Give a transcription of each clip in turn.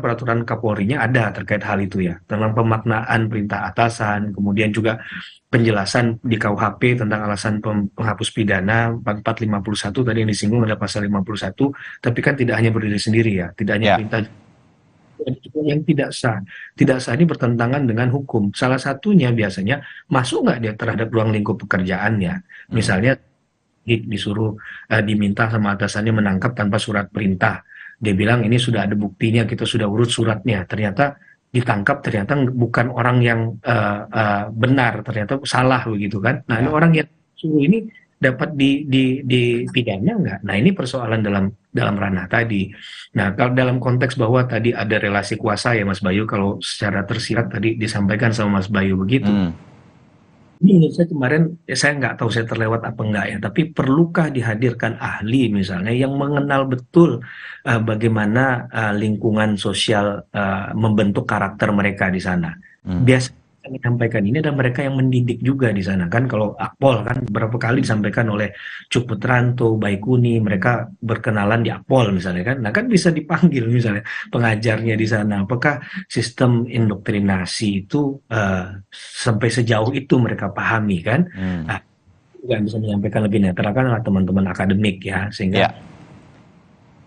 peraturan Kapolri-nya ada terkait hal itu ya, tentang pemaknaan perintah atasan, kemudian juga penjelasan di KUHP tentang alasan penghapus pidana 4451 tadi yang disinggung ada pasal 51, tapi kan tidak hanya berdiri sendiri ya, tidak hanya Ya. perintah juga yang tidak sah. Tidak sah ini bertentangan dengan hukum. Salah satunya biasanya masuk nggak dia terhadap ruang lingkup pekerjaannya. Misalnya disuruh diminta sama atasannya menangkap tanpa surat perintah. Dia bilang ini sudah ada buktinya, kita sudah urut suratnya. Ternyata ditangkap, ternyata bukan orang yang benar, ternyata salah begitu kan. Nah, ini Ya. orang yang suruh ini dapat dipidana nggak? Nah, ini persoalan dalam ranah tadi. Nah, kalau dalam konteks bahwa tadi ada relasi kuasa ya Mas Bayu, kalau secara tersirat tadi disampaikan sama Mas Bayu begitu. Hmm. Ini menurut saya kemarin, ya saya nggak tahu saya terlewat apa enggak ya, tapi perlukah dihadirkan ahli misalnya yang mengenal betul bagaimana lingkungan sosial membentuk karakter mereka di sana. Hmm. Biasanya yang menyampaikan ini adalah mereka yang mendidik juga di sana kan. Kalau Akpol kan beberapa kali disampaikan oleh Cuk Putranto, Baikuni, mereka berkenalan di Akpol misalnya kan. Nah kan bisa dipanggil misalnya pengajarnya di sana. Apakah sistem indoktrinasi itu sampai sejauh itu mereka pahami kan? Hmm. Nah, juga bisa menyampaikan lebih netral kan teman-teman akademik ya, sehingga Ya.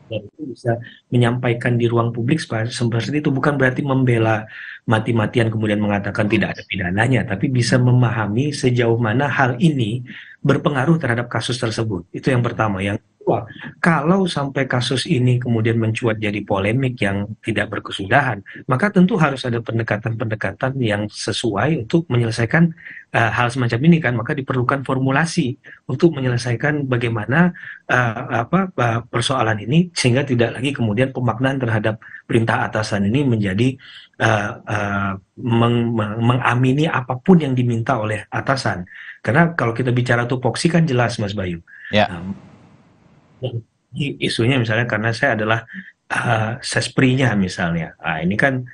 dan itu bisa menyampaikan di ruang publik seperti itu, bukan berarti membela mati-matian kemudian mengatakan tidak ada pidananya, tapi bisa memahami sejauh mana hal ini berpengaruh terhadap kasus tersebut. Itu yang pertama. Yang kedua, kalau sampai kasus ini kemudian mencuat jadi polemik yang tidak berkesudahan, maka tentu harus ada pendekatan-pendekatan yang sesuai untuk menyelesaikan hal semacam ini kan, maka diperlukan formulasi untuk menyelesaikan bagaimana persoalan ini sehingga tidak lagi kemudian pemaknaan terhadap perintah atasan ini menjadi mengamini apapun yang diminta oleh atasan. Karena kalau kita bicara tupoksi kan jelas Mas Bayu. Ya. Nah, isunya misalnya karena saya adalah sesprinya misalnya. Nah, ini kan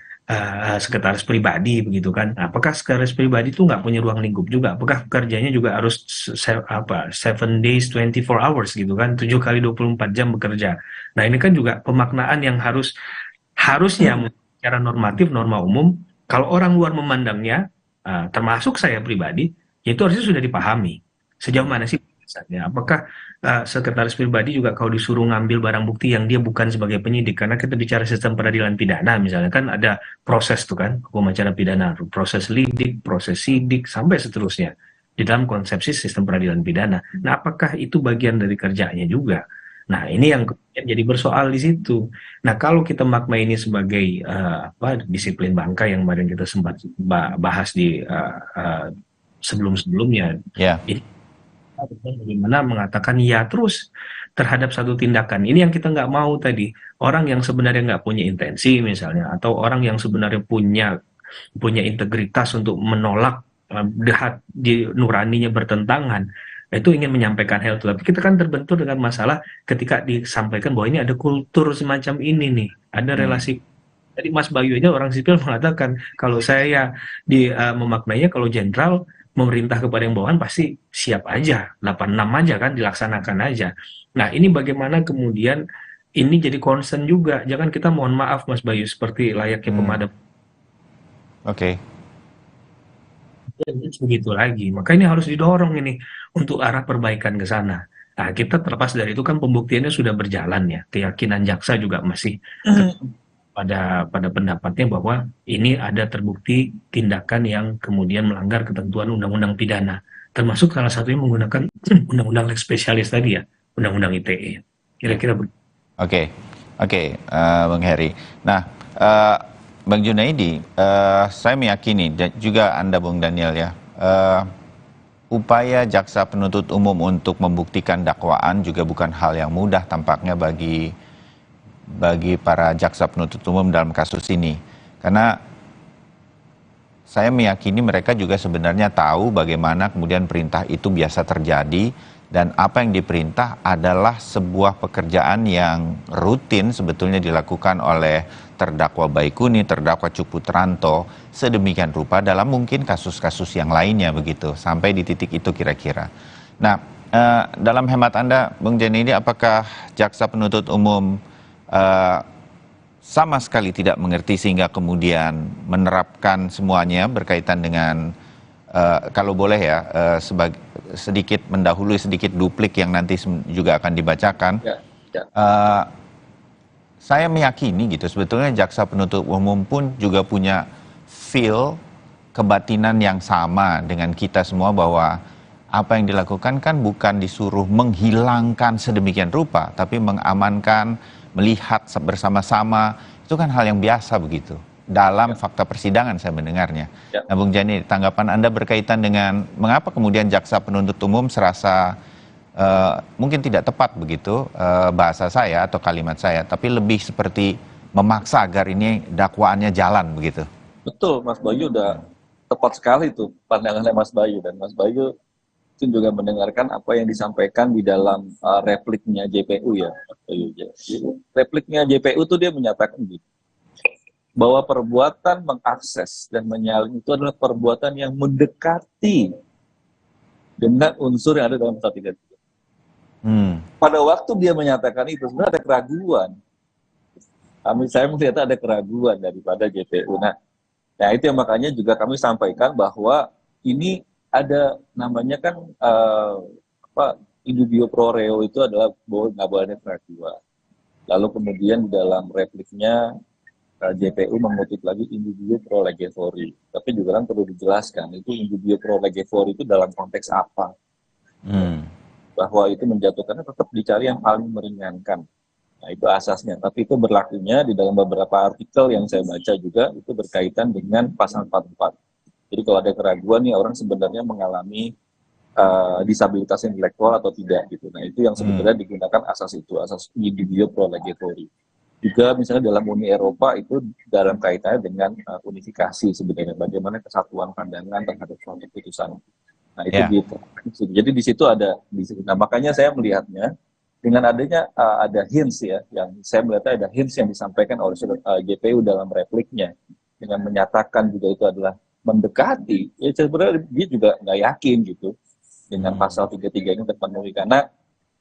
sekretaris pribadi begitu kan. Nah, apakah sekretaris pribadi itu nggak punya ruang lingkup juga? Apakah kerjanya juga harus 7 days 24 hours gitu kan, 7 kali 24 jam bekerja. Nah, ini kan juga pemaknaan yang harusnya secara normatif norma umum kalau orang luar memandangnya termasuk saya pribadi, ya itu harusnya sudah dipahami. Sejauh mana sih batasannya? Apakah sekretaris pribadi juga kalau disuruh ngambil barang bukti yang dia bukan sebagai penyidik, karena kita bicara sistem peradilan pidana misalnya kan ada proses tuh kan, hukum acara pidana, proses lidik, proses sidik, sampai seterusnya di dalam konsepsi sistem peradilan pidana. Nah, apakah itu bagian dari kerjanya juga? Nah, ini yang kemudian jadi bersoal di situ. Nah, kalau kita makna ini sebagai disiplin bangka yang kemarin kita sempat bahas di sebelum-sebelumnya, Ya. ini bagaimana mengatakan ya terus terhadap satu tindakan ini yang kita nggak mau tadi, orang yang sebenarnya nggak punya intensi misalnya, atau orang yang sebenarnya punya integritas untuk menolak di nuraninya bertentangan, itu ingin menyampaikan hal itu, tapi kita kan terbentur dengan masalah ketika disampaikan bahwa ini ada kultur semacam ini nih, ada relasi. Tadi Mas Bayu aja orang sipil mengatakan kalau saya memaknainya kalau jenderal memerintah kepada yang bawahan pasti siap aja, 86 aja kan dilaksanakan aja. Nah, ini bagaimana kemudian ini jadi concern juga. Jangan kita mohon maaf Mas Bayu seperti layaknya pemadam Oke. begitu lagi. Maka ini harus didorong ini untuk arah perbaikan ke sana. Nah, kita terlepas dari itu kan pembuktiannya sudah berjalan ya. Keyakinan jaksa juga masih pada pendapatnya bahwa ini ada terbukti tindakan yang kemudian melanggar ketentuan undang-undang pidana, termasuk salah satunya menggunakan undang-undang lex spesialis tadi ya, undang-undang ITE. Kira-kira Oke. Bang Heri. Nah, Bang Junaidi, saya meyakini dan juga Anda Bung Daniel ya, upaya jaksa penuntut umum untuk membuktikan dakwaan juga bukan hal yang mudah tampaknya bagi para jaksa penuntut umum dalam kasus ini. Karena saya meyakini mereka juga sebenarnya tahu bagaimana kemudian perintah itu biasa terjadi, dan apa yang diperintah adalah sebuah pekerjaan yang rutin sebetulnya dilakukan oleh terdakwa Baikuni, terdakwa Cuk Putranto, sedemikian rupa dalam mungkin kasus-kasus yang lainnya begitu, sampai di titik itu kira-kira. Nah, dalam hemat Anda, Bung Jenny, ini apakah jaksa penuntut umum sama sekali tidak mengerti sehingga kemudian menerapkan semuanya berkaitan dengan kalau boleh ya sedikit mendahului sedikit duplik yang nanti juga akan dibacakan. Ya, ya. Saya meyakini gitu sebetulnya jaksa penuntut umum pun juga punya feel kebatinan yang sama dengan kita semua bahwa apa yang dilakukan kan bukan disuruh menghilangkan sedemikian rupa, tapi mengamankan, melihat bersama-sama, itu kan hal yang biasa begitu. Dalam fakta persidangan saya mendengarnya. Ya. Nah, Bung Jani, tanggapan Anda berkaitan dengan mengapa kemudian jaksa penuntut umum serasa mungkin tidak tepat begitu bahasa saya atau kalimat saya, tapi lebih seperti memaksa agar ini dakwaannya jalan begitu. Betul, Mas Bayu udah tepat sekali tuh pandangannya Mas Bayu, dan Mas Bayu itu juga mendengarkan apa yang disampaikan di dalam repliknya JPU ya, Mas Bayu. Repliknya JPU tuh dia menyatakan gitu, bahwa perbuatan mengakses dan menyalin itu adalah perbuatan yang mendekati dengan unsur yang ada dalam pasal 33. Pada waktu dia menyatakan itu sebenarnya ada keraguan. Saya melihat ada keraguan daripada JPU. Nah itu yang makanya juga kami sampaikan bahwa ini ada namanya kan indubio pro reo itu adalah bahwa nggak boleh ada keraguan. Lalu kemudian di dalam repliknya JPU mengutip lagi indubio pro lege fori. Tapi juga kan perlu dijelaskan itu indubio pro lege fori itu dalam konteks apa? Bahwa itu menjatuhkannya tetap dicari yang paling meringankan. Nah itu asasnya, tapi itu berlakunya di dalam beberapa artikel yang saya baca juga itu berkaitan dengan pasal 44. Jadi kalau ada keraguan nih orang sebenarnya mengalami disabilitas intelektual atau tidak gitu. Nah itu yang sebenarnya digunakan asas itu, asas indubio pro lege fori. Juga misalnya dalam Uni Eropa itu dalam kaitannya dengan unifikasi sebenarnya, bagaimana kesatuan pandangan terhadap suatu putusan. Nah itu gitu. Jadi di situ ada, nah makanya saya melihatnya dengan adanya ada hints ya, yang saya melihatnya ada hints yang disampaikan oleh JPU dalam repliknya dengan menyatakan juga itu adalah mendekati, ya sebenarnya dia juga nggak yakin gitu dengan pasal 33 ini terpenuhi karena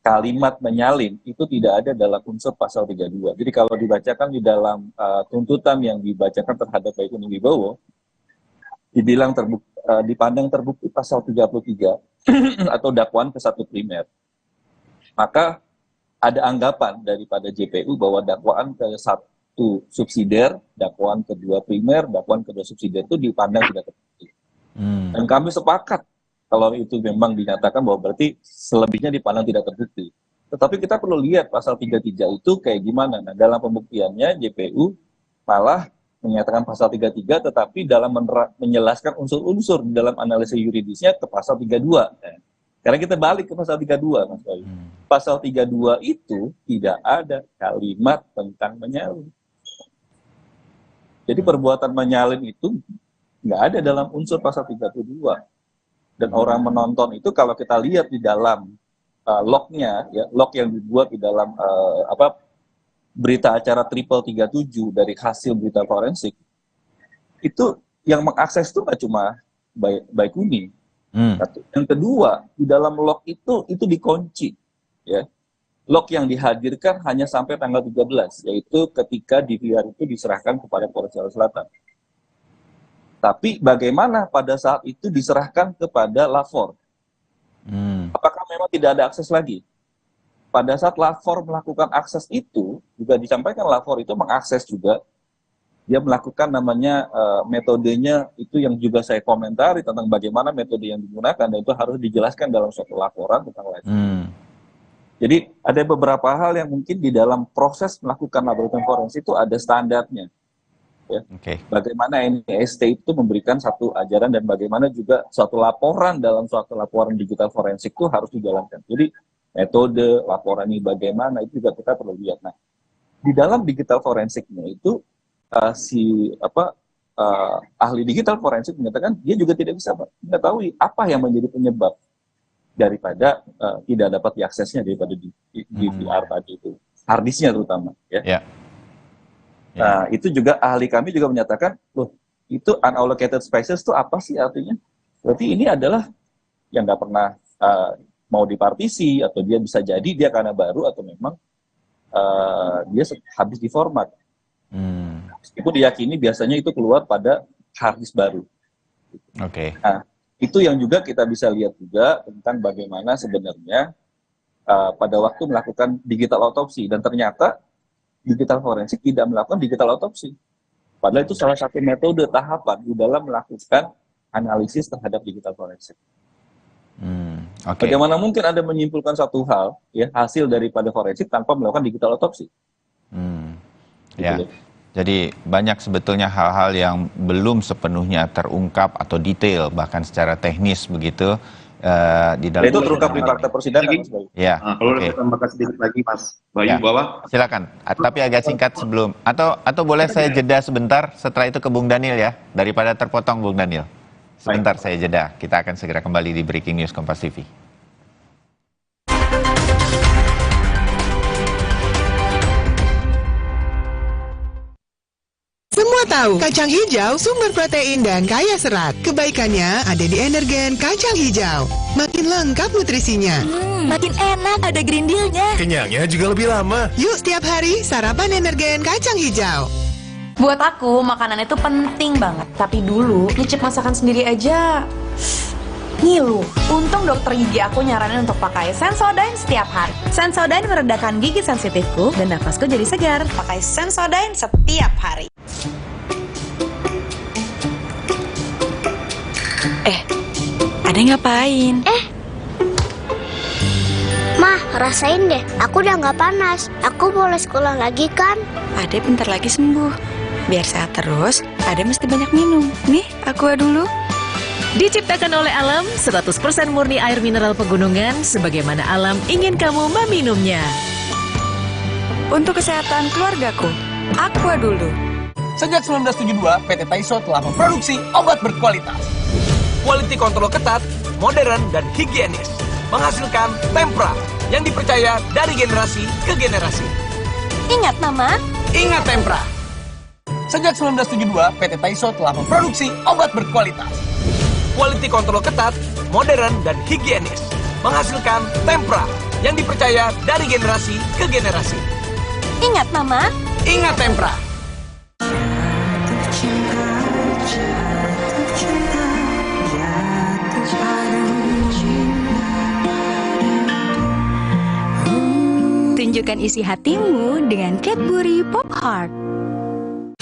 kalimat menyalin itu tidak ada dalam unsur pasal 32. Jadi kalau dibacakan di dalam tuntutan yang dibacakan terhadap Baikuni Wibowo, dibilang dipandang terbukti pasal 33 atau dakwaan ke-1 primer. Maka ada anggapan daripada JPU bahwa dakwaan ke-1 subsidiar, dakwaan ke-2 primer, dakwaan ke-2 subsidiar itu dipandang tidak terbukti. Dan kami sepakat kalau itu memang dinyatakan bahwa berarti selebihnya dipandang tidak terbukti. Tetapi kita perlu lihat pasal 33 itu kayak gimana. Nah, dalam pembuktiannya JPU malah menyatakan pasal 33 tetapi dalam menjelaskan unsur-unsur di dalam analisis yuridisnya ke pasal 32. Nah, karena kita balik ke pasal 32, Mas Bayu. Pasal 32 itu tidak ada kalimat tentang menyalin. Jadi perbuatan menyalin itu nggak ada dalam unsur pasal 32. Dan orang menonton itu kalau kita lihat di dalam lognya, ya, log yang dibuat di dalam berita acara Triple 37 dari hasil berita forensik, itu yang mengakses itu nggak cuma Baikuni. Yang kedua, di dalam log itu dikunci. Ya. Log yang dihadirkan hanya sampai tanggal 13, yaitu ketika DVR itu diserahkan kepada Polres Jakarta Selatan. Tapi bagaimana pada saat itu diserahkan kepada lapor? Apakah memang tidak ada akses lagi? Pada saat lapor melakukan akses itu, juga disampaikan lapor itu mengakses juga, dia melakukan namanya metodenya itu yang juga saya komentari tentang bagaimana metode yang digunakan, dan itu harus dijelaskan dalam suatu laporan tentang live. Jadi ada beberapa hal yang mungkin di dalam proses melakukan laboratorium forensik itu ada standarnya. Ya. Bagaimana NIST itu memberikan satu ajaran dan bagaimana juga suatu laporan dalam suatu laporan digital forensik itu harus dijalankan. Jadi metode laporan ini bagaimana itu juga kita perlu lihat. Nah, di dalam digital forensiknya itu ahli digital forensik menyatakan dia juga tidak bisa mengetahui apa yang menjadi penyebab daripada tidak dapat diaksesnya daripada DVR tadi itu, harddisknya terutama. Ya. Nah, itu juga ahli kami juga menyatakan, loh, itu unallocated spaces itu apa sih artinya? Berarti ini adalah yang nggak pernah mau dipartisi, atau dia bisa jadi dia karena baru, atau memang dia habis diformat. Meskipun diyakini biasanya itu keluar pada hard disk baru. Oke. Nah, itu yang juga kita bisa lihat juga tentang bagaimana sebenarnya pada waktu melakukan digital autopsi, dan ternyata digital forensik tidak melakukan digital autopsi. Padahal itu salah satu metode tahapan di dalam melakukan analisis terhadap digital forensik. Okay. Bagaimana mungkin Anda menyimpulkan satu hal, ya, hasil daripada forensik tanpa melakukan digital autopsi? Ya. Jadi banyak sebetulnya hal-hal yang belum sepenuhnya terungkap atau detail, bahkan secara teknis begitu di dalam. Itu terungkap di fakta persidangan. Ya. Kalau saya tambahkan sedikit lagi, Mas Bayu, bahwa silakan. Tapi agak singkat sebelum atau boleh saya jeda sebentar, setelah itu ke Bung Daniel ya, daripada terpotong Bung Daniel. Sebentar saya jeda. Kita akan segera kembali di Breaking News Kompas TV. Semua tahu, kacang hijau sumber protein dan kaya serat. Kebaikannya ada di Energen kacang hijau. Makin lengkap nutrisinya. Makin enak, ada green deal-nya. Kenyangnya juga lebih lama. Yuk setiap hari sarapan Energen kacang hijau. Buat aku, makanan itu penting banget. Tapi dulu, nyicip masakan sendiri aja ngilu. Untung dokter gigi aku nyaranin untuk pakai Sensodyne setiap hari. Sensodyne meredakan gigi sensitifku dan nafasku jadi segar. Pakai Sensodyne setiap hari. Ade ngapain? Mah, rasain deh. Aku udah nggak panas. Aku boleh sekolah lagi kan? Ade bentar lagi sembuh. Biar sehat terus, Ade mesti banyak minum. Nih, Aqua dulu. Diciptakan oleh alam, 100% murni air mineral pegunungan, sebagaimana alam ingin kamu meminumnya. Untuk kesehatan keluargaku, Aqua dulu. Sejak 1972, PT Taiso telah memproduksi obat berkualitas. Quality control ketat, modern, dan higienis. Menghasilkan Tempra yang dipercaya dari generasi ke generasi. Ingat, Mama? Ingat Tempra. Sejak 1972, PT Taiso telah memproduksi obat berkualitas. Quality control ketat, modern, dan higienis. Menghasilkan Tempra yang dipercaya dari generasi ke generasi. Ingat, Mama? Ingat Tempra. Tunjukkan isi hatimu dengan Cadbury Pop Heart.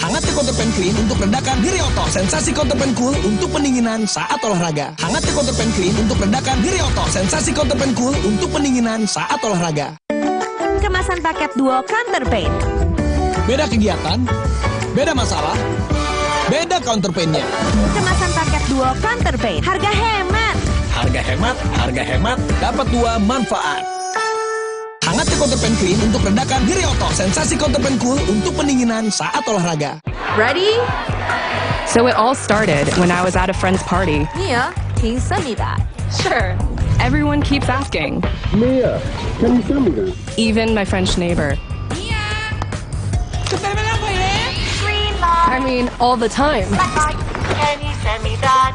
Hangat Counterpan Clean untuk redakan diri otot. Sensasi Counterpan Cool untuk pendinginan saat olahraga. Hangat Counterpan Clean untuk redakan diri otot. Sensasi Counterpan Cool untuk pendinginan saat olahraga. Kemasan paket duo Counterpain. Beda kegiatan, beda masalah, beda counterpain-nya. Kemasan paket duo Counterpain. Harga hemat. Harga hemat, dapat dua manfaat. Hangat Counterpan Clean untuk redakan diri otot. Sensasi Counterpan Cool untuk pendinginan saat olahraga. Ready? So it all started when I was at a friend's party. Mia, can you send me that? Sure. Everyone keeps asking. Mia, can you send me that? Even my French neighbor. I mean, all the time. Can you send me that?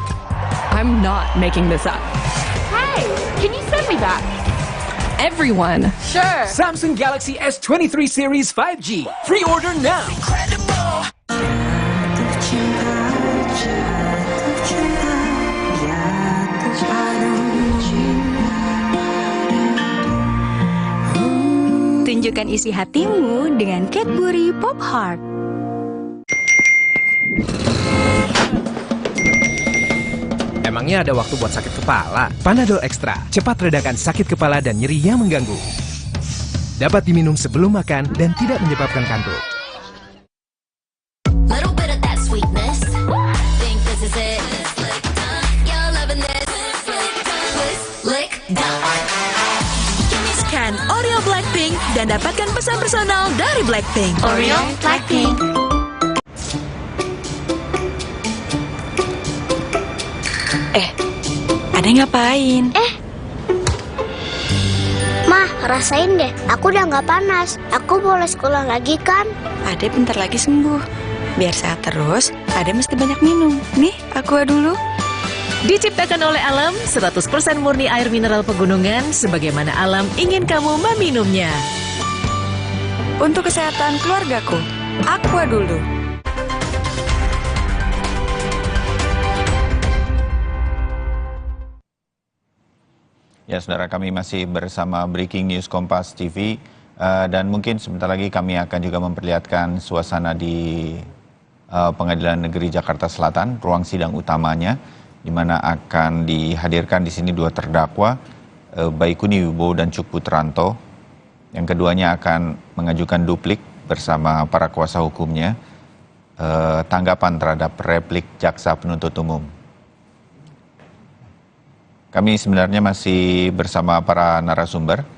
I'm not making this up. Hey, can you send me that? Everyone. Sure. Samsung Galaxy S23 Series 5G. Pre-order now. Tunjukkan isi hatimu dengan Cadbury Pop Heart. Emangnya ada waktu buat sakit kepala? Panadol Extra, cepat redakan sakit kepala dan nyeri yang mengganggu. Dapat diminum sebelum makan dan tidak menyebabkan kantuk. Scan Oreo Blackpink dan dapatkan pesan personal dari Blackpink. Oreo Blackpink. Ade ngapain? Mah, rasain deh. Aku udah nggak panas. Aku boleh sekolah lagi kan? Ade bentar lagi sembuh. Biar sehat terus, Ade mesti banyak minum. Nih, Aqua dulu. Diciptakan oleh alam, 100% murni air mineral pegunungan, sebagaimana alam ingin kamu meminumnya. Untuk kesehatan keluargaku, Aqua dulu. Ya, saudara, kami masih bersama Breaking News Kompas TV dan mungkin sebentar lagi kami akan juga memperlihatkan suasana di Pengadilan Negeri Jakarta Selatan, ruang sidang utamanya, di mana akan dihadirkan di sini dua terdakwa, Baikuni Wibowo dan Cuk Putranto. Yang keduanya akan mengajukan duplik bersama para kuasa hukumnya, tanggapan terhadap replik jaksa penuntut umum. Kami sebenarnya masih bersama para narasumber.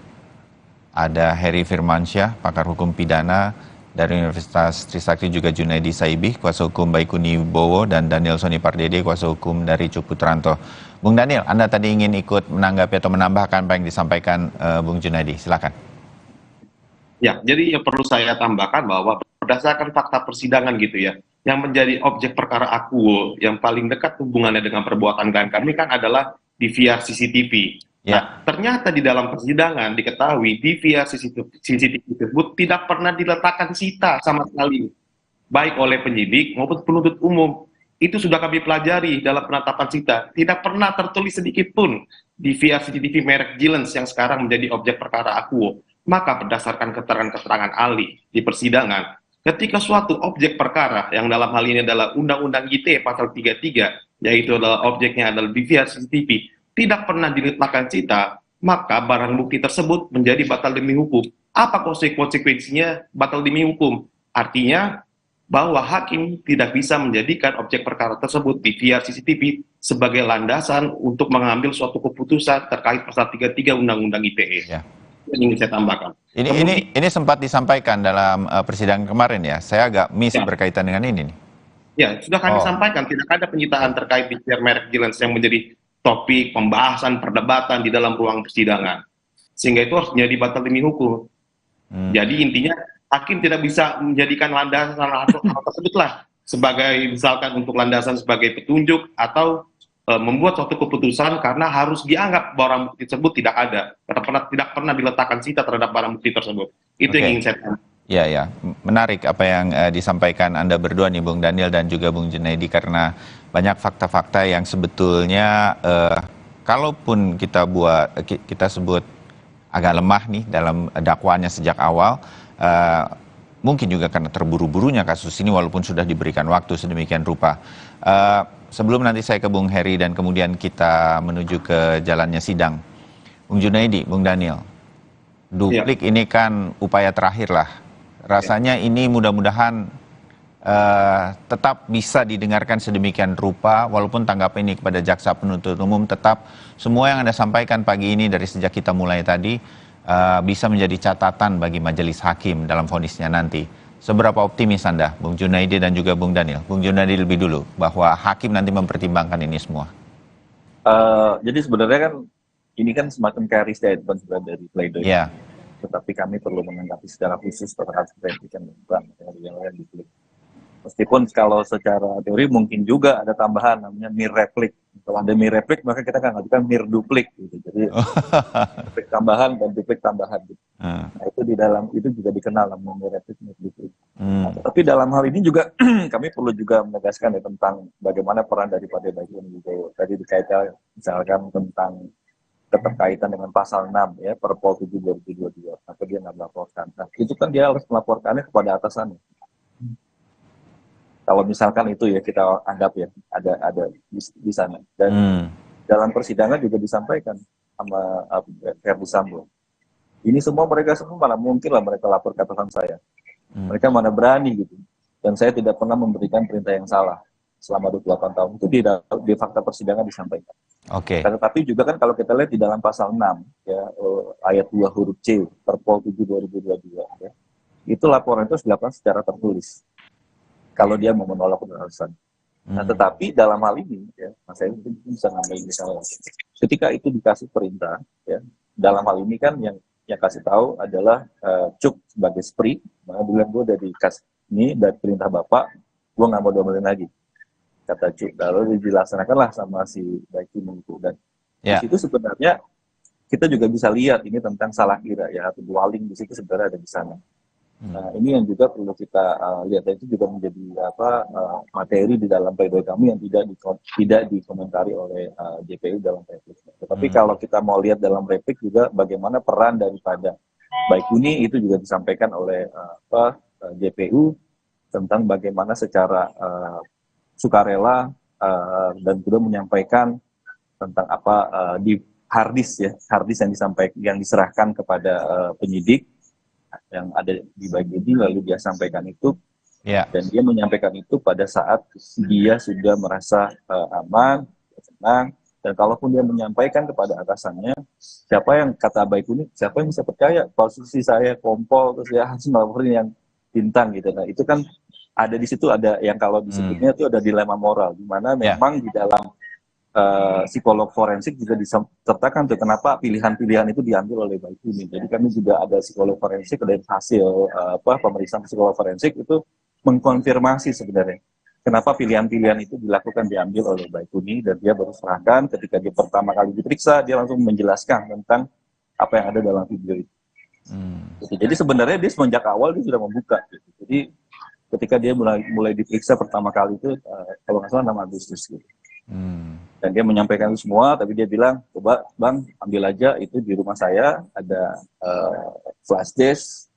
Ada Heri Firmansyah, pakar hukum pidana dari Universitas Trisakti, juga Junaidi Saibih, kuasa hukum Baikuni Wibowo, dan Daniel Soni Pardede, kuasa hukum dari Cuk Putranto. Bung Daniel, Anda tadi ingin ikut menanggapi atau menambahkan apa yang disampaikan Bung Junaidi. Silakan. Ya, jadi yang perlu saya tambahkan bahwa berdasarkan fakta persidangan gitu ya, yang menjadi objek perkara akuo yang paling dekat hubungannya dengan perbuatan klien kami kan adalah DVR CCTV. Ya. Nah, ternyata di dalam persidangan diketahui DVR CCTV tersebut tidak pernah diletakkan cita sama sekali, baik oleh penyidik maupun penuntut umum. Itu sudah kami pelajari dalam penetapan cita. Tidak pernah tertulis sedikit pun DVR CCTV merek Gilens yang sekarang menjadi objek perkara akuo. Maka berdasarkan keterangan-keterangan ahli di persidangan, ketika suatu objek perkara yang dalam hal ini adalah Undang-Undang ITE pasal 33, yaitu adalah objeknya adalah DVR CCTV, tidak pernah diletakkan cita, maka barang bukti tersebut menjadi batal demi hukum. Apa konsekuensinya batal demi hukum? Artinya bahwa hakim tidak bisa menjadikan objek perkara tersebut DVR CCTV sebagai landasan untuk mengambil suatu keputusan terkait pasal 33 Undang-Undang ITE. Ya. Yang ingin saya tambahkan. Ini sempat disampaikan dalam persidangan kemarin ya. Saya agak miss berkaitan dengan ini nih. Ya, sudah kami sampaikan tidak ada penyitaan terkait DVR merek Gilens yang menjadi topik pembahasan perdebatan di dalam ruang persidangan. Sehingga itu harus menjadi batal demi hukum. Jadi intinya hakim tidak bisa menjadikan landasan hal tersebut lah sebagai misalkan untuk landasan sebagai petunjuk atau membuat suatu keputusan karena harus dianggap barang bukti tersebut tidak ada, tidak pernah diletakkan cita terhadap barang bukti tersebut. Itu yang ingin saya tambahkan. Ya, menarik apa yang disampaikan Anda berdua nih, Bung Daniel dan juga Bung Junaidi, karena banyak fakta-fakta yang sebetulnya kalaupun kita sebut agak lemah nih dalam dakwaannya sejak awal, mungkin juga karena terburu-burunya kasus ini walaupun sudah diberikan waktu sedemikian rupa. Sebelum nanti saya ke Bung Heri dan kemudian kita menuju ke jalannya sidang, Bung Junaidi, Bung Daniel, duplik ini kan upaya terakhir lah. Rasanya ini mudah-mudahan tetap bisa didengarkan sedemikian rupa, walaupun tanggapan ini kepada jaksa penuntut umum tetap semua yang Anda sampaikan pagi ini dari sejak kita mulai tadi bisa menjadi catatan bagi majelis hakim dalam vonisnya nanti. Seberapa optimis Anda, Bung Junaidi dan juga Bung Daniel? Bung Junaidi lebih dulu, bahwa hakim nanti mempertimbangkan ini semua. Jadi sebenarnya kan ini kan semacam carry statement dari pledoi. Yeah. Tetapi kami perlu menanggapi secara khusus terhadap replika yang dipilih. Meskipun kalau secara teori mungkin juga ada tambahan namanya mir replik. Kalau ada mir replik maka kita akan ngajukan mir duplik gitu. Jadi replik tambahan dan duplik tambahan gitu. Nah, itu di dalam itu juga dikenal namanya mir replik, mir duplik. Nah, tapi dalam hal ini juga kami perlu juga menegaskan ya tentang bagaimana peran daripada Baikuni Wibowo. Tadi dikaitkan misalkan tentang keterkaitan dengan pasal 6 ya Perpol 7/2022 atau dia nggak melaporkan. Nah, itu kan dia harus melaporkannya kepada atasannya. Kalau misalkan itu ya kita anggap ya ada di sana dan dalam persidangan juga disampaikan sama Verdi Sambo. Ini semua mereka semua mana mungkin lah mereka lapor ke atasan saya. Mereka mana berani gitu. Dan saya tidak pernah memberikan perintah yang salah selama 28 tahun. Itu di fakta persidangan disampaikan. Oke. Tetapi juga kan kalau kita lihat di dalam pasal 6 ya ayat 2 huruf C Perpol 7/2022 ya. Itu laporan itu harus dilakukan secara tertulis. Kalau dia mau menolak penjelasan. Nah, tetapi dalam hal ini, ya, Mas Heri mungkin bisa ngambil misalnya, ketika itu dikasih perintah, ya, dalam hal ini kan yang kasih tahu adalah Cuk sebagai SPRI, maka bilang gue udah dikasih ini dari perintah Bapak, gue nggak mau domelin lagi, kata Cuk. Lalu dilaksanakanlah sama si Baikuni itu. Dan di situ sebenarnya kita juga bisa lihat ini tentang salah kira, ya, atau dwelling di situ sebenarnya ada di sana. Nah, ini yang juga perlu kita lihat, itu juga menjadi materi di dalam pledoi kami yang tidak dikomentari oleh JPU dalam replik. Tetapi kalau kita mau lihat dalam replik juga bagaimana peran daripada Baikuni itu juga disampaikan oleh JPU tentang bagaimana secara sukarela dan juga menyampaikan tentang di harddisk yang diserahkan kepada penyidik yang ada di Baikuni, lalu dia sampaikan itu, dan dia menyampaikan itu pada saat dia sudah merasa aman, senang, dan kalaupun dia menyampaikan kepada atasannya, siapa yang kata Baikuni, siapa yang bisa percaya posisi saya kompol terus ya harus melaporin yang bintang gitu. Nah itu kan ada di situ, ada yang kalau disebutnya itu ada dilema moral, di mana memang di dalam psikolog forensik juga disertakan tuh kenapa pilihan-pilihan itu diambil oleh Baikuni. Jadi kami juga ada psikolog forensik dan hasil pemeriksaan psikolog forensik itu mengkonfirmasi sebenarnya kenapa pilihan-pilihan itu diambil oleh Baikuni, dan dia baru serahkan ketika dia pertama kali diperiksa, dia langsung menjelaskan tentang apa yang ada dalam video itu. Jadi sebenarnya dia semenjak awal dia sudah membuka. Gitu. Jadi ketika dia mulai diperiksa pertama kali itu kalau nggak salah 6 Agustus gitu. Dan dia menyampaikan itu semua, tapi dia bilang, coba Bang, ambil aja itu di rumah saya, ada flash disk,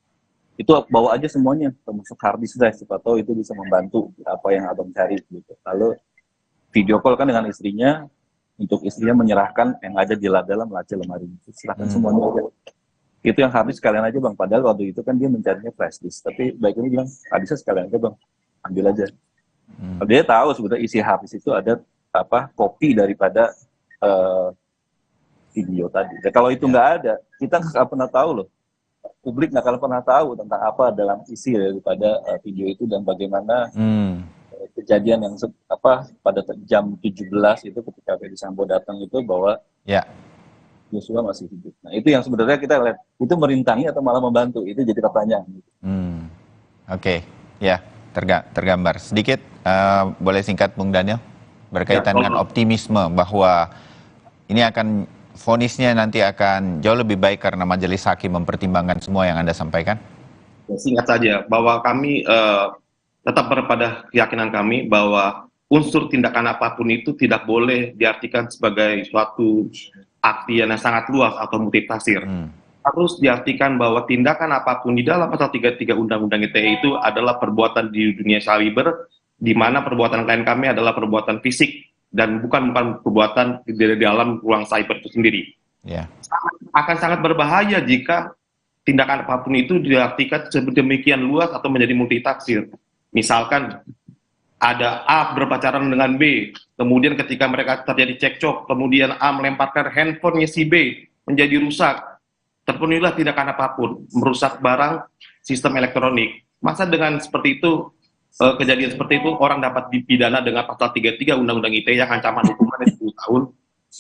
itu bawa aja semuanya, termasuk hard disk saya, siapa tahu itu bisa membantu apa yang abang cari. Gitu. Lalu video call kan dengan istrinya, untuk istrinya menyerahkan yang ada di dalam laci lemari itu, silahkan semuanya aja. Itu yang hard disk sekalian aja Bang, padahal waktu itu kan dia mencarinya flash disk, tapi Baikuni bilang, hard disk sekalian aja Bang, ambil aja. Dia tahu sebenarnya isi hard disk itu ada kopi daripada video tadi. Dan kalau itu nggak ada, kita nggak pernah tahu loh. Publik nggak akan pernah tahu tentang apa dalam isi daripada video itu dan bagaimana kejadian yang pada jam 17 itu ketika Ferdy Sambo datang itu bahwa Joshua masih hidup. Nah itu yang sebenarnya kita lihat, itu merintangi atau malah membantu, itu jadi pertanyaan. Oke, ya tergambar. Sedikit boleh singkat Bung Daniel? Berkaitan dengan optimisme bahwa ini akan vonisnya nanti akan jauh lebih baik karena majelis hakim mempertimbangkan semua yang Anda sampaikan? Singkat saja, bahwa kami tetap pada keyakinan kami bahwa unsur tindakan apapun itu tidak boleh diartikan sebagai suatu artian yang sangat luas atau multitafsir. Harus diartikan bahwa tindakan apapun di dalam pasal 33 Undang-Undang ITE itu adalah perbuatan di dunia cyber, di mana perbuatan klien kami adalah perbuatan fisik dan bukan perbuatan di dalam ruang cyber itu sendiri. Akan sangat berbahaya jika tindakan apapun itu diartikan sedemikian luas atau menjadi multitafsir. Misalkan ada A berpacaran dengan B, kemudian ketika mereka terjadi cekcok, kemudian A melemparkan handphonenya si B menjadi rusak, terpenuhilah tindakan apapun, merusak barang, sistem elektronik. Masa dengan seperti itu, kejadian seperti itu orang dapat dipidana dengan pasal 33 Undang-Undang ITE yang ancaman hukumannya 10 tahun.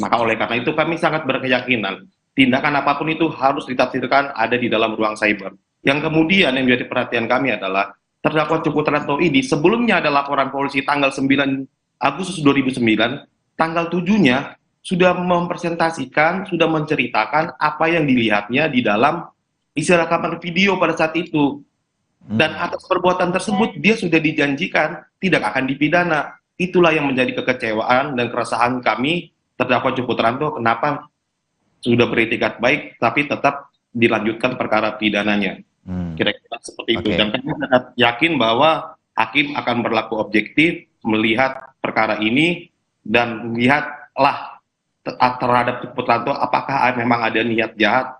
Maka oleh karena itu kami sangat berkeyakinan tindakan apapun itu harus ditafsirkan ada di dalam ruang cyber. Yang kemudian yang menjadi perhatian kami adalah terdakwa Cukutranto ini sebelumnya ada laporan polisi tanggal 9 Agustus 2009, tanggal 7-nya sudah mempresentasikan, sudah menceritakan apa yang dilihatnya di dalam isi rekaman video pada saat itu. Dan atas perbuatan tersebut dia sudah dijanjikan tidak akan dipidana. Itulah yang menjadi kekecewaan dan keresahan kami terdakwa Cukutranto, kenapa sudah beritikat baik tapi tetap dilanjutkan perkara pidananya. Kira-kira seperti itu. Dan kami sangat yakin bahwa hakim akan berlaku objektif melihat perkara ini dan lihatlah terhadap Cukutranto apakah memang ada niat jahat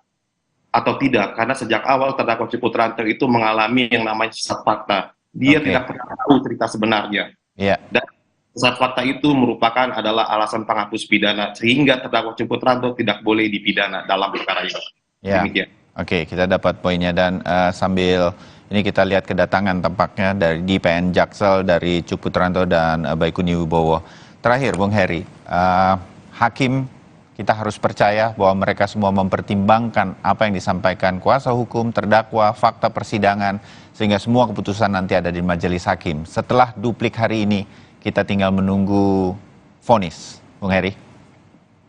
atau tidak, karena sejak awal terdakwa Cukutranto itu mengalami yang namanya sesat fakta. Dia tidak pernah tahu cerita sebenarnya. Dan sesat fakta itu merupakan adalah alasan penghapus pidana, sehingga terdakwa Cukutranto tidak boleh dipidana dalam perkara ini. Demikian. Oke, kita dapat poinnya, dan sambil ini kita lihat kedatangan tampaknya dari di PN Jaksel dari Cukutranto dan Baikuni Wibowo. Terakhir, Bung Heri, hakim kita harus percaya bahwa mereka semua mempertimbangkan apa yang disampaikan kuasa hukum, terdakwa, fakta persidangan, sehingga semua keputusan nanti ada di majelis hakim. Setelah duplik hari ini, kita tinggal menunggu vonis. Bung Heri.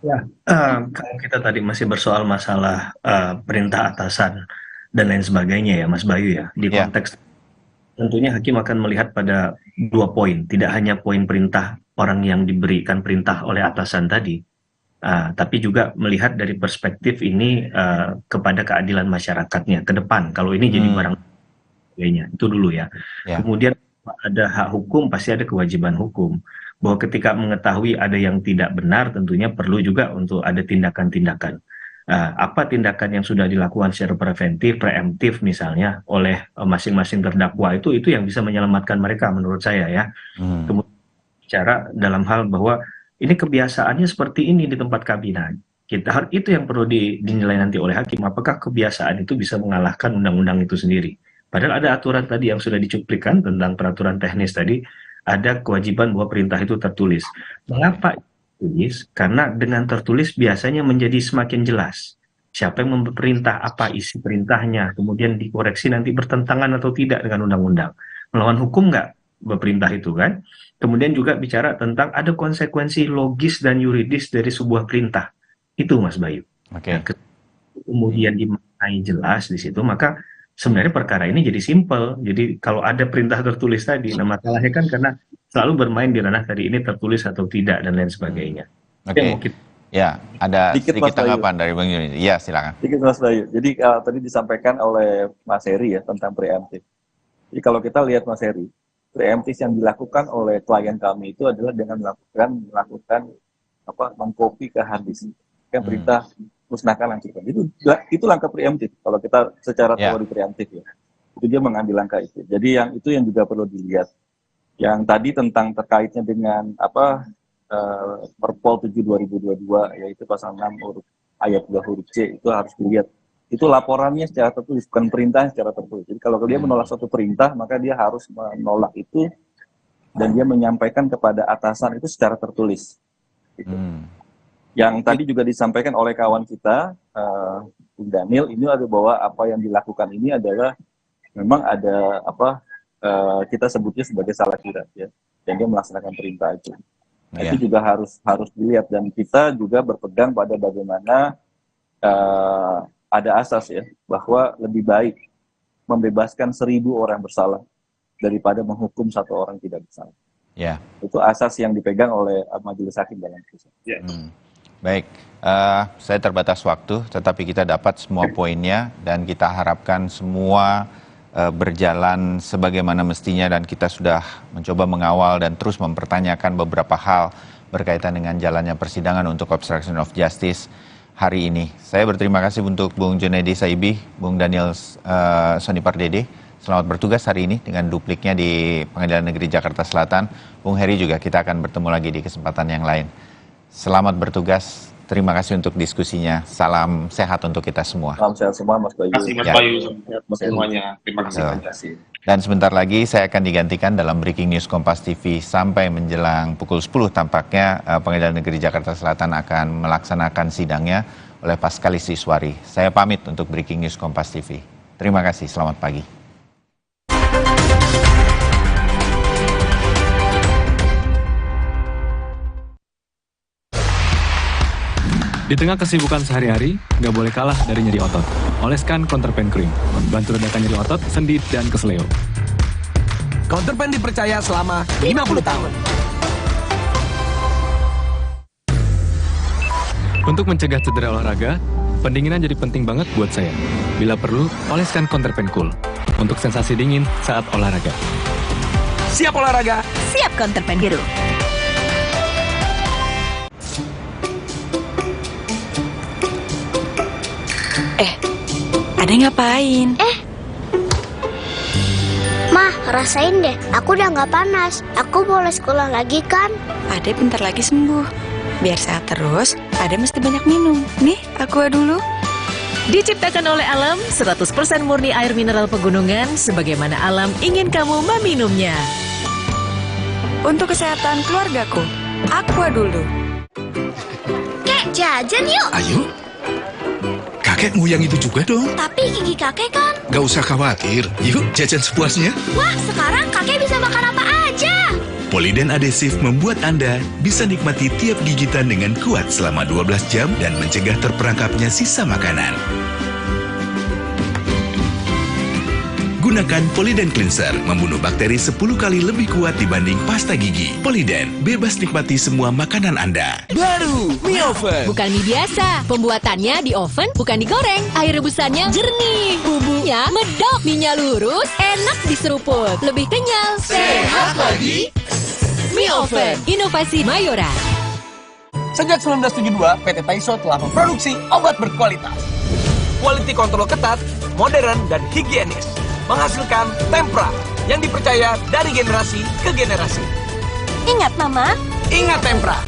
Ya, kalau kita tadi masih bersoal masalah perintah atasan dan lain sebagainya ya Mas Bayu ya. Di konteks tentunya hakim akan melihat pada 2 poin, tidak hanya poin perintah orang yang diberikan perintah oleh atasan tadi, tapi juga melihat dari perspektif ini kepada keadilan masyarakatnya ke depan. Kalau ini jadi barang sebagainya, itu dulu ya. Kemudian ada hak hukum, pasti ada kewajiban hukum. Bahwa ketika mengetahui ada yang tidak benar, tentunya perlu juga untuk ada tindakan-tindakan. Apa tindakan yang sudah dilakukan secara preemptif misalnya oleh masing-masing terdakwa itu yang bisa menyelamatkan mereka menurut saya ya. Kemudian bicara dalam hal bahwa ini kebiasaannya seperti ini di tempat kami. Nah, itu yang perlu dinilai nanti oleh hakim, apakah kebiasaan itu bisa mengalahkan undang-undang itu sendiri. Padahal ada aturan tadi yang sudah dicuplikan tentang peraturan teknis tadi, ada kewajiban bahwa perintah itu tertulis. Mengapa tertulis? Karena dengan tertulis biasanya menjadi semakin jelas siapa yang memperintah, apa isi perintahnya, kemudian dikoreksi nanti bertentangan atau tidak dengan undang-undang. Melawan hukum nggak berperintah itu kan? Kemudian juga bicara tentang ada konsekuensi logis dan yuridis dari sebuah perintah. Itu Mas Bayu. Nah, kemudian dimaknai jelas di situ, maka sebenarnya perkara ini jadi simpel. Jadi kalau ada perintah tertulis tadi, nah masalahnya kan karena selalu bermain di ranah tadi ini tertulis atau tidak dan lain sebagainya. Ya, ada sedikit tanggapan dari Bang Yuni. Ya, silakan. Sedikit Mas Bayu. Jadi tadi disampaikan oleh Mas Heri ya tentang preemptif. Jadi kalau kita lihat Mas Heri, preemptif yang dilakukan oleh klien kami itu adalah dengan melakukan mengcopy ke hard disk. Kan perintah musnahkan langsung. Itu langkah preemptif kalau kita secara teori preemptif ya. Itu dia mengambil langkah itu. Jadi itu yang juga perlu dilihat. Yang tadi tentang terkaitnya dengan Perpol 7 2022 yaitu pasal 6 ayat 2 huruf C itu harus dilihat. Itu laporannya secara tertulis, bukan perintahnya secara tertulis. Jadi kalau dia menolak suatu perintah, maka dia harus menolak itu dan dia menyampaikan kepada atasan itu secara tertulis. Gitu. Yang tadi juga disampaikan oleh kawan kita, Bung Daniel, ini ada bahwa apa yang dilakukan ini adalah memang ada kita sebutnya sebagai salah kira, ya, dan dia melaksanakan perintah itu. Nah, itu juga harus dilihat dan kita juga berpegang pada bagaimana ada asas ya bahwa lebih baik membebaskan 1.000 orang bersalah daripada menghukum 1 orang tidak bersalah. Itu asas yang dipegang oleh majelis hakim dalam putusan. Baik, saya terbatas waktu, tetapi kita dapat semua poinnya dan kita harapkan semua berjalan sebagaimana mestinya dan kita sudah mencoba mengawal dan terus mempertanyakan beberapa hal berkaitan dengan jalannya persidangan untuk obstruction of justice hari ini. Saya berterima kasih untuk Bung Junaidi Saibi, Bung Daniel Soni Pardede. Selamat bertugas hari ini dengan dupliknya di Pengadilan Negeri Jakarta Selatan. Bung Heri juga kita akan bertemu lagi di kesempatan yang lain. Selamat bertugas. Terima kasih untuk diskusinya. Salam sehat untuk kita semua. Salam sehat semua Mas Bayu. Terima kasih Mas Bayu semuanya. Terima kasih. Dan sebentar lagi saya akan digantikan dalam Breaking News Kompas TV sampai menjelang pukul 10 tampaknya Pengadilan Negeri Jakarta Selatan akan melaksanakan sidangnya oleh Paskalis Iswari. Saya pamit untuk Breaking News Kompas TV. Terima kasih, selamat pagi. Di tengah kesibukan sehari-hari, nggak boleh kalah dari nyeri otot. Oleskan Counterpain Cream, bantu redakan nyeri otot, sendi, dan keseleo. Counterpain dipercaya selama 50 tahun. Untuk mencegah cedera olahraga, pendinginan jadi penting banget buat saya. Bila perlu, oleskan Counterpain Cool untuk sensasi dingin saat olahraga. Siap olahraga, siap Counterpain Hero. Ade ngapain? Mah, rasain deh. Aku udah nggak panas. Aku boleh sekolah lagi kan? Ade bentar lagi sembuh. Biar sehat terus, Ade mesti banyak minum. Nih, Aqua dulu. Diciptakan oleh alam, 100% murni air mineral pegunungan, sebagaimana alam ingin kamu meminumnya. Untuk kesehatan keluargaku, Aqua dulu. Kek, jajan yuk. Ayo. Kakek yang itu juga dong. Tapi gigi kakek kan? Gak usah khawatir. Yuk, jajan sepuasnya. Wah, sekarang kakek bisa makan apa aja. Poliden adhesif membuat Anda bisa nikmati tiap gigitan dengan kuat selama 12 jam dan mencegah terperangkapnya sisa makanan. Gunakan Polydent Cleanser, membunuh bakteri 10 kali lebih kuat dibanding pasta gigi. Polydent, bebas nikmati semua makanan Anda. Baru mie oven. Bukan mie biasa, pembuatannya di oven bukan digoreng. Air rebusannya jernih, bumbunya medok, mie-nya lurus, enak diseruput, lebih kenyal. Sehat lagi. Mie oven, inovasi Mayora. Sejak 1972, PT Taiso telah memproduksi obat berkualitas. Quality control ketat, modern, dan higienis. Menghasilkan Tempra yang dipercaya dari generasi ke generasi. Ingat Mama, Ingat Tempra.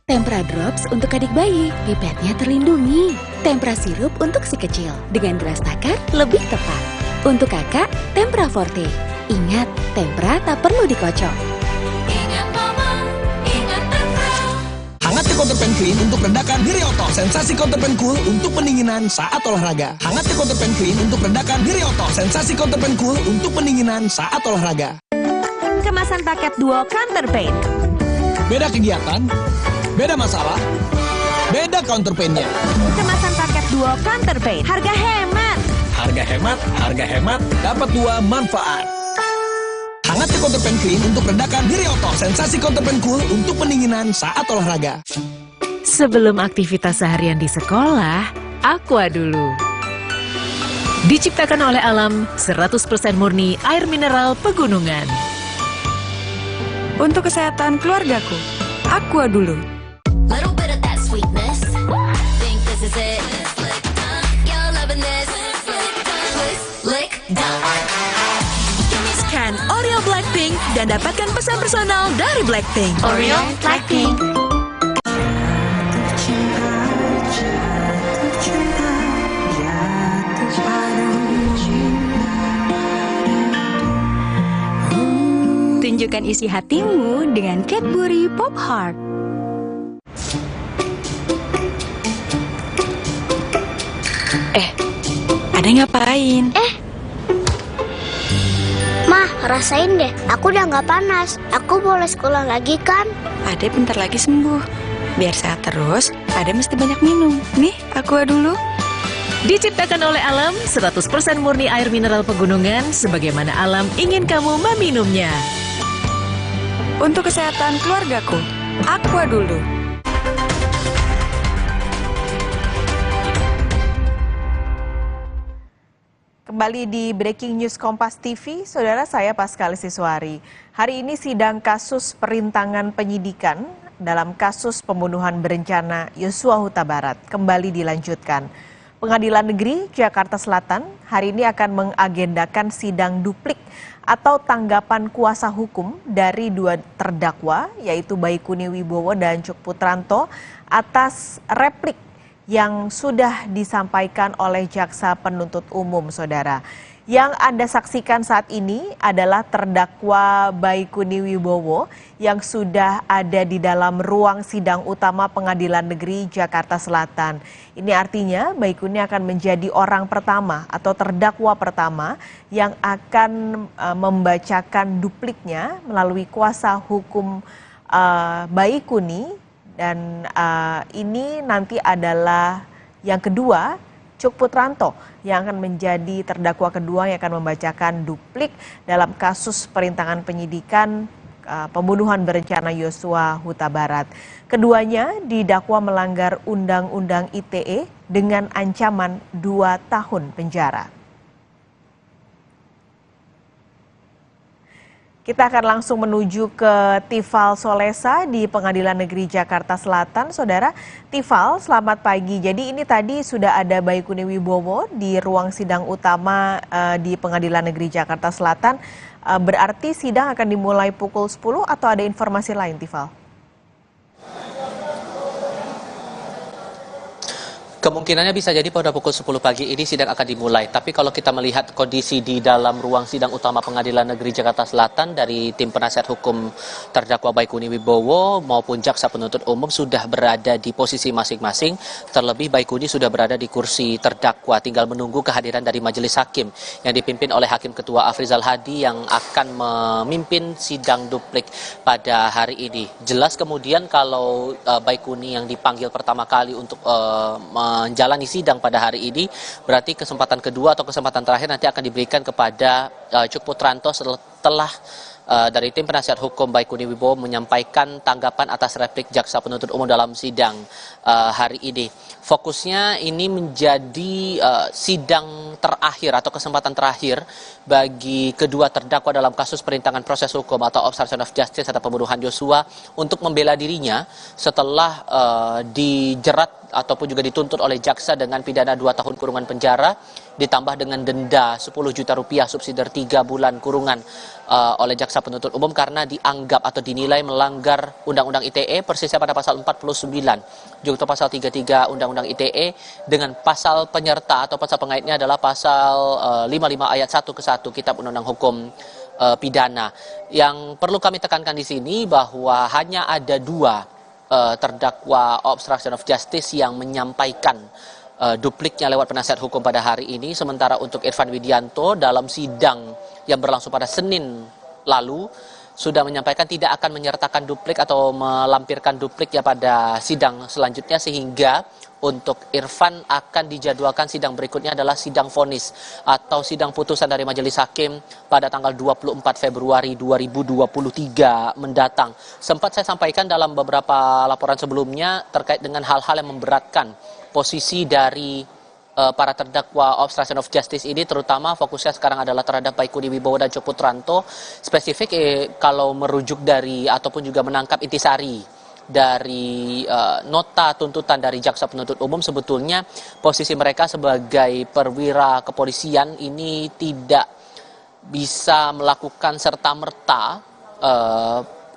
Tempra Drops untuk adik bayi, pipetnya terlindungi. Tempra sirup untuk si kecil, dengan gelas takar lebih tepat. Untuk kakak, Tempra Forte. Ingat, Tempra tak perlu dikocok. ingat Mama, ingat Tempra. Hangat ke counterpan clean untuk redakan nyeri otot. Sensasi counterpan cool untuk pendinginan saat olahraga. Hangat ke counterpan clean untuk redakan nyeri otot. Sensasi counterpan cool untuk pendinginan saat olahraga. Kemasan paket duo Counterpain. Beda kegiatan, beda masalah, beda counterpainnya. Kemasan paket duo Counterpain. Harga hemat. Harga hemat, dapat dua manfaat. Hangat ke counterpan clean untuk redakan nyeri otot. Sensasi counterpan cool untuk pendinginan saat olahraga. Sebelum aktivitas seharian di sekolah, Aqua dulu. Diciptakan oleh alam, 100% murni air mineral pegunungan. Untuk kesehatan keluargaku, Aqua dulu. Little bit of that sweetness. Think this is it. You're loving this. Lick done. Scan Oreo Blackpink dan dapatkan pesan personal dari Blackpink. Oreo Blackpink. Tunjukkan isi hatimu dengan Cadbury Pop Heart. Ade ngapain? Mah, rasain deh. Aku udah nggak panas. Aku boleh sekolah lagi kan? Ade bentar lagi sembuh. Biar sehat terus, Ade mesti banyak minum. Nih, Aqua dulu. Diciptakan oleh alam, 100% murni air mineral pegunungan, sebagaimana alam ingin kamu meminumnya. Untuk kesehatan keluargaku, Aqua dulu. Kembali di Breaking News Kompas TV, saudara, saya Paskali Siswari. Hari ini sidang kasus perintangan penyidikan dalam kasus pembunuhan berencana Yosua Huta Barat kembali dilanjutkan. Pengadilan Negeri Jakarta Selatan hari ini akan mengagendakan sidang duplik atau tanggapan kuasa hukum dari dua terdakwa, yaitu Baikuni Wibowo dan Cuk Putranto, atas replik yang sudah disampaikan oleh Jaksa Penuntut Umum, saudara. Yang Anda saksikan saat ini adalah terdakwa Baikuni Wibowo yang sudah ada di dalam ruang sidang utama Pengadilan Negeri Jakarta Selatan. Ini artinya Baikuni akan menjadi orang pertama atau terdakwa pertama yang akan membacakan dupliknya melalui kuasa hukum Baikuni. Dan ini nanti adalah yang kedua, Cuk Putranto yang akan menjadi terdakwa kedua yang akan membacakan duplik dalam kasus perintangan penyidikan pembunuhan berencana Yosua Huta Barat. Keduanya didakwa melanggar Undang-Undang ITE dengan ancaman 2 tahun penjara. Kita akan langsung menuju ke Tifal Solesa di Pengadilan Negeri Jakarta Selatan. Saudara, Tifal, selamat pagi. Jadi ini tadi sudah ada Baikuni Wibowo di ruang sidang utama di Pengadilan Negeri Jakarta Selatan. Berarti sidang akan dimulai pukul 10 atau ada informasi lain, Tifal? Kemungkinannya bisa jadi pada pukul 10 pagi ini sidang akan dimulai. Tapi kalau kita melihat kondisi di dalam ruang sidang utama Pengadilan Negeri Jakarta Selatan dari tim penasihat hukum terdakwa Baikuni Wibowo maupun Jaksa Penuntut Umum sudah berada di posisi masing-masing. Terlebih Baikuni sudah berada di kursi terdakwa. Tinggal menunggu kehadiran dari majelis hakim yang dipimpin oleh Hakim Ketua Afrizal Hadi yang akan memimpin sidang duplik pada hari ini. Jelas kemudian kalau Baikuni yang dipanggil pertama kali untuk menjalani sidang pada hari ini, berarti kesempatan kedua atau kesempatan terakhir nanti akan diberikan kepada Cuk Putranto setelah dari tim penasihat hukum Baikuni Wibowo menyampaikan tanggapan atas replik jaksa penuntut umum dalam sidang hari ini. Fokusnya ini menjadi sidang terakhir atau kesempatan terakhir bagi kedua terdakwa dalam kasus perintangan proses hukum atau obstruction of justice atau pembunuhan Yosua untuk membela dirinya setelah dijerat ataupun juga dituntut oleh jaksa dengan pidana 2 tahun kurungan penjara ditambah dengan denda 10 juta rupiah subsidiar 3 bulan kurungan oleh jaksa penuntut umum karena dianggap atau dinilai melanggar Undang-Undang ITE persisnya pada pasal 49 junto pasal 33 Undang-Undang ITE dengan pasal penyerta atau pasal pengaitnya adalah pasal 55 ayat 1 ke 1 Kitab Undang-Undang Hukum Pidana. Yang perlu kami tekankan di sini bahwa hanya ada 2 terdakwa obstruction of justice yang menyampaikan dupliknya lewat penasihat hukum pada hari ini, sementara untuk Irfan Widianto dalam sidang yang berlangsung pada Senin lalu sudah menyampaikan tidak akan menyertakan duplik atau melampirkan dupliknya pada sidang selanjutnya, sehingga untuk Irfan akan dijadwalkan sidang berikutnya adalah sidang vonis atau sidang putusan dari majelis hakim pada tanggal 24 Februari 2023 mendatang. Sempat saya sampaikan dalam beberapa laporan sebelumnya terkait dengan hal-hal yang memberatkan posisi dari para terdakwa obstruction of justice ini, terutama fokusnya sekarang adalah terhadap Baikuni Wibowo dan Cuk Putranto. Spesifik kalau merujuk dari ataupun juga menangkap intisari dari nota tuntutan dari jaksa penuntut umum, sebetulnya posisi mereka sebagai perwira kepolisian ini tidak bisa melakukan serta-merta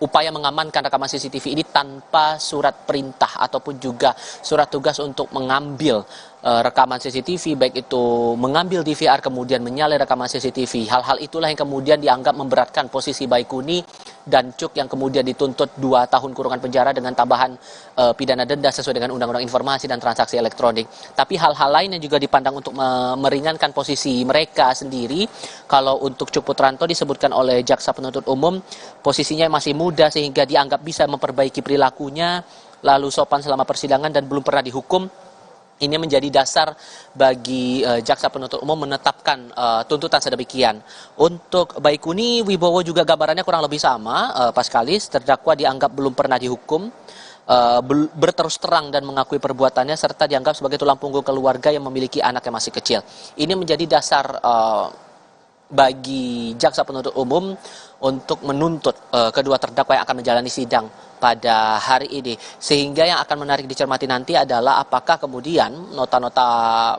upaya mengamankan rekaman CCTV ini tanpa surat perintah ataupun juga surat tugas untuk mengambil rekaman CCTV, baik itu mengambil DVR kemudian menyalin rekaman CCTV. Hal-hal itulah yang kemudian dianggap memberatkan posisi Baikuni dan Cuk yang kemudian dituntut 2 tahun kurungan penjara dengan tambahan pidana denda sesuai dengan Undang-Undang Informasi dan Transaksi Elektronik. Tapi hal-hal lain yang juga dipandang untuk meringankan posisi mereka sendiri, kalau untuk Cuk Putranto disebutkan oleh jaksa penuntut umum posisinya masih muda sehingga dianggap bisa memperbaiki perilakunya, lalu sopan selama persidangan dan belum pernah dihukum. Ini menjadi dasar bagi jaksa penuntut umum menetapkan tuntutan sedemikian. Untuk Baikuni Wibowo juga gambarannya kurang lebih sama, Paskalis, terdakwa dianggap belum pernah dihukum, berterus terang dan mengakui perbuatannya, serta dianggap sebagai tulang punggung keluarga yang memiliki anak yang masih kecil. Ini menjadi dasar bagi jaksa penuntut umum untuk menuntut kedua terdakwa yang akan menjalani sidang pada hari ini. Sehingga yang akan menarik dicermati nanti adalah apakah kemudian nota-nota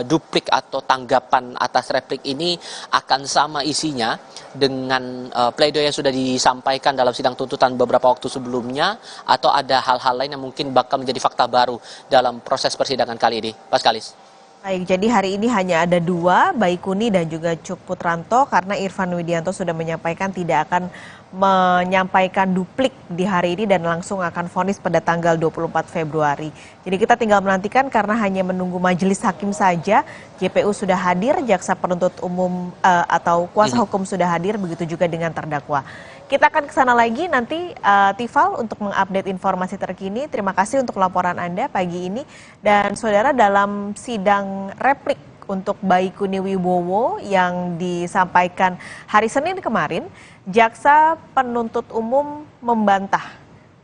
duplik atau tanggapan atas replik ini akan sama isinya dengan pledoi yang sudah disampaikan dalam sidang tuntutan beberapa waktu sebelumnya, atau ada hal-hal lain yang mungkin bakal menjadi fakta baru dalam proses persidangan kali ini. Paskalis. Baik, jadi hari ini hanya ada 2, Baikuni dan juga Cuk Putranto, karena Irfan Widianto sudah menyampaikan tidak akan menyampaikan duplik di hari ini dan langsung akan vonis pada tanggal 24 Februari. Jadi kita tinggal menantikan karena hanya menunggu majelis hakim saja. JPU sudah hadir, jaksa penuntut umum atau kuasa hukum sudah hadir, begitu juga dengan terdakwa. Kita akan ke sana lagi nanti, Tifal, untuk mengupdate informasi terkini. Terima kasih untuk laporan Anda pagi ini. Dan saudara, dalam sidang replik untuk Baikuni Wibowo yang disampaikan hari Senin kemarin, jaksa penuntut umum membantah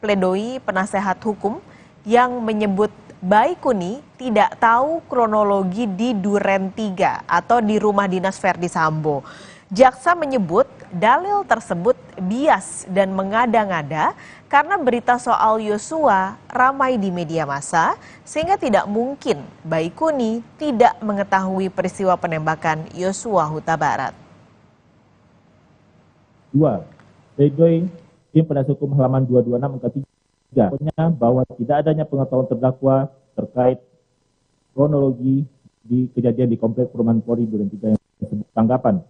pledoi penasehat hukum yang menyebut Baikuni tidak tahu kronologi di Duren 3 atau di rumah dinas Verdi Sambo. Jaksa menyebut dalil tersebut bias dan mengada-ngada karena berita soal Yosua ramai di media massa, sehingga tidak mungkin Baikuni tidak mengetahui peristiwa penembakan Yosua Huta Barat. 2. Pledoi tim penasihat hukum halaman 226 angka 3. Pokoknya bahwa tidak adanya pengetahuan terdakwa terkait kronologi di kejadian di Komplek Perumahan Polri Duren 3 yang disebut tanggapan.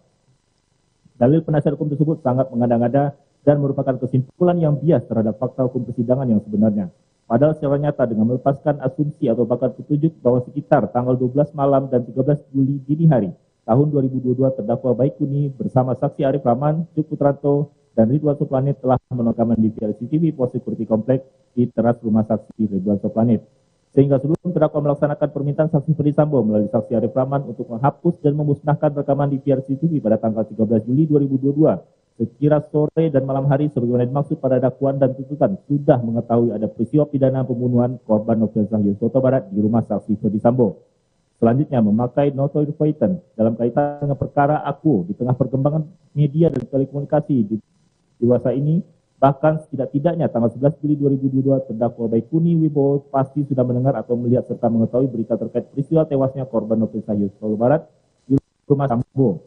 Dalil penasihat hukum tersebut sangat mengada-ngada dan merupakan kesimpulan yang bias terhadap fakta hukum persidangan yang sebenarnya. Padahal secara nyata dengan melepaskan asumsi atau bahkan petunjuk bahwa sekitar tanggal 12 malam dan 13 Juli dini hari tahun 2022 terdakwa Baikuni bersama saksi Arif Rahman, Cuk Putranto, dan Ridwan Soplanet telah menonton di CCTV pos security kompleks di teras rumah saksi Ridwan Soplanet. Sehingga sebelum terdakwa melaksanakan permintaan saksi Ferdi Sambo melalui saksi Arif Rahman untuk menghapus dan memusnahkan rekaman DVR CCTV pada tanggal 13 Juli 2022, sekira sore dan malam hari sebagaimana dimaksud pada dakwaan dan tuntutan sudah mengetahui ada peristiwa pidana pembunuhan korban Nofriansah Yosua Huta Barat di rumah saksi Ferdi Sambo. Selanjutnya, memakai notoir fighten dalam kaitan dengan perkara aku di tengah perkembangan media dan telekomunikasi di dewasa ini. Bahkan setidak-tidaknya tanggal 11 Juli 2022 terdakwa Baikuni Wibowo pasti sudah mendengar atau melihat serta mengetahui berita terkait peristiwa tewasnya korban Nofriansah Yosua Huta Barat di rumah Sambo.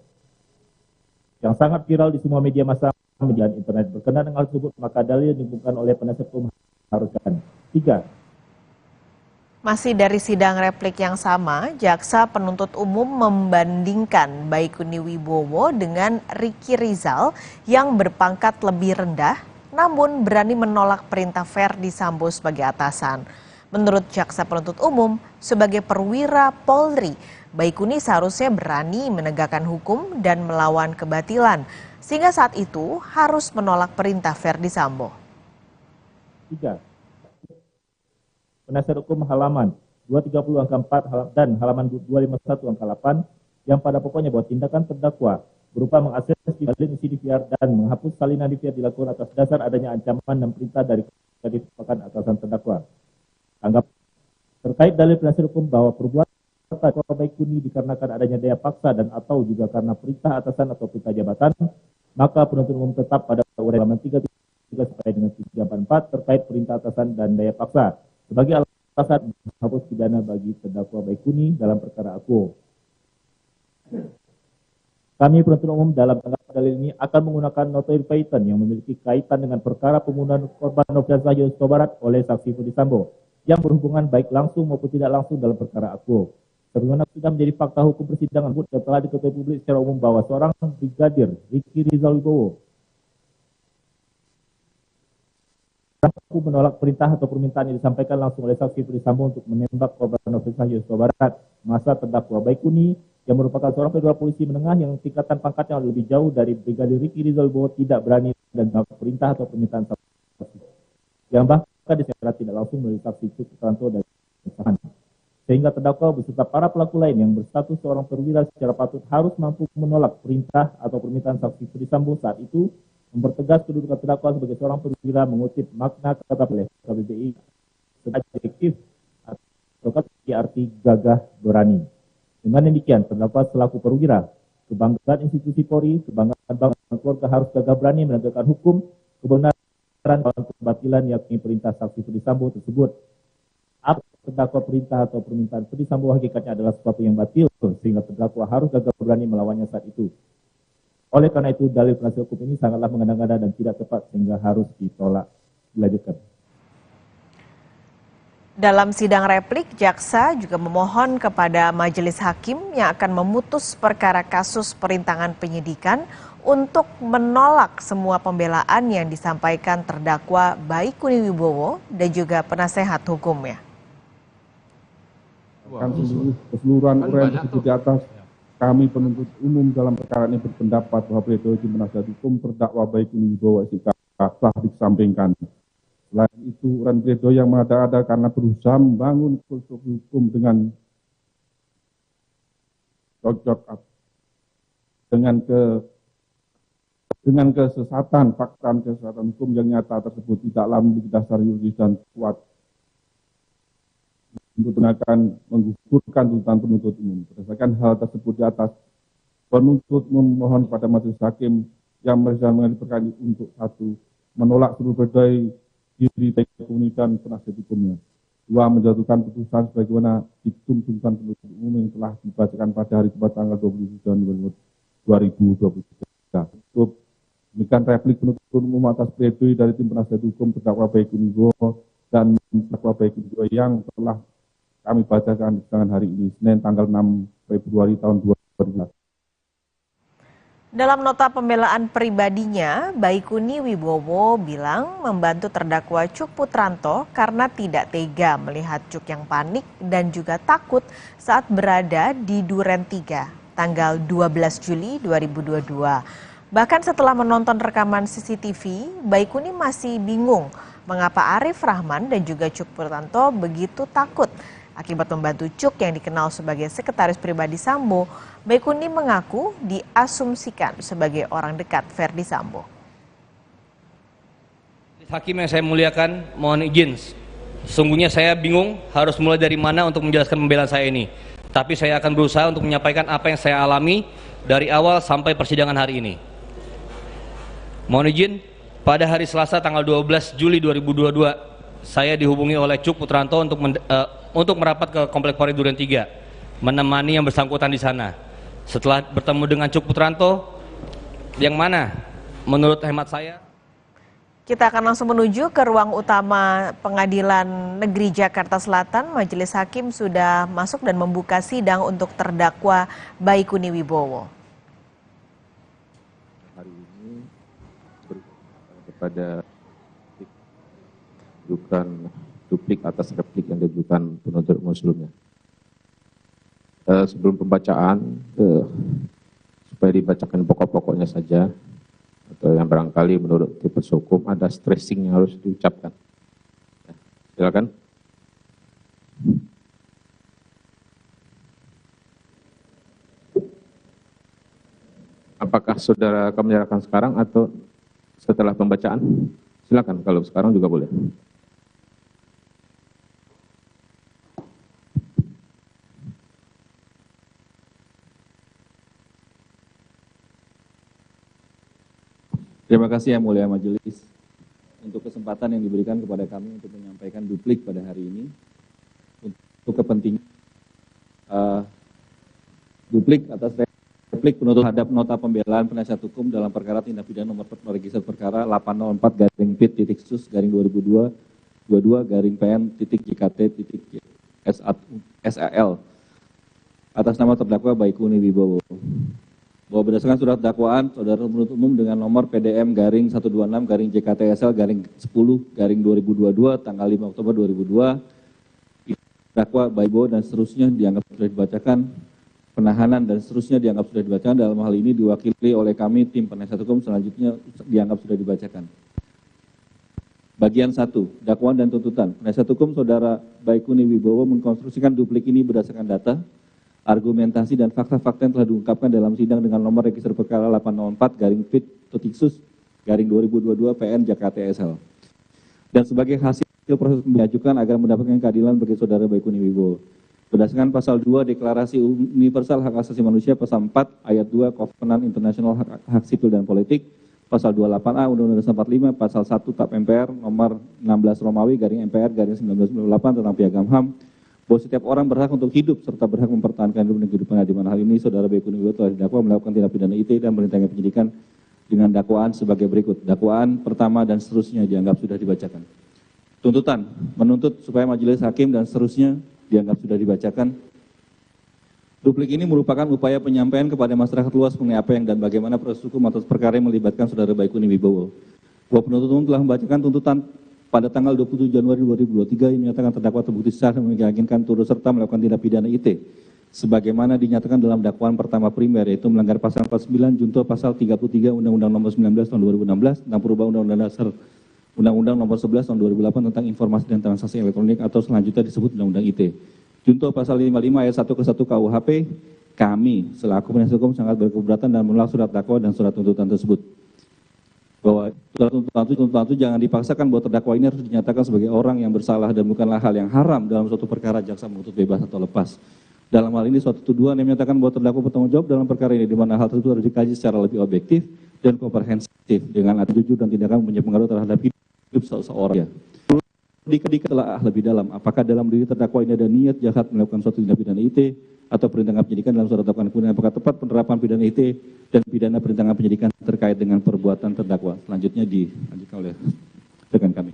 Yang sangat viral di semua media massa media internet. Berkenaan dengan hal tersebut, maka dalil yang dibungkam oleh penasihat hukum haruskan. 3. Masih dari sidang replik yang sama, jaksa penuntut umum membandingkan Baikuni Wibowo dengan Ricky Rizal yang berpangkat lebih rendah namun berani menolak perintah Ferdi Sambo sebagai atasan. Menurut jaksa penuntut umum, sebagai perwira Polri, Baikuni seharusnya berani menegakkan hukum dan melawan kebatilan, sehingga saat itu harus menolak perintah Ferdi Sambo. 3. Penasihat hukum halaman 230 angka 4 dan halaman 251 angka 8 yang pada pokoknya bahwa tindakan terdakwa berupa mengakses dalil isi DVR dan menghapus salinan DVR dilakukan atas dasar adanya ancaman dan perintah dari keadilan atasan terdakwa. Anggap terkait dalil penasihat hukum bahwa perbuatan terdakwa Baikuni dikarenakan adanya daya paksa dan atau juga karena perintah atasan atau perintah jabatan, maka penuntut umum tetap pada uraian halaman 33 sampai dengan 344 terkait perintah atasan dan daya paksa sebagai alasan menghapus pidana bagi terdakwa Baikuni dalam perkara aku. Kami penuntut umum dalam tanggapan dalil ini akan menggunakan notoir fighten yang memiliki kaitan dengan perkara pembunuhan korban Nofriansah Yosua Huta Barat oleh saksi Ferdi Sambo yang berhubungan baik langsung maupun tidak langsung dalam perkara aku. Sebagaimana sudah menjadi fakta hukum persidangan dan telah diketahui publik secara umum bahwa seorang Brigadir Ricky Rizal Wibowo menolak perintah atau permintaan yang disampaikan langsung oleh saksi Ferdi Sambo untuk menembak korban Nofriansah Yosua Huta Barat. Masa terdakwa Baikuni yang merupakan seorang perwira polisi menengah yang tingkatan pangkatnya lebih jauh dari Brigadir Ricky Rizal Wibowo tidak berani dan menolak perintah atau permintaan saksi yang bahkan disecara tidak langsung melalui saksi Cuk Putranto dan Sahan. Sehingga terdakwa beserta para pelaku lain yang berstatus seorang perwira secara patut harus mampu menolak perintah atau permintaan saksi Ferdi Sambo saat itu, mempertegas kedudukan terdakwa sebagai seorang perwira mengutip makna kata oleh KBBI sebagai adjektif atau kata arti gagah berani. Dengan demikian, terdakwa selaku perwira, kebanggaan institusi Polri, kebanggaan bangsa dan keluarga harus gagah berani menegakkan hukum, kebenaran dan kebatilan yakni perintah saksi Ferdi Sambo tersebut. Apa terdakwa perintah atau permintaan Ferdi Sambo hakikatnya adalah sesuatu yang batil, sehingga terdakwa harus gagah berani melawannya saat itu. Oleh karena itu, dalil penasihat hukum ini sangatlah mengada-ngada dan tidak tepat sehingga harus ditolak. Dilanjutkan. Dalam sidang replik, jaksa juga memohon kepada majelis hakim yang akan memutus perkara kasus perintangan penyidikan untuk menolak semua pembelaan yang disampaikan terdakwa Baikuni Wibowo dan juga penasehat hukumnya. Keseluruhan uraian di atas, kami penuntut umum dalam perkara ini berpendapat bahwa pledoi penasihat hukum terdakwa Baikuni Wibowo SIK telah disampaikan. Selain itu, uraian pledoi yang mengada-ada karena berusaha membangun konstruksi hukum dengan cocok dengan kesesatan hukum yang nyata tersebut tidaklah memiliki dasar yuridis dan kuat untuk menggugurkan tuntutan penuntut umum. Berdasarkan hal tersebut di atas, penuntut memohon pada majelis hakim yang mengenai perkara ini untuk 1. Menolak seluruh pledoi diri Baikuni dan penasihat hukumnya. 2. Menjatuhkan putusan sebagaimana diktum tuntutan penuntut umum yang telah dibacakan pada hari Jumat tanggal 27 Januari 2023. Untuk demikian replik penuntut umum atas pledoi dari tim penasihat hukum terdakwa Baikuni Wibowo dan terdakwa Baikuni Wibowo yang telah kami bacakan di persidangan hari ini, Senin tanggal 6 Februari tahun 2020. Dalam nota pembelaan pribadinya, Baikuni Wibowo bilang membantu terdakwa Cuk Putranto karena tidak tega melihat Cuk yang panik dan juga takut saat berada di Duren 3, tanggal 12 Juli 2022. Bahkan setelah menonton rekaman CCTV, Baikuni masih bingung mengapa Arif Rahman dan juga Cuk Putranto begitu takut akibat membantu Cuk yang dikenal sebagai sekretaris pribadi Sambo. Baikuni mengaku diasumsikan sebagai orang dekat Verdi Sambo. Hakim yang saya muliakan, mohon izin. Sungguhnya saya bingung harus mulai dari mana untuk menjelaskan pembelaan saya ini. Tapi saya akan berusaha untuk menyampaikan apa yang saya alami dari awal sampai persidangan hari ini. Mohon izin, pada hari Selasa tanggal 12 Juli 2022, saya dihubungi oleh Cuk Putranto untuk merapat ke Komplek Polri Duren 3, menemani yang bersangkutan di sana. Setelah bertemu dengan Cuk Putranto, yang mana menurut hemat saya, kita akan langsung menuju ke ruang utama Pengadilan Negeri Jakarta Selatan. Majelis Hakim sudah masuk dan membuka sidang untuk terdakwa Baikuni Wibowo. Hari ini kepada bukan duplik atas replik yang diajukan penuntut umum sebelumnya. Sebelum pembacaan, supaya dibacakan pokok-pokoknya saja, atau yang barangkali menurut tipe hukum ada stressing yang harus diucapkan. Silakan. Apakah saudara akan menyerahkan sekarang atau setelah pembacaan? Silakan, kalau sekarang juga boleh. Terima kasih Yang Mulia Majelis untuk kesempatan yang diberikan kepada kami untuk menyampaikan duplik pada hari ini untuk kepentingan duplik atas replik penuntut terhadap nota pembelaan penasihat hukum dalam perkara tindak pidana nomor register perkara 804/PIT-2022-PN.JKT.SAL atas nama terdakwa Baikuni Wibowo. Bahwa berdasarkan surat dakwaan, saudara penuntut umum dengan nomor PDM-126-JKTSL-10-2022 tanggal 5 Oktober 2002, dakwa Wibowo dan seterusnya dianggap sudah dibacakan, penahanan dan seterusnya dianggap sudah dibacakan, dalam hal ini diwakili oleh kami tim penasihat hukum selanjutnya dianggap sudah dibacakan. Bagian 1, dakwaan dan tuntutan. Penasihat hukum saudara Baikuni Wibowo mengkonstruksikan duplik ini berdasarkan data, argumentasi dan fakta-fakta yang telah diungkapkan dalam sidang dengan nomor register perkara 804/PIT-2022-PN JKTSL. Dan sebagai hasil proses mengajukan agar mendapatkan keadilan bagi saudara Baikuni Wibowo. Berdasarkan pasal 2 Deklarasi Universal Hak Asasi Manusia, pasal 4 ayat 2 Kovenan Internasional Hak Sipil dan Politik, pasal 28A Undang-Undang 45, pasal 1 TAP MPR nomor 16 Romawi garing MPR garing 1998 tentang Piagam HAM, bahwa setiap orang berhak untuk hidup serta berhak mempertahankan hidup dan kehidupan. Di mana hal ini saudara Baikuni Wibowo telah didakwa melakukan tindak pidana IT dan merintahkan penyidikan dengan dakwaan sebagai berikut. Dakwaan pertama dan seterusnya dianggap sudah dibacakan. Tuntutan menuntut supaya majelis hakim dan seterusnya dianggap sudah dibacakan. Duplik ini merupakan upaya penyampaian kepada masyarakat luas mengenai apa yang dan bagaimana proses hukum atas perkara yang melibatkan saudara Baikuni Wibowo. Bahwa penuntut umum telah membacakan tuntutan pada tanggal 27 Januari 2023 yang menyatakan terdakwa terbukti sah dan meyakinkan turut serta melakukan tindak pidana IT sebagaimana dinyatakan dalam dakwaan pertama primer, yaitu melanggar pasal 49 junto pasal 33 Undang-Undang Nomor 19 Tahun 2016 tentang perubahan Undang-Undang Dasar Undang-Undang Nomor 11 Tahun 2008 tentang informasi dan transaksi elektronik atau selanjutnya disebut Undang-Undang IT. Junto pasal 55 ayat 1 ke 1 KUHP, kami selaku penasihat hukum sangat berkeberatan dan menolak surat dakwah dan surat tuntutan tersebut. Bahwa tuntutan itu jangan dipaksakan bahwa terdakwa ini harus dinyatakan sebagai orang yang bersalah dan bukanlah hal yang haram dalam suatu perkara jaksa menuntut bebas atau lepas. Dalam hal ini suatu tuduhan yang menyatakan bahwa terdakwa bertanggung jawab dalam perkara ini, di mana hal tersebut harus dikaji secara lebih objektif dan komprehensif dengan hati jujur dan tindakan punya pengaruh terhadap hidup seseorang. Ditelah lebih dalam, apakah dalam diri terdakwa ini ada niat jahat melakukan suatu tindak pidana IT atau perintangan penyidikan dalam surat dakwaan, kemudian apakah tepat penerapan pidana IT dan pidana perintangan penyidikan terkait dengan perbuatan terdakwa. Selanjutnya dilanjutkan oleh rekan kami.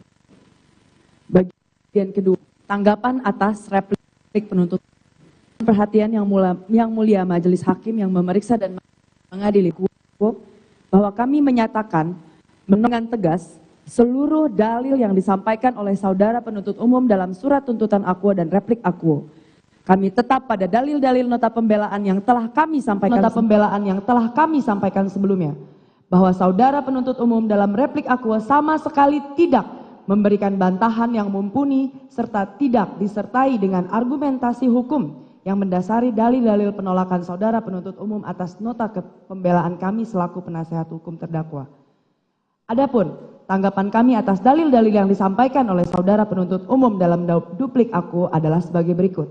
Bagian kedua, tanggapan atas replik penuntut. Perhatian yang mulia majelis hakim yang memeriksa dan mengadili bahwa kami menyatakan dengan tegas seluruh dalil yang disampaikan oleh saudara penuntut umum dalam surat tuntutan akuo dan replik akuo. Kami tetap pada dalil-dalil nota pembelaan yang telah kami sampaikan sebelumnya, bahwa saudara penuntut umum dalam replik akuo sama sekali tidak memberikan bantahan yang mumpuni, serta tidak disertai dengan argumentasi hukum yang mendasari dalil-dalil penolakan saudara penuntut umum atas nota pembelaan kami selaku penasehat hukum terdakwa. Adapun tanggapan kami atas dalil-dalil yang disampaikan oleh saudara penuntut umum dalam duplik aku adalah sebagai berikut.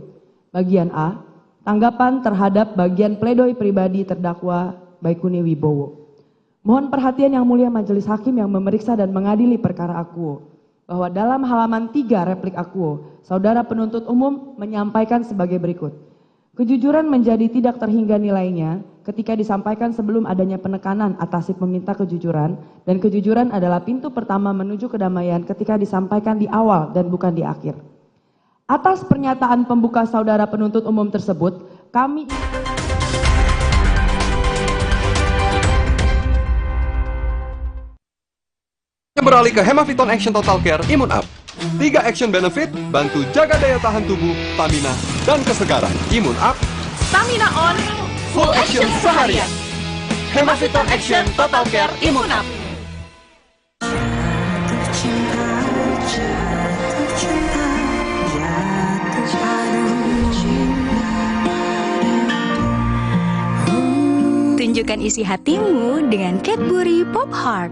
Bagian A, tanggapan terhadap bagian pledoi pribadi terdakwa Baikuni Wibowo. Mohon perhatian Yang Mulia Majelis Hakim yang memeriksa dan mengadili perkara akuo, bahwa dalam halaman 3 replik akuo, saudara penuntut umum menyampaikan sebagai berikut. Kejujuran menjadi tidak terhingga nilainya ketika disampaikan sebelum adanya penekanan atas si peminta kejujuran, dan kejujuran adalah pintu pertama menuju kedamaian ketika disampaikan di awal dan bukan di akhir. Atas pernyataan pembuka saudara penuntut umum tersebut, kami beralih ke Hemaviton Action Total Care Imun Up. 3 action benefit, bantu jaga daya tahan tubuh, stamina, dan kesegaran. Imun Up, Stamina on, full action seharian. Hemaviton Action Total Care Imun Up. Tunjukkan isi hatimu dengan Cadbury Pop Heart.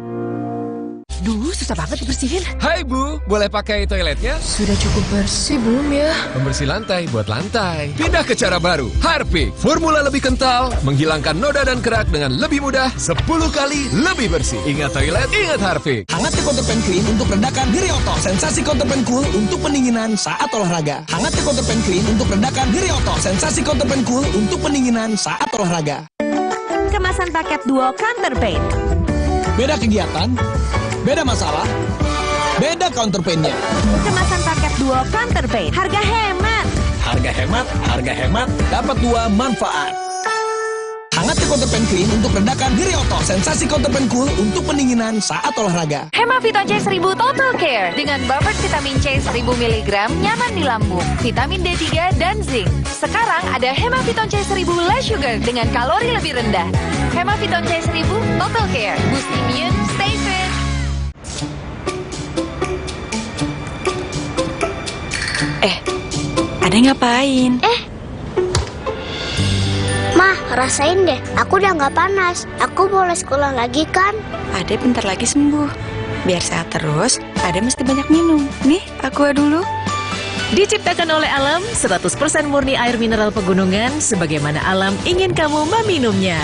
Duh, susah banget dibersihin. Hai Bu, boleh pakai toiletnya? Sudah cukup bersih belum ya? Pembersih lantai buat lantai. Pindah ke cara baru, Harpic. Formula lebih kental, menghilangkan noda dan kerak dengan lebih mudah, 10 kali lebih bersih. Ingat toilet, ingat Harpic. Hangatnya Counterpan Clean untuk redakan diri otot. Sensasi Counterpan Cool untuk pendinginan saat olahraga. Hangatnya Counterpan Clean untuk redakan diri otot. Sensasi Counterpan Cool untuk pendinginan saat olahraga. Kemasan paket duo Counterpain. Beda kegiatan, beda masalah, beda counterpain-nya. Kemasan paket duo Counterpain. Harga hemat. Harga hemat, dapat 2 manfaat. Hangatnya Counterpan Clean untuk redakan diri otot. Sensasi Counterpan Cool untuk pendinginan saat olahraga. Hemaviton C1000 Total Care dengan buffer vitamin C 1000 mg nyaman di lambung, vitamin D3 dan zinc. Sekarang ada Hemaviton C1000 Less Sugar dengan kalori lebih rendah. Hemaviton C1000 Total Care, boost immune, stay fit. Ade ngapain? Mah, rasain deh. Aku udah nggak panas. Aku boleh sekolah lagi kan? Ade bentar lagi sembuh. Biar sehat terus, Ade mesti banyak minum. Nih, aqua dulu. Diciptakan oleh alam, 100% murni air mineral pegunungan, sebagaimana alam ingin kamu meminumnya.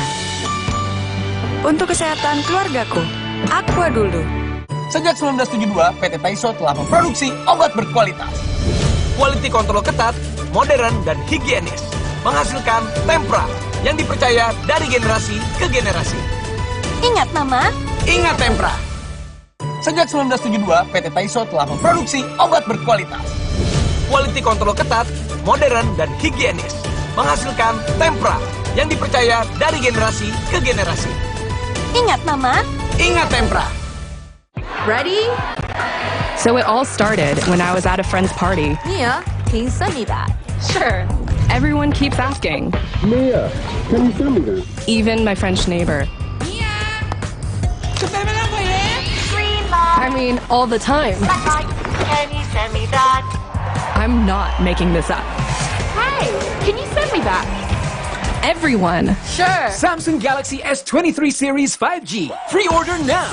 Untuk kesehatan keluargaku, aqua dulu. Sejak 1972, PT Taiso telah memproduksi obat berkualitas. Quality control ketat, modern, dan higienis. Menghasilkan Tempra yang dipercaya dari generasi ke generasi. Ingat Mama? Ingat Tempra. Sejak 1972, PT Taiso telah memproduksi obat berkualitas. Quality control ketat, modern, dan higienis. Menghasilkan Tempra yang dipercaya dari generasi ke generasi. Ingat Mama? Ingat Tempra. Ready? So it all started when I was at a friend's party. Mia, can you send me that? Sure. Everyone keeps asking. Mia, can you send me that? Even my French neighbor. I mean, all the time. Can you send me that? I'm not making this up. Hey, can you send me that? Everyone. Sure. Samsung Galaxy S23 Series 5G. Pre-order now.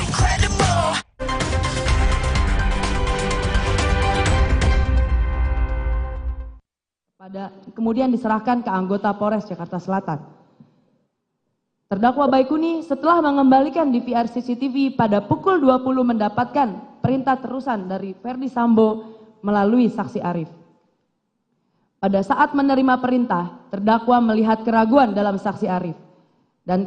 Kemudian diserahkan ke anggota Polres Jakarta Selatan. Terdakwa Baikuni setelah mengembalikan DVR CCTV pada pukul 20 mendapatkan perintah terusan dari Ferdi Sambo melalui saksi Arif. Pada saat menerima perintah, terdakwa melihat keraguan dalam saksi Arif dan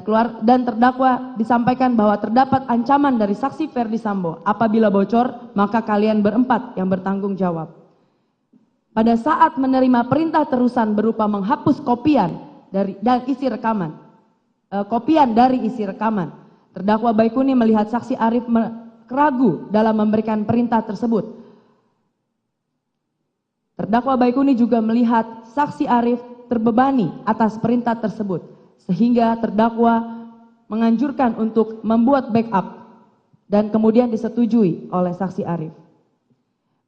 terdakwa disampaikan bahwa terdapat ancaman dari saksi Ferdi Sambo. Apabila bocor, maka kalian berempat yang bertanggung jawab. Pada saat menerima perintah terusan berupa menghapus kopian dari isi rekaman, terdakwa Baikuni melihat saksi Arif ragu dalam memberikan perintah tersebut. Terdakwa Baikuni juga melihat saksi Arif terbebani atas perintah tersebut, sehingga terdakwa menganjurkan untuk membuat backup dan kemudian disetujui oleh saksi Arif.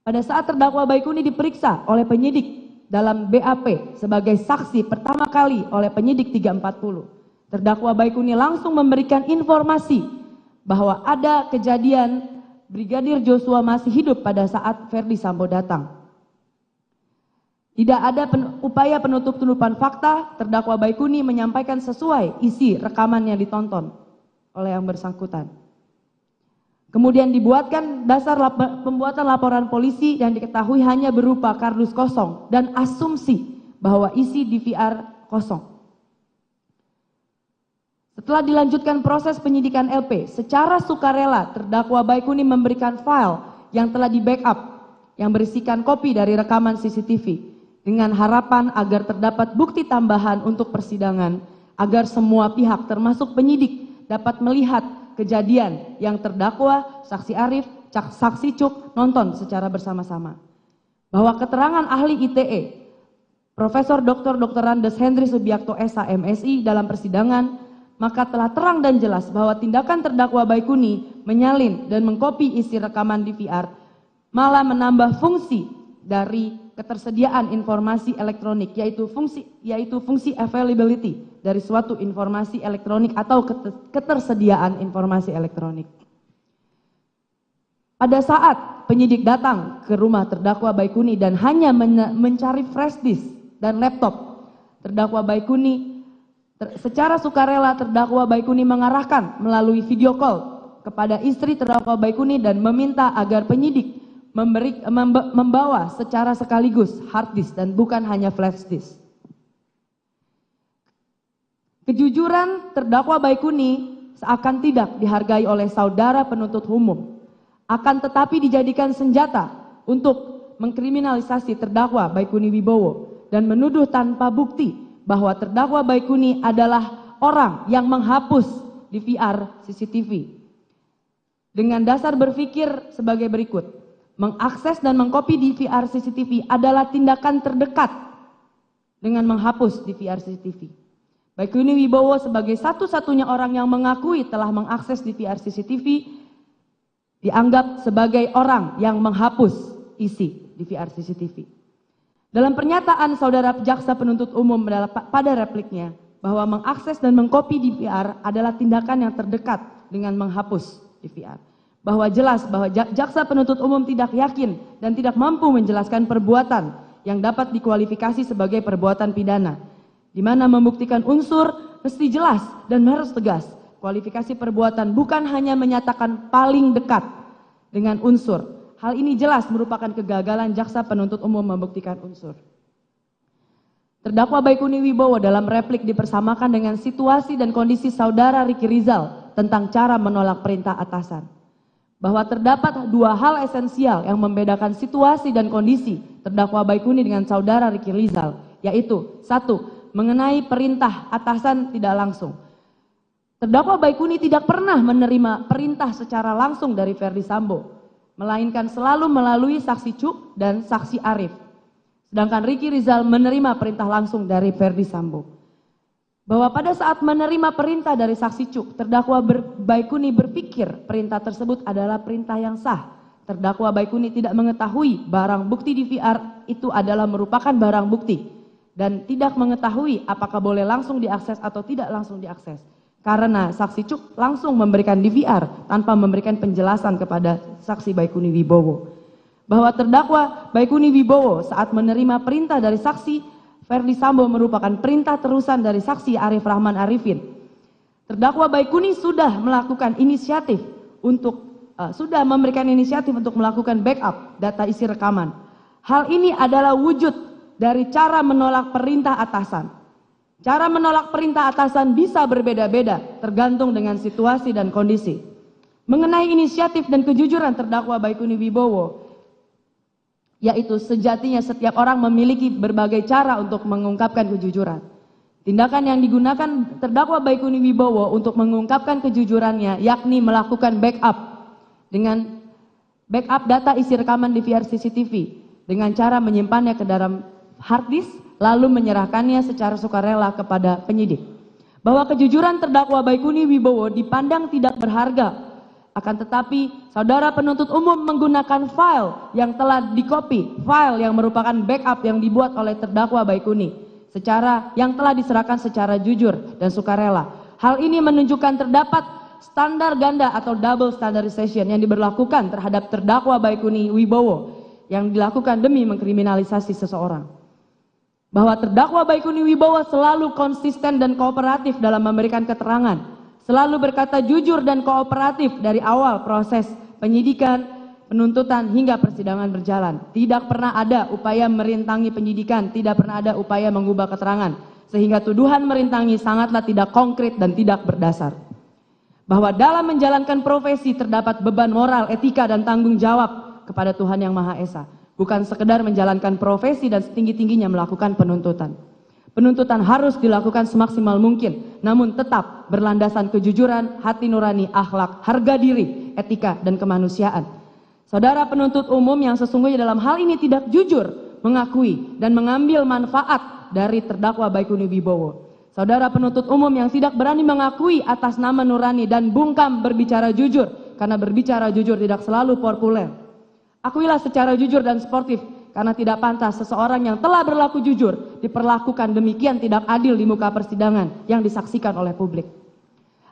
pada saat terdakwa Baikuni diperiksa oleh penyidik dalam BAP sebagai saksi pertama kali oleh penyidik 340, terdakwa Baikuni langsung memberikan informasi bahwa ada kejadian Brigadir Joshua masih hidup pada saat Verdi Sambo datang. Tidak ada upaya penutup-tutupan fakta, terdakwa Baikuni menyampaikan sesuai isi rekaman yang ditonton oleh yang bersangkutan. Kemudian dibuatkan dasar pembuatan laporan polisi yang diketahui hanya berupa kardus kosong dan asumsi bahwa isi DVR kosong. Setelah dilanjutkan proses penyidikan LP, secara sukarela terdakwa Baikuni memberikan file yang telah di-backup yang berisikan kopi dari rekaman CCTV dengan harapan agar terdapat bukti tambahan untuk persidangan agar semua pihak termasuk penyidik dapat melihat kejadian yang terdakwa, saksi Arif, saksi Cuk nonton secara bersama-sama. Bahwa keterangan ahli ITE, Profesor Dr. Andes Hendri Subiakto SH MSI dalam persidangan, maka telah terang dan jelas bahwa tindakan terdakwa Baikuni menyalin dan mengkopi isi rekaman DVR malah menambah fungsi dari ketersediaan informasi elektronik, yaitu fungsi availability dari suatu informasi elektronik atau ketersediaan informasi elektronik. Pada saat penyidik datang ke rumah terdakwa Baikuni dan hanya mencari flash disk dan laptop, terdakwa Baikuni secara sukarela terdakwa Baikuni mengarahkan melalui video call kepada istri terdakwa Baikuni dan meminta agar penyidik membawa secara sekaligus hard disk dan bukan hanya flash disk. Kejujuran terdakwa Baikuni seakan tidak dihargai oleh saudara penuntut umum, akan tetapi dijadikan senjata untuk mengkriminalisasi terdakwa Baikuni Wibowo dan menuduh tanpa bukti bahwa terdakwa Baikuni adalah orang yang menghapus DVR CCTV. Dengan dasar berpikir sebagai berikut. Mengakses dan mengkopi DVR CCTV adalah tindakan terdekat dengan menghapus DVR CCTV. Baikuni Wibowo sebagai satu-satunya orang yang mengakui telah mengakses DVR CCTV dianggap sebagai orang yang menghapus isi DVR CCTV. Dalam pernyataan saudara jaksa penuntut umum pada repliknya bahwa mengakses dan mengkopi DVR adalah tindakan yang terdekat dengan menghapus DVR. Bahwa jelas bahwa jaksa penuntut umum tidak yakin dan tidak mampu menjelaskan perbuatan yang dapat dikualifikasi sebagai perbuatan pidana, di mana membuktikan unsur mesti jelas dan harus tegas. Kualifikasi perbuatan bukan hanya menyatakan paling dekat dengan unsur. Hal ini jelas merupakan kegagalan jaksa penuntut umum membuktikan unsur. Terdakwa Baikuni Wibowo dalam replik dipersamakan dengan situasi dan kondisi saudara Riki Rizal tentang cara menolak perintah atasan. Bahwa terdapat dua hal esensial yang membedakan situasi dan kondisi terdakwa Baikuni dengan saudara Riki Rizal, yaitu satu, mengenai perintah atasan tidak langsung. Terdakwa Baikuni tidak pernah menerima perintah secara langsung dari Verdi Sambo, melainkan selalu melalui saksi Cuk dan saksi Arif. Sedangkan Riki Rizal menerima perintah langsung dari Verdi Sambo. Bahwa pada saat menerima perintah dari saksi Cuk, terdakwa Baikuni berpikir perintah tersebut adalah perintah yang sah. Terdakwa Baikuni tidak mengetahui barang bukti DVR itu adalah merupakan barang bukti dan tidak mengetahui apakah boleh langsung diakses atau tidak langsung diakses. Karena saksi Cuk langsung memberikan DVR tanpa memberikan penjelasan kepada saksi Baikuni Wibowo. Bahwa terdakwa Baikuni Wibowo saat menerima perintah dari saksi Verdi Sambo merupakan perintah terusan dari saksi Arif Rahman Arifin. Terdakwa Baikuni sudah melakukan inisiatif sudah memberikan inisiatif untuk melakukan backup data isi rekaman. Hal ini adalah wujud dari cara menolak perintah atasan. Cara menolak perintah atasan bisa berbeda-beda tergantung dengan situasi dan kondisi. Mengenai inisiatif dan kejujuran terdakwa Baikuni Wibowo, yaitu sejatinya setiap orang memiliki berbagai cara untuk mengungkapkan kejujuran. Tindakan yang digunakan terdakwa Baikuni Wibowo untuk mengungkapkan kejujurannya yakni melakukan backup dengan backup data isi rekaman DVR CCTV dengan cara menyimpannya ke dalam hard disk lalu menyerahkannya secara sukarela kepada penyidik. Bahwa kejujuran terdakwa Baikuni Wibowo dipandang tidak berharga Akan tetapi, saudara penuntut umum menggunakan file yang telah di-copy, file yang merupakan backup yang dibuat oleh terdakwa Baikuni, yang telah diserahkan secara jujur dan sukarela. Hal ini menunjukkan terdapat standar ganda atau double standardization yang diberlakukan terhadap terdakwa Baikuni Wibowo yang dilakukan demi mengkriminalisasi seseorang. Bahwa terdakwa Baikuni Wibowo selalu konsisten dan kooperatif dalam memberikan keterangan, selalu berkata jujur dan kooperatif dari awal proses penyidikan, penuntutan hingga persidangan berjalan. Tidak pernah ada upaya merintangi penyidikan, tidak pernah ada upaya mengubah keterangan, sehingga tuduhan merintangi sangatlah tidak konkret dan tidak berdasar. Bahwa dalam menjalankan profesi terdapat beban moral, etika, dan tanggung jawab kepada Tuhan Yang Maha Esa, bukan sekedar menjalankan profesi dan setinggi-tingginya melakukan penuntutan. Penuntutan harus dilakukan semaksimal mungkin, namun tetap berlandasan kejujuran, hati nurani, akhlak, harga diri, etika, dan kemanusiaan. Saudara penuntut umum yang sesungguhnya dalam hal ini tidak jujur, mengakui, dan mengambil manfaat dari terdakwa Baikuni Wibowo. Saudara penuntut umum yang tidak berani mengakui atas nama nurani dan bungkam berbicara jujur, karena berbicara jujur tidak selalu populer. Akuilah secara jujur dan sportif, karena tidak pantas seseorang yang telah berlaku jujur diperlakukan demikian tidak adil di muka persidangan yang disaksikan oleh publik.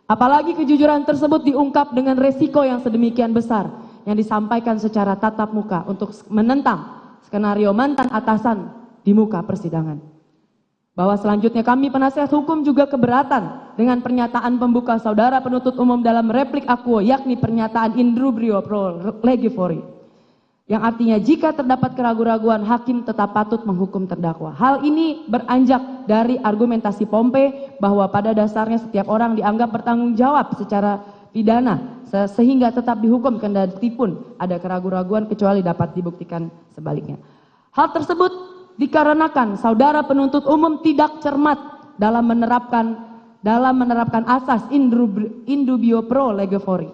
Apalagi kejujuran tersebut diungkap dengan resiko yang sedemikian besar yang disampaikan secara tatap muka untuk menentang skenario mantan atasan di muka persidangan. Bahwa selanjutnya kami penasihat hukum juga keberatan dengan pernyataan pembuka saudara penuntut umum dalam replik akuo, yakni pernyataan in dubio pro lege fori, yang artinya jika terdapat keraguan-raguan hakim tetap patut menghukum terdakwa. Hal ini beranjak dari argumentasi Pompe bahwa pada dasarnya setiap orang dianggap bertanggung jawab secara pidana sehingga tetap dihukum kendati pun ada keraguan-raguan kecuali dapat dibuktikan sebaliknya. Hal tersebut dikarenakan saudara penuntut umum tidak cermat dalam menerapkan asas in dubio pro lege fori.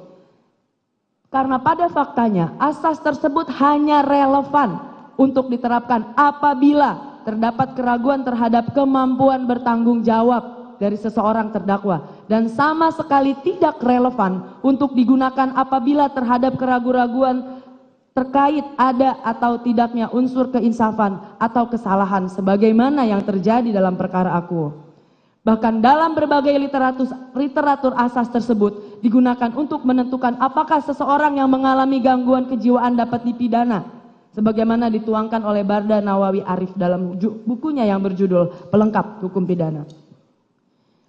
Karena pada faktanya asas tersebut hanya relevan untuk diterapkan apabila terdapat keraguan terhadap kemampuan bertanggung jawab dari seseorang terdakwa, dan sama sekali tidak relevan untuk digunakan apabila terhadap keraguan-raguan terkait ada atau tidaknya unsur keinsafan atau kesalahan sebagaimana yang terjadi dalam perkara akuo. Bahkan dalam berbagai literatur asas tersebut digunakan untuk menentukan apakah seseorang yang mengalami gangguan kejiwaan dapat dipidana, sebagaimana dituangkan oleh Barda Nawawi Arif dalam bukunya yang berjudul Pelengkap Hukum Pidana.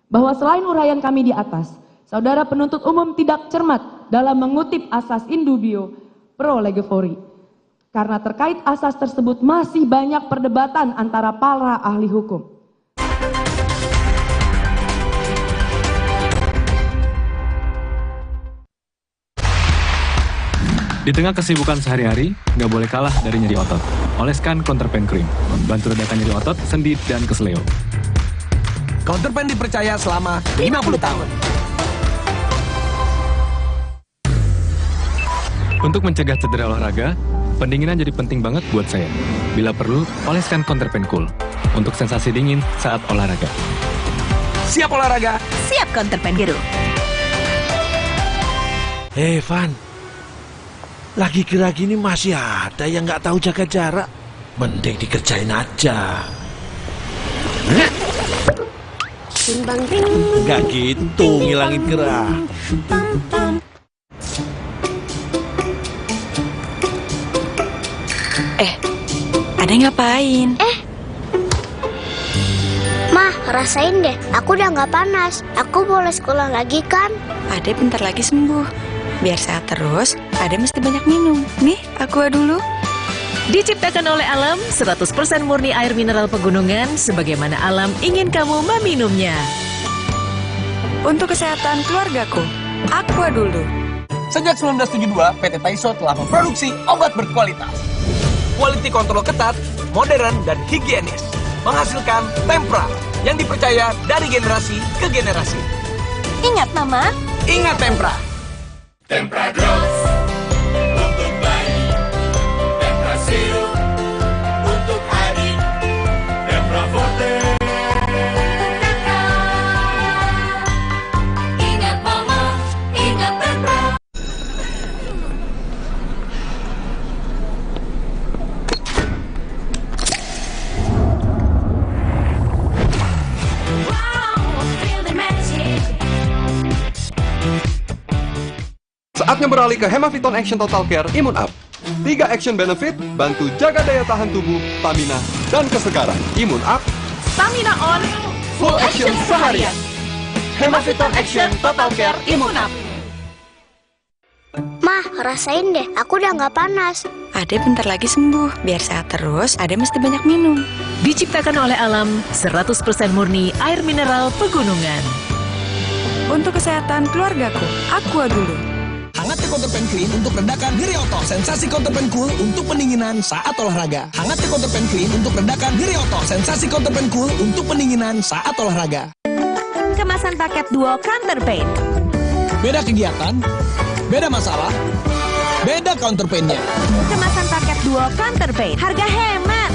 Bahwa selain uraian kami di atas, saudara penuntut umum tidak cermat dalam mengutip asas in dubio pro lege fori, karena terkait asas tersebut masih banyak perdebatan antara para ahli hukum. Di tengah kesibukan sehari-hari, nggak boleh kalah dari nyeri otot. Oleskan Counterpain Cream, bantu redakan nyeri otot, sendi, dan keseleo. Counterpain dipercaya selama 50 tahun. Untuk mencegah cedera olahraga, pendinginan jadi penting banget buat saya. Bila perlu, oleskan Counterpain Cool untuk sensasi dingin saat olahraga. Siap olahraga, siap Counterpain Biru. Hei Van, lagi kira gini masih ada yang nggak tahu jaga jarak. Mending dikerjain aja. Timbang ting. Nggak gitu ngilangin gerah. Ade ngapain? Mah, rasain deh. Aku udah nggak panas. Aku boleh sekolah lagi kan? Ade bentar lagi sembuh. Biar sehat terus, Ade mesti banyak minum. Nih, aqua dulu. Diciptakan oleh alam, 100% murni air mineral pegunungan, sebagaimana alam ingin kamu meminumnya. Untuk kesehatan keluargaku, aqua dulu. Sejak 1972, PT Taiso telah memproduksi obat berkualitas. Quality control ketat, modern, dan higienis. Menghasilkan Tempra yang dipercaya dari generasi ke generasi. Ingat Mama? Ingat Tempra. Tempra Drops untuk bayi, Tempra Sirup untuk adik, Tempra Forte untuk kakak. Ingat Mama, ingat Tempra. Saatnya beralih ke Hemaviton Action Total Care Imun Up. 3 action benefit, bantu jaga daya tahan tubuh, stamina, dan kesegaran. Imun Up, Stamina on, full action seharian. Hemaviton Action Total Care Imun Up. Mah, rasain deh, aku udah nggak panas. Ade bentar lagi sembuh. Biar sehat terus, Ade mesti banyak minum. Diciptakan oleh alam, 100% murni air mineral pegunungan. Untuk kesehatan keluargaku, Aqua dulu. Hangatnya Counterpan Clean untuk redakan nyeri otot. Sensasi Counterpan Cool untuk pendinginan saat olahraga. Hangatnya Counterpan Clean untuk redakan nyeri otot. Sensasi Counterpan Cool untuk pendinginan saat olahraga. Kemasan paket duo Counterpain. Beda kegiatan, beda masalah, beda Counterpain-nya. Kemasan paket duo Counterpain. Harga hemat.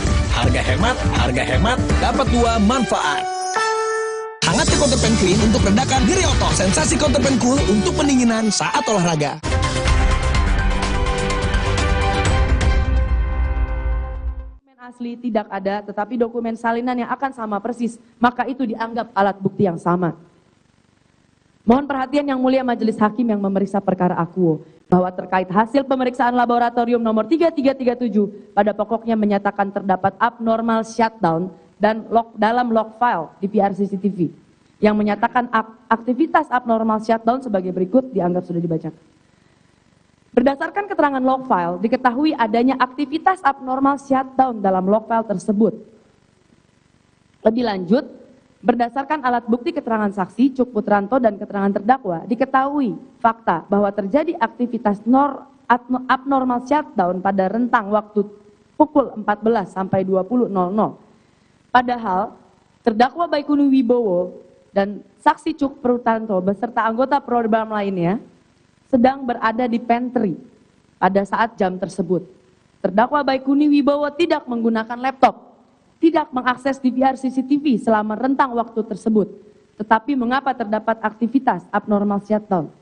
Harga hemat, dapat 2 manfaat. Hangatnya Counterpan Clean untuk redakan nyeri otot. Sensasi Counterpan Cool untuk pendinginan saat olahraga. Dokumen asli tidak ada, tetapi dokumen salinan yang akan sama persis, maka itu dianggap alat bukti yang sama. Mohon perhatian Yang Mulia Majelis Hakim yang memeriksa perkara Akuo, bahwa terkait hasil pemeriksaan laboratorium nomor 3337 pada pokoknya menyatakan terdapat abnormal shutdown dan dalam log file di PR CCTV yang menyatakan aktivitas abnormal shutdown sebagai berikut dianggap sudah dibacakan. Berdasarkan keterangan log file, diketahui adanya aktivitas abnormal shutdown dalam log file tersebut. Lebih lanjut, berdasarkan alat bukti keterangan saksi Cuk Putranto dan keterangan terdakwa, diketahui fakta bahwa terjadi aktivitas abnormal shutdown pada rentang waktu pukul 14 sampai 20.00. Padahal terdakwa Baikuni Wibowo dan saksi Cuk Putranto beserta anggota Prodam lainnya sedang berada di pantry pada saat jam tersebut. Terdakwa Baikuni Wibowo tidak menggunakan laptop, tidak mengakses DVR CCTV selama rentang waktu tersebut. Tetapi mengapa terdapat aktivitas abnormal shutdown?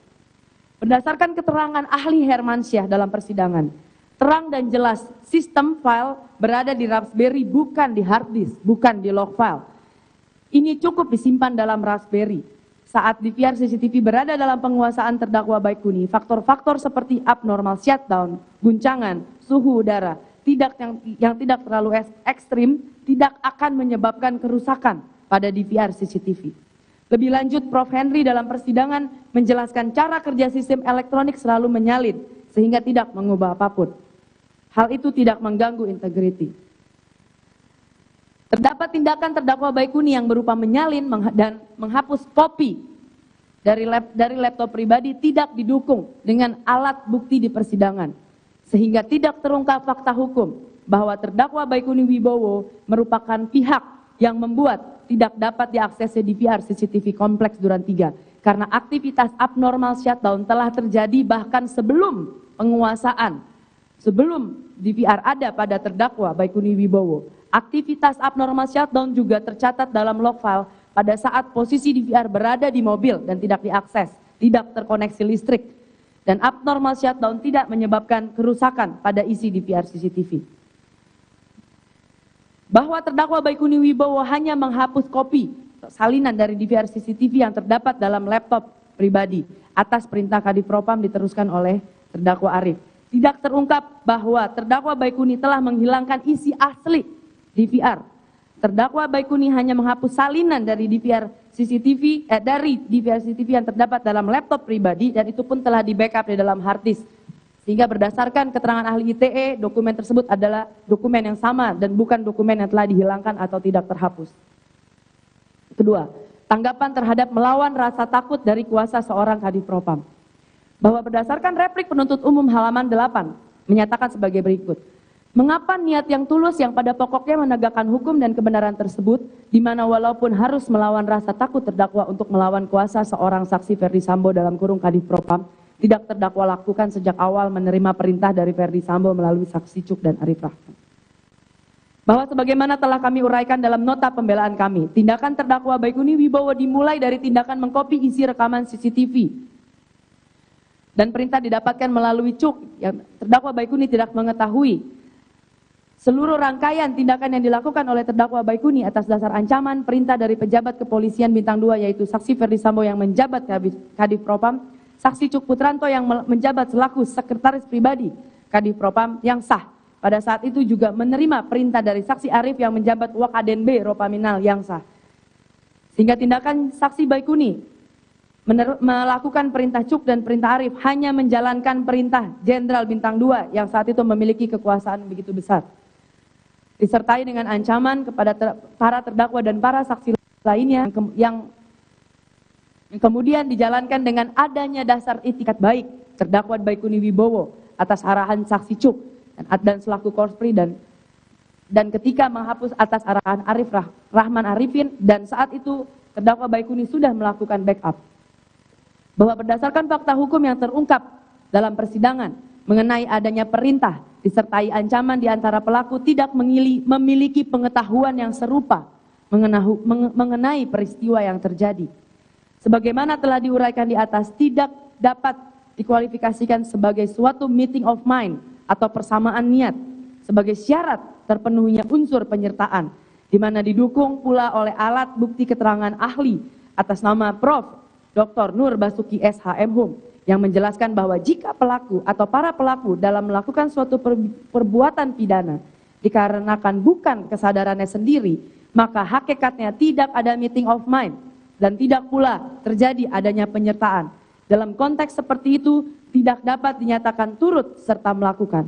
Berdasarkan keterangan ahli Hermansyah dalam persidangan, terang dan jelas sistem file berada di Raspberry, bukan di hard disk, bukan di log file. Ini cukup disimpan dalam Raspberry. Saat DVR CCTV berada dalam penguasaan terdakwa Baikuni, faktor-faktor seperti abnormal shutdown, guncangan, suhu udara, yang tidak terlalu ekstrim, tidak akan menyebabkan kerusakan pada DVR CCTV. Lebih lanjut, Prof. Henry dalam persidangan menjelaskan cara kerja sistem elektronik selalu menyalin, sehingga tidak mengubah apapun. Hal itu tidak mengganggu integriti. Terdapat tindakan terdakwa Baikuni yang berupa menyalin dan menghapus kopi dari laptop pribadi tidak didukung dengan alat bukti di persidangan, sehingga tidak terungkap fakta hukum bahwa terdakwa Baikuni Wibowo merupakan pihak yang membuat tidak dapat diakses DVR CCTV kompleks Duren 3 karena aktivitas abnormal shutdown telah terjadi bahkan sebelum penguasaan, sebelum DVR ada pada terdakwa Baikuni Wibowo. Aktivitas abnormal shutdown juga tercatat dalam log file pada saat posisi DVR berada di mobil dan tidak diakses, tidak terkoneksi listrik. Dan abnormal shutdown tidak menyebabkan kerusakan pada isi DVR CCTV. Bahwa terdakwa Baikuni Wibowo hanya menghapus kopi salinan dari DVR CCTV yang terdapat dalam laptop pribadi atas perintah Kadif Propam diteruskan oleh terdakwa Arif. Tidak terungkap bahwa terdakwa Baikuni telah menghilangkan isi asli DVR. Terdakwa Baikuni hanya menghapus salinan dari DVR CCTV yang terdapat dalam laptop pribadi dan itu pun telah di backup di dalam hard disk. Sehingga berdasarkan keterangan ahli ITE, dokumen tersebut adalah dokumen yang sama dan bukan dokumen yang telah dihilangkan atau tidak terhapus. Kedua, tanggapan terhadap melawan rasa takut dari kuasa seorang Kadif Propam. Bahwa berdasarkan replik penuntut umum halaman 8 menyatakan sebagai berikut. Mengapa niat yang tulus yang pada pokoknya menegakkan hukum dan kebenaran tersebut, di mana walaupun harus melawan rasa takut terdakwa untuk melawan kuasa seorang saksi Ferdi Sambo dalam kurung Kadif Propam, tidak terdakwa lakukan sejak awal menerima perintah dari Ferdi Sambo melalui saksi Cuk dan Arif Rahman. Bahwa sebagaimana telah kami uraikan dalam nota pembelaan kami, tindakan terdakwa Baikuni Wibowo dimulai dari tindakan mengkopi isi rekaman CCTV. Dan perintah didapatkan melalui Cuk, yang terdakwa Baikuni tidak mengetahui seluruh rangkaian tindakan yang dilakukan oleh terdakwa Baikuni atas dasar ancaman perintah dari pejabat kepolisian bintang 2 yaitu saksi Ferdi Sambo yang menjabat Kadif Propam saksi Cuk Putranto yang menjabat selaku sekretaris pribadi Kadif Propam yang sah. Pada saat itu juga menerima perintah dari saksi Arif yang menjabat Wakaden B Ropaminal yang sah. Sehingga tindakan saksi Baikuni melakukan perintah Cuk dan perintah Arif hanya menjalankan perintah Jenderal Bintang 2 yang saat itu memiliki kekuasaan begitu besar. Disertai dengan ancaman kepada para terdakwa dan para saksi lainnya yang kemudian dijalankan dengan adanya dasar itikat baik terdakwa Baikuni Wibowo atas arahan saksi Cuk dan selaku korpri dan ketika menghapus atas arahan Arif Rahman Arifin dan saat itu terdakwa Baikuni sudah melakukan backup. Bahwa berdasarkan fakta hukum yang terungkap dalam persidangan mengenai adanya perintah disertai ancaman di antara pelaku tidak memiliki pengetahuan yang serupa mengenai peristiwa yang terjadi. Sebagaimana telah diuraikan di atas, tidak dapat dikualifikasikan sebagai suatu meeting of mind atau persamaan niat sebagai syarat terpenuhinya unsur penyertaan, di mana didukung pula oleh alat bukti keterangan ahli atas nama Prof. Dr. Nur Basuki SHM Hum yang menjelaskan bahwa jika pelaku atau para pelaku dalam melakukan suatu perbuatan pidana dikarenakan bukan kesadarannya sendiri, maka hakikatnya tidak ada meeting of mind dan tidak pula terjadi adanya penyertaan. Dalam konteks seperti itu tidak dapat dinyatakan turut serta melakukan.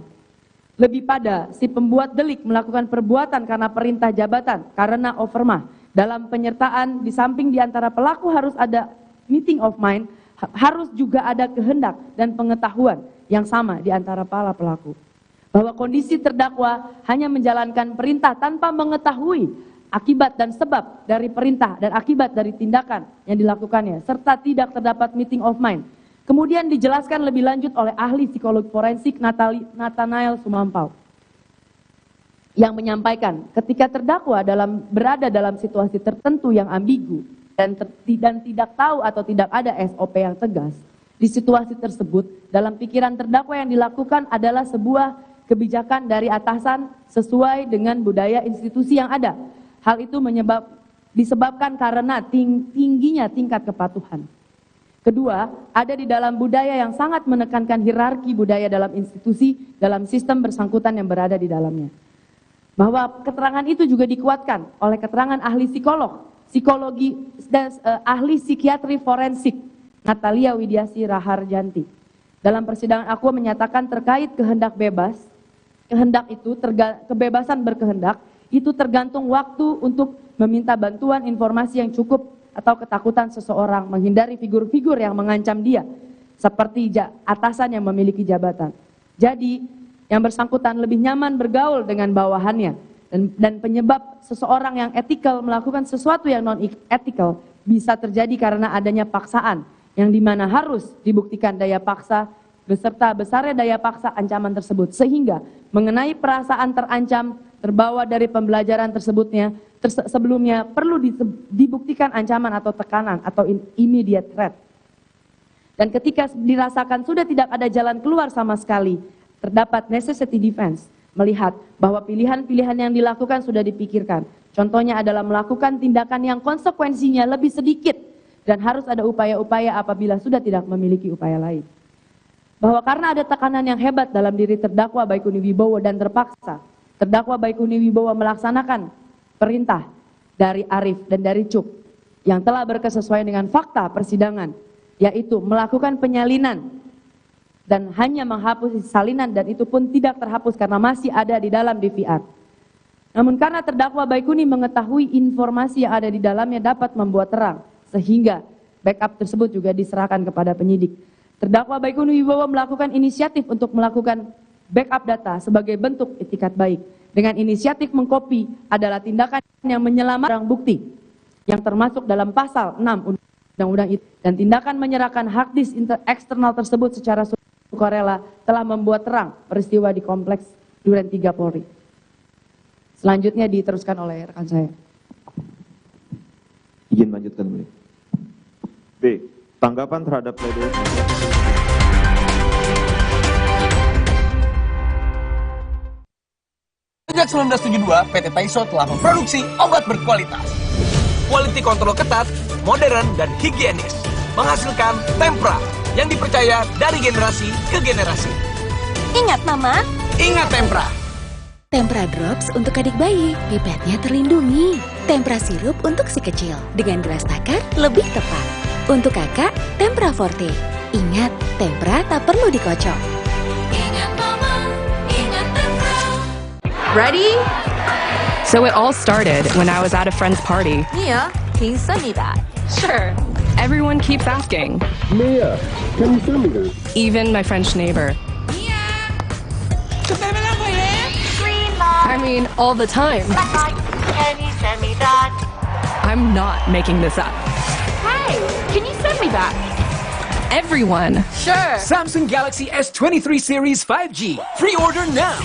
Lebih pada si pembuat delik melakukan perbuatan karena perintah jabatan karena overmah. Dalam penyertaan di samping di antara pelaku harus ada meeting of mind, harus juga ada kehendak dan pengetahuan yang sama di antara para pelaku. Bahwa kondisi terdakwa hanya menjalankan perintah tanpa mengetahui akibat dan sebab dari perintah dan akibat dari tindakan yang dilakukannya, serta tidak terdapat meeting of mind. Kemudian dijelaskan lebih lanjut oleh ahli psikologi forensik Nathanael Sumampau yang menyampaikan ketika terdakwa berada dalam situasi tertentu yang ambigu dan tidak tahu atau tidak ada SOP yang tegas, di situasi tersebut dalam pikiran terdakwa yang dilakukan adalah sebuah kebijakan dari atasan sesuai dengan budaya institusi yang ada. Hal itu disebabkan karena tingginya tingkat kepatuhan. Kedua, ada di dalam budaya yang sangat menekankan hierarki budaya dalam institusi, dalam sistem bersangkutan yang berada di dalamnya. Bahwa keterangan itu juga dikuatkan oleh keterangan ahli psikologi dan ahli psikiatri forensik Natalia Widiasi Raharjanti. Dalam persidangan aku menyatakan terkait kehendak bebas, kebebasan berkehendak itu tergantung waktu untuk meminta bantuan informasi yang cukup atau ketakutan seseorang menghindari figur-figur yang mengancam dia seperti atasan yang memiliki jabatan. Jadi yang bersangkutan lebih nyaman bergaul dengan bawahannya. Dan penyebab seseorang yang etikal melakukan sesuatu yang non-etikal bisa terjadi karena adanya paksaan yang dimana harus dibuktikan daya paksa beserta besarnya daya paksa ancaman tersebut. Sehingga mengenai perasaan terancam terbawa dari pembelajaran sebelumnya perlu dibuktikan ancaman atau tekanan atau immediate threat. Dan ketika dirasakan sudah tidak ada jalan keluar sama sekali, terdapat necessity defense. Melihat bahwa pilihan-pilihan yang dilakukan sudah dipikirkan. Contohnya adalah melakukan tindakan yang konsekuensinya lebih sedikit dan harus ada upaya-upaya apabila sudah tidak memiliki upaya lain. Bahwa karena ada tekanan yang hebat dalam diri terdakwa Baikuni Wibowo dan terpaksa, terdakwa Baikuni Wibowo melaksanakan perintah dari Arif dan dari Cuk yang telah berkesesuaian dengan fakta persidangan, yaitu melakukan penyalinan dan hanya menghapus salinan dan itu pun tidak terhapus karena masih ada di dalam DVR. Namun karena terdakwa Baikuni mengetahui informasi yang ada di dalamnya dapat membuat terang, sehingga backup tersebut juga diserahkan kepada penyidik. Terdakwa Baikuni Wibowo melakukan inisiatif untuk melakukan backup data sebagai bentuk itikat baik. Dengan inisiatif mengkopi adalah tindakan yang menyelamatkan barang bukti yang termasuk dalam pasal 6 Undang-Undang itu. Dan tindakan menyerahkan hard disk eksternal tersebut secara sukarela telah membuat terang peristiwa di kompleks Duren 3 Polri. Selanjutnya diteruskan oleh rekan saya. Izin lanjutkan boleh. B. Tanggapan terhadap pledoi. Sejak 1972, PT Taiso telah memproduksi obat berkualitas. Quality control ketat, modern, dan higienis. Menghasilkan Tempra yang dipercaya dari generasi ke generasi. Ingat Mama, Ingat Tempra. Tempra Drops untuk adik bayi, pipetnya terlindungi. Tempra sirup untuk si kecil, dengan gelas takar lebih tepat. Untuk kakak, Tempra Forte. Ingat, Tempra tak perlu dikocok. Ingat Mama, ingat Tempra. Ready? So it all started when I was at a friend's party. Mia, can you send me that? Sure. Everyone keeps asking. Mia, can you send me that? Even my French neighbor. I mean, all the time. Can you send me that? I'm not making this up. Hey, can you send me that? Everyone. Sure. Samsung Galaxy S23 Series 5G. Pre-order now.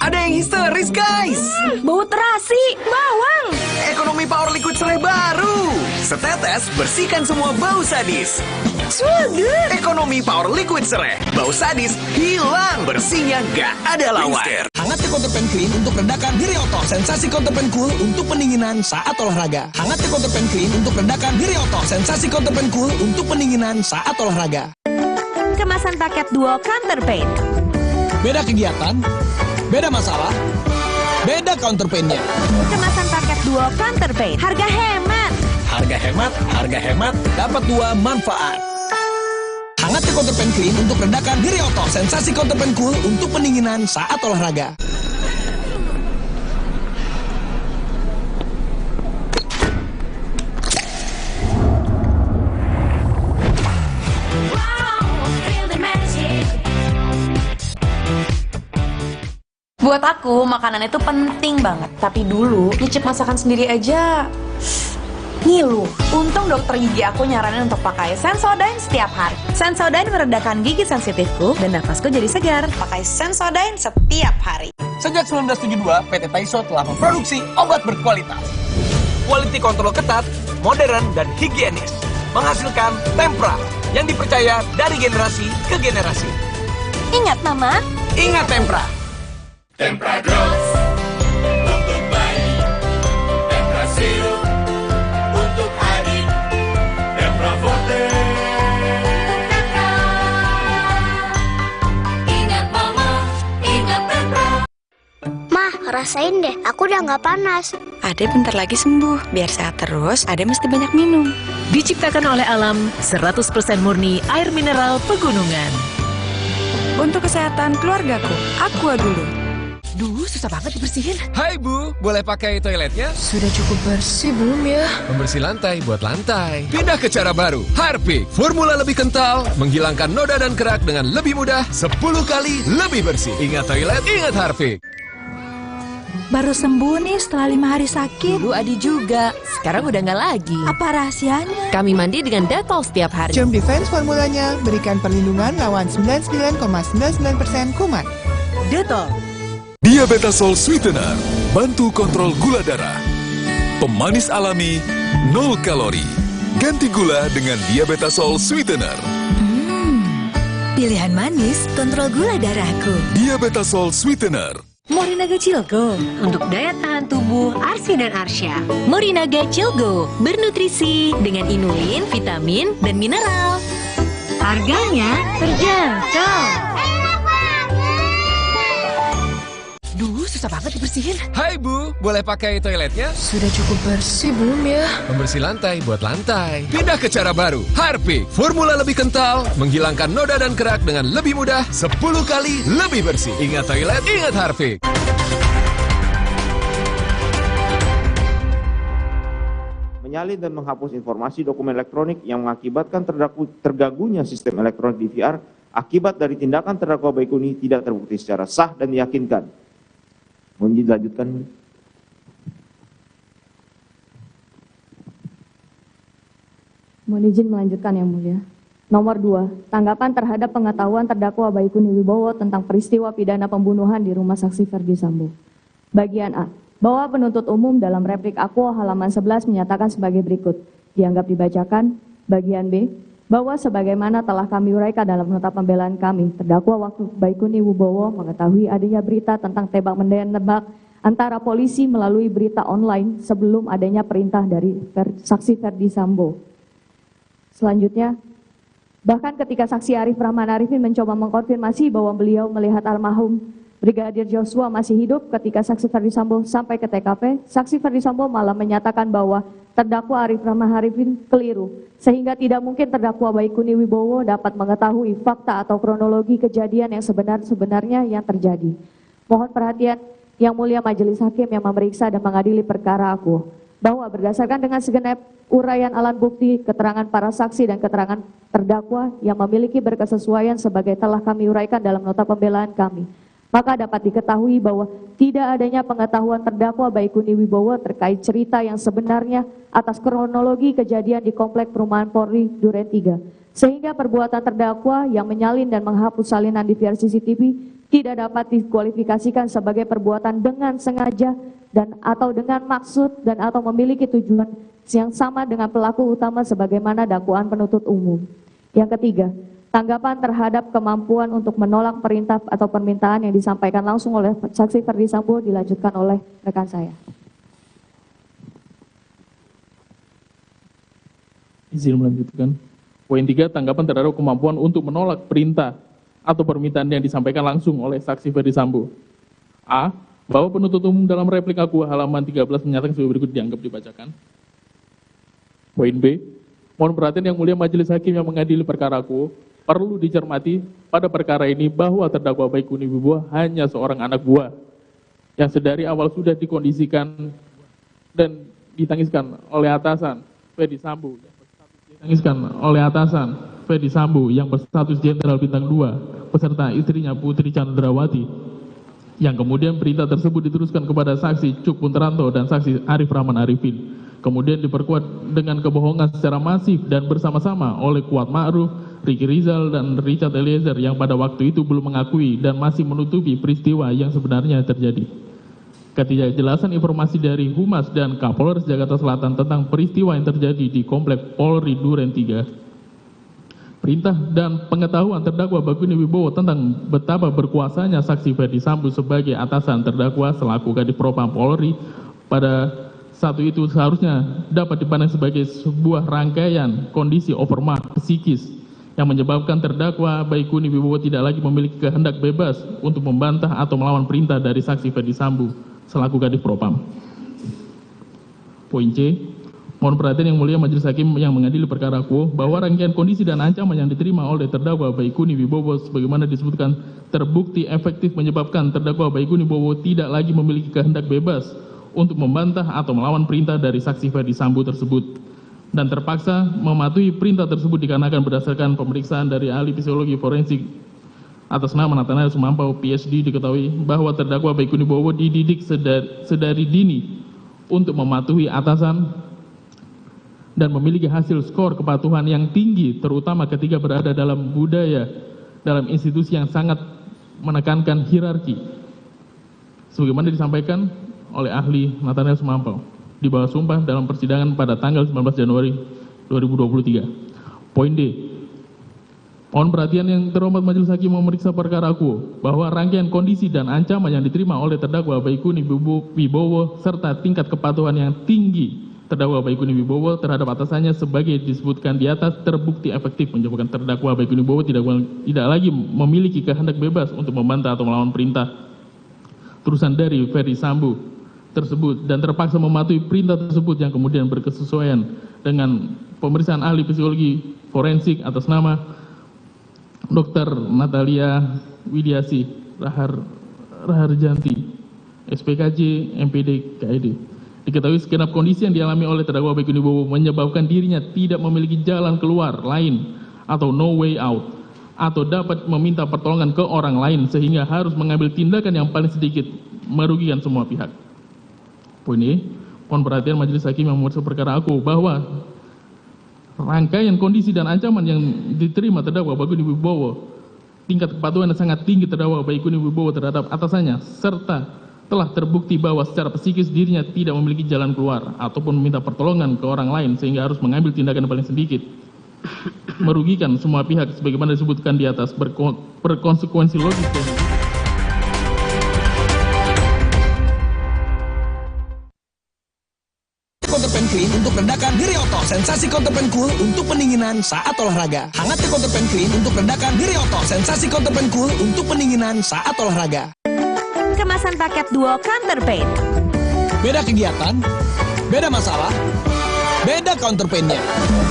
Ada yang histeris, guys. Bau terasi, bawang. Ekonomi power liquid serai baru. Setetes bersihkan semua bau sadis. Swagger. Ekonomi power liquid serai. Bau sadis hilang, bersihnya gak ada lawan. Hangatnya Counterpan Clean untuk redakan nyeri otot. Sensasi Counterpan Cool untuk pendinginan saat olahraga. Hangatnya Counterpan Clean untuk redakan nyeri otot. Sensasi Counterpan Cool untuk pendinginan saat olahraga. Kemasan paket duo Counterpain. Beda kegiatan, beda masalah, beda counterpain-nya. Kemasan paket duo Counterpain. Harga hemat. Harga hemat, dapat dua manfaat. Hangatnya Counterpan Clean untuk redakan nyeri otot. Sensasi Counterpan Cool untuk pendinginan saat olahraga. Buat aku, makanan itu penting banget. Tapi dulu, nyicip masakan sendiri aja ngilu. Untung dokter gigi aku nyaranin untuk pakai Sensodyne setiap hari. Sensodyne meredakan gigi sensitifku dan nafasku jadi segar. Pakai Sensodyne setiap hari. Sejak 1972, PT Taiso telah memproduksi obat berkualitas. Quality control ketat, modern, dan higienis. Menghasilkan Tempra yang dipercaya dari generasi ke generasi. Ingat Mama, Ingat Tempra. Tempra Drops untuk bayi. Tempra sirup untuk adik. Tempra Forte. Ingat Mama, ingat Tempra. Mah, rasain deh, aku udah nggak panas. Ade bentar lagi sembuh. Biar sehat terus, Ade mesti banyak minum. Diciptakan oleh alam, 100% murni air mineral pegunungan. Untuk kesehatan keluargaku, Aqua dulu. Duh, susah banget dibersihin. Hai Bu, boleh pakai toiletnya? Sudah cukup bersih belum ya? Membersih lantai buat lantai. Pindah ke cara baru. Harpic, formula lebih kental, menghilangkan noda dan kerak dengan lebih mudah, 10 kali lebih bersih. Ingat toilet, ingat Harpic. Baru sembuh nih setelah 5 hari sakit. dulu Adi juga. Sekarang udah nggak lagi. Apa rahasianya? Kami mandi dengan Dettol setiap hari. Germ Defense formulanya berikan perlindungan lawan 99,99% kuman. Dettol. Diabetasol Sweetener, bantu kontrol gula darah. Pemanis alami, 0 kalori. Ganti gula dengan Diabetasol Sweetener. Pilihan manis, kontrol gula darahku. Diabetasol Sweetener. Morinaga Cilgo untuk daya tahan tubuh Arsi dan Arsya. Morinaga Cilgo bernutrisi dengan inulin, vitamin, dan mineral. Harganya terjangkau. Duh, susah banget dibersihin. Hai Bu, boleh pakai toiletnya? Sudah cukup bersih belum ya? Membersih lantai buat lantai. Pindah ke cara baru. Harpic, formula lebih kental, menghilangkan noda dan kerak dengan lebih mudah, 10 kali lebih bersih. Ingat toilet, ingat Harpic. Menyalin dan menghapus informasi dokumen elektronik yang mengakibatkan terganggunya sistem elektronik DVR akibat dari tindakan terdakwa Baikuni tidak terbukti secara sah dan meyakinkan. Mohon dilanjutkan. Mohon izin melanjutkan Yang Mulia. Nomor 2, tanggapan terhadap pengetahuan terdakwa Baikuni Wibowo tentang peristiwa pidana pembunuhan di rumah saksi Ferdi Sambo. Bagian A, bahwa penuntut umum dalam replik Aquo halaman 11 menyatakan sebagai berikut. Dianggap dibacakan. Bagian B, bahwa sebagaimana telah kami uraikan dalam nota pembelaan kami, terdakwa waktu Baikuni Wibowo mengetahui adanya berita tentang tembak-menembak antara polisi melalui berita online sebelum adanya perintah dari saksi Ferdi Sambo. Selanjutnya, Bahkan ketika saksi Arif Rahman Arifin mencoba mengkonfirmasi bahwa beliau melihat almarhum Brigadir Joshua masih hidup ketika saksi Ferdi Sambo sampai ke TKP, saksi Ferdi Sambo malah menyatakan bahwa terdakwa Arif Rahman Arifin keliru, sehingga tidak mungkin terdakwa Baikuni Wibowo dapat mengetahui fakta atau kronologi kejadian yang sebenarnya yang terjadi. Mohon perhatian Yang Mulia Majelis Hakim yang memeriksa dan mengadili perkara aku, bahwa berdasarkan dengan segenap uraian alat bukti, keterangan para saksi dan keterangan terdakwa yang memiliki berkesesuaian sebagai telah kami uraikan dalam nota pembelaan kami, maka dapat diketahui bahwa tidak adanya pengetahuan terdakwa Baikuni Wibowo terkait cerita yang sebenarnya atas kronologi kejadian di Komplek Perumahan Polri Duren 3, sehingga perbuatan terdakwa yang menyalin dan menghapus salinan di VR CCTV tidak dapat dikualifikasikan sebagai perbuatan dengan sengaja dan atau dengan maksud dan atau memiliki tujuan yang sama dengan pelaku utama sebagaimana dakwaan penuntut umum. Yang ketiga, tanggapan terhadap kemampuan untuk menolak perintah atau permintaan yang disampaikan langsung oleh saksi Ferdi Sambo dilanjutkan oleh rekan saya. Izin melanjutkan. Poin 3, tanggapan terhadap kemampuan untuk menolak perintah atau permintaan yang disampaikan langsung oleh saksi Ferdi Sambo. A. Bahwa penuntut umum dalam replik aku halaman 13 menyatakan sebagai berikut dianggap dibacakan. Poin B. Mohon perhatian Yang Mulia Majelis Hakim yang mengadili perkara aku, perlu dicermati pada perkara ini bahwa terdakwa Baikuni Wibowo hanya seorang anak buah yang sedari awal sudah dikondisikan dan ditangiskan oleh atasan Ferdi Sambo yang berstatus Jenderal Bintang 2 beserta istrinya Putri Chandrawati, yang kemudian perintah tersebut diteruskan kepada saksi Cuk Punteranto dan saksi Arif Rahman Arifin, kemudian diperkuat dengan kebohongan secara masif dan bersama-sama oleh Kuat Ma'ruf, Ricky Rizal, dan Richard Eliezer yang pada waktu itu belum mengakui dan masih menutupi peristiwa yang sebenarnya terjadi. Ketidakjelasan informasi dari Humas dan Kapolres Jakarta Selatan tentang peristiwa yang terjadi di Komplek Polri Duren 3. Perintah dan pengetahuan terdakwa Baikuni Wibowo tentang betapa berkuasanya saksi Ferdi Sambo sebagai atasan terdakwa selaku Kadif Propam Polri pada satu itu seharusnya dapat dipandang sebagai sebuah rangkaian kondisi overmark psikis yang menyebabkan terdakwa Baikuni Wibowo tidak lagi memiliki kehendak bebas untuk membantah atau melawan perintah dari saksi Ferdi Sambo selaku Kadif Propam. Poin C. Mohon perhatian Yang Mulia Majelis Hakim yang mengadili perkara aku, bahwa rangkaian kondisi dan ancaman yang diterima oleh terdakwa Baikuni Wibowo sebagaimana disebutkan terbukti efektif menyebabkan terdakwa Baikuni Wibowo tidak lagi memiliki kehendak bebas untuk membantah atau melawan perintah dari saksi Ferdi Sambo tersebut, dan terpaksa mematuhi perintah tersebut dikarenakan berdasarkan pemeriksaan dari ahli psikologi forensik atas nama Nathanael Sumampau PhD diketahui bahwa terdakwa Baikuni Wibowo dididik sedari dini untuk mematuhi atasan dan memiliki hasil skor kepatuhan yang tinggi, terutama ketika berada dalam institusi yang sangat menekankan hierarki, sebagaimana disampaikan oleh ahli Nathanael Sumampau di bawah sumpah dalam persidangan pada tanggal 19 Januari 2023. Poin D. Mohon perhatian Yang terhormat Majelis Hakim memeriksa perkara aku, bahwa rangkaian kondisi dan ancaman yang diterima oleh terdakwa Baikuni Wibowo serta tingkat kepatuhan yang tinggi terdakwa Baikuni Wibowo terhadap atasannya sebagai disebutkan di atas terbukti efektif menyebabkan terdakwa Baikuni Wibowo tidak lagi memiliki kehendak bebas untuk membantah atau melawan perintah terusan dari Ferdi Sambo tersebut dan terpaksa mematuhi perintah tersebut yang kemudian berkesesuaian dengan pemeriksaan ahli psikologi forensik atas nama Dr. Natalia Widiasi Raharjanti, SPKJ, MPD, KID. Diketahui segenap kondisi yang dialami oleh terdakwa Baikuni Wibowo menyebabkan dirinya tidak memiliki jalan keluar lain atau no way out, atau dapat meminta pertolongan ke orang lain sehingga harus mengambil tindakan yang paling sedikit merugikan semua pihak. Poin E. Mohon perhatian Majelis Hakim yang memeriksa perkara aku, bahwa rangkaian kondisi dan ancaman yang diterima terdakwa Baikuni Wibowo, tingkat kepatuhan yang sangat tinggi terdakwa Baikuni Wibowo terhadap atasannya, serta telah terbukti bahwa secara psikis dirinya tidak memiliki jalan keluar ataupun meminta pertolongan ke orang lain sehingga harus mengambil tindakan yang paling sedikit merugikan semua pihak sebagaimana disebutkan di atas berkonsekuensi logis. Clean untuk redakan nyeri otot. Sensasi counterpane cool untuk pendinginan saat olahraga. Hangatnya counterpane Clean untuk redakan nyeri otot. Sensasi counterpane cool untuk pendinginan saat olahraga. Kemasan paket duo counterpane. Beda kegiatan, beda masalah, beda counterpane-nya.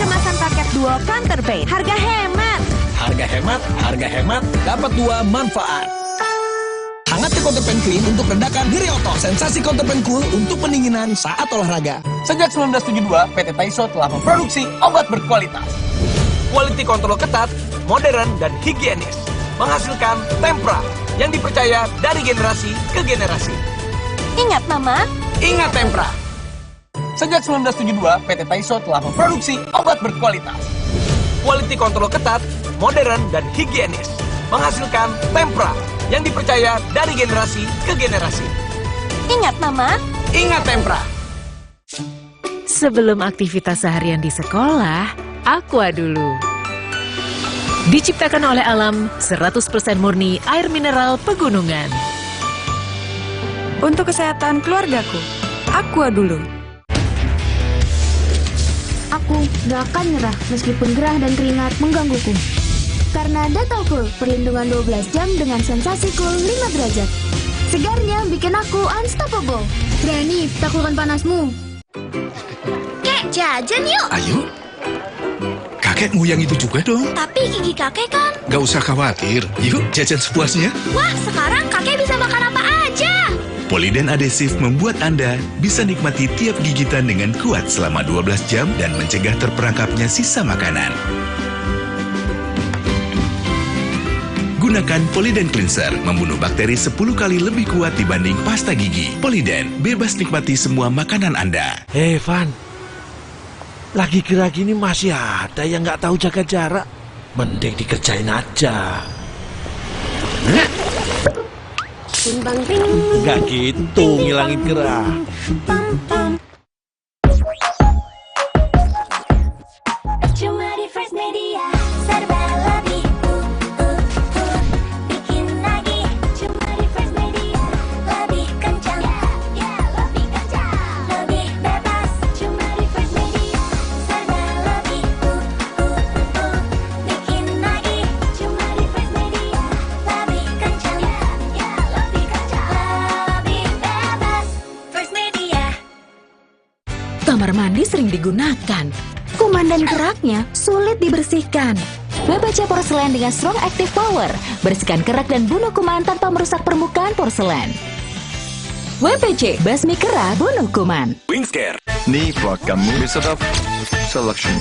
Kemasan paket duo counterpane. Harga hemat. Harga hemat, dapat dua manfaat. Hangatnya counterpane Clean untuk redakan nyeri otot. Sensasi counterpane cool untuk pendinginan saat olahraga. Sejak 1972, PT Taiso telah memproduksi obat berkualitas. Quality control ketat, modern, dan higienis. Menghasilkan Tempra yang dipercaya dari generasi ke generasi. Ingat Mama? Ingat Tempra. Sejak 1972, PT Taiso telah memproduksi obat berkualitas. Quality control ketat, modern, dan higienis. Menghasilkan Tempra yang dipercaya dari generasi ke generasi. Ingat Mama? Ingat Tempra. Sebelum aktivitas seharian di sekolah, Aqua dulu. Diciptakan oleh alam, 100% murni air mineral pegunungan. Untuk kesehatan keluargaku, Aqua dulu. Aku gak akan nyerah meskipun gerah dan keringat menggangguku. Karena Dettol Cool, perlindungan 12 jam dengan sensasi cool 5 derajat. Segarnya bikin aku unstoppable. Berani taklukkan panasmu. Kek, jajan yuk. Ayo. Kakek mau yang itu juga dong. Tapi gigi kakek kan. Gak usah khawatir. Yuk, jajan sepuasnya. Wah, sekarang kakek bisa makan apa aja. Poliden adhesif membuat Anda bisa nikmati tiap gigitan dengan kuat selama 12 jam dan mencegah terperangkapnya sisa makanan. Gunakan Poliden Cleanser, membunuh bakteri 10 kali lebih kuat dibanding pasta gigi. Poliden, bebas nikmati semua makanan Anda. Van, lagi gerah gini masih ada yang nggak tahu jaga jarak. Mending dikerjain aja. Timbang ting. Nggak gitu, ngilangin gerah. Cuma di Fresh Media, serba lebih. Bikin lagi, cuma di Fresh Media, lebih kencang. Lebih kencang. Lebih bebas, cuma di Fresh Media, serba lebih. Bikin lagi, cuma di Fresh Media, lebih kencang. Lebih kencang. Lebih bebas, Fresh Media. Kamar mandi sering digunakan. Kuman dan keraknya sulit dibersihkan. WPC Porselen dengan Strong Active Power. Bersihkan kerak dan bunuh kuman tanpa merusak permukaan porselen. WPC, basmi kerak, bunuh kuman. Wingscare. Ni buat kamu Sedap Selection.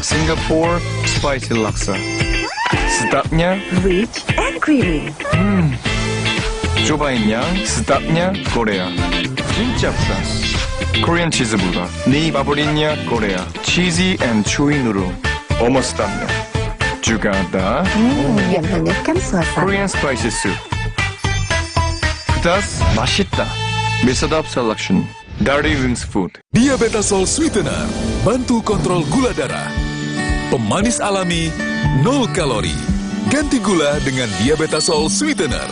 Singapore Spicy Laksa. Sedapnya rich and creamy. cobain yang sedapnya Korea. 진짜 plus. Korean cheese burger. 니 favoritnya Korea. Cheesy and chewy noodle. Almost done. Juga ada Yang hangatkan suasana. Korean spicy soup. Pedas, 맛있다. Misedap Selection. Dirty Wings Food. Diabetasol Sweetener, bantu kontrol gula darah. Pemanis alami, 0 kalori. Ganti gula dengan Diabetasol Sweetener.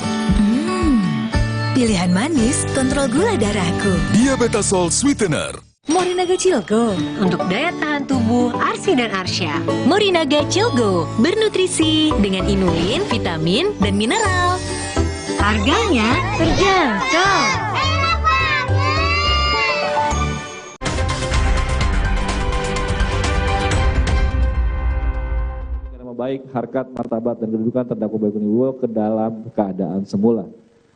Pilihan manis, kontrol gula darahku. Diabetasol Sweetener. Morinaga Cilgo, untuk daya tahan tubuh Arsi dan Arsya. Morinaga Cilgo, bernutrisi dengan inulin, vitamin, dan mineral. Harganya terjangkau. Nama baik, harkat, martabat, dan kedudukan terdakwa Baikuni Wibowo ke dalam keadaan semula.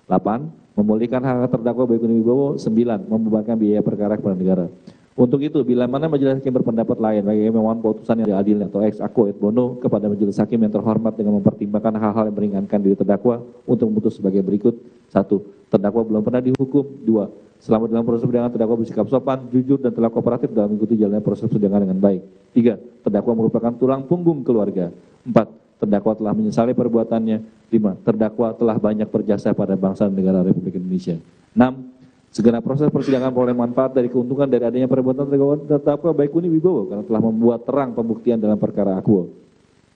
8. Memulihkan hak terdakwa Baikuni Wibowo. 9. Membebankan biaya perkara kepada negara. Untuk itu, bila mana majelis hakim berpendapat lain, bagi memohon putusan yang adil atau ex aequo et bono kepada majelis hakim yang terhormat dengan mempertimbangkan hal-hal yang meringankan diri terdakwa untuk memutus sebagai berikut. 1. Terdakwa belum pernah dihukum. 2. Selama dalam proses persidangan terdakwa bersikap sopan, jujur, dan telah kooperatif dalam mengikuti jalannya proses persidangan dengan baik. 3. Terdakwa merupakan tulang punggung keluarga. 4. Terdakwa telah menyesali perbuatannya. 5. Terdakwa telah banyak berjasa pada bangsa dan negara Republik Indonesia. 6. Segera proses persidangan peroleh manfaat dari keuntungan dari adanya perbuatan terdakwa Baikuni Wibowo karena telah membuat terang pembuktian dalam perkara akuo.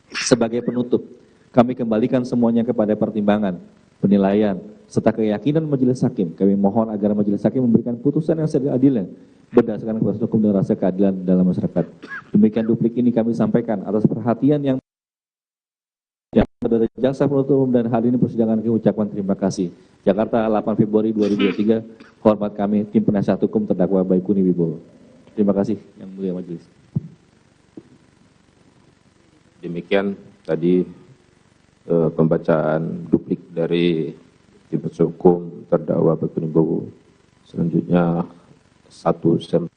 Sebagai penutup, kami kembalikan semuanya kepada pertimbangan, penilaian, serta keyakinan majelis hakim. Kami mohon agar majelis hakim memberikan putusan yang seadil-adilnya berdasarkan kuasa hukum dan rasa keadilan dalam masyarakat. Demikian duplik ini kami sampaikan atas perhatian yang saudara jaksa penuntut umum, dan hari ini persidangan kami ucapkan terima kasih. Jakarta 8 Februari 2023, hormat kami tim penasihat hukum terdakwa Baikuni Wibowo. Terima kasih yang mulia majelis. Demikian tadi pembacaan duplik dari tim penasihat hukum terdakwa Baikuni Wibowo. Selanjutnya satu sampel.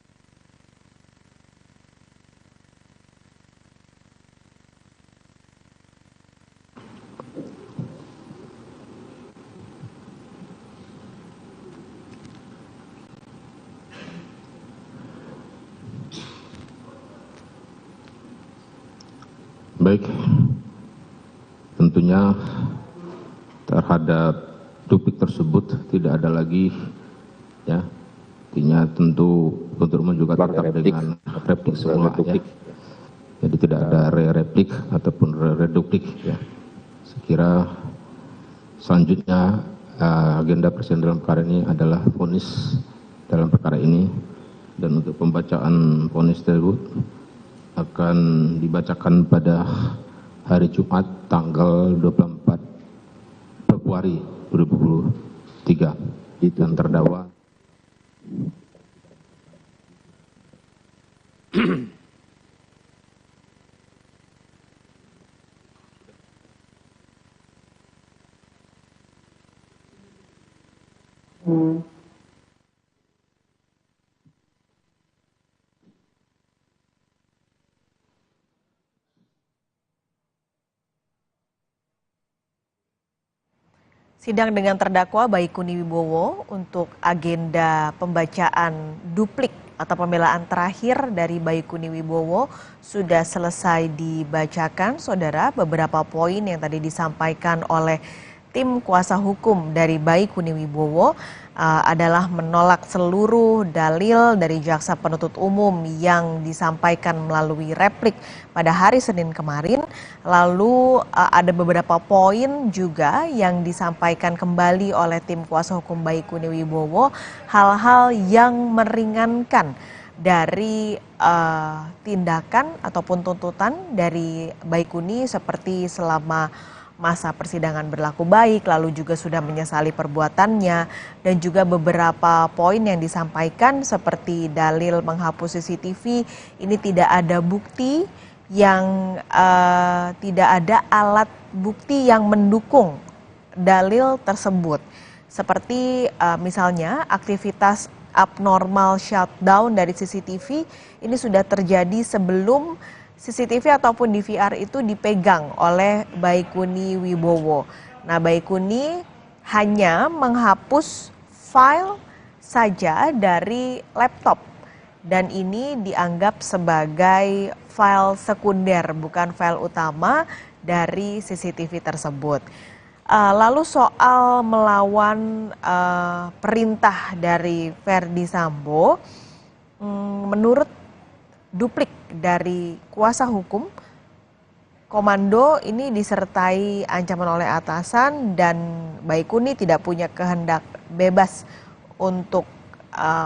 Baik, tentunya terhadap duplik tersebut tidak ada lagi, ya, artinya tentu untuk juga tetap dengan replik semua, ya. Jadi tidak ada replik ataupun reduplik, ya. Sekira selanjutnya agenda persidangan dalam perkara ini adalah vonis dalam perkara ini, dan untuk pembacaan vonis tersebut akan dibacakan pada hari Jumat tanggal 24 Februari 2023 dan terdakwa Sidang dengan terdakwa Baikuni Wibowo untuk agenda pembacaan duplik atau pembelaan terakhir dari Baikuni Wibowo sudah selesai dibacakan, saudara. Beberapa poin yang tadi disampaikan oleh tim kuasa hukum dari Baikuni Wibowo adalah menolak seluruh dalil dari jaksa penuntut umum yang disampaikan melalui replik pada hari Senin kemarin. Lalu ada beberapa poin juga yang disampaikan kembali oleh tim kuasa hukum Baikuni Wibowo, hal-hal yang meringankan dari tindakan ataupun tuntutan dari Baikuni, seperti selama masa persidangan berlaku baik, lalu juga sudah menyesali perbuatannya, dan juga beberapa poin yang disampaikan seperti dalil menghapus CCTV, ini tidak ada bukti yang tidak ada alat bukti yang mendukung dalil tersebut. Seperti misalnya aktivitas abnormal shutdown dari CCTV ini sudah terjadi sebelum CCTV ataupun DVR itu dipegang oleh Baikuni Wibowo. Nah, Baikuni hanya menghapus file saja dari laptop, dan ini dianggap sebagai file sekunder, bukan file utama dari CCTV tersebut. Lalu soal melawan perintah dari Verdi Sambo, menurut duplik dari kuasa hukum, komando ini disertai ancaman oleh atasan dan Baikuni tidak punya kehendak bebas untuk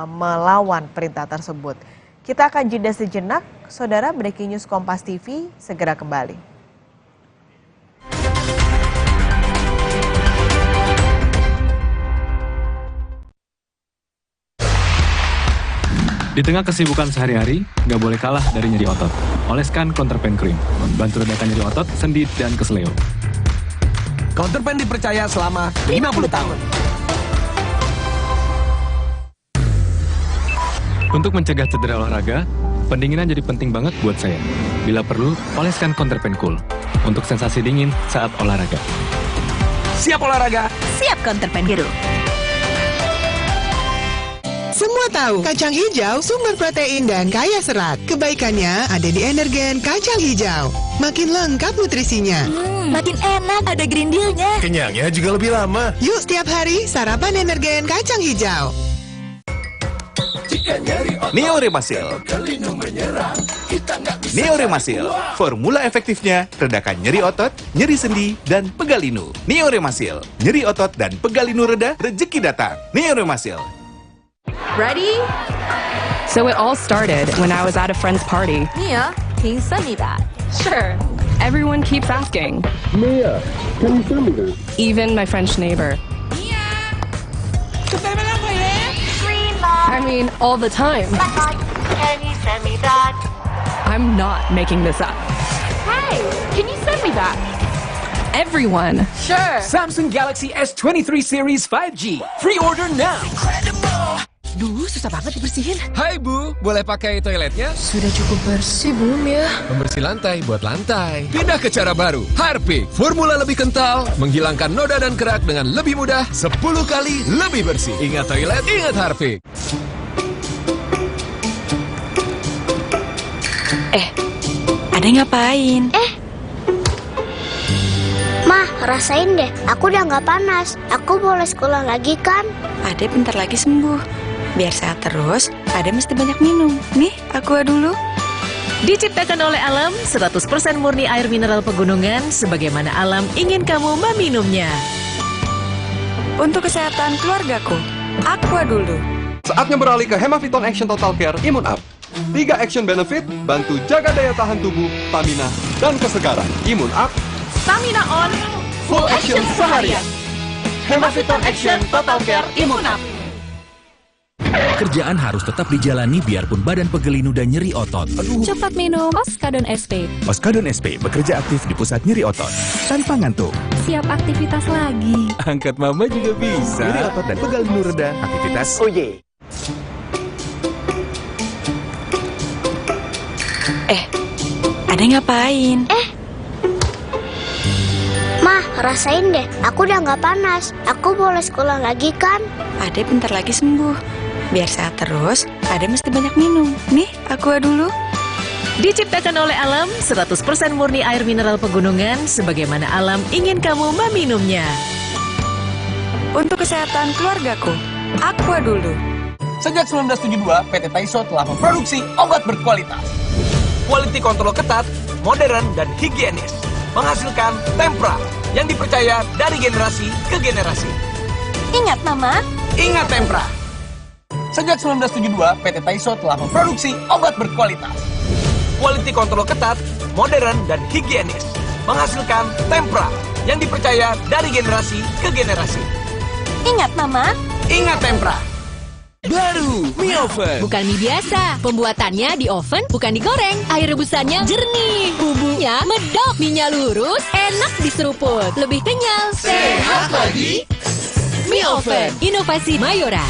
melawan perintah tersebut. Kita akan jeda sejenak, saudara. Breaking News Kompas TV segera kembali. Di tengah kesibukan sehari-hari, nggak boleh kalah dari nyeri otot. Oleskan Counterpain Cream, bantu redakan nyeri otot, sendi, dan kesleo. Counterpain dipercaya selama 50 tahun. Untuk mencegah cedera olahraga, pendinginan jadi penting banget buat saya. Bila perlu, oleskan Counterpain Cool untuk sensasi dingin saat olahraga. Siap olahraga, siap Counterpain Hero. Semua tahu, kacang hijau sumber protein dan kaya serat. Kebaikannya ada di Energen kacang hijau. Makin lengkap nutrisinya. Makin enak, ada green deal-nya. Kenyangnya juga lebih lama. Yuk setiap hari sarapan Energen kacang hijau. Neo Remasil. Neoremasil, formula efektifnya redakan nyeri otot, nyeri sendi, dan pegalinu. Neoremasil, nyeri otot dan pegalinu reda, rezeki datang. Neoremasil. Ready? So it all started when I was at a friend's party. Mia, can you send me that? Sure. Everyone keeps asking. Mia, can you send me that? Even my French neighbor. I mean, all the time. Can you send me that? I'm not making this up. Hey, can you send me that? Everyone. Sure. Samsung Galaxy S23 Series 5G. Free order now. Duh, susah banget dibersihin. Hai Bu, boleh pakai toiletnya? Sudah cukup bersih belum ya? Pembersih lantai buat lantai. Pindah ke cara baru. Harpic, formula lebih kental, menghilangkan noda dan kerak dengan lebih mudah, 10 kali lebih bersih. Ingat toilet, ingat Harpic. Ade ngapain? Mah, rasain deh. Aku udah nggak panas. Aku boleh sekolah lagi kan? Ade bentar lagi sembuh. Biar sehat terus, Ade mesti banyak minum. Nih, Aqua dulu. Diciptakan oleh alam, 100% murni air mineral pegunungan, sebagaimana alam ingin kamu meminumnya. Untuk kesehatan keluargaku, Aqua dulu. Saatnya beralih ke Hemaviton Action Total Care Immune Up. 3 action benefit, bantu jaga daya tahan tubuh, stamina, dan kesegaran. Immune Up, Stamina on, full action seharian. Hemaviton Action Total Care Immune Up. Kerjaan harus tetap dijalani biarpun badan pegelinu dan nyeri otot. Cepat minum Oskadon SP. Oskadon SP bekerja aktif di pusat nyeri otot. Tanpa ngantuk. Siap aktivitas lagi. Angkat mama juga bisa. Nyeri otot dan pegelinu reda. Aktivitas. Oh yeah. Ade ngapain? Mah, rasain deh. Aku udah nggak panas. Aku boleh sekolah lagi kan? Ade bentar lagi sembuh. Biar sehat terus, Ade mesti banyak minum. Nih, Aqua dulu. Diciptakan oleh alam, 100% murni air mineral pegunungan, sebagaimana alam ingin kamu meminumnya. Untuk kesehatan keluargaku, Aqua dulu. Sejak 1972, PT Taiso telah memproduksi obat berkualitas. Quality control ketat, modern, dan higienis. Menghasilkan Tempra yang dipercaya dari generasi ke generasi. Ingat Mama? Ingat Tempra. Sejak 1972, PT Taiso telah memproduksi obat berkualitas. Quality control ketat, modern, dan higienis. Menghasilkan Tempra yang dipercaya dari generasi ke generasi. Ingat Mama? Ingat Tempra. Baru mie oven. Bukan mie biasa, pembuatannya di oven bukan digoreng. Air rebusannya jernih, bumbunya medok, mie-nya lurus, enak diseruput, lebih kenyal, sehat lagi. Mie oven, inovasi Mayora.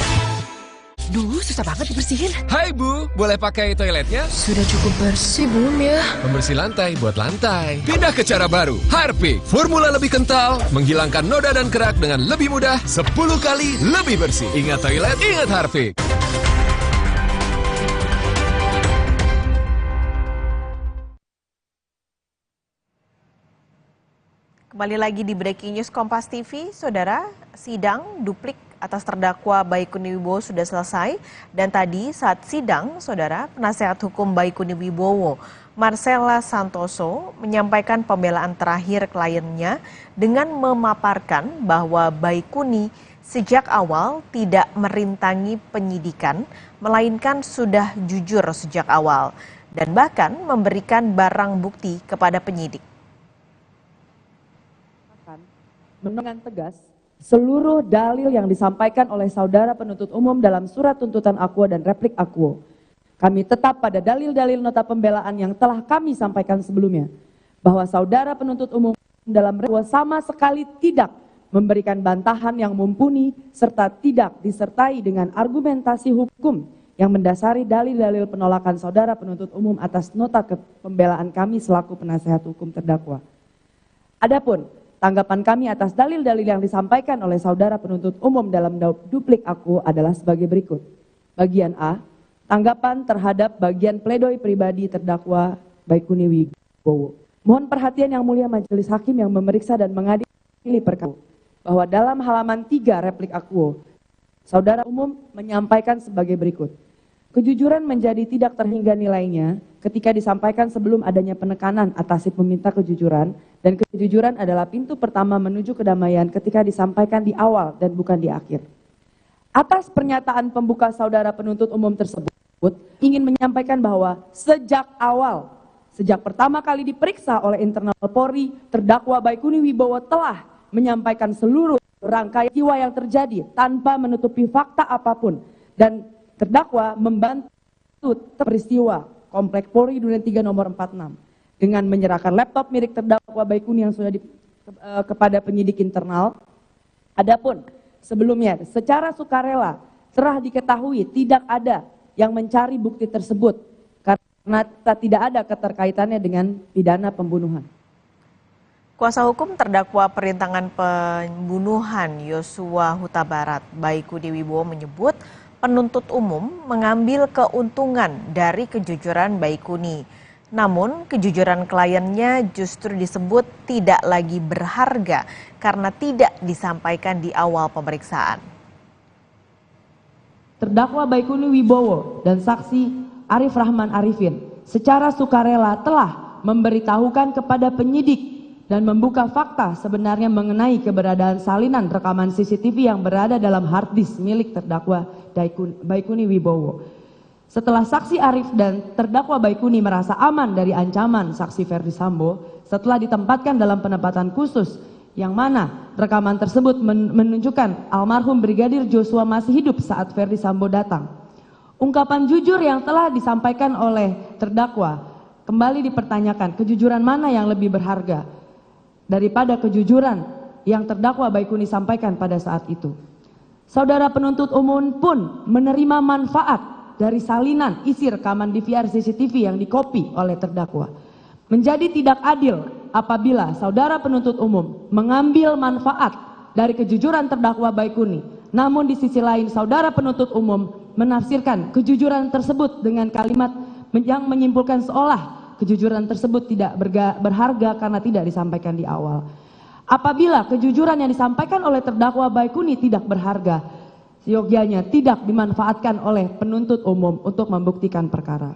Duh, susah banget dibersihin. Hai Bu, boleh pakai toiletnya? Sudah cukup bersih belum ya? Pembersih lantai buat lantai. Pindah ke cara baru. Harpic, formula lebih kental, menghilangkan noda dan kerak dengan lebih mudah, 10 kali lebih bersih. Ingat toilet, ingat Harpic. Kembali lagi di Breaking News Kompas TV, Saudara, sidang duplik atas terdakwa Baikuni Wibowo sudah selesai dan tadi saat sidang, Saudara, penasehat hukum Baikuni Wibowo, Marcella Santoso, menyampaikan pembelaan terakhir kliennya dengan memaparkan bahwa Baikuni sejak awal tidak merintangi penyidikan, melainkan sudah jujur sejak awal dan bahkan memberikan barang bukti kepada penyidik. Dengan tegas, seluruh dalil yang disampaikan oleh saudara penuntut umum dalam surat tuntutan Aqua dan replik Aqua. Kami tetap pada dalil-dalil nota pembelaan yang telah kami sampaikan sebelumnya. Bahwa saudara penuntut umum dalam Aqua sama sekali tidak memberikan bantahan yang mumpuni serta tidak disertai dengan argumentasi hukum yang mendasari dalil-dalil penolakan saudara penuntut umum atas nota pembelaan kami selaku penasehat hukum terdakwa. Adapun tanggapan kami atas dalil-dalil yang disampaikan oleh saudara penuntut umum dalam duplik Aqua adalah sebagai berikut. Bagian A, tanggapan terhadap bagian pledoi pribadi terdakwa Baikuni Wibowo. Mohon perhatian Yang Mulia Majelis Hakim yang memeriksa dan mengadili perkara bahwa dalam halaman 3 replik Aqua, saudara umum menyampaikan sebagai berikut. Kejujuran menjadi tidak terhingga nilainya ketika disampaikan sebelum adanya penekanan atas si peminta kejujuran, dan kejujuran adalah pintu pertama menuju kedamaian ketika disampaikan di awal dan bukan di akhir. Atas pernyataan pembuka saudara penuntut umum tersebut, ingin menyampaikan bahwa sejak awal, sejak pertama kali diperiksa oleh internal Polri, terdakwa Baikuni Wibowo telah menyampaikan seluruh rangkaian peristiwa yang terjadi tanpa menutupi fakta apapun, dan terdakwa membantu peristiwa Komplek Polri Duren 3 nomor 46 dengan menyerahkan laptop milik terdakwa Baikuni yang sudah kepada penyidik internal. Adapun sebelumnya secara sukarela telah diketahui tidak ada yang mencari bukti tersebut karena tidak ada keterkaitannya dengan pidana pembunuhan. Kuasa hukum terdakwa perintangan pembunuhan Yosua Huta Barat, Baikuni Wibowo menyebut penuntut umum mengambil keuntungan dari kejujuran Baikuni. Namun kejujuran kliennya justru disebut tidak lagi berharga karena tidak disampaikan di awal pemeriksaan. Terdakwa Baikuni Wibowo dan saksi Arif Rahman Arifin secara sukarela telah memberitahukan kepada penyidik dan membuka fakta sebenarnya mengenai keberadaan salinan rekaman CCTV yang berada dalam hard disk milik terdakwa Baikuni Wibowo. Setelah saksi Arif dan terdakwa Baikuni merasa aman dari ancaman saksi Ferdi Sambo, setelah ditempatkan dalam penempatan khusus yang mana rekaman tersebut menunjukkan almarhum Brigadir Joshua masih hidup saat Ferdi Sambo datang. Ungkapan jujur yang telah disampaikan oleh terdakwa kembali dipertanyakan, kejujuran mana yang lebih berharga daripada kejujuran yang terdakwa Baikuni sampaikan pada saat itu. Saudara penuntut umum pun menerima manfaat dari salinan isi rekaman DVR CCTV yang dikopi oleh terdakwa. Menjadi tidak adil apabila saudara penuntut umum mengambil manfaat dari kejujuran terdakwa Baikuni, namun di sisi lain saudara penuntut umum menafsirkan kejujuran tersebut dengan kalimat yang menyimpulkan seolah kejujuran tersebut tidak berharga karena tidak disampaikan di awal. Apabila kejujuran yang disampaikan oleh terdakwa Baikuni tidak berharga, seyogyanya tidak dimanfaatkan oleh penuntut umum untuk membuktikan perkara.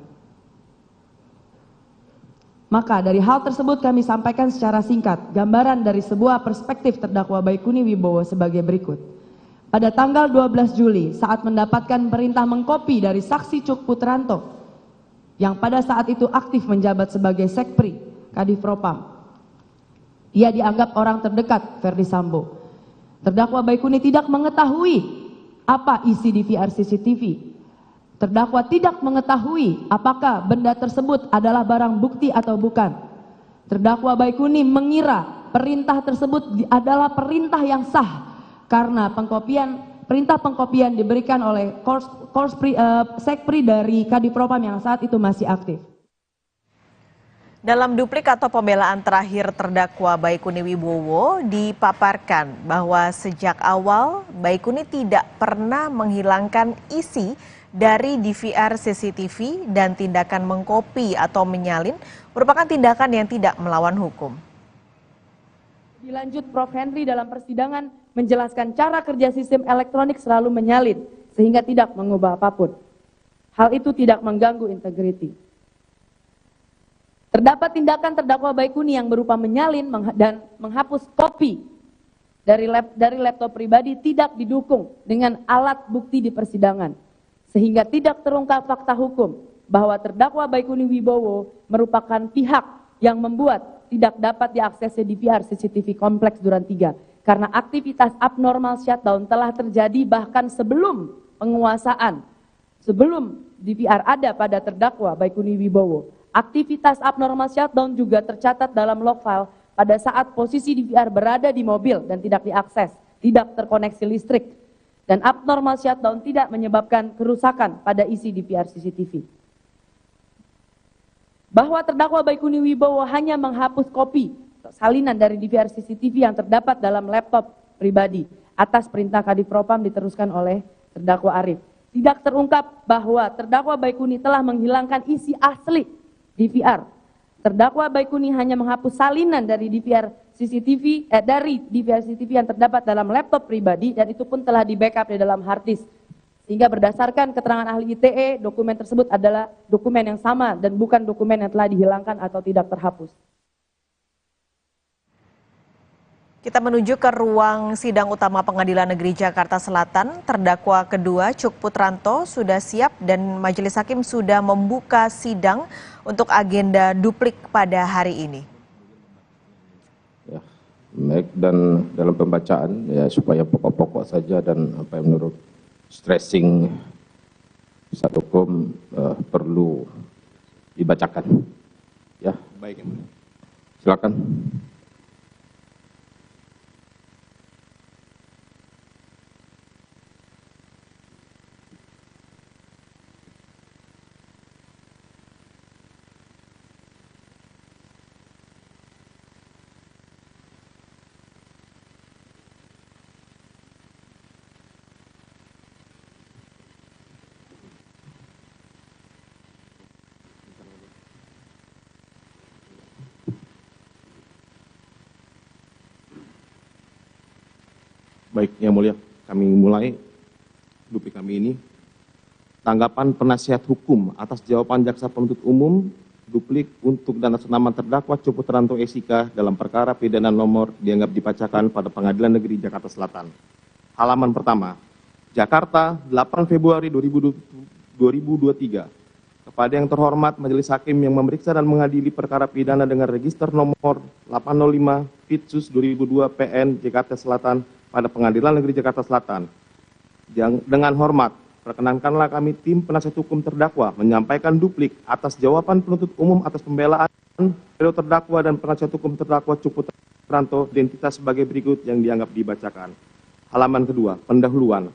Maka dari hal tersebut kami sampaikan secara singkat gambaran dari sebuah perspektif terdakwa Baikuni Wibowo sebagai berikut. Pada tanggal 12 Juli saat mendapatkan perintah mengkopi dari saksi Cuk Putranto yang pada saat itu aktif menjabat sebagai Sekpri Kadif Propam. Ia dianggap orang terdekat Ferdi Sambo. Terdakwa Baikuni tidak mengetahui apa isi DVR CCTV. Terdakwa tidak mengetahui apakah benda tersebut adalah barang bukti atau bukan. Terdakwa Baikuni mengira perintah tersebut adalah perintah yang sah karena perintah pengkopian diberikan oleh Sekpri dari Kadif Propam yang saat itu masih aktif. Dalam duplik atau pembelaan terakhir terdakwa Baikuni Wibowo dipaparkan bahwa sejak awal Baikuni tidak pernah menghilangkan isi dari DVR CCTV dan tindakan mengkopi atau menyalin merupakan tindakan yang tidak melawan hukum. Dilanjut Prof. Henry dalam persidangan menjelaskan cara kerja sistem elektronik selalu menyalin sehingga tidak mengubah apapun. Hal itu tidak mengganggu integriti. Terdapat tindakan terdakwa Baikuni yang berupa menyalin dan menghapus kopi dari laptop pribadi tidak didukung dengan alat bukti di persidangan, sehingga tidak terungkap fakta hukum bahwa terdakwa Baikuni Wibowo merupakan pihak yang membuat tidak dapat diakses DVR CCTV Kompleks Duren 3 karena aktivitas abnormal shutdown telah terjadi bahkan sebelum penguasaan, sebelum DVR ada pada terdakwa Baikuni Wibowo. Aktivitas abnormal shutdown juga tercatat dalam log file pada saat posisi DVR berada di mobil dan tidak diakses, tidak terkoneksi listrik, dan abnormal shutdown tidak menyebabkan kerusakan pada isi DVR CCTV. Bahwa terdakwa Baikuni Wibowo hanya menghapus kopi salinan dari DVR CCTV yang terdapat dalam laptop pribadi atas perintah Kadif Propam diteruskan oleh terdakwa Arif. Tidak terungkap bahwa terdakwa Baikuni telah menghilangkan isi asli DVR. Terdakwa Baikuni hanya menghapus salinan dari DVR CCTV yang terdapat dalam laptop pribadi dan itu pun telah di backup di dalam hard disk Sehingga berdasarkan keterangan ahli ITE, dokumen tersebut adalah dokumen yang sama dan bukan dokumen yang telah dihilangkan atau tidak terhapus. Kita menuju ke ruang sidang utama Pengadilan Negeri Jakarta Selatan. Terdakwa kedua, Cuk Putranto, sudah siap dan majelis hakim sudah membuka sidang untuk agenda duplik pada hari ini. Ya, baik, dan dalam pembacaan ya supaya pokok-pokok saja dan apa yang menurut stressing pusat hukum perlu dibacakan. Ya, baik. Silakan. Baik, Yang Mulia, kami mulai duplik kami ini. Tanggapan penasihat hukum atas jawaban jaksa penuntut umum duplik untuk dan atas nama terdakwa Cuk Putranto SIK dalam perkara pidana nomor dianggap dibacakan pada Pengadilan Negeri Jakarta Selatan. Halaman pertama, Jakarta, 8 Februari 2023. Kepada yang terhormat Majelis Hakim yang memeriksa dan mengadili perkara pidana dengan register nomor 805 Fitsus 2002 PN Jakarta Selatan pada Pengadilan Negeri Jakarta Selatan. Dengan hormat, perkenankanlah kami tim penasihat hukum terdakwa menyampaikan duplik atas jawaban penuntut umum atas pembelaan terdakwa dan penasihat hukum terdakwa Cuk Putranto identitas sebagai berikut yang dianggap dibacakan. Halaman kedua, pendahuluan.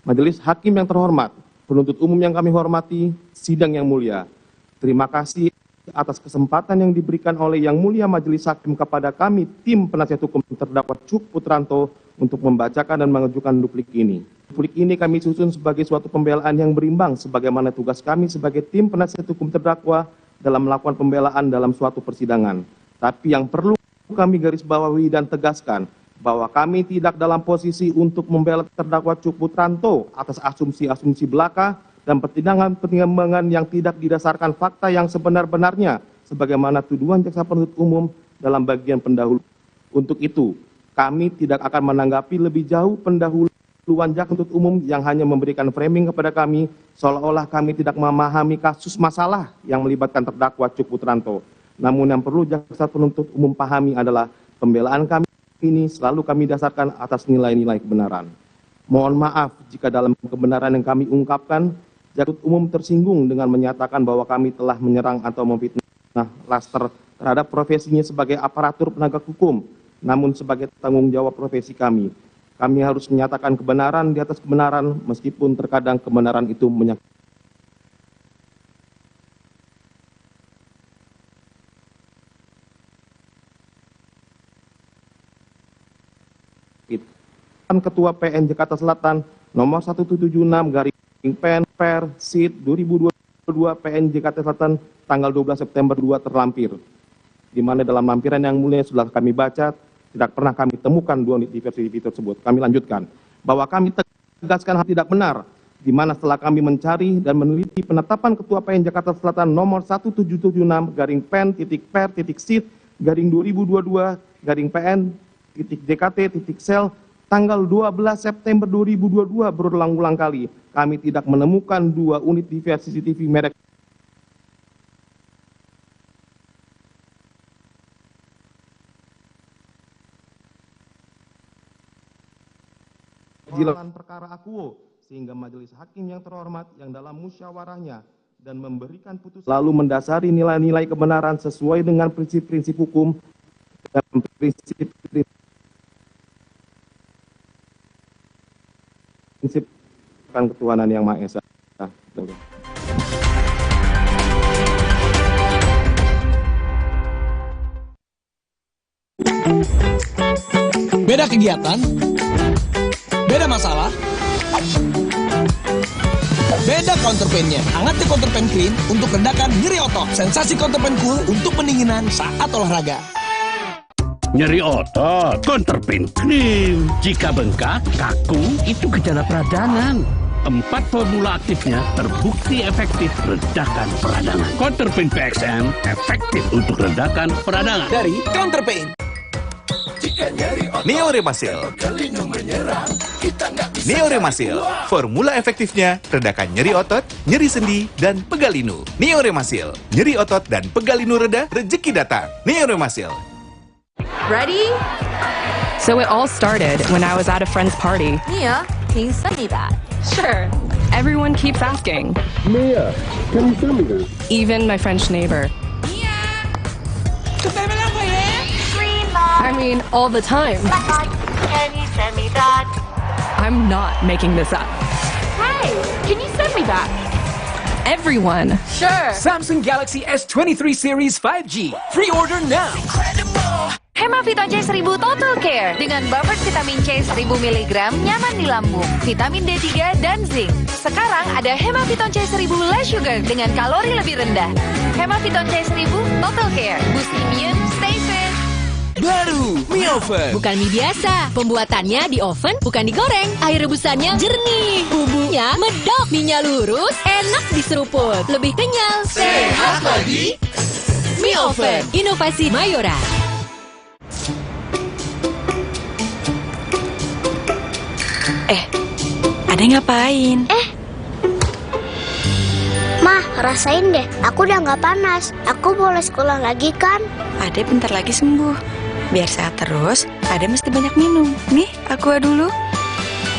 Majelis Hakim yang terhormat, penuntut umum yang kami hormati, sidang yang mulia. Terima kasih atas kesempatan yang diberikan oleh Yang Mulia Majelis Hakim kepada kami tim penasihat hukum terdakwa Cuk Putranto untuk membacakan dan mengajukan duplik ini. Duplik ini kami susun sebagai suatu pembelaan yang berimbang sebagaimana tugas kami sebagai tim penasihat hukum terdakwa dalam melakukan pembelaan dalam suatu persidangan. Tapi yang perlu kami garis bawahi dan tegaskan bahwa kami tidak dalam posisi untuk membela terdakwa Cuk Putranto atas asumsi-asumsi belaka dan pertimbangan yang tidak didasarkan fakta yang sebenar-benarnya sebagaimana tuduhan jaksa penuntut umum dalam bagian pendahulu. Untuk itu, kami tidak akan menanggapi lebih jauh pendahuluan jaksa penuntut umum yang hanya memberikan framing kepada kami seolah-olah kami tidak memahami kasus masalah yang melibatkan terdakwa Cuk Putranto. Namun yang perlu jaksa penuntut umum pahami adalah pembelaan kami ini selalu kami dasarkan atas nilai-nilai kebenaran. Mohon maaf jika dalam kebenaran yang kami ungkapkan, jaksa penuntut umum tersinggung dengan menyatakan bahwa kami telah menyerang atau memfitnah Laster terhadap profesinya sebagai aparatur penegak hukum. Namun sebagai tanggung jawab profesi kami harus menyatakan kebenaran di atas kebenaran meskipun terkadang kebenaran itu menyakitkan. Ketua PN Jakarta Selatan nomor 176 garing PN per SID 2022 PN Jakarta Selatan tanggal 12 September 2 terlampir. Di mana dalam lampiran yang mulia sudah kami baca, tidak pernah kami temukan dua unit diversi tersebut. Kami lanjutkan bahwa kami tegaskan hal tidak benar, di mana setelah kami mencari dan meneliti penetapan Ketua PN Jakarta Selatan nomor 1776 garing PN titik per titik SID garing 2022 garing PN titik JKT titik sel tanggal 12 September 2022 berulang-ulang kali kami tidak menemukan dua unit diversi CCTV merek dalam perkara akuo, sehingga majelis hakim yang terhormat yang dalam musyawarahnya dan memberikan putusan lalu mendasari nilai-nilai kebenaran sesuai dengan prinsip-prinsip hukum dan prinsip ketuhanan yang Maha Esa. Beda kegiatan, beda masalah, beda counterpainnya. Hangatnya counterpain clean untuk redakan nyeri otot. Sensasi counterpain cool untuk pendinginan saat olahraga. Nyeri otot, counterpain cream. Jika bengkak, kaku, itu gejala peradangan. 4 formula aktifnya terbukti efektif redakan peradangan. Counterpain PXM efektif untuk redakan peradangan. Dari Counterpain. Neoremasil. Neoremasil, formula efektifnya redakan nyeri otot, nyeri sendi, dan pegal linu. Neoremasil, nyeri otot dan pegal linu reda, rezeki datang. Neoremasil. Ready? So it all started when I was at a friend's party. Mia, can you send me that? Sure. Everyone keeps asking. Mia, can you send me that? Even my French neighbor. I mean, all the time. Can you send me that? I'm not making this up. Hey, can you send me that? Everyone. Sure. Samsung Galaxy S23 Series 5G. Pre-order now. Hemaviton C1000 Total Care dengan buffer vitamin C 1000 mg nyaman di lambung, vitamin D3 dan zinc. Sekarang ada Hemaviton C1000 Less Sugar dengan kalori lebih rendah. Hemaviton C1000 Total Care, boost immune, stay fit. Baru mie oven. Bukan mie biasa, pembuatannya di oven bukan digoreng. Air rebusannya jernih, bumbunya medok, minyak lurus, enak diseruput, lebih kenyal, Sehat lagi. Mie oven, inovasi Mayora. Ade ngapain? Mah, rasain deh. Aku udah nggak panas. Aku boleh sekolah lagi kan? Ade bentar lagi sembuh. Biar sehat terus, Ade mesti banyak minum. Nih, aqua dulu.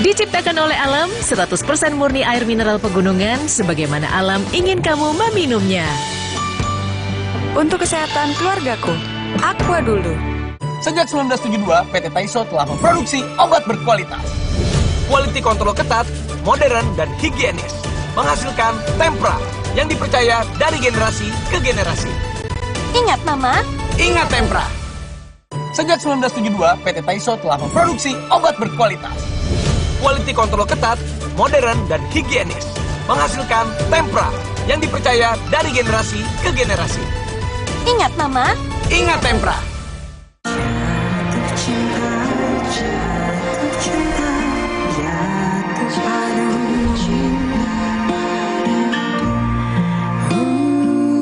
Diciptakan oleh alam, 100% murni air mineral pegunungan, sebagaimana alam ingin kamu meminumnya. Untuk kesehatan keluargaku, aqua dulu. Sejak 1972, PT Taiso telah memproduksi obat berkualitas. Quality control ketat, modern, dan higienis. Menghasilkan Tempra yang dipercaya dari generasi ke generasi. Ingat, Mama. Ingat Tempra. Sejak 1972, PT Taiso telah memproduksi obat berkualitas. Quality control ketat, modern, dan higienis. Menghasilkan Tempra yang dipercaya dari generasi ke generasi. Ingat, Mama. Ingat Tempra.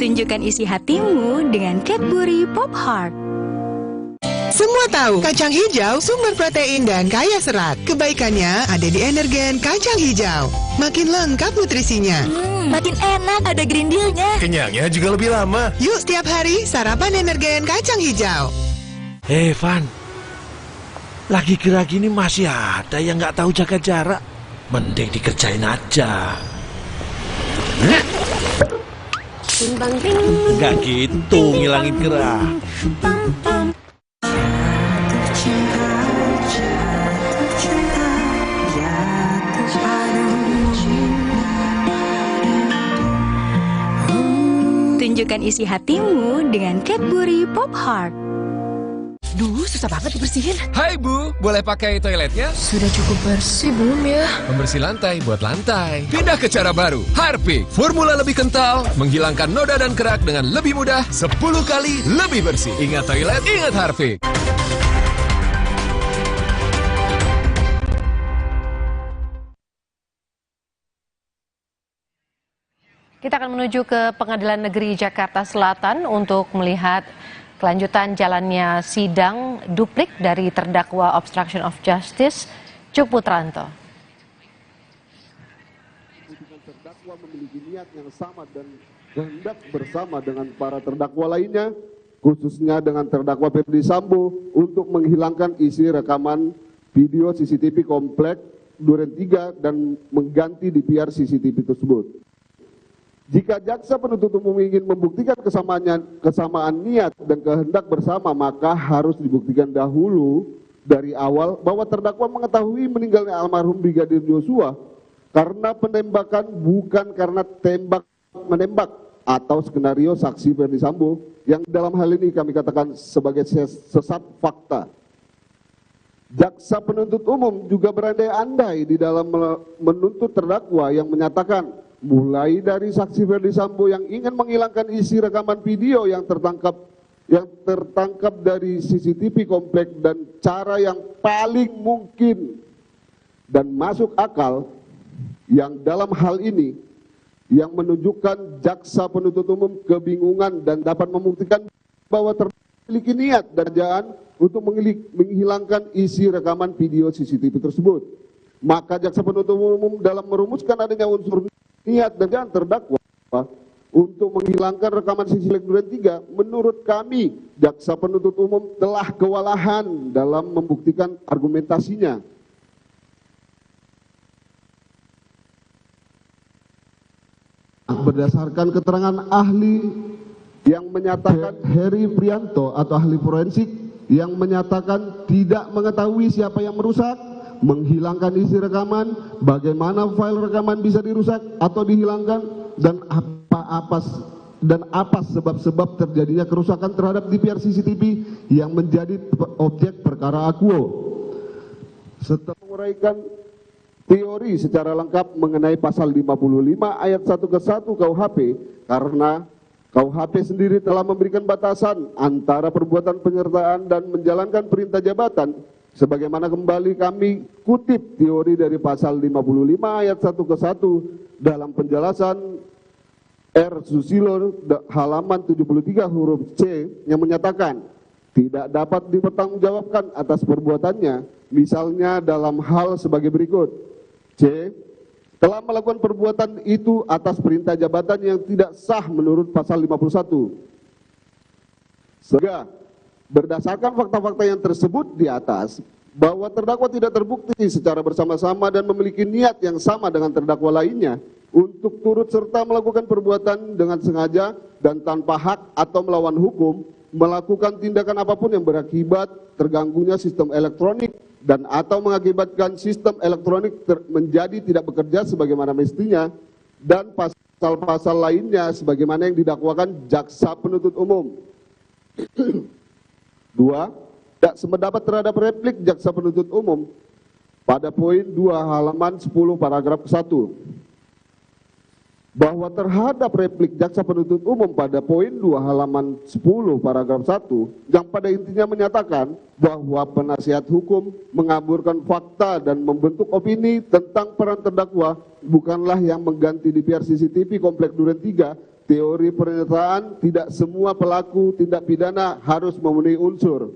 Tunjukkan isi hatimu dengan Cadbury Pop Heart. Semua tahu, kacang hijau sumber protein dan kaya serat. Kebaikannya ada di Energen kacang hijau. Makin lengkap nutrisinya. Makin enak, ada green deal-nya. Kenyangnya juga lebih lama. Yuk setiap hari sarapan Energen kacang hijau. Van, lagi kira gini masih ada yang nggak tahu jaga jarak. Mending dikerjain aja. Nggak gitu, ngilangin gerah. Tunjukkan isi hatimu dengan Cadbury Pop Heart. Duh, susah banget dibersihin. Hai Bu, boleh pakai toiletnya? Sudah cukup bersih belum ya? Pembersih lantai buat lantai. Pindah ke cara baru. Harpic, formula lebih kental, menghilangkan noda dan kerak dengan lebih mudah, 10 kali lebih bersih. Ingat toilet, ingat Harpic. Kita akan menuju ke Pengadilan Negeri Jakarta Selatan untuk melihat kelanjutan jalannya sidang duplik dari terdakwa obstruction of justice Cuk Putranto. Terdakwa memiliki niat yang sama dan kehendak bersama dengan para terdakwa lainnya, khususnya dengan terdakwa Ferdi Sambo, untuk menghilangkan isi rekaman video CCTV komplek Duren 3 dan mengganti DVR CCTV tersebut. Jika jaksa penuntut umum ingin membuktikan kesamaan niat dan kehendak bersama, maka harus dibuktikan dahulu dari awal bahwa terdakwa mengetahui meninggalnya almarhum Brigadir Joshua karena penembakan, bukan karena tembak-menembak atau skenario saksi Ferdi Sambo yang dalam hal ini kami katakan sebagai sesat fakta. Jaksa penuntut umum juga berandai-andai di dalam menuntut terdakwa yang menyatakan mulai dari saksi Ferdi Sambo yang ingin menghilangkan isi rekaman video yang tertangkap dari CCTV komplek dan cara yang paling mungkin dan masuk akal yang dalam hal ini yang menunjukkan jaksa penuntut umum kebingungan dan dapat membuktikan bahwa memiliki niat dan kerjaan untuk menghilangkan isi rekaman video CCTV tersebut. Maka jaksa penuntut umum dalam merumuskan adanya unsur niat dan terdakwa untuk menghilangkan rekaman CCTV Duren 3, menurut kami jaksa penuntut umum telah kewalahan dalam membuktikan argumentasinya. Berdasarkan keterangan ahli yang menyatakan Heri Prianto atau ahli forensik yang menyatakan tidak mengetahui siapa yang merusak, menghilangkan isi rekaman, bagaimana file rekaman bisa dirusak atau dihilangkan, dan apa sebab-sebab terjadinya kerusakan terhadap DVR CCTV yang menjadi objek perkara akuo. Setelah menguraikan teori secara lengkap mengenai pasal 55 ayat 1 ke 1 KUHP, karena KUHP sendiri telah memberikan batasan antara perbuatan penyertaan dan menjalankan perintah jabatan, sebagaimana kembali kami kutip teori dari pasal 55 ayat 1 ke 1 dalam penjelasan R. Susilo halaman 73 huruf C yang menyatakan tidak dapat dipertanggungjawabkan atas perbuatannya, misalnya dalam hal sebagai berikut. C. Telah melakukan perbuatan itu atas perintah jabatan yang tidak sah menurut pasal 51. Sehingga berdasarkan fakta-fakta yang tersebut di atas, bahwa terdakwa tidak terbukti secara bersama-sama dan memiliki niat yang sama dengan terdakwa lainnya untuk turut serta melakukan perbuatan dengan sengaja dan tanpa hak atau melawan hukum, melakukan tindakan apapun yang berakibat terganggunya sistem elektronik dan atau mengakibatkan sistem elektronik menjadi tidak bekerja sebagaimana mestinya, dan pasal-pasal lainnya sebagaimana yang didakwakan jaksa penuntut umum. 2. Tidak sependapat terhadap replik jaksa penuntut umum pada poin 2 halaman 10 paragraf 1. Bahwa terhadap replik jaksa penuntut umum pada poin 2 halaman 10 paragraf 1 yang pada intinya menyatakan bahwa penasihat hukum mengaburkan fakta dan membentuk opini tentang peran terdakwa bukanlah yang mengganti DVR CCTV Komplek Duren 3, teori pernyataan tidak semua pelaku tindak pidana harus memenuhi unsur.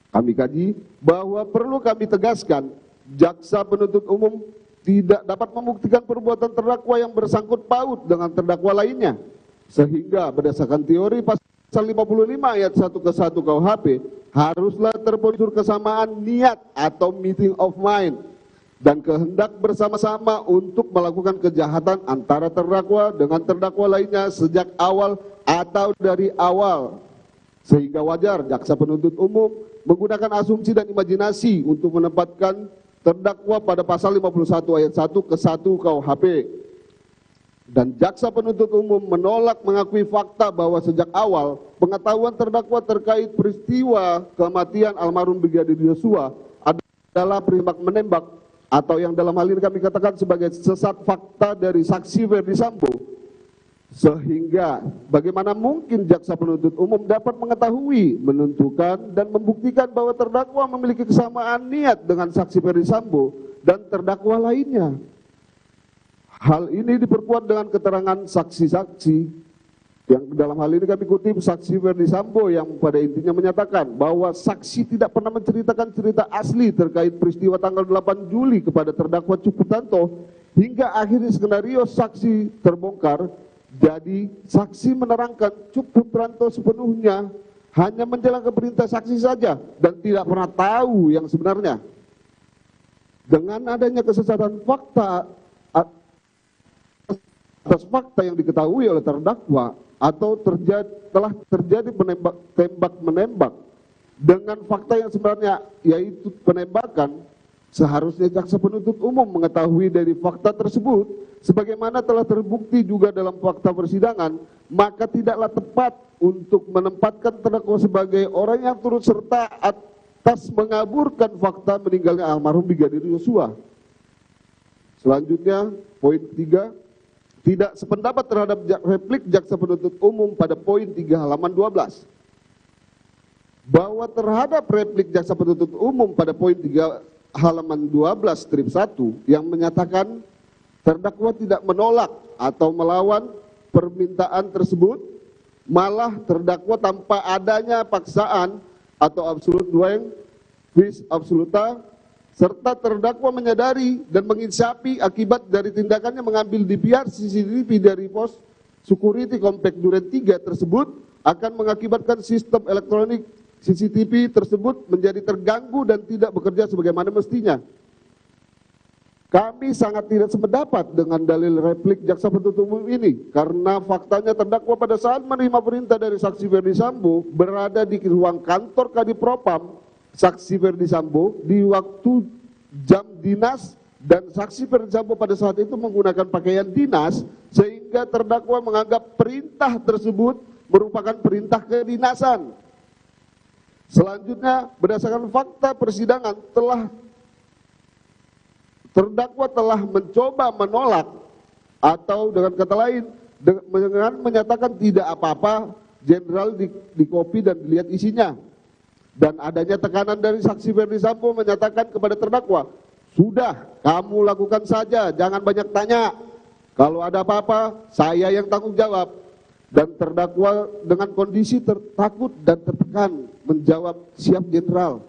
Kami kaji bahwa perlu kami tegaskan jaksa penuntut umum tidak dapat membuktikan perbuatan terdakwa yang bersangkut paut dengan terdakwa lainnya, sehingga berdasarkan teori pasal 55 ayat 1 ke 1 KUHP haruslah terunsur kesamaan niat atau meeting of mind dan kehendak bersama-sama untuk melakukan kejahatan antara terdakwa dengan terdakwa lainnya sejak awal atau dari awal, sehingga wajar jaksa penuntut umum menggunakan asumsi dan imajinasi untuk menempatkan terdakwa pada pasal 51 ayat 1 ke 1 KUHP. Dan jaksa penuntut umum menolak mengakui fakta bahwa sejak awal pengetahuan terdakwa terkait peristiwa kematian almarhum Brigadir Yosua adalah penembak-menembak atau yang dalam hal ini kami katakan sebagai sesat fakta dari saksi Ferdi Sambo. Sehingga bagaimana mungkin jaksa penuntut umum dapat mengetahui, menentukan dan membuktikan bahwa terdakwa memiliki kesamaan niat dengan saksi Ferdi Sambo dan terdakwa lainnya. Hal ini diperkuat dengan keterangan saksi-saksi yang dalam hal ini kami kutip saksi Ferdi Sambo yang pada intinya menyatakan bahwa saksi tidak pernah menceritakan cerita asli terkait peristiwa tanggal 8 Juli kepada terdakwa Cukutanto hingga akhirnya skenario saksi terbongkar. Jadi saksi menerangkan Cuk Putranto sepenuhnya hanya menjalankan perintah saksi saja dan tidak pernah tahu yang sebenarnya. Dengan adanya kesesatan fakta atas fakta yang diketahui oleh terdakwa atau telah terjadi tembak-menembak dengan fakta yang sebenarnya yaitu penembakan, seharusnya jaksa penuntut umum mengetahui dari fakta tersebut, sebagaimana telah terbukti juga dalam fakta persidangan, maka tidaklah tepat untuk menempatkan terdakwa sebagai orang yang turut serta atas mengaburkan fakta meninggalnya almarhum Brigadir Yosua. Selanjutnya, poin 3, tidak sependapat terhadap replik jaksa penuntut umum pada poin 3 halaman 12. Bahwa terhadap replik jaksa penuntut umum pada poin 3 halaman 12 strip 1 yang menyatakan terdakwa tidak menolak atau melawan permintaan tersebut, malah terdakwa tanpa adanya paksaan atau absolute dueng vis absoluta, serta terdakwa menyadari dan menginsapi akibat dari tindakannya mengambil DVR CCTV dari pos security komplek Duren 3 tersebut akan mengakibatkan sistem elektronik CCTV tersebut menjadi terganggu dan tidak bekerja sebagaimana mestinya. Kami sangat tidak sependapat dengan dalil replik jaksa penuntut umum ini karena faktanya terdakwa pada saat menerima perintah dari saksi Ferdi Sambo berada di ruang kantor Kadipropam saksi Ferdi Sambo di waktu jam dinas dan saksi Ferdi Sambo pada saat itu menggunakan pakaian dinas sehingga terdakwa menganggap perintah tersebut merupakan perintah kedinasan. Selanjutnya, berdasarkan fakta persidangan terdakwa telah mencoba menolak atau dengan kata lain dengan menyatakan tidak apa-apa jenderal di kopi dan dilihat isinya. Dan adanya tekanan dari saksi Ferdi Sambo menyatakan kepada terdakwa, sudah kamu lakukan saja, jangan banyak tanya. Kalau ada apa-apa, saya yang tanggung jawab. Dan terdakwa dengan kondisi takut dan tertekan menjawab siap jenderal.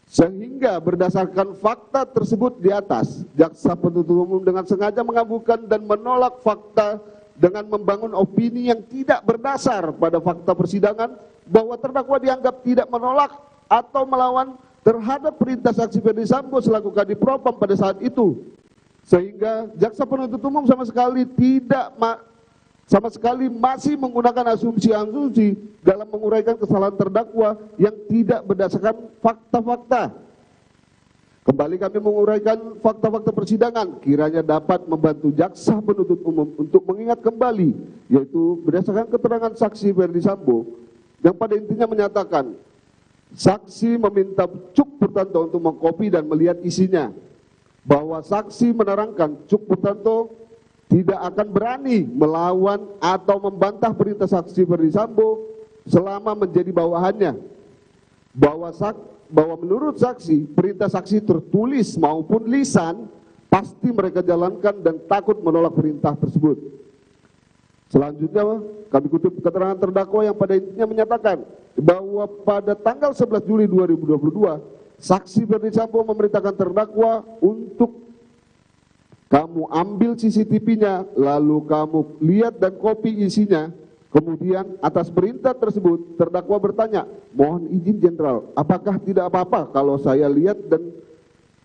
Sehingga berdasarkan fakta tersebut di atas, jaksa penuntut umum dengan sengaja mengabulkan dan menolak fakta dengan membangun opini yang tidak berdasar pada fakta persidangan bahwa terdakwa dianggap tidak menolak atau melawan terhadap perintah saksi Ferdi Sambo selaku Kadipropam pada saat itu. Sehingga jaksa penuntut umum sama sekali masih menggunakan asumsi-asumsi dalam menguraikan kesalahan terdakwa yang tidak berdasarkan fakta-fakta. Kembali kami menguraikan fakta-fakta persidangan kiranya dapat membantu jaksa penuntut umum untuk mengingat kembali, yaitu berdasarkan keterangan saksi Ferdi Sambo yang pada intinya menyatakan saksi meminta Cuk Purtanto untuk mengkopi dan melihat isinya, bahwa saksi menerangkan Cuk Purtanto tidak akan berani melawan atau membantah perintah saksi Ferdi Sambo selama menjadi bawahannya, bahwa menurut saksi perintah saksi tertulis maupun lisan pasti mereka jalankan dan takut menolak perintah tersebut. Selanjutnya kami kutip keterangan terdakwa yang pada intinya menyatakan bahwa pada tanggal 11 Juli 2022 saksi Ferdi Sambo memerintahkan terdakwa untuk kamu ambil CCTV-nya, lalu kamu lihat dan kopi isinya. Kemudian atas perintah tersebut terdakwa bertanya, mohon izin jenderal, apakah tidak apa-apa kalau saya lihat dan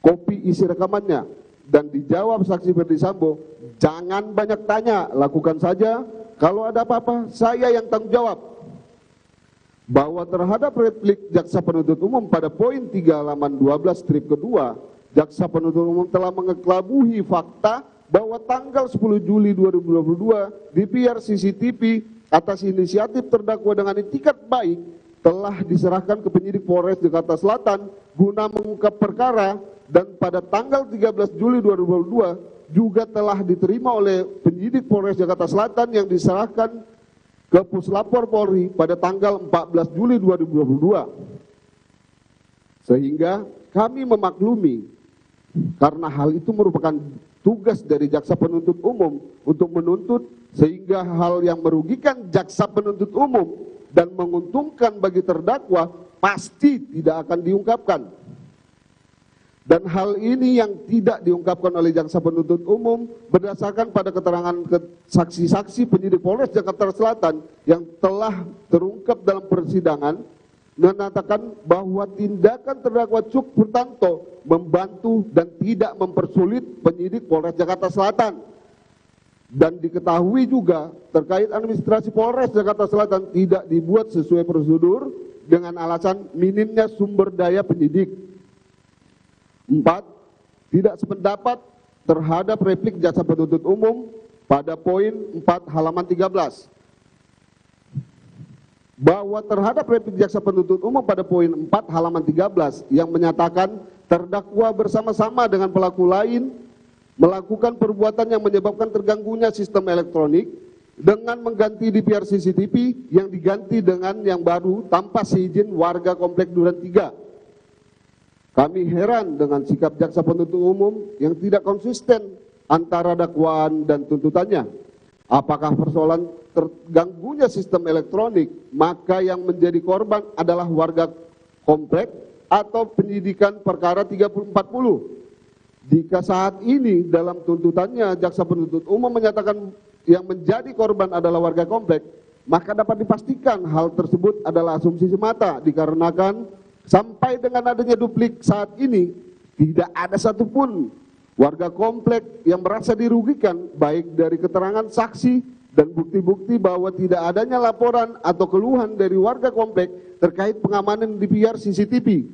kopi isi rekamannya? Dan dijawab saksi Ferdi Sambo, jangan banyak tanya, lakukan saja, kalau ada apa-apa saya yang tanggung jawab. Bahwa terhadap replik jaksa penuntut umum pada poin 3 halaman 12 strip kedua, jaksa penuntut umum telah mengekelabuhi fakta bahwa tanggal 10 Juli 2022 DVR CCTV atas inisiatif terdakwa dengan itikat baik telah diserahkan ke penyidik Polres Jakarta Selatan guna mengungkap perkara, dan pada tanggal 13 Juli 2022 juga telah diterima oleh penyidik Polres Jakarta Selatan yang diserahkan ke Puslapor Polri pada tanggal 14 Juli 2022. Sehingga kami memaklumi karena hal itu merupakan tugas dari jaksa penuntut umum untuk menuntut, sehingga hal yang merugikan jaksa penuntut umum dan menguntungkan bagi terdakwa pasti tidak akan diungkapkan. Dan hal ini yang tidak diungkapkan oleh jaksa penuntut umum berdasarkan pada keterangan saksi-saksi penyidik Polres Jakarta Selatan yang telah terungkap dalam persidangan, mengatakan bahwa tindakan terdakwa Cuk Purtanto membantu dan tidak mempersulit penyidik Polres Jakarta Selatan. Dan diketahui juga terkait administrasi Polres Jakarta Selatan tidak dibuat sesuai prosedur dengan alasan minimnya sumber daya penyidik. 4. Tidak sependapat terhadap replik jaksa penuntut umum pada poin 4 halaman 13. Bahwa terhadap replik jaksa penuntut umum pada poin 4 halaman 13 yang menyatakan terdakwa bersama-sama dengan pelaku lain melakukan perbuatan yang menyebabkan terganggunya sistem elektronik dengan mengganti DVR CCTV yang diganti dengan yang baru tanpa seizin warga komplek Duren 3. Kami heran dengan sikap jaksa penuntut umum yang tidak konsisten antara dakwaan dan tuntutannya. Apakah persoalan terganggunya sistem elektronik, maka yang menjadi korban adalah warga komplek atau penyidikan perkara 3040? Jika saat ini dalam tuntutannya jaksa penuntut umum menyatakan yang menjadi korban adalah warga komplek, maka dapat dipastikan hal tersebut adalah asumsi semata dikarenakan sampai dengan adanya duplik saat ini tidak ada satupun warga komplek yang merasa dirugikan baik dari keterangan saksi dan bukti-bukti bahwa tidak adanya laporan atau keluhan dari warga komplek terkait pengamanan di DVR CCTV.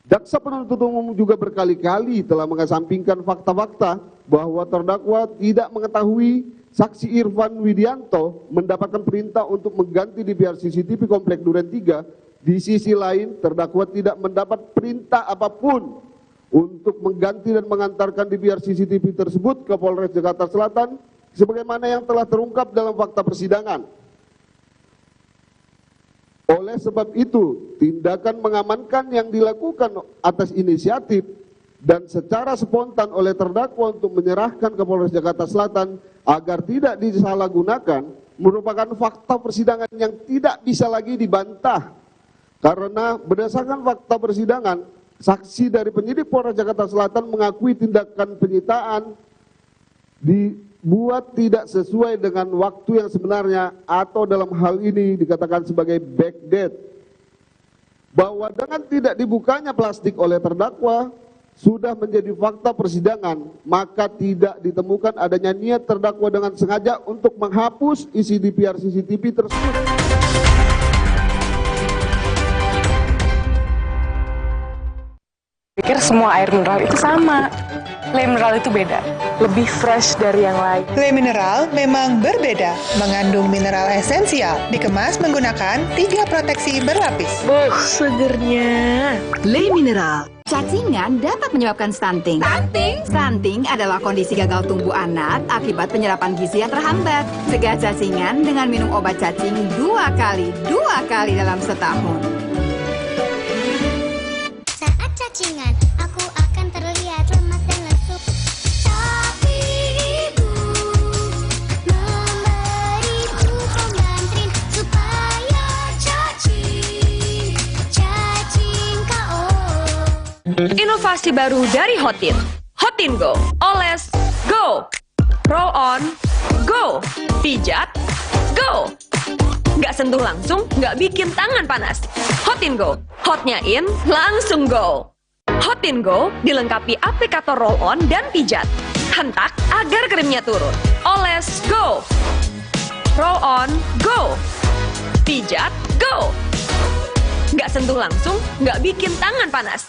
Jaksa penuntut umum juga berkali-kali telah mengesampingkan fakta-fakta bahwa terdakwa tidak mengetahui saksi Irfan Widianto mendapatkan perintah untuk mengganti DVR CCTV komplek Duren 3. Di sisi lain, terdakwa tidak mendapat perintah apapun untuk mengganti dan mengantarkan DVR CCTV tersebut ke Polres Jakarta Selatan sebagaimana yang telah terungkap dalam fakta persidangan. Oleh sebab itu, tindakan mengamankan yang dilakukan atas inisiatif dan secara spontan oleh terdakwa untuk menyerahkan ke Polres Jakarta Selatan agar tidak disalahgunakan merupakan fakta persidangan yang tidak bisa lagi dibantah. Karena berdasarkan fakta persidangan, saksi dari penyidik Polres Jakarta Selatan mengakui tindakan penyitaan dibuat tidak sesuai dengan waktu yang sebenarnya atau dalam hal ini dikatakan sebagai backdate. Bahwa dengan tidak dibukanya plastik oleh terdakwa sudah menjadi fakta persidangan, maka tidak ditemukan adanya niat terdakwa dengan sengaja untuk menghapus isi DVR CCTV tersebut. Pikir semua air mineral itu sama. Le mineral itu beda, lebih fresh dari yang lain. Le mineral memang berbeda, mengandung mineral esensial, dikemas menggunakan 3 proteksi berlapis. Segernya. Le mineral. Cacingan dapat menyebabkan stunting. Stunting adalah kondisi gagal tumbuh anak akibat penyerapan gizi yang terhambat. Cegah cacingan dengan minum obat cacing 2 kali dalam setahun. Saat cacingan, aku akan terlihat lemas dan lesu. Tapi ibu memberiku pengantrin supaya cacing KO. Inovasi baru dari Hotin. Hotin Go. Oles, go. Roll on, go. Pijat, go. Nggak sentuh langsung, nggak bikin tangan panas. Hotin Go. Hotnya in, langsung go. Hotin Go dilengkapi aplikator roll on dan pijat. Hentak agar krimnya turun. Oles, go. Roll on, go. Pijat, go. Nggak sentuh langsung, nggak bikin tangan panas.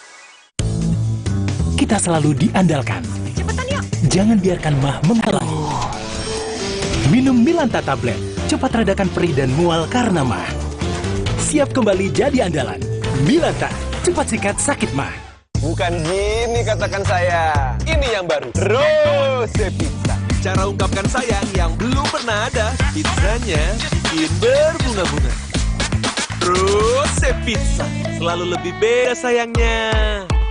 Kita selalu diandalkan. Cepetan yuk. Jangan biarkan mah menghalangi. Minum Milanta Tablet, cepat redakan perih dan mual karena mah. Siap kembali jadi andalan. Milanta, cepat sikat sakit mah. Bukan gini katakan saya. Ini yang baru, Rose Pizza. Cara ungkapkan sayang yang belum pernah ada. Pizzanya bikin berbunga-bunga. Rose Pizza, selalu lebih beda sayangnya.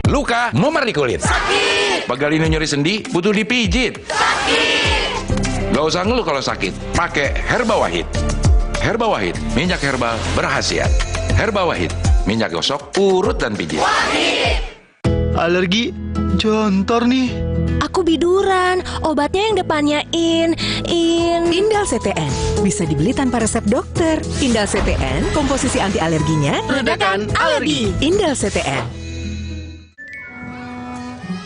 Luka, memar di kulit. Sakit. Pegalino nyeri sendi, butuh dipijit. Sakit. Gak usah ngeluh kalau sakit, pakai Herba Wahid. Herba Wahid, minyak herbal berkhasiat. Herba Wahid, minyak gosok, urut dan pijit. Wahid. Alergi, jontor nih. Aku biduran, obatnya yang depannya Indal CTN. Bisa dibeli tanpa resep dokter. Indal CTN, komposisi anti alerginya redakan alergi. Indal CTN.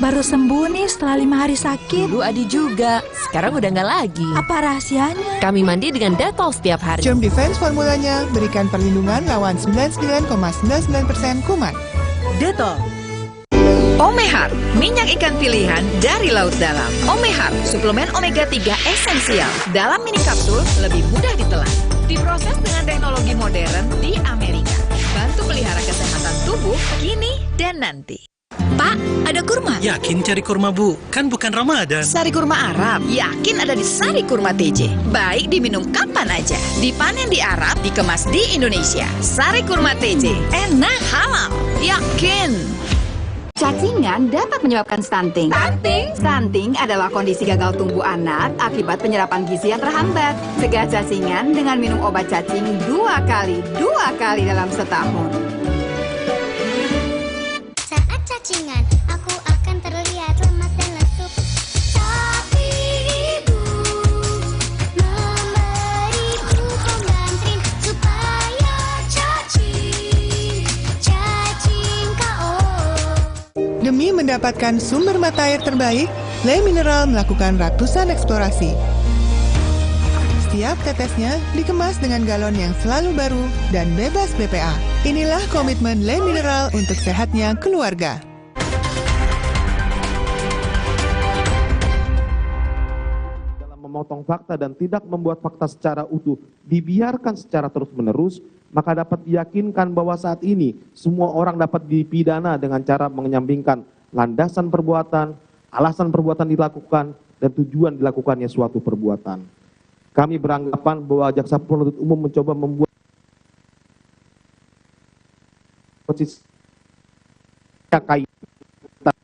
Baru sembuh nih setelah 5 hari sakit. Dulu Adi juga, sekarang udah nggak lagi. Apa rahasianya? Kami mandi dengan Dettol setiap hari. Germ Defense formulanya berikan perlindungan lawan 99,99% kuman. Dettol. Omehar, minyak ikan pilihan dari laut dalam. Omehar, suplemen omega 3 esensial. Dalam mini kapsul, lebih mudah ditelan. Diproses dengan teknologi modern di Amerika. Bantu pelihara kesehatan tubuh kini dan nanti. Pak, ada kurma? Yakin cari kurma, Bu? Kan bukan Ramadan. Sari kurma Arab, yakin ada di Sari Kurma TJ. Baik diminum kapan aja. Dipanen di Arab, dikemas di Indonesia. Sari Kurma TJ, enak halal, yakin. Cacingan dapat menyebabkan stunting. Stunting adalah kondisi gagal tumbuh anak akibat penyerapan gizi yang terhambat. Cegah cacingan dengan minum obat cacing 2 kali dalam setahun. Saat cacingan, aku akan terlihat lemas dan lesu. Tapi ibu memberiku pembantrin supaya cacing KO. Demi mendapatkan sumber mata air terbaik, Le Mineral melakukan ratusan eksplorasi. Setiap tetesnya dikemas dengan galon yang selalu baru dan bebas BPA. Inilah komitmen Le Mineral untuk sehatnya keluarga. Dalam memotong fakta dan tidak membuat fakta secara utuh, dibiarkan secara terus-menerus, maka dapat diyakinkan bahwa saat ini semua orang dapat dipidana dengan cara menyampingkan landasan perbuatan, alasan perbuatan dilakukan, dan tujuan dilakukannya suatu perbuatan. Kami beranggapan bahwa jaksa penuntut umum mencoba membuat posisi kaitan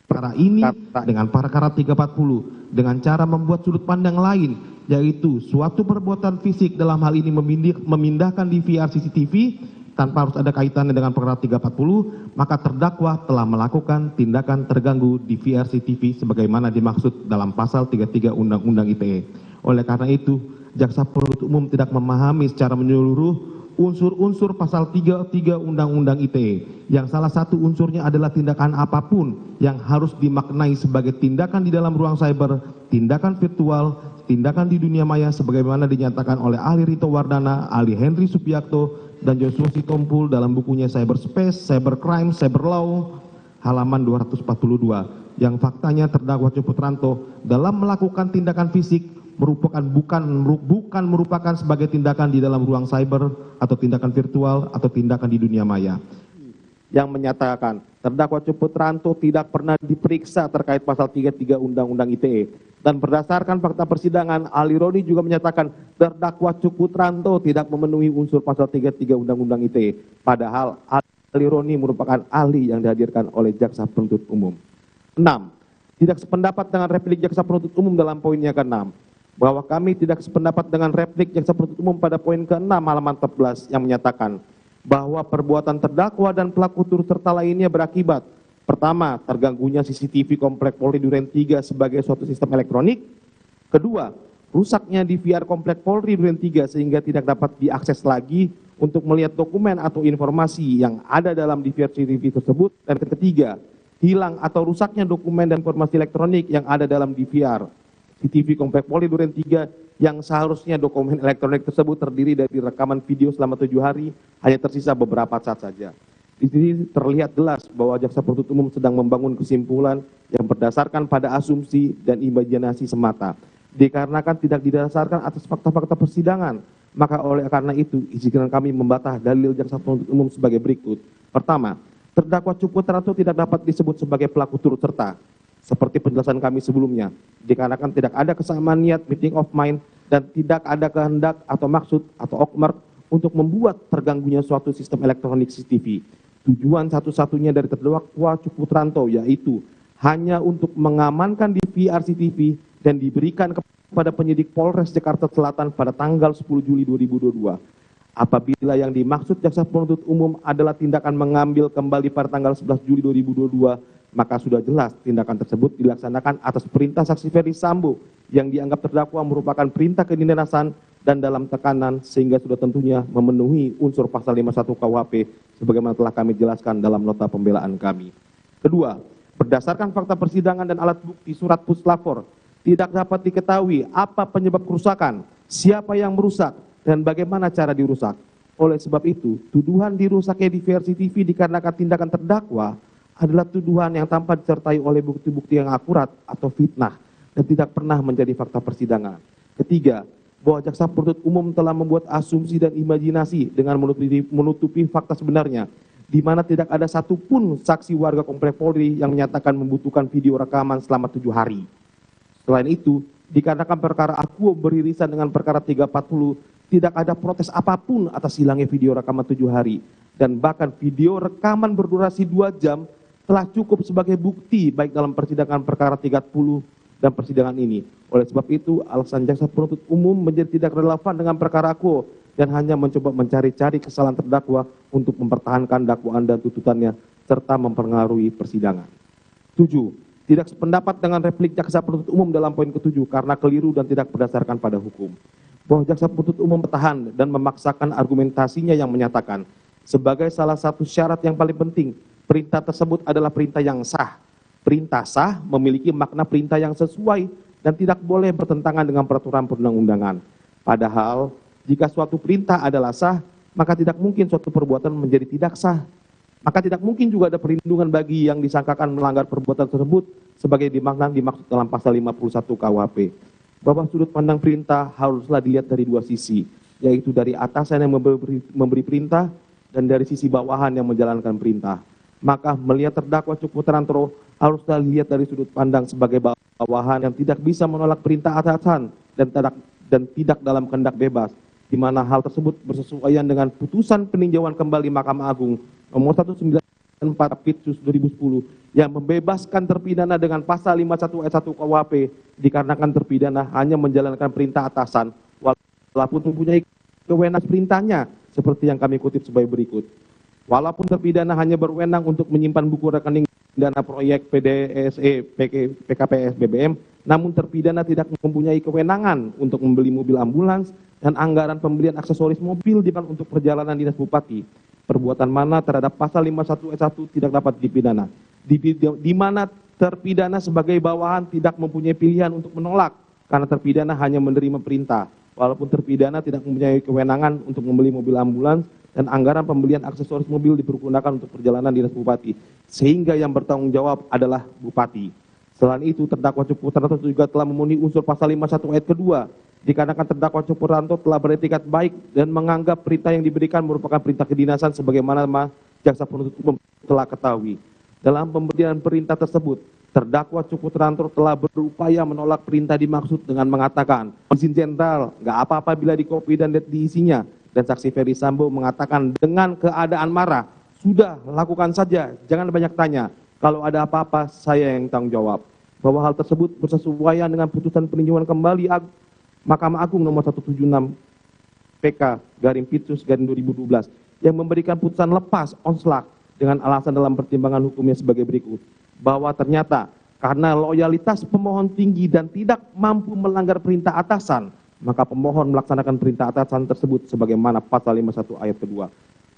perkara ini dengan perkara 340 dengan cara membuat sudut pandang lain, yaitu suatu perbuatan fisik dalam hal ini memindahkan DVR CCTV tanpa harus ada kaitannya dengan perkara 340, maka terdakwa telah melakukan tindakan terganggu DVR CCTV sebagaimana dimaksud dalam pasal 33 Undang-Undang ITE. Oleh karena itu, jaksa penuntut umum tidak memahami secara menyeluruh unsur-unsur pasal 33 Undang-Undang ITE, yang salah satu unsurnya adalah tindakan apapun yang harus dimaknai sebagai tindakan di dalam ruang cyber, tindakan virtual, tindakan di dunia maya sebagaimana dinyatakan oleh ahli Rito Wardana, ahli Henry Supiakto, dan Joshua Sitompul dalam bukunya Cyberspace, Cybercrime, Cyberlaw, halaman 242, yang faktanya terdakwa Cuputranto dalam melakukan tindakan fisik bukan merupakan sebagai tindakan di dalam ruang cyber atau tindakan virtual atau tindakan di dunia maya. Yang menyatakan terdakwa Cuputranto tidak pernah diperiksa terkait pasal 33 Undang-Undang ITE. Dan berdasarkan fakta persidangan, ahli Roni juga menyatakan terdakwa Cuputranto tidak memenuhi unsur pasal 33 Undang-Undang ITE. Padahal ahli Roni merupakan ahli yang dihadirkan oleh jaksa penuntut umum. 6. Tidak sependapat dengan replik jaksa penuntut umum dalam poinnya ke-6. Bahwa kami tidak sependapat dengan replik jaksa penuntut umum pada poin ke-6 halaman 14 yang menyatakan bahwa perbuatan terdakwa dan pelaku turut serta lainnya berakibat pertama, terganggunya CCTV Komplek Polri Duren 3 sebagai suatu sistem elektronik. Kedua, rusaknya DVR Komplek Polri Duren 3 sehingga tidak dapat diakses lagi untuk melihat dokumen atau informasi yang ada dalam DVR CCTV tersebut. Dan ketiga, hilang atau rusaknya dokumen dan informasi elektronik yang ada dalam DVR CCTV Komplek Polri Duren 3 yang seharusnya dokumen elektronik tersebut terdiri dari rekaman video selama 7 hari, hanya tersisa beberapa saat saja. Di sini terlihat jelas bahwa jaksa penuntut umum sedang membangun kesimpulan yang berdasarkan pada asumsi dan imajinasi semata. Dikarenakan tidak didasarkan atas fakta-fakta persidangan, maka oleh karena itu izinkan kami membantah dalil jaksa penuntut umum sebagai berikut. Pertama, terdakwa Cuputranto tidak dapat disebut sebagai pelaku turut serta. Seperti penjelasan kami sebelumnya, dikarenakan tidak ada kesamaan niat, meeting of mind, dan tidak ada kehendak atau maksud atau okmer untuk membuat terganggunya suatu sistem elektronik CCTV. Tujuan satu-satunya dari terdakwa Cuputranto yaitu hanya untuk mengamankan DVR CCTV dan diberikan kepada penyidik Polres Jakarta Selatan pada tanggal 10 Juli 2022. Apabila yang dimaksud jaksa penuntut umum adalah tindakan mengambil kembali pada tanggal 11 Juli 2022, maka sudah jelas tindakan tersebut dilaksanakan atas perintah saksi Ferdi Sambo yang dianggap terdakwa merupakan perintah kedinasan dan dalam tekanan sehingga sudah tentunya memenuhi unsur pasal 51 KUHP sebagaimana telah kami jelaskan dalam nota pembelaan kami. Kedua, berdasarkan fakta persidangan dan alat bukti surat puslapor, tidak dapat diketahui apa penyebab kerusakan, siapa yang merusak, dan bagaimana cara dirusak. Oleh sebab itu, tuduhan dirusaknya DVR CCTV dikarenakan tindakan terdakwa adalah tuduhan yang tanpa disertai oleh bukti-bukti yang akurat atau fitnah dan tidak pernah menjadi fakta persidangan. Ketiga, bahwa jaksa penuntut umum telah membuat asumsi dan imajinasi dengan menutupi fakta sebenarnya, di mana tidak ada satupun saksi warga Komplek Polri yang menyatakan membutuhkan video rekaman selama 7 hari. Selain itu, dikarenakan perkara akuo beririsan dengan perkara 340, tidak ada protes apapun atas hilangnya video rekaman 7 hari. dan bahkan video rekaman berdurasi 2 jam telah cukup sebagai bukti baik dalam persidangan perkara 30 dan persidangan ini. Oleh sebab itu, alasan jaksa penuntut umum menjadi tidak relevan dengan perkara quo dan hanya mencoba mencari-cari kesalahan terdakwa untuk mempertahankan dakwaan dan tuntutannya serta mempengaruhi persidangan. 7. Tidak sependapat dengan replik jaksa penuntut umum dalam poin ke-7 karena keliru dan tidak berdasarkan pada hukum. Bahwa jaksa penuntut umum bertahan dan memaksakan argumentasinya yang menyatakan sebagai salah satu syarat yang paling penting, perintah tersebut adalah perintah yang sah. Perintah sah memiliki makna perintah yang sesuai dan tidak boleh bertentangan dengan peraturan perundang-undangan. Padahal, jika suatu perintah adalah sah, maka tidak mungkin suatu perbuatan menjadi tidak sah. Maka tidak mungkin juga ada perlindungan bagi yang disangkakan melanggar perbuatan tersebut sebagai dimaksud dalam pasal 51 KUHP. Bahwa sudut pandang perintah haruslah dilihat dari 2 sisi, yaitu dari atasan yang memberi perintah dan dari sisi bawahan yang menjalankan perintah. Maka melihat terdakwa Cuk Putranto haruslah dilihat dari sudut pandang sebagai bawahan yang tidak bisa menolak perintah atasan dan tidak dalam kehendak bebas, di mana hal tersebut bersesuaian dengan putusan peninjauan kembali Mahkamah Agung nomor 194 Pitsus 2010 yang membebaskan terpidana dengan pasal 51 ayat 1 KUHP dikarenakan terpidana hanya menjalankan perintah atasan walaupun mempunyai kewenangan perintahnya seperti yang kami kutip sebagai berikut. Walaupun terpidana hanya berwenang untuk menyimpan buku rekening dana proyek PDSE, PKPS, BBM, namun terpidana tidak mempunyai kewenangan untuk membeli mobil ambulans dan anggaran pembelian aksesoris mobil untuk perjalanan dinas bupati. Perbuatan mana terhadap pasal 51 ayat 1 tidak dapat dipidana. Di mana terpidana sebagai bawahan tidak mempunyai pilihan untuk menolak karena terpidana hanya menerima perintah. Walaupun terpidana tidak mempunyai kewenangan untuk membeli mobil ambulans dan anggaran pembelian aksesoris mobil dipergunakan untuk perjalanan dinas bupati, sehingga yang bertanggung jawab adalah bupati. Selain itu, terdakwa Cuk Putranto juga telah memenuhi unsur pasal 51 ayat kedua, dikarenakan terdakwa Cuk Putranto telah beretikat baik dan menganggap perintah yang diberikan merupakan perintah kedinasan sebagaimana jaksa penuntut umum telah ketahui. Dalam pemberian perintah tersebut, terdakwa Cuk Putranto telah berupaya menolak perintah dimaksud dengan mengatakan, izin jenderal, nggak apa-apa bila dikopi dan diisinya. Dan saksi Ferdi Sambo mengatakan dengan keadaan marah, sudah lakukan saja, jangan banyak tanya. Kalau ada apa-apa, saya yang tanggung jawab. Bahwa hal tersebut bersesuaian dengan putusan peninjauan kembali Mahkamah Agung nomor 176 PK garing Pitsus garing 2012 yang memberikan putusan lepas onslak dengan alasan dalam pertimbangan hukumnya sebagai berikut. Bahwa ternyata karena loyalitas pemohon tinggi dan tidak mampu melanggar perintah atasan, maka pemohon melaksanakan perintah atasan tersebut sebagaimana pasal 51 ayat kedua.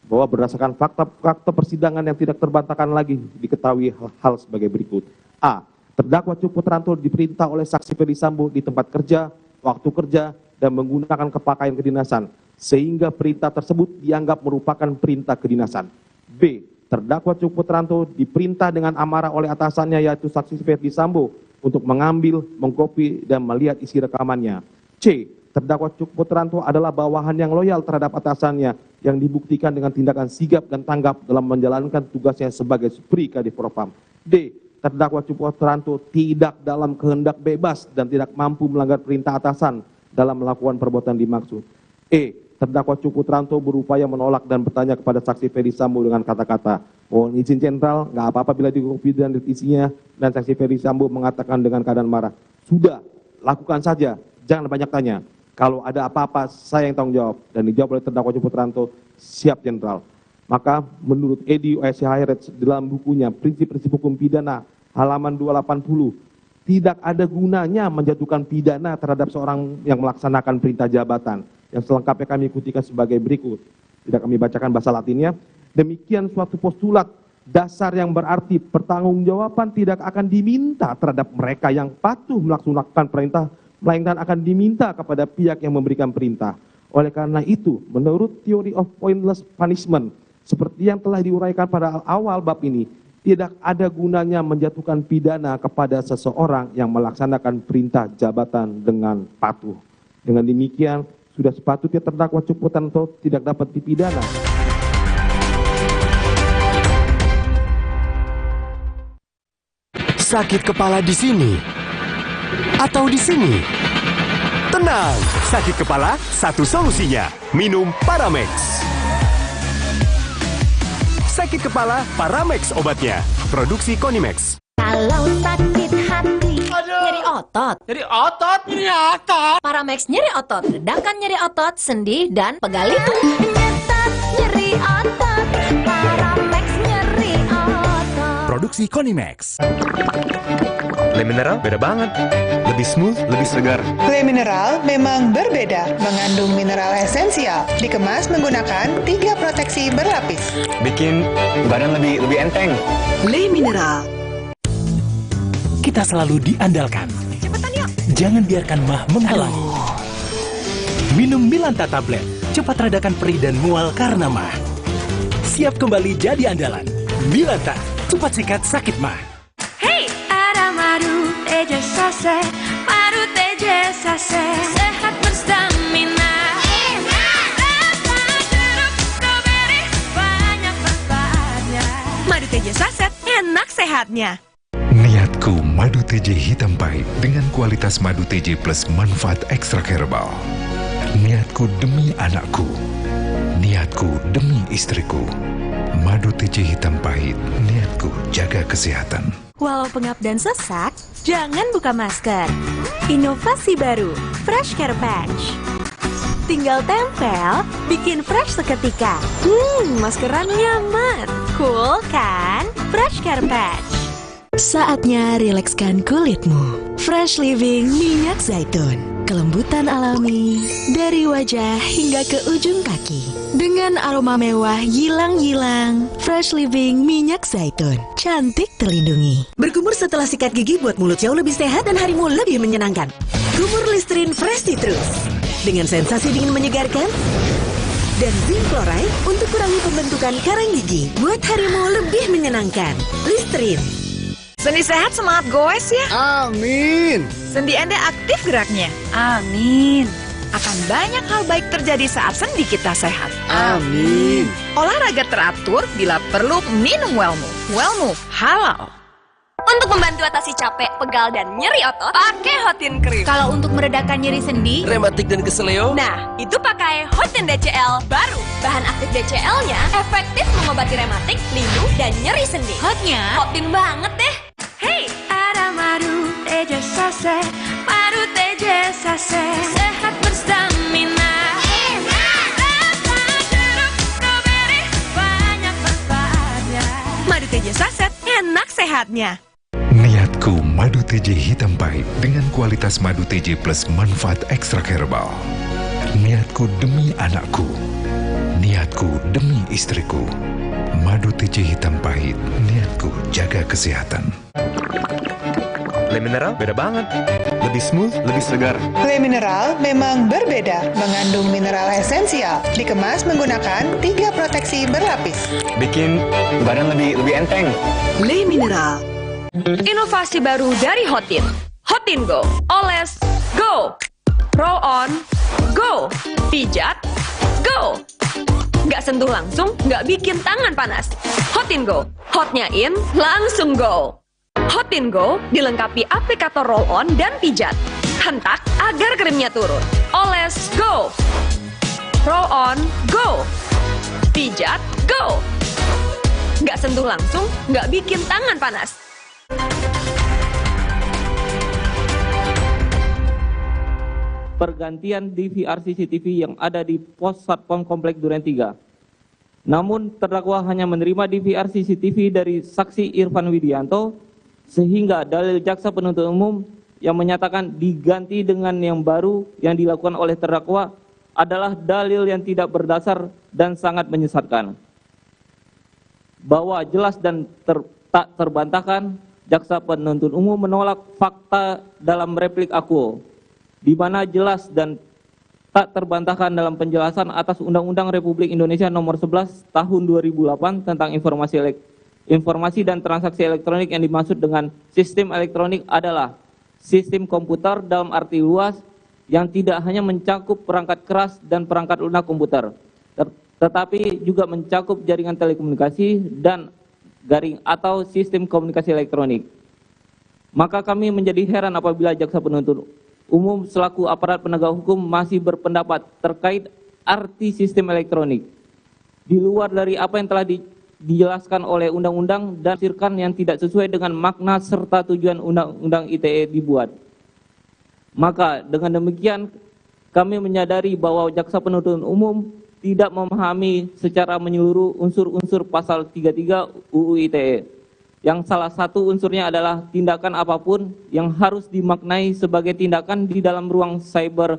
Bahwa berdasarkan fakta persidangan yang tidak terbantahkan lagi diketahui hal sebagai berikut. A. Terdakwa Cuk Putranto diperintah oleh saksi Ferdi Sambo di tempat kerja, waktu kerja, dan menggunakan kepakaian kedinasan, sehingga perintah tersebut dianggap merupakan perintah kedinasan. B. Terdakwa Cuk Putranto diperintah dengan amarah oleh atasannya yaitu saksi Ferdi Sambo untuk mengambil, mengkopi, dan melihat isi rekamannya. C. Terdakwa Cuk Putranto adalah bawahan yang loyal terhadap atasannya yang dibuktikan dengan tindakan sigap dan tanggap dalam menjalankan tugasnya sebagai Supri Kadif Propam. D. Terdakwa Cuk Putranto tidak dalam kehendak bebas dan tidak mampu melanggar perintah atasan dalam melakukan perbuatan dimaksud. E. Terdakwa Cuk Putranto berupaya menolak dan bertanya kepada saksi Ferdi Sambo dengan kata-kata, mohon izin jenderal, nggak apa-apa bila dikopi dan isinya, dan saksi Ferdi Sambo mengatakan dengan keadaan marah, sudah, lakukan saja, jangan banyak tanya. Kalau ada apa-apa, saya yang tanggung jawab. Dan dijawab oleh terdakwa Cuk Putranto, siap jenderal. Maka menurut Edi U.S. Hayret dalam bukunya Prinsip-Prinsip Hukum Pidana halaman 280, tidak ada gunanya menjatuhkan pidana terhadap seorang yang melaksanakan perintah jabatan. Yang selengkapnya kami ikutikan sebagai berikut. Tidak kami bacakan bahasa Latinnya. Demikian suatu postulat dasar yang berarti pertanggungjawaban tidak akan diminta terhadap mereka yang patuh melaksanakan perintah, melainkan akan diminta kepada pihak yang memberikan perintah. Oleh karena itu, menurut Theory of Pointless Punishment, seperti yang telah diuraikan pada awal bab ini, tidak ada gunanya menjatuhkan pidana kepada seseorang yang melaksanakan perintah jabatan dengan patuh. Dengan demikian, sudah sepatutnya terdakwa Cuk Putranto tidak dapat dipidana. Sakit kepala di sini atau di sini? Tenang, sakit kepala satu solusinya. Minum Paramex. sakit kepala, Paramex obatnya. Produksi Konimex. Kalau sakit hati, nyeri otot. Nyeri otot. Paramex nyeri otot, redakan nyeri otot, sendi, dan pegal itu. Nyetap nyeri otot, Paramex nyeri otot. Produksi Konimex. Le Mineral beda banget. Lebih smooth, lebih segar. Le Mineral memang berbeda, mengandung mineral esensial, dikemas menggunakan 3 proteksi berlapis. Bikin badan lebih enteng. Le Mineral. Kita selalu diandalkan. Cepetan yuk. Jangan biarkan mah menghalangi. Minum Milanta tablet, cepat redakan perih dan mual karena mah. Siap kembali jadi andalan. Milanta, cepat sikat sakit mah. Hey, ada madu teja sase, madu teja sase, sehat berstamina. Rasa jeruk strawberry, banyak manfaatnya. Madu teja saset, enak sehatnya. Niatku madu TJ hitam pahit dengan kualitas madu TJ plus manfaat ekstrak herbal. Niatku demi anakku. Niatku demi istriku. Madu TJ hitam pahit, niatku jaga kesehatan. Walau pengap dan sesak, jangan buka masker. Inovasi baru, Fresh Care Patch. Tinggal tempel, bikin fresh seketika. Maskeran nyaman, cool kan? Fresh Care Patch. Saatnya rilekskan kulitmu. Fresh Living minyak zaitun. Kelembutan alami dari wajah hingga ke ujung kaki. Dengan aroma mewah yilang-yilang. Fresh Living minyak zaitun. Cantik terlindungi. Berkumur setelah sikat gigi buat mulut jauh lebih sehat dan harimu lebih menyenangkan. Kumur Listerine Fresh Citrus. Dengan sensasi dingin menyegarkan. Dan zinc chloride untuk kurangi pembentukan karang gigi. Buat harimu lebih menyenangkan. Listerine. Sendi sehat, semangat goes ya. Amin. Sendi Anda aktif geraknya. Amin. Akan banyak hal baik terjadi saat sendi kita sehat. Amin. Olahraga teratur, bila perlu minum Wellmove. Wellmove halal. Untuk membantu atasi capek, pegal, dan nyeri otot, pakai Hotin Cream. Kalau untuk meredakan nyeri sendi, Rematik dan keseleo. Nah, itu pakai Hotin DCL baru. Bahan aktif DCL-nya efektif mengobati rematik, linu, dan nyeri sendi. hotnya Hotin banget deh. Hey, ada madu teja sase, madu teja sase, sehat berstamina. Rasa jeruk strawberry, banyak manfaatnya. Madu teja saset, enak sehatnya. Niatku madu TJ hitam pahit dengan kualitas madu TJ plus manfaat ekstrak herbal. Niatku demi anakku. Niatku demi istriku. Madu TJ hitam pahit, niatku jaga kesehatan. Le Mineral beda banget. Lebih smooth, lebih segar. Le Mineral memang berbeda, mengandung mineral esensial, dikemas menggunakan 3 proteksi berlapis. Bikin badan lebih enteng. Le Mineral. Inovasi baru dari Hotin. Hotin Go. Oles, go. Roll on, go. Pijat, go. Nggak sentuh langsung, nggak bikin tangan panas. Hotin Go. Hotnya in, langsung go. Hotin Go dilengkapi aplikator roll on dan pijat. Hentak agar krimnya turun. Oles, go. Roll on, go. Pijat, go. Nggak sentuh langsung, nggak bikin tangan panas. Pergantian DVR CCTV yang ada di pos Satpam Komplek Duren 3. Namun terdakwa hanya menerima DVR CCTV dari saksi Irfan Widianto, sehingga dalil jaksa penuntut umum yang menyatakan diganti dengan yang baru yang dilakukan oleh terdakwa adalah dalil yang tidak berdasar dan sangat menyesatkan. Bahwa jelas dan tak terbantahkan, jaksa penuntut umum menolak fakta dalam replik akuo, di mana jelas dan tak terbantahkan dalam penjelasan atas Undang-Undang Republik Indonesia Nomor 11 Tahun 2008 tentang informasi dan transaksi elektronik yang dimaksud dengan sistem elektronik adalah sistem komputer dalam arti luas yang tidak hanya mencakup perangkat keras dan perangkat lunak komputer, tetapi juga mencakup jaringan telekomunikasi dan garing atau sistem komunikasi elektronik. Maka kami menjadi heran apabila jaksa penuntut umum selaku aparat penegak hukum masih berpendapat terkait arti sistem elektronik di luar dari apa yang telah dijelaskan oleh undang-undang dan tafsirkan yang tidak sesuai dengan makna serta tujuan undang-undang ITE dibuat. Maka dengan demikian kami menyadari bahwa jaksa penuntut umum tidak memahami secara menyeluruh unsur-unsur pasal 33 UU ITE. Yang salah satu unsurnya adalah tindakan apapun yang harus dimaknai sebagai tindakan di dalam ruang cyber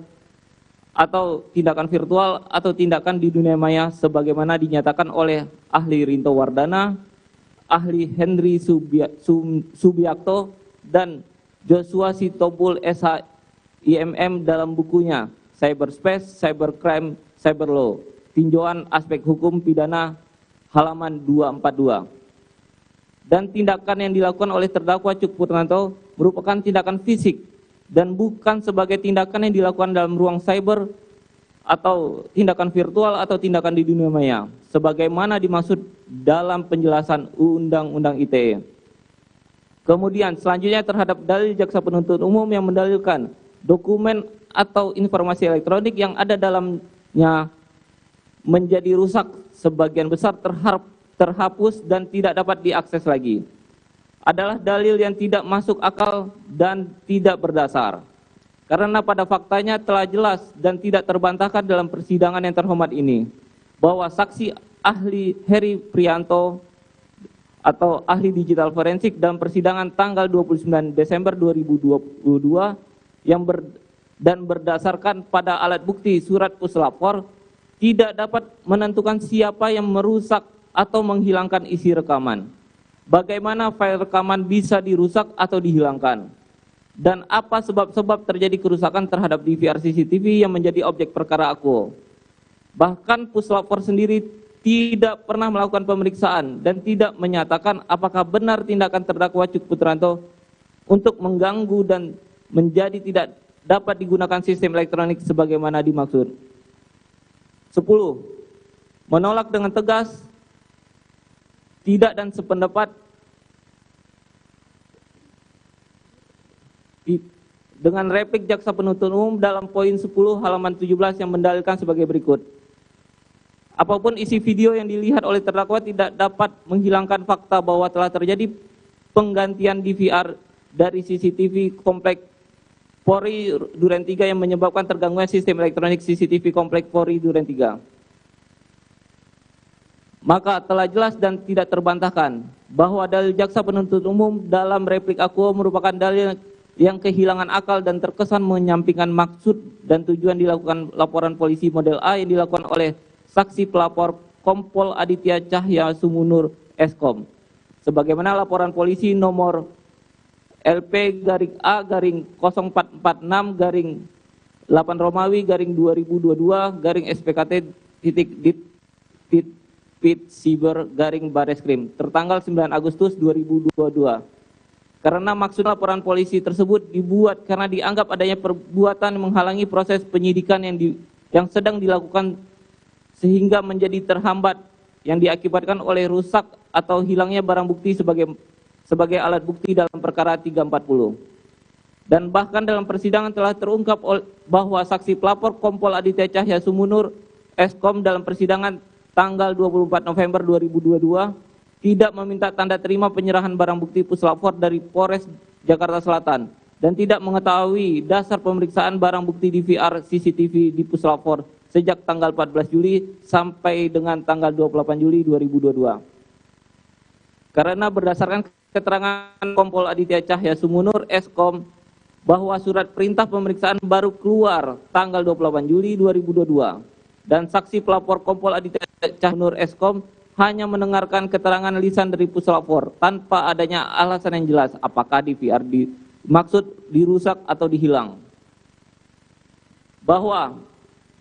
atau tindakan virtual atau tindakan di dunia maya sebagaimana dinyatakan oleh ahli Rinto Wardana, ahli Henry Subiakto, dan Joshua Sitopul SHIMM dalam bukunya Cyberspace, Cybercrime, Cyberlaw, tinjauan aspek hukum pidana halaman 242. Dan tindakan yang dilakukan oleh terdakwa Cuk Putranto merupakan tindakan fisik dan bukan sebagai tindakan yang dilakukan dalam ruang cyber atau tindakan virtual atau tindakan di dunia maya sebagaimana dimaksud dalam penjelasan Undang-Undang ITE. Kemudian selanjutnya terhadap dalil jaksa penuntut umum yang mendalilkan dokumen atau informasi elektronik yang ada dalamnya menjadi rusak sebagian besar terhapus dan tidak dapat diakses lagi adalah dalil yang tidak masuk akal dan tidak berdasar. Karena pada faktanya telah jelas dan tidak terbantahkan dalam persidangan yang terhormat ini bahwa saksi ahli Heri Prianto atau ahli digital forensik dalam persidangan tanggal 29 Desember 2022 dan berdasarkan pada alat bukti surat puslapor tidak dapat menentukan siapa yang merusak atau menghilangkan isi rekaman. Bagaimana file rekaman bisa dirusak atau dihilangkan? Dan apa sebab-sebab terjadi kerusakan terhadap DVR CCTV yang menjadi objek perkara aku? Bahkan puslapor sendiri tidak pernah melakukan pemeriksaan dan tidak menyatakan apakah benar tindakan terdakwa Cuk Putranto untuk mengganggu dan menjadi tidak dapat digunakan sistem elektronik sebagaimana dimaksud. 10. Menolak dengan tegas, tidak dan sependapat dengan replik jaksa penuntut umum dalam poin 10 halaman 17 yang mendalilkan sebagai berikut. Apapun isi video yang dilihat oleh terdakwa tidak dapat menghilangkan fakta bahwa telah terjadi penggantian DVR dari CCTV komplek Polri Duren 3 yang menyebabkan terganggunya sistem elektronik CCTV komplek Polri Duren 3. Maka telah jelas dan tidak terbantahkan bahwa dalil jaksa penuntut umum dalam replik akuo merupakan dalil yang kehilangan akal dan terkesan menyampingkan maksud dan tujuan dilakukan laporan polisi model A yang dilakukan oleh saksi pelapor Kompol Aditya Cahya Sumunur Eskom. Sebagaimana laporan polisi nomor LP-A-0446-8 Romawi 2022 SPKT Siber Bareskrim tertanggal 9 Agustus 2022. Karena maksud laporan polisi tersebut dibuat karena dianggap adanya perbuatan menghalangi proses penyidikan yang sedang dilakukan sehingga menjadi terhambat yang diakibatkan oleh rusak atau hilangnya barang bukti sebagai alat bukti dalam perkara 340. Dan bahkan dalam persidangan telah terungkap bahwa saksi pelapor Kompol Aditya Cahya Sumunur Eskom dalam persidangan tanggal 24 November 2022 tidak meminta tanda terima penyerahan barang bukti puslapor dari Polres Jakarta Selatan dan tidak mengetahui dasar pemeriksaan barang bukti DVR CCTV di puslapor sejak tanggal 14 Juli sampai dengan tanggal 28 Juli 2022. Karena berdasarkan keterangan Kompol Aditya Cahya Sumunur Eskom bahwa surat perintah pemeriksaan baru keluar tanggal 28 Juli 2022 dan saksi pelapor Kompol Aditya Cahya Sumunur Eskom hanya mendengarkan keterangan lisan dari puslapor tanpa adanya alasan yang jelas apakah DVR dimaksud dirusak atau dihilang. Bahwa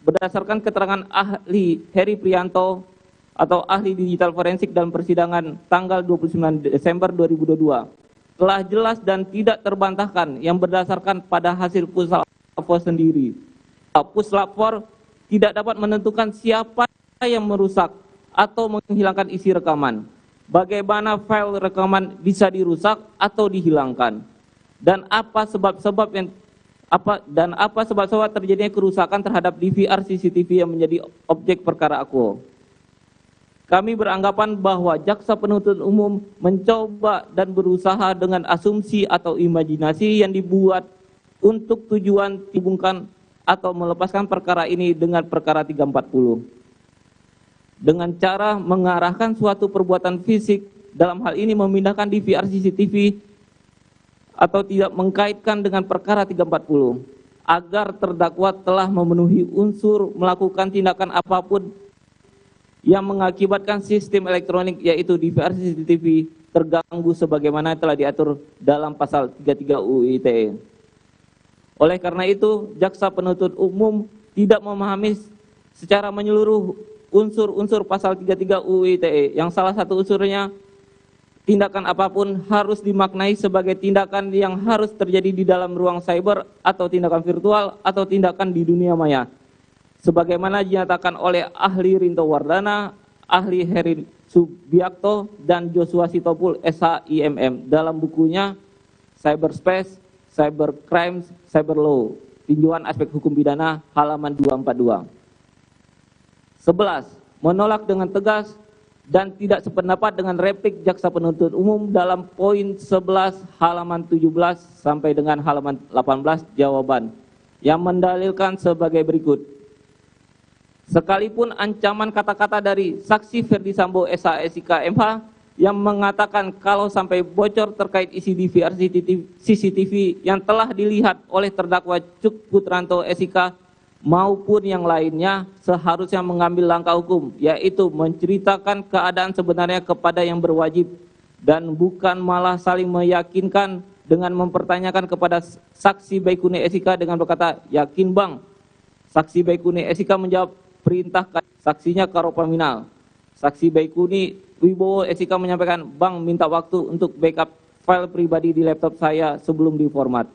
berdasarkan keterangan ahli Heri Prianto atau ahli digital forensik dalam persidangan tanggal 29 Desember 2022 telah jelas dan tidak terbantahkan yang berdasarkan pada hasil puslapor sendiri. Puslapor tidak dapat menentukan siapa yang merusak atau menghilangkan isi rekaman. Bagaimana file rekaman bisa dirusak atau dihilangkan? Dan apa sebab-sebab terjadinya kerusakan terhadap DVR CCTV yang menjadi objek perkara akuo. Kami beranggapan bahwa jaksa penuntut umum mencoba dan berusaha dengan asumsi atau imajinasi yang dibuat untuk tujuan hubungkan atau melepaskan perkara ini dengan perkara 340. Dengan cara mengarahkan suatu perbuatan fisik, dalam hal ini memindahkan DVR CCTV atau tidak mengkaitkan dengan perkara 340, agar terdakwa telah memenuhi unsur melakukan tindakan apapun yang mengakibatkan sistem elektronik yaitu DVR CCTV terganggu sebagaimana telah diatur dalam pasal 33 UU ITE. Oleh karena itu, jaksa penuntut umum tidak memahami secara menyeluruh unsur-unsur pasal 33 UU ITE, yang salah satu unsurnya tindakan apapun harus dimaknai sebagai tindakan yang harus terjadi di dalam ruang cyber atau tindakan virtual atau tindakan di dunia maya, sebagaimana dinyatakan oleh ahli Rinto Wardana, ahli Heri Subiakto, dan Joshua Sitopul SHIMM dalam bukunya Cyberspace, Cyber Crimes, Cyber Law, Tinjauan Aspek Hukum Pidana, halaman 242. 11. Menolak dengan tegas dan tidak sependapat dengan replik jaksa penuntut umum dalam poin 11 halaman 17 sampai dengan halaman 18 jawaban yang mendalilkan sebagai berikut. Sekalipun ancaman kata-kata dari saksi Ferdi Sambo SH/SIK MH yang mengatakan kalau sampai bocor terkait isi DVR CCTV yang telah dilihat oleh terdakwa Cuk Putranto SIK maupun yang lainnya seharusnya mengambil langkah hukum, yaitu menceritakan keadaan sebenarnya kepada yang berwajib dan bukan malah saling meyakinkan dengan mempertanyakan kepada saksi Baikuni SIK dengan berkata, yakin bang? Saksi Baikuni SIK menjawab, perintahkan. Saksinya Karopaminal. Saksi Baikuni Wibowo SIK menyampaikan, bang minta waktu untuk backup file pribadi di laptop saya sebelum diformat.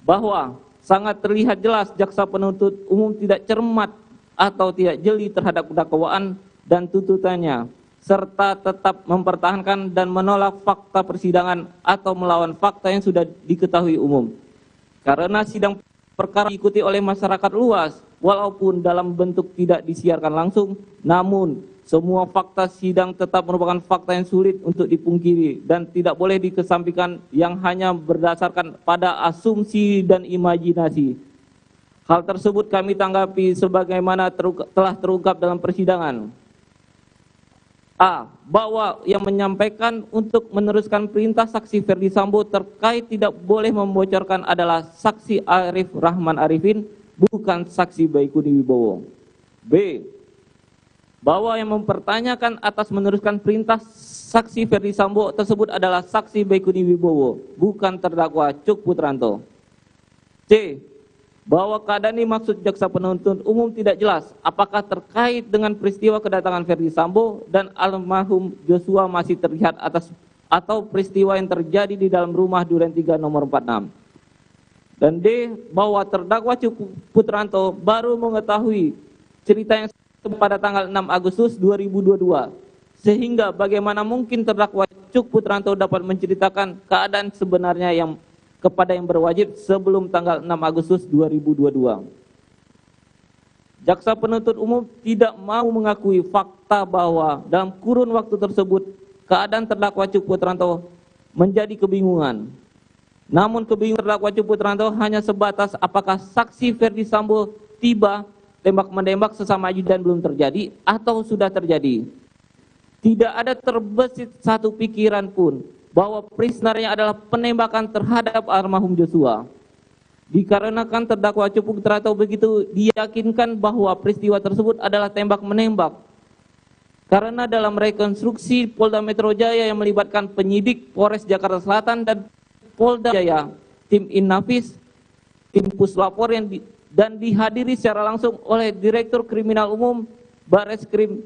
Bahwa sangat terlihat jelas jaksa penuntut umum tidak cermat atau tidak jeli terhadap dakwaan dan tuntutannya, serta tetap mempertahankan dan menolak fakta persidangan atau melawan fakta yang sudah diketahui umum. Karena sidang perkara diikuti oleh masyarakat luas, walaupun dalam bentuk tidak disiarkan langsung, namun semua fakta sidang tetap merupakan fakta yang sulit untuk dipungkiri dan tidak boleh dikesampingkan yang hanya berdasarkan pada asumsi dan imajinasi. Hal tersebut kami tanggapi sebagaimana telah terungkap dalam persidangan. A. Bahwa yang menyampaikan untuk meneruskan perintah saksi Ferdi Sambo terkait tidak boleh membocorkan adalah saksi Arif Rahman Arifin, bukan saksi Baikuni Wibowo. B. Bahwa yang mempertanyakan atas meneruskan perintah saksi Ferdi Sambo tersebut adalah saksi Baikuni Wibowo, bukan terdakwa Cuk Putranto. C. Bahwa keadaan dimaksud jaksa penuntut umum tidak jelas apakah terkait dengan peristiwa kedatangan Ferdi Sambo dan almarhum Joshua masih terlihat atau peristiwa yang terjadi di dalam rumah Duren 3 nomor 46. Dan D. Bahwa terdakwa Cuk Putranto baru mengetahui cerita yang pada tanggal 6 Agustus 2022, sehingga bagaimana mungkin terdakwa Cuk Putranto dapat menceritakan keadaan sebenarnya yang kepada yang berwajib sebelum tanggal 6 Agustus 2022. Jaksa penuntut umum tidak mau mengakui fakta bahwa dalam kurun waktu tersebut keadaan terdakwa Cuk Putranto menjadi kebingungan. Namun kebingungan terdakwa Cuk Putranto hanya sebatas apakah saksi Ferdi Sambo tiba tembak-menembak sesama ajudan belum terjadi atau sudah terjadi. Tidak ada terbesit satu pikiran pun bahwa prisonernya adalah penembakan terhadap almarhum Joshua. Dikarenakan terdakwa Cuk Putranto begitu diyakinkan bahwa peristiwa tersebut adalah tembak-menembak. Karena dalam rekonstruksi Polda Metro Jaya yang melibatkan penyidik Polres Jakarta Selatan dan Polda Jaya, tim Innafis, tim Puslapor dan dihadiri secara langsung oleh Direktur Kriminal Umum Bareskrim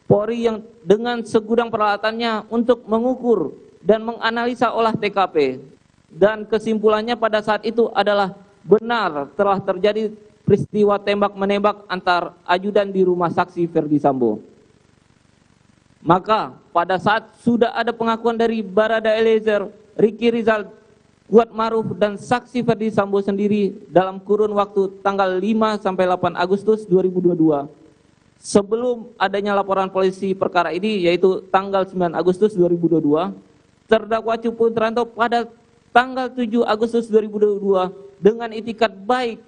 Polri yang dengan segudang peralatannya untuk mengukur dan menganalisa olah TKP. Dan kesimpulannya pada saat itu adalah benar telah terjadi peristiwa tembak-menembak antar ajudan di rumah saksi Ferdi Sambo. Maka pada saat sudah ada pengakuan dari Barada Eliezer, Ricky Rizal, Kuat Maruf dan saksi Ferdi Sambo sendiri dalam kurun waktu tanggal 5 sampai 8 Agustus 2022 sebelum adanya laporan polisi perkara ini, yaitu tanggal 9 Agustus 2022, terdakwa Cupu Putranto pada tanggal 7 Agustus 2022 dengan itikat baik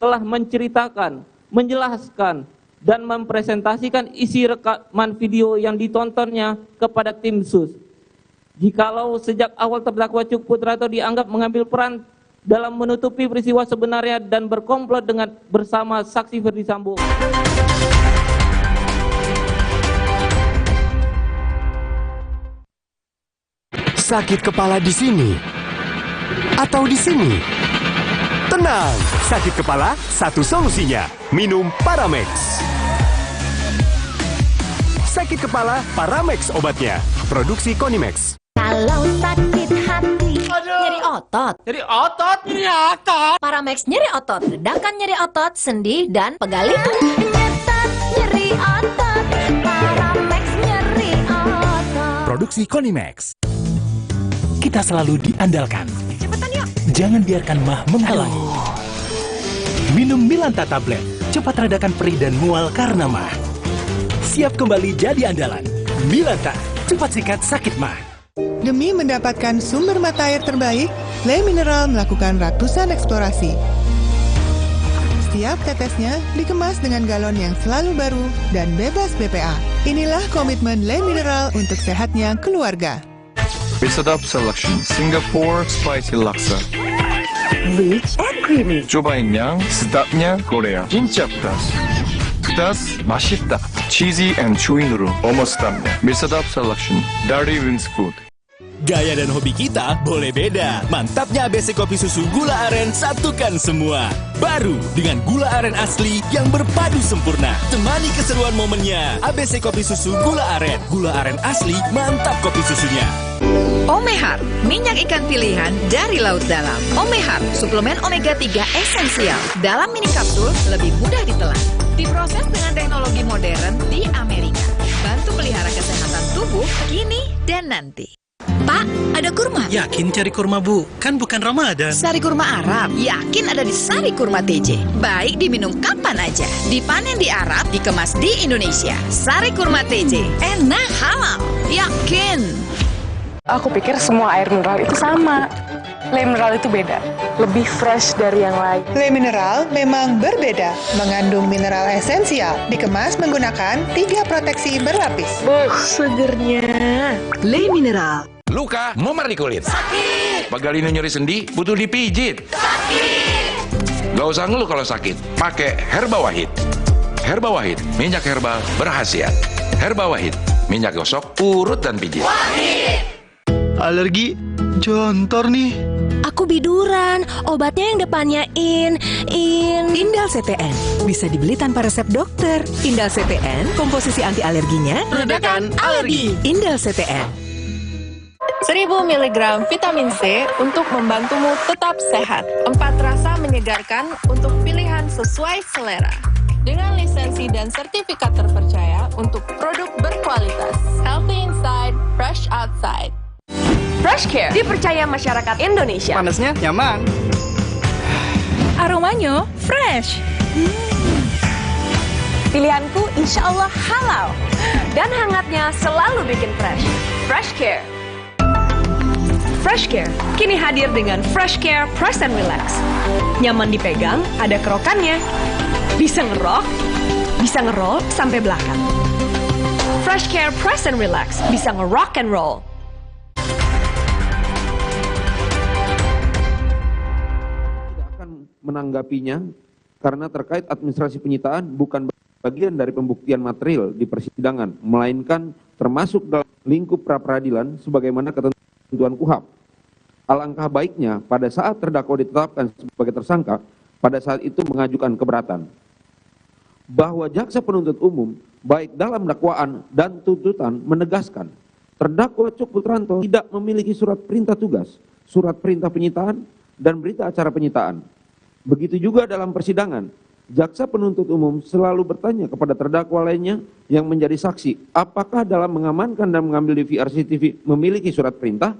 telah menceritakan, menjelaskan, dan mempresentasikan isi rekaman video yang ditontonnya kepada tim sus. Jikalau sejak awal terdakwa Cupu Putranto dianggap mengambil peran dalam menutupi peristiwa sebenarnya dan berkomplot dengan bersama saksi Ferdi Sambo. Sakit kepala di sini atau di sini? Tenang, sakit kepala satu solusinya. Minum Paramex. Sakit kepala, Paramex obatnya. Produksi Konimex. Kalau sakit hati, nyeri otot, nyeri otot, Paramex nyeri otot, redakan nyeri otot, sendi, dan pegali. Nyetat nyeri otot, Paramex nyeri otot. Produksi Konimex. Kita selalu diandalkan. Cepetan yuk. Jangan biarkan mah menghalangi. Minum Milanta tablet, cepat redakan perih dan mual karena mah. Siap kembali jadi andalan. Milanta, cepat sikat sakit mah. Demi mendapatkan sumber mata air terbaik, Le Mineral melakukan ratusan eksplorasi. Setiap tetesnya dikemas dengan galon yang selalu baru dan bebas BPA. Inilah komitmen Le Mineral untuk sehatnya keluarga. Sedap Selection Singapore Spicy Laksa. Rich and creamy. Cobain yang sedapnya Korea. Jinja pedas. Pedas, 맛있다. Cheesy and chewy noodle. Almost sedapnya. Sedap Selection Dari Wings Food. Gaya dan hobi kita boleh beda. Mantapnya ABC Kopi Susu Gula Aren satukan semua. Baru dengan gula aren asli yang berpadu sempurna. Temani keseruan momennya. ABC Kopi Susu Gula Aren. Gula aren asli, mantap kopi susunya. Omehar, minyak ikan pilihan dari laut dalam. Omehar, suplemen omega 3 esensial. Dalam mini kapsul, lebih mudah ditelan. Diproses dengan teknologi modern di Amerika. Bantu pelihara kesehatan tubuh kini dan nanti. Pak, ada kurma? Yakin cari kurma, Bu? Kan bukan Ramadan. Sari kurma Arab, yakin ada di Sari Kurma TJ. Baik diminum kapan aja. Dipanen di Arab, dikemas di Indonesia. Sari Kurma TJ, enak, halal, yakin. Aku pikir semua air mineral itu sama. Le Mineral itu beda, lebih fresh dari yang lain. Le Mineral memang berbeda, mengandung mineral esensial, dikemas menggunakan 3 proteksi berlapis. Segernya. Le Mineral. Luka, memar di kulit. Sakit. Pegalino nyeri sendi, butuh dipijit. Sakit. Gak usah ngeluh kalau sakit, pakai Herba Wahid. Herba Wahid, minyak herbal berkhasiat. Herba Wahid, minyak gosok, urut dan pijit. Wahid. Alergi, jontor nih. Aku biduran, obatnya yang depannya Indal CTN. Bisa dibeli tanpa resep dokter. Indal CTN, komposisi anti alerginya Redakan alergi. Indal CTN. 1000 mg vitamin C untuk membantumu tetap sehat. 4 rasa menyegarkan untuk pilihan sesuai selera. Dengan lisensi dan sertifikat terpercaya untuk produk berkualitas. Healthy inside, fresh outside. Fresh Care dipercaya masyarakat Indonesia. Panasnya nyaman. aromanya fresh. Pilihanku insya Allah halal. Dan hangatnya selalu bikin fresh. Fresh Care. Fresh Care kini hadir dengan Fresh Care Press and Relax. Nyaman dipegang, ada kerokannya. Bisa ngerok, bisa ngeroll sampai belakang. Fresh Care Press and Relax bisa ngerock and roll. Tidak akan menanggapinya karena terkait administrasi penyitaan bukan bagian dari pembuktian material di persidangan, melainkan termasuk dalam lingkup pra-peradilan sebagaimana ketentuan KUHAP. Alangkah baiknya pada saat terdakwa ditetapkan sebagai tersangka, pada saat itu mengajukan keberatan. Bahwa jaksa penuntut umum, baik dalam dakwaan dan tuntutan menegaskan, terdakwa Cupu Putranto tidak memiliki surat perintah tugas, surat perintah penyitaan, dan berita acara penyitaan. Begitu juga dalam persidangan, jaksa penuntut umum selalu bertanya kepada terdakwa lainnya yang menjadi saksi, apakah dalam mengamankan dan mengambil DVR CCTV memiliki surat perintah?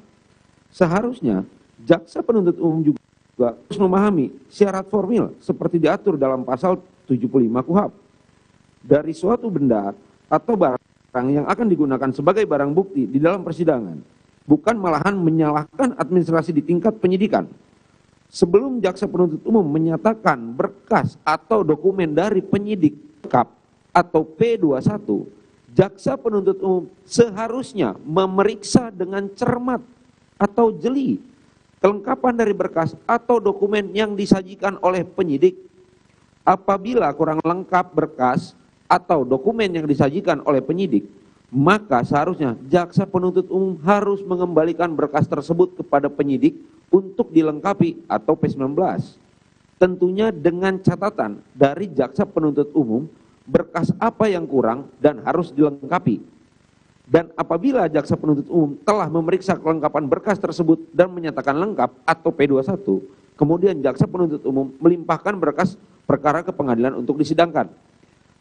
Seharusnya jaksa penuntut umum juga harus memahami syarat formil seperti diatur dalam pasal 75 KUHAP. dari suatu benda atau barang yang akan digunakan sebagai barang bukti di dalam persidangan, bukan malahan menyalahkan administrasi di tingkat penyidikan. Sebelum jaksa penuntut umum menyatakan berkas atau dokumen dari penyidik lengkap atau P21, jaksa penuntut umum seharusnya memeriksa dengan cermat atau jeli kelengkapan dari berkas atau dokumen yang disajikan oleh penyidik. Apabila kurang lengkap berkas atau dokumen yang disajikan oleh penyidik, maka seharusnya jaksa penuntut umum harus mengembalikan berkas tersebut kepada penyidik untuk dilengkapi atau P19. Tentunya dengan catatan dari jaksa penuntut umum berkas apa yang kurang dan harus dilengkapi. Dan apabila jaksa penuntut umum telah memeriksa kelengkapan berkas tersebut dan menyatakan lengkap atau P21, kemudian jaksa penuntut umum melimpahkan berkas perkara ke pengadilan untuk disidangkan.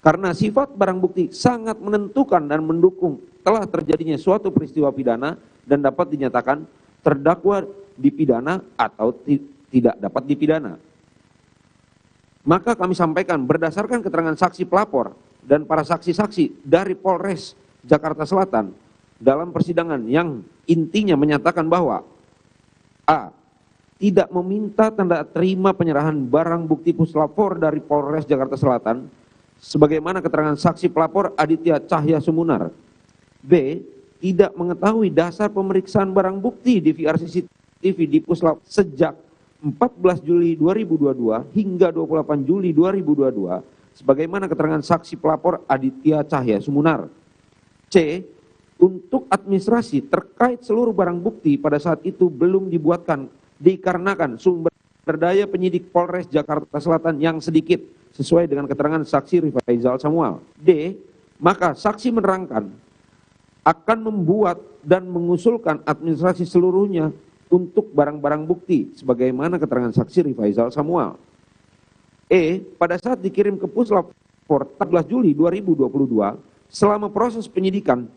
Karena sifat barang bukti sangat menentukan dan mendukung telah terjadinya suatu peristiwa pidana dan dapat dinyatakan terdakwa dipidana atau tidak dapat dipidana. Maka kami sampaikan berdasarkan keterangan saksi pelapor dan para saksi-saksi dari Polres Jakarta Selatan dalam persidangan yang intinya menyatakan bahwa A. Tidak meminta tanda terima penyerahan barang bukti puslapor dari Polres Jakarta Selatan sebagaimana keterangan saksi pelapor Aditya Cahya Sumunar. B. Tidak mengetahui dasar pemeriksaan barang bukti di VR CCTV di puslap sejak 14 Juli 2022 hingga 28 Juli 2022 sebagaimana keterangan saksi pelapor Aditya Cahya Sumunar. C. Untuk administrasi terkait seluruh barang bukti pada saat itu belum dibuatkan dikarenakan sumber daya penyidik Polres Jakarta Selatan yang sedikit sesuai dengan keterangan saksi Rifaizal Samuel. D. Maka saksi menerangkan akan membuat dan mengusulkan administrasi seluruhnya untuk barang-barang bukti sebagaimana keterangan saksi Rifaizal Samuel. E. Pada saat dikirim ke Puslap 14 Juli 2022 selama proses penyidikan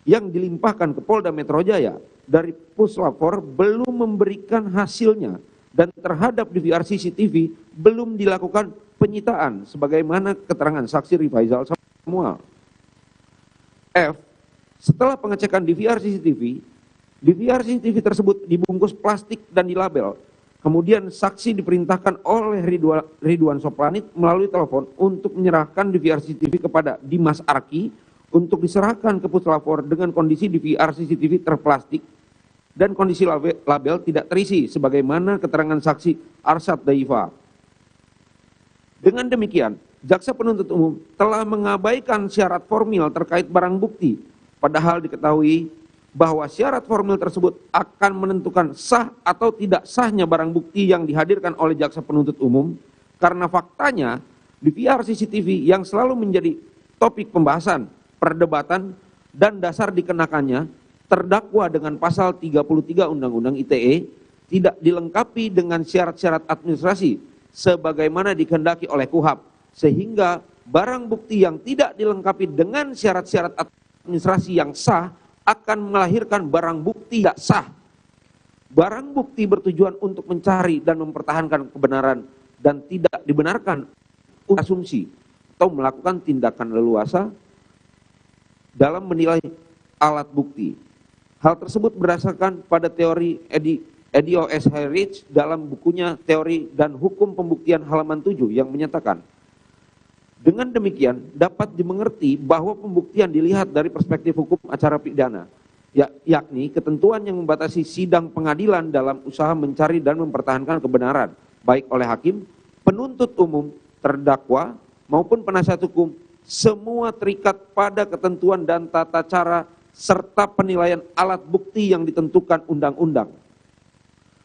yang dilimpahkan ke Polda Metro Jaya dari Puslapor belum memberikan hasilnya dan terhadap DVR CCTV belum dilakukan penyitaan sebagaimana keterangan saksi Rifaizal Samuel. F. Setelah pengecekan DVR CCTV tersebut dibungkus plastik dan dilabel. Kemudian saksi diperintahkan oleh Ridwan Soplanit melalui telepon untuk menyerahkan DVR CCTV kepada Dimas Arki untuk diserahkan ke Puslapor dengan kondisi DVR CCTV terplastik dan kondisi label tidak terisi sebagaimana keterangan saksi Arsyad Daifa. Dengan demikian, jaksa penuntut umum telah mengabaikan syarat formil terkait barang bukti, padahal diketahui bahwa syarat formil tersebut akan menentukan sah atau tidak sahnya barang bukti yang dihadirkan oleh jaksa penuntut umum, karena faktanya DVR CCTV yang selalu menjadi topik pembahasan, perdebatan, dan dasar dikenakannya terdakwa dengan pasal 33 Undang-Undang ITE tidak dilengkapi dengan syarat-syarat administrasi sebagaimana dikehendaki oleh KUHAP, sehingga barang bukti yang tidak dilengkapi dengan syarat-syarat administrasi yang sah akan melahirkan barang bukti tidak sah. Barang bukti bertujuan untuk mencari dan mempertahankan kebenaran dan tidak dibenarkan untuk asumsi atau melakukan tindakan leluasa dalam menilai alat bukti. Hal tersebut berdasarkan pada teori Edio S. Harridge dalam bukunya Teori dan Hukum Pembuktian halaman 7 yang menyatakan, dengan demikian dapat dimengerti bahwa pembuktian dilihat dari perspektif hukum acara pidana, yakni ketentuan yang membatasi sidang pengadilan dalam usaha mencari dan mempertahankan kebenaran, baik oleh hakim, penuntut umum, terdakwa, maupun penasihat hukum, semua terikat pada ketentuan dan tata cara serta penilaian alat bukti yang ditentukan undang-undang.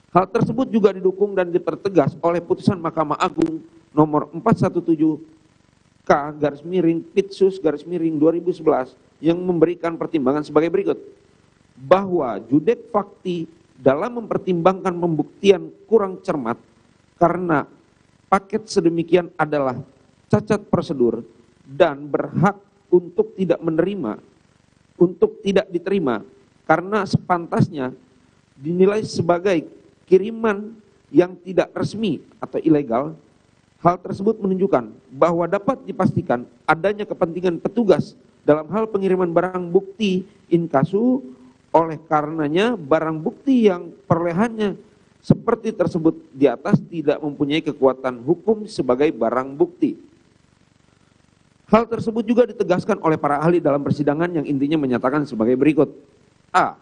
Hal tersebut juga didukung dan dipertegas oleh putusan Mahkamah Agung nomor 417K/Pitsus/2011 yang memberikan pertimbangan sebagai berikut. Bahwa judek fakti dalam mempertimbangkan pembuktian kurang cermat karena paket sedemikian adalah cacat prosedur dan berhak untuk tidak diterima karena sepantasnya dinilai sebagai kiriman yang tidak resmi atau ilegal, Hal tersebut menunjukkan bahwa dapat dipastikan adanya kepentingan petugas dalam hal pengiriman barang bukti inkasu, oleh karenanya barang bukti yang perolehannya seperti tersebut di atas tidak mempunyai kekuatan hukum sebagai barang bukti. Hal tersebut juga ditegaskan oleh para ahli dalam persidangan yang intinya menyatakan sebagai berikut. A.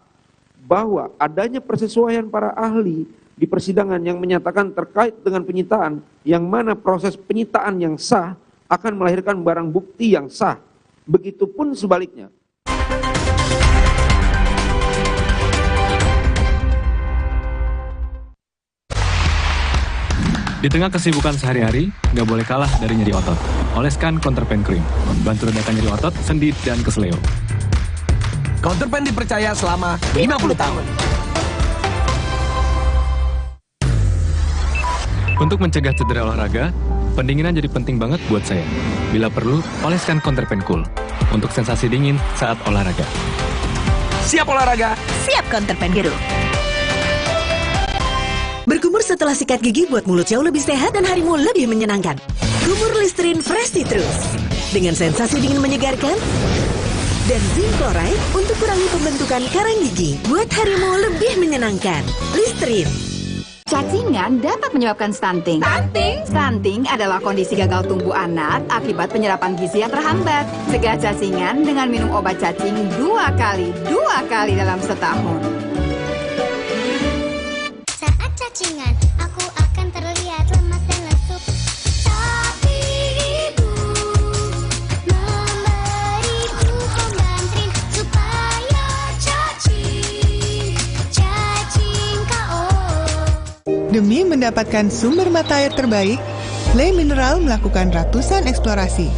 Bahwa adanya persesuaian para ahli di persidangan yang menyatakan terkait dengan penyitaan, yang mana proses penyitaan yang sah akan melahirkan barang bukti yang sah. Begitupun sebaliknya. Di tengah kesibukan sehari-hari, nggak boleh kalah dari nyeri otot. Oleskan Counterpain Cream, bantu redakan nyeri otot, sendi, dan keseleo. Counterpain dipercaya selama 50 tahun. Untuk mencegah cedera olahraga, pendinginan jadi penting banget buat saya. Bila perlu, oleskan Counterpain Cool untuk sensasi dingin saat olahraga. Siap olahraga, siap Counterpain Biru. Berkumur setelah sikat gigi buat mulut jauh lebih sehat dan harimu lebih menyenangkan. Kumur Listerine Fresh Citrus dengan sensasi dingin menyegarkan dan zinc chloride untuk kurangi pembentukan karang gigi buat harimu lebih menyenangkan. Listerine. Cacingan dapat menyebabkan stunting. Stunting adalah kondisi gagal tumbuh anak akibat penyerapan gizi yang terhambat. Cegah cacingan dengan minum obat cacing 2 kali dalam setahun. Saat cacingan, aku akan terlihat lemas dan lesup. Tapi ibu memberiku pembantrin supaya cacing KO. Demi mendapatkan sumber mata air terbaik, Le Mineral melakukan ratusan eksplorasi.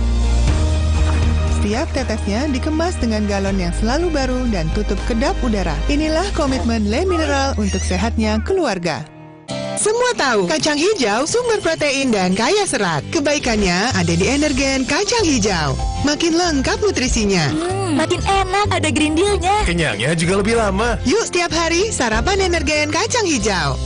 Setiap tetesnya dikemas dengan galon yang selalu baru dan tutup kedap udara. Inilah komitmen Le Mineral untuk sehatnya keluarga. Semua tahu, kacang hijau sumber protein dan kaya serat. Kebaikannya ada di Energen kacang hijau. Makin lengkap nutrisinya. Makin enak, ada gerindilnya. Kenyangnya juga lebih lama. Yuk setiap hari sarapan Energen kacang hijau.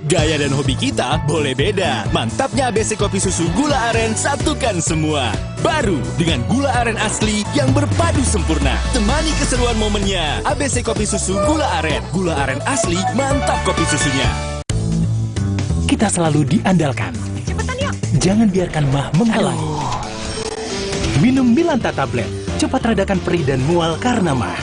Gaya dan hobi kita boleh beda. Mantapnya ABC Kopi Susu Gula Aren satukan semua. Baru dengan gula aren asli yang berpadu sempurna. Temani keseruan momennya. ABC Kopi Susu Gula Aren. Gula aren asli, mantap kopi susunya. Kita selalu diandalkan. Cepetan yuk. Jangan biarkan mah menghalangi. Minum Milanta Tablet. Cepat redakan perih dan mual karena mah.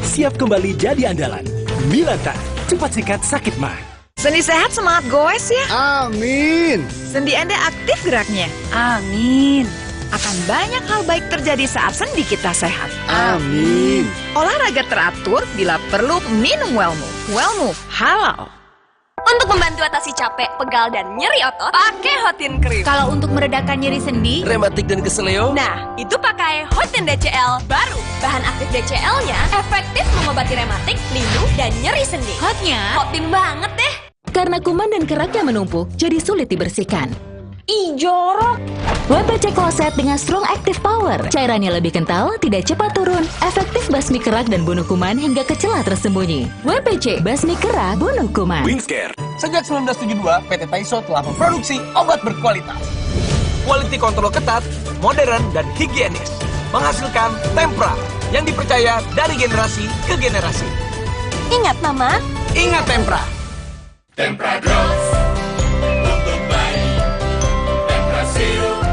Siap kembali jadi andalan. Milanta. Cepat sikat sakit mah. Sendi sehat, semangat goes ya. Amin. Sendi Anda aktif geraknya. Amin. Akan banyak hal baik terjadi saat sendi kita sehat. Amin. Olahraga teratur, bila perlu minum Wellmove. Wellmove halal. Untuk membantu atasi capek, pegal, dan nyeri otot, pakai Hotin Cream. Kalau untuk meredakan nyeri sendi, rematik dan keseleo, nah, itu pakai Hotin DCL baru. Bahan aktif DCL-nya efektif mengobati rematik, linu, dan nyeri sendi. hotnya Hotin banget deh. Karena kuman dan keraknya menumpuk, jadi sulit dibersihkan. Ih, jorok. WPC Closet dengan Strong Active Power. Cairannya lebih kental, tidak cepat turun. Efektif basmi kerak dan bunuh kuman hingga ke celah tersembunyi. WPC, basmi kerak, bunuh kuman. Wingscare. Sejak 1972, PT Taiso telah memproduksi obat berkualitas. Quality control ketat, modern, dan higienis. Menghasilkan Tempra yang dipercaya dari generasi ke generasi. Ingat, Mama. Ingat Tempra. Tempra Drops untuk bayi, Tempra Sirup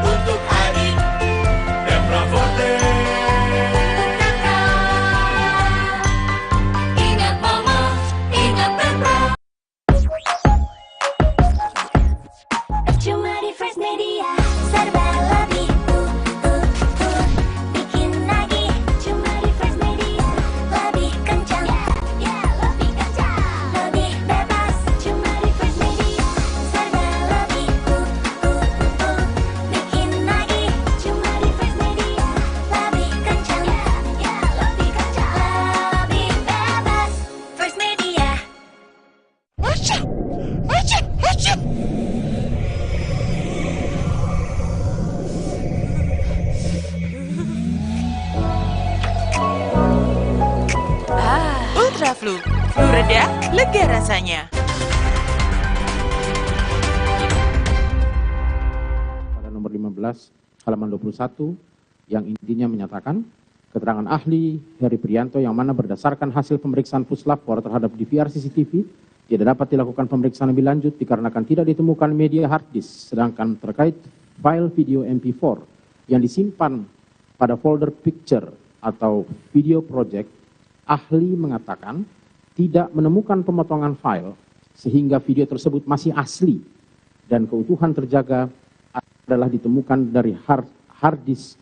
untuk adik, Tempra Forte untuk kakak. Ingat mama, ingat Tempra. Cuma di Fresh Media, serba lebih bikin lagi. Cuma di Fresh Media, lebih kencang, lebih kencang, lebih bebas. Cuma di Fresh Media, serba lebih bikin lagi. Cuma di Fresh Media, lebih kencang, lebih kencang, lebih bebas. Fresh Media. Wajib, wajib, wajib. Ultra Flu. Flu reda, lega rasanya. halaman 21 yang intinya menyatakan keterangan ahli Heri Prianto yang mana berdasarkan hasil pemeriksaan puslapor terhadap DVR CCTV tidak dapat dilakukan pemeriksaan lebih lanjut dikarenakan tidak ditemukan media hard disk, sedangkan terkait file video MP4 yang disimpan pada folder picture atau video project, ahli mengatakan tidak menemukan pemotongan file sehingga video tersebut masih asli dan keutuhan terjaga adalah ditemukan dari hard disk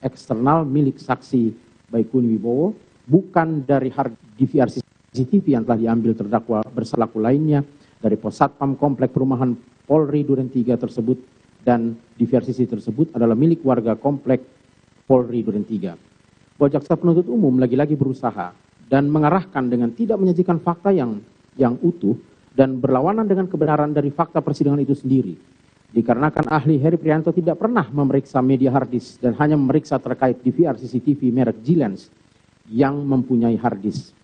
eksternal milik saksi Baikuni Wibowo, bukan dari hard DVR CCTV yang telah diambil terdakwa berselaku lainnya dari Pos Satpam Komplek Perumahan Polri Duren 3 tersebut, dan DVR CCTV tersebut adalah milik warga Komplek Polri Duren 3. Bahwa jaksa penuntut umum lagi-lagi berusaha dan mengarahkan dengan tidak menyajikan fakta yang utuh dan berlawanan dengan kebenaran dari fakta persidangan itu sendiri. Dikarenakan ahli Heri Prianto tidak pernah memeriksa media hard disk dan hanya memeriksa terkait DVR CCTV merek G-Lens yang mempunyai hard disk.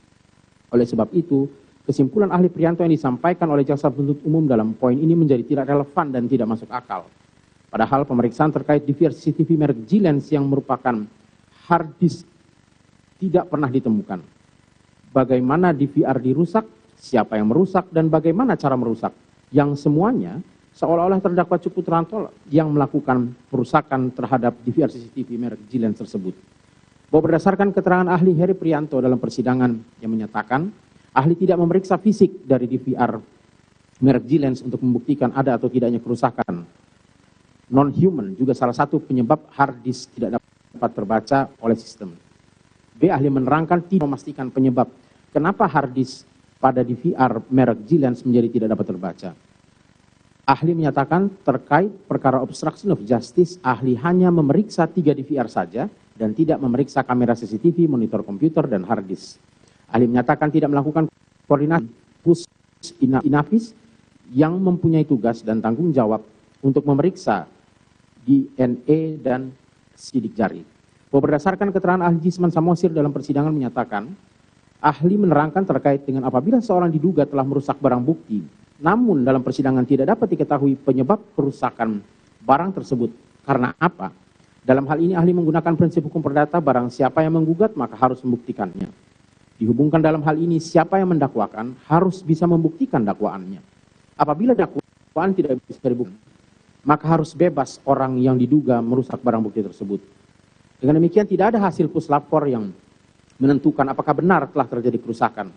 Oleh sebab itu, kesimpulan ahli Prianto yang disampaikan oleh jaksa penuntut umum dalam poin ini menjadi tidak relevan dan tidak masuk akal. Padahal pemeriksaan terkait DVR CCTV merek G-Lens yang merupakan hard disk tidak pernah ditemukan. Bagaimana DVR dirusak, siapa yang merusak, dan bagaimana cara merusak. Yang semuanya seolah-olah terdakwa Cuk Putranto yang melakukan perusakan terhadap DVR CCTV merek G-Lens tersebut. Bahwa berdasarkan keterangan ahli Heri Prianto dalam persidangan yang menyatakan ahli tidak memeriksa fisik dari DVR merek G-Lens untuk membuktikan ada atau tidaknya kerusakan. Non-human juga salah satu penyebab hard disk tidak dapat terbaca oleh sistem. B. Ahli menerangkan tidak memastikan penyebab kenapa hard disk pada DVR merek G-Lens menjadi tidak dapat terbaca. Ahli menyatakan terkait perkara obstruction of justice, ahli hanya memeriksa 3 DVR saja dan tidak memeriksa kamera CCTV, monitor komputer, dan hard disk. Ahli menyatakan tidak melakukan koordinasi Inafis yang mempunyai tugas dan tanggung jawab untuk memeriksa DNA dan sidik jari. Bahwa berdasarkan keterangan ahli Jisman Samosir dalam persidangan menyatakan, ahli menerangkan terkait dengan apabila seorang diduga telah merusak barang bukti, namun dalam persidangan tidak dapat diketahui penyebab kerusakan barang tersebut. Karena apa? Dalam hal ini ahli menggunakan prinsip hukum perdata, barang siapa yang menggugat maka harus membuktikannya. Dihubungkan dalam hal ini siapa yang mendakwakan harus bisa membuktikan dakwaannya. Apabila dakwaan tidak bisa dibuktikan, maka harus bebas orang yang diduga merusak barang bukti tersebut. Dengan demikian tidak ada hasil puslapor yang menentukan apakah benar telah terjadi kerusakan,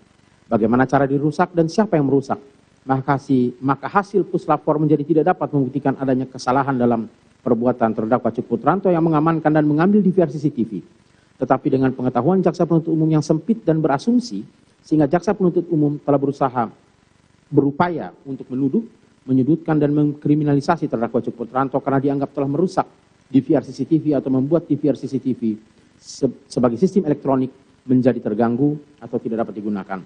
bagaimana cara dirusak dan siapa yang merusak. Maka hasil puslapor menjadi tidak dapat membuktikan adanya kesalahan dalam perbuatan terdakwa Cuk Putranto yang mengamankan dan mengambil DVR CCTV. Tetapi dengan pengetahuan jaksa penuntut umum yang sempit dan berasumsi, sehingga jaksa penuntut umum telah berupaya untuk menuduh, menyudutkan dan mengkriminalisasi terdakwa Cuk Putranto karena dianggap telah merusak DVR CCTV atau membuat DVR CCTV sebagai sistem elektronik menjadi terganggu atau tidak dapat digunakan.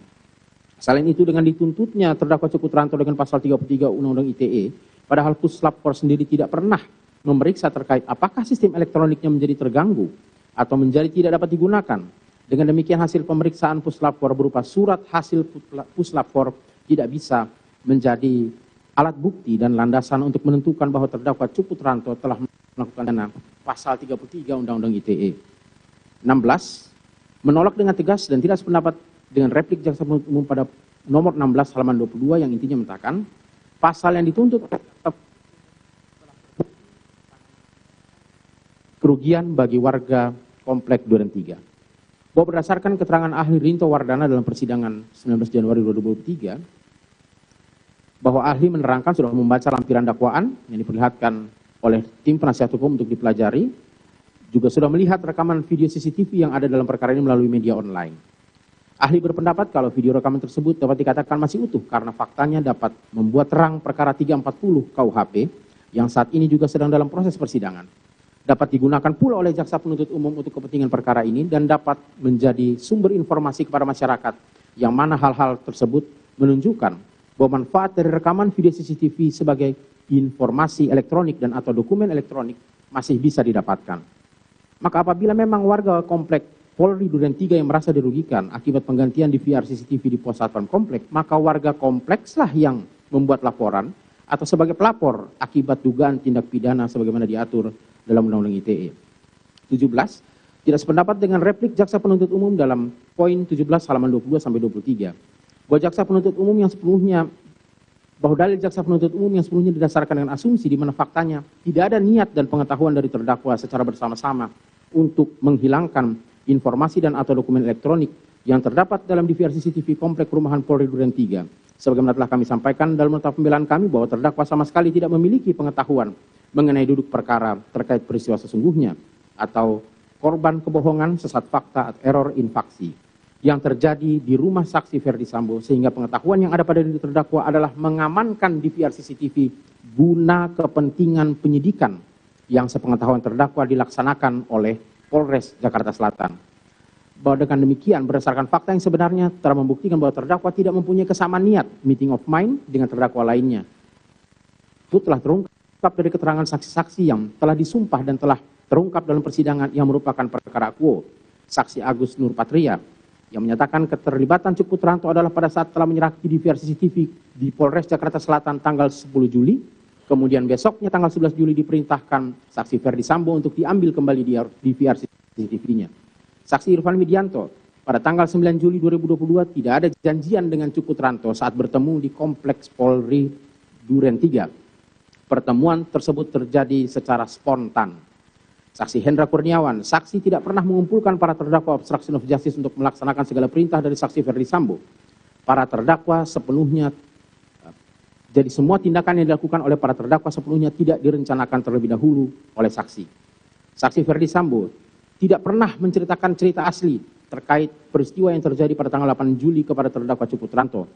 Selain itu, dengan dituntutnya terdakwa Cuk Putranto dengan pasal 33 Undang-Undang ITE, padahal puslapor sendiri tidak pernah memeriksa terkait apakah sistem elektroniknya menjadi terganggu atau menjadi tidak dapat digunakan. Dengan demikian hasil pemeriksaan puslapor berupa surat hasil puslapor tidak bisa menjadi alat bukti dan landasan untuk menentukan bahwa terdakwa Cuk Putranto telah melakukan pasal 33 Undang-Undang ITE. 16. Menolak dengan tegas dan tidak sependapat dengan replik jaksa penuntut umum pada nomor 16 halaman 22 yang intinya mengatakan pasal yang dituntut kerugian bagi warga Komplek Duren 3. Bahwa berdasarkan keterangan ahli Rinto Wardana dalam persidangan 19 Januari 2023, bahwa ahli menerangkan sudah membaca lampiran dakwaan yang diperlihatkan oleh tim penasihat hukum untuk dipelajari, juga sudah melihat rekaman video CCTV yang ada dalam perkara ini melalui media online. Ahli berpendapat kalau video rekaman tersebut dapat dikatakan masih utuh karena faktanya dapat membuat terang perkara 340 KUHP yang saat ini juga sedang dalam proses persidangan. Dapat digunakan pula oleh jaksa penuntut umum untuk kepentingan perkara ini dan dapat menjadi sumber informasi kepada masyarakat yang mana hal-hal tersebut menunjukkan bahwa manfaat dari rekaman video CCTV sebagai informasi elektronik dan atau dokumen elektronik masih bisa didapatkan. Maka apabila memang warga Komplek Polri Duren 3 yang merasa dirugikan akibat penggantian DVR CCTV di pos satpam komplek, maka warga komplekslah yang membuat laporan atau sebagai pelapor akibat dugaan tindak pidana sebagaimana diatur dalam Undang-Undang ITE. 17. Tidak sependapat dengan replik jaksa penuntut umum dalam poin 17 halaman 22 sampai 23. Bahwa jaksa penuntut umum yang sepenuhnya bahwa dalil jaksa penuntut umum yang sepenuhnya didasarkan dengan asumsi di mana faktanya tidak ada niat dan pengetahuan dari terdakwa secara bersama-sama untuk menghilangkan informasi dan atau dokumen elektronik yang terdapat dalam DVR CCTV Komplek Perumahan Polri Duren 3. Sebagaimana telah kami sampaikan dalam nota pembelaan kami bahwa terdakwa sama sekali tidak memiliki pengetahuan mengenai duduk perkara terkait peristiwa sesungguhnya atau korban kebohongan, sesat fakta, atau error in faksi yang terjadi di rumah saksi Ferdi Sambo, sehingga pengetahuan yang ada pada diri terdakwa adalah mengamankan DVR CCTV guna kepentingan penyidikan yang sepengetahuan terdakwa dilaksanakan oleh Polres Jakarta Selatan. Bahwa dengan demikian berdasarkan fakta yang sebenarnya telah membuktikan bahwa terdakwa tidak mempunyai kesamaan niat meeting of mind dengan terdakwa lainnya. Itu telah terungkap dari keterangan saksi-saksi yang telah disumpah dan telah terungkap dalam persidangan yang merupakan perkara quo. Saksi Agus Nur Patria yang menyatakan keterlibatan Cuk Putranto adalah pada saat telah menyerahkan DVR CCTV di Polres Jakarta Selatan tanggal 10 Juli, kemudian besoknya tanggal 11 Juli diperintahkan saksi Ferdi Sambo untuk diambil kembali DVR CCTV-nya. Saksi Irfan Widianto pada tanggal 9 Juli 2022 tidak ada janjian dengan Cuk Putranto saat bertemu di Kompleks Polri Duren 3. Pertemuan tersebut terjadi secara spontan. Saksi Hendra Kurniawan, saksi tidak pernah mengumpulkan para terdakwa obstruction of justice untuk melaksanakan segala perintah dari saksi Ferdi Sambo. Para terdakwa sepenuhnya, jadi semua tindakan yang dilakukan oleh para terdakwa sepenuhnya tidak direncanakan terlebih dahulu oleh saksi. Saksi Ferdi Sambo tidak pernah menceritakan cerita asli terkait peristiwa yang terjadi pada tanggal 8 Juli kepada terdakwa Cuk Putranto.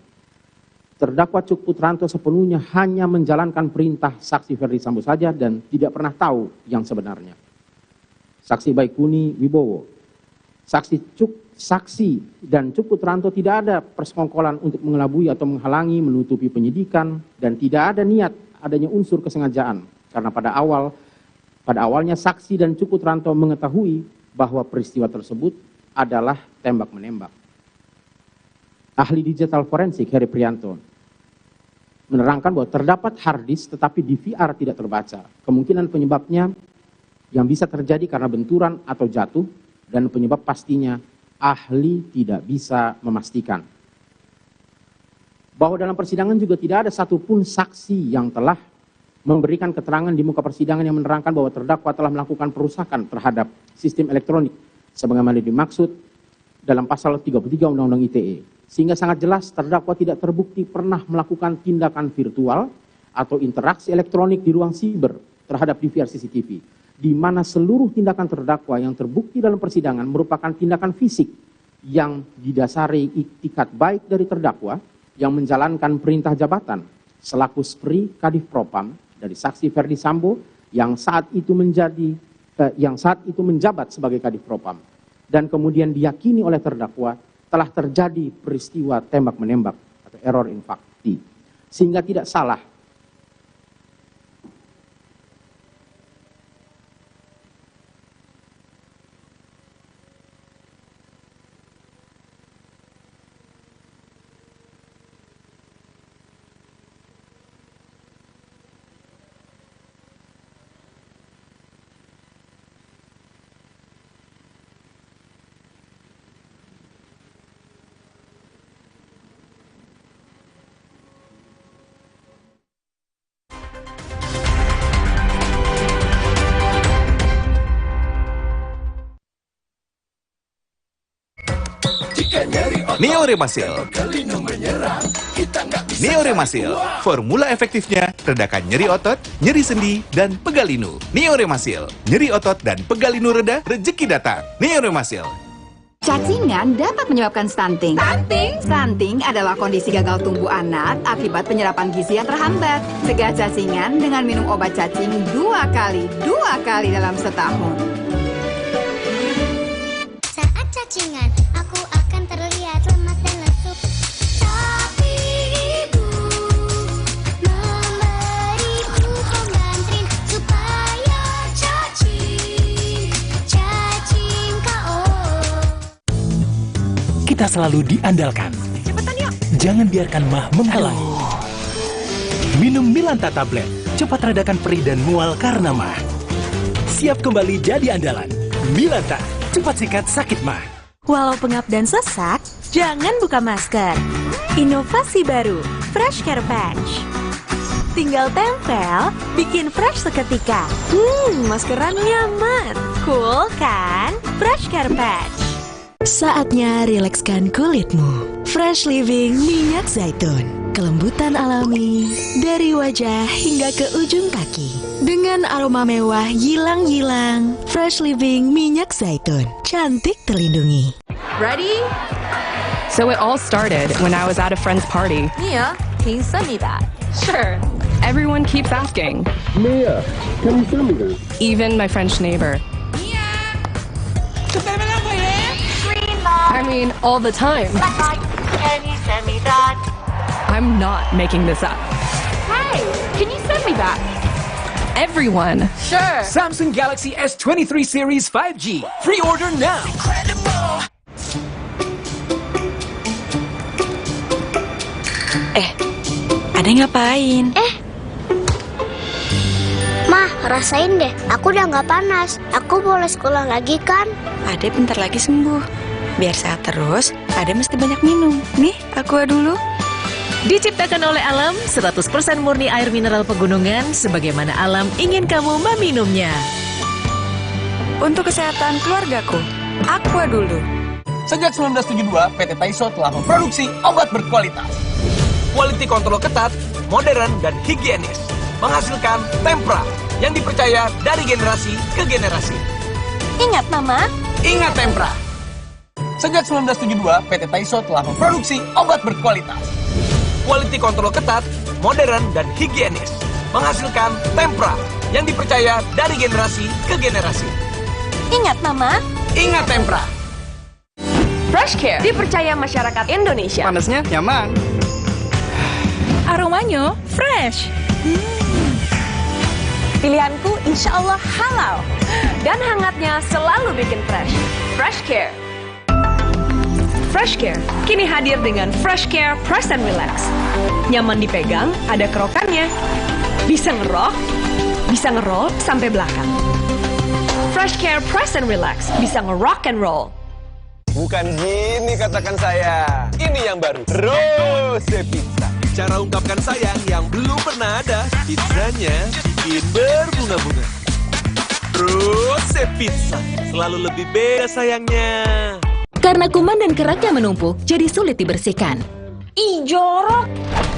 Terdakwa Cuk Putranto sepenuhnya hanya menjalankan perintah saksi Ferdi Sambo saja dan tidak pernah tahu yang sebenarnya. Saksi Baikuni Wibowo, saksi dan Cuk Putranto tidak ada persekongkolan untuk mengelabui atau menghalangi, menutupi penyidikan, dan tidak ada niat adanya unsur kesengajaan. Karena pada awalnya saksi dan Cuk Putranto mengetahui bahwa peristiwa tersebut adalah tembak-menembak. Ahli digital forensik Heri Prianto menerangkan bahwa terdapat hard disk tetapi DVR tidak terbaca. Kemungkinan penyebabnya yang bisa terjadi karena benturan atau jatuh, dan penyebab pastinya ahli tidak bisa memastikan. Bahwa dalam persidangan juga tidak ada satupun saksi yang telah memberikan keterangan di muka persidangan yang menerangkan bahwa terdakwa telah melakukan perusakan terhadap sistem elektronik sebagaimana dimaksud dalam pasal 33 Undang-Undang ITE. Sehingga sangat jelas terdakwa tidak terbukti pernah melakukan tindakan virtual atau interaksi elektronik di ruang siber terhadap DVR CCTV. Di mana seluruh tindakan terdakwa yang terbukti dalam persidangan merupakan tindakan fisik yang didasari iktikat baik dari terdakwa yang menjalankan perintah jabatan selaku Spri Kadif Propam dari saksi Ferdi Sambo yang saat itu menjabat sebagai Kadif Propam, dan kemudian diyakini oleh terdakwa telah terjadi peristiwa tembak-menembak atau error in fact, sehingga tidak salah Neoremasil. Neoremasil, formula efektifnya redakan nyeri otot, nyeri sendi, dan pegal linu. Neoremasil, nyeri otot dan pegal linu reda, rejeki datang. Neoremasil. Cacingan dapat menyebabkan stunting. Stunting adalah kondisi gagal tumbuh anak akibat penyerapan gizi yang terhambat. Cegah cacingan dengan minum obat cacing 2 kali dalam setahun. Saat cacingan, aku akan terlihat lemas dan lesu. Tapi ibu memberiku pengantrin supaya cacing KO. Kita selalu diandalkan. Jangan biarkan mah menghalangi. Minum Milanta Tablet, cepat redakan perih dan mual karena mah. Siap kembali jadi andalan. Milanta, cepat sikat sakit mah. Walau pengap dan sesak, jangan buka masker. Inovasi baru, Fresh Care Patch. Tinggal tempel, bikin fresh seketika. Maskeran nyaman. Cool kan? Fresh Care Patch. Saatnya rilekskan kulitmu. Fresh Living minyak zaitun. Kelembutan alami dari wajah hingga ke ujung kaki. Dengan aroma mewah yilang-yilang. Fresh Living minyak zaitun. Cantik terlindungi. Ready? So it all started when I was at a friend's party. Mia, can you send me that? Sure. Everyone keeps asking. Mia, can you send me that? Even my French neighbor. I mean, all the time. Can you send me that? I'm not making this up. Hey, can you send me that? Everyone. Sure. Samsung Galaxy S23 Series 5G. Pre-order now. Ade ngapain? Mah, rasain deh. Aku udah nggak panas. Aku boleh sekolah lagi kan? Ade bentar lagi sembuh. Biar sehat terus, Ade mesti banyak minum. Nih, aqua dulu. Diciptakan oleh alam, 100% murni air mineral pegunungan, sebagaimana alam ingin kamu meminumnya. Untuk kesehatan keluargaku, aqua dulu. Sejak 1972, PT Taiso telah memproduksi obat berkualitas. Quality control ketat, modern, dan higienis. Menghasilkan Tempra yang dipercaya dari generasi ke generasi. Ingat, Mama. Ingat Tempra. Sejak 1972, PT Taiso telah memproduksi obat berkualitas. Quality control ketat, modern, dan higienis. Menghasilkan Tempra yang dipercaya dari generasi ke generasi. Ingat, Mama. Ingat Tempra. Fresh Care dipercaya masyarakat Indonesia. Panasnya nyaman. Aromanya fresh. Pilihanku insya Allah halal. Dan hangatnya selalu bikin fresh. Fresh Care. Fresh Care kini hadir dengan Fresh Care Press and Relax. Nyaman dipegang, ada kerokannya. Bisa ngerok, bisa ngeroll sampai belakang. Fresh Care Press and Relax bisa ngerock and roll. Bukan gini katakan saya. Ini yang baru, Rose Pizza. Cara ungkapkan sayang yang belum pernah ada. Pizzanya bikin berbunga-bunga. Rose Pizza selalu lebih beda sayangnya. Karena kuman dan kerak yang menumpuk, jadi sulit dibersihkan. Ih, jorok.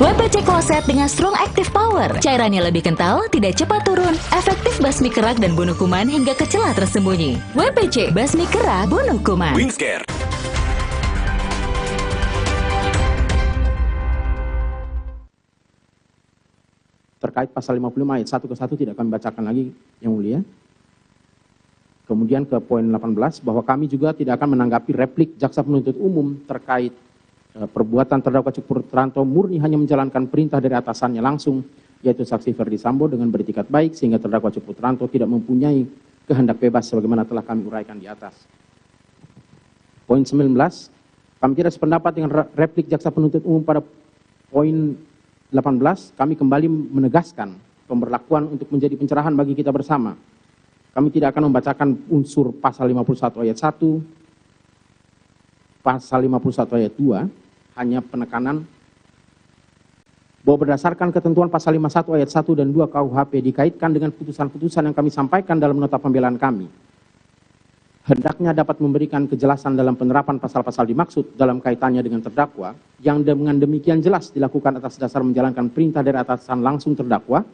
WPC Closet dengan Strong Active Power. Cairannya lebih kental, tidak cepat turun. Efektif basmi kerak dan bunuh kuman hingga ke celah tersembunyi. WPC, basmi kerak, bunuh kuman. Wingscare. Terkait pasal 55 ayat 1 ke 1 tidak kami bacakan lagi, Yang Mulia. Kemudian ke poin 18, bahwa kami juga tidak akan menanggapi replik jaksa penuntut umum terkait perbuatan terdakwa Cuk Putranto murni hanya menjalankan perintah dari atasannya langsung, yaitu saksi Ferdi Sambo dengan beritikat baik, sehingga terdakwa Cuk Putranto tidak mempunyai kehendak bebas sebagaimana telah kami uraikan di atas. Poin 19, kami tidak sependapat dengan replik jaksa penuntut umum pada poin 18, kami kembali menegaskan pemberlakuan untuk menjadi pencerahan bagi kita bersama. Kami tidak akan membacakan unsur pasal 51 ayat 1, pasal 51 ayat 2, hanya penekanan bahwa berdasarkan ketentuan pasal 51 ayat 1 dan 2 KUHP dikaitkan dengan putusan-putusan yang kami sampaikan dalam nota pembelaan kami. Hendaknya dapat memberikan kejelasan dalam penerapan pasal-pasal dimaksud dalam kaitannya dengan terdakwa, yang dengan demikian jelas dilakukan atas dasar menjalankan perintah dari atasan langsung terdakwa,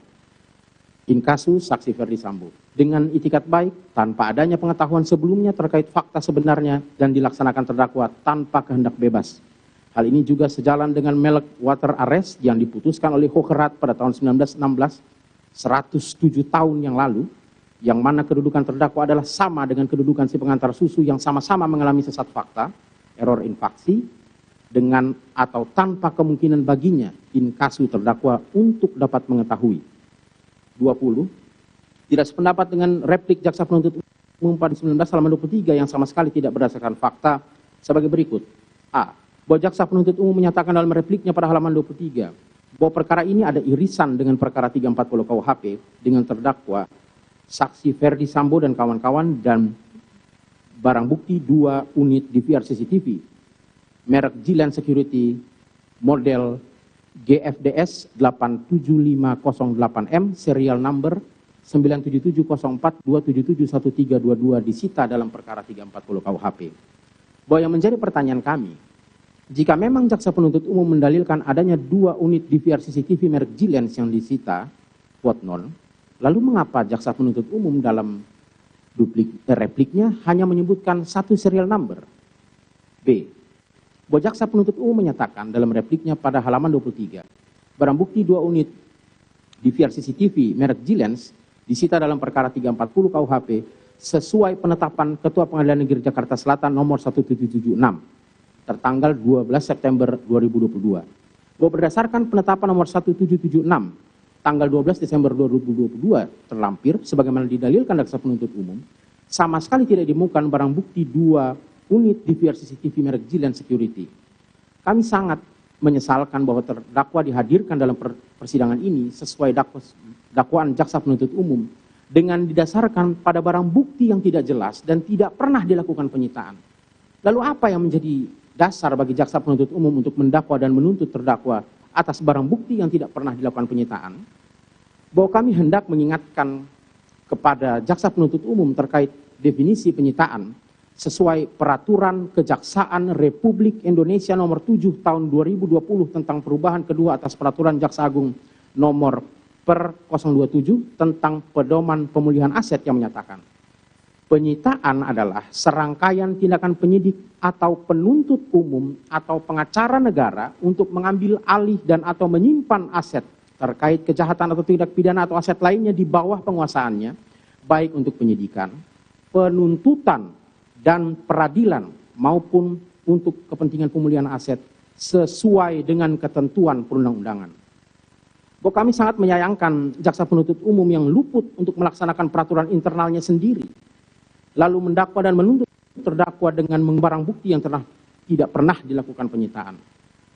in kasus saksi Ferdi Sambo, dengan itikat baik, tanpa adanya pengetahuan sebelumnya terkait fakta sebenarnya, dan dilaksanakan terdakwa tanpa kehendak bebas. Hal ini juga sejalan dengan Melek Water Arrest yang diputuskan oleh Hokerat pada tahun 1916, 107 tahun yang lalu, yang mana kedudukan terdakwa adalah sama dengan kedudukan si pengantar susu yang sama-sama mengalami sesat fakta, error in faksi, dengan atau tanpa kemungkinan baginya in kasu terdakwa untuk dapat mengetahui. 20. Tidak sependapat dengan replik jaksa penuntut umum pada 19 halaman 23 yang sama sekali tidak berdasarkan fakta sebagai berikut. A. Bahwa jaksa penuntut umum menyatakan dalam repliknya pada halaman 23 bahwa perkara ini ada irisan dengan perkara 340 KUHP dengan terdakwa saksi Ferdi Sambo dan kawan-kawan dan barang bukti 2 unit DVR CCTV merek Gilan Security model GFDS 87508M serial number 97704277132 disita dalam perkara 340 KUHP. Bahwa yang menjadi pertanyaan kami, jika memang jaksa penuntut umum mendalilkan adanya 2 unit DVR CCTV merek Gilens yang disita, quote non, lalu mengapa jaksa penuntut umum dalam repliknya hanya menyebutkan 1 serial number? B. Bahwa jaksa penuntut umum menyatakan dalam repliknya pada halaman 23, barang bukti 2 unit DVR CCTV merek Gilens disita dalam perkara 340 KUHP sesuai penetapan Ketua Pengadilan Negeri Jakarta Selatan nomor 1776 tertanggal 12 September 2022. Bahwa berdasarkan penetapan nomor 1776 tanggal 12 Desember 2022 terlampir sebagaimana didalilkan jaksa penuntut umum, sama sekali tidak ditemukan barang bukti 2 unit DVR CCTV merek Gilan Security. Kami sangat menyesalkan bahwa terdakwa dihadirkan dalam persidangan ini sesuai dakwaan jaksa penuntut umum dengan didasarkan pada barang bukti yang tidak jelas dan tidak pernah dilakukan penyitaan. Lalu apa yang menjadi dasar bagi jaksa penuntut umum untuk mendakwa dan menuntut terdakwa atas barang bukti yang tidak pernah dilakukan penyitaan? Bahwa kami hendak mengingatkan kepada jaksa penuntut umum terkait definisi penyitaan sesuai Peraturan Kejaksaan Republik Indonesia nomor 7 tahun 2020 tentang perubahan kedua atas Peraturan Jaksa Agung nomor per 027 tentang pedoman pemulihan aset yang menyatakan penyitaan adalah serangkaian tindakan penyidik atau penuntut umum atau pengacara negara untuk mengambil alih dan atau menyimpan aset terkait kejahatan atau tindak pidana atau aset lainnya di bawah penguasaannya, baik untuk penyidikan, penuntutan, dan peradilan maupun untuk kepentingan pemulihan aset sesuai dengan ketentuan perundang-undangan. Bahwa kami sangat menyayangkan jaksa penuntut umum yang luput untuk melaksanakan peraturan internalnya sendiri, lalu mendakwa dan menuntut terdakwa dengan barang bukti yang tidak pernah dilakukan penyitaan.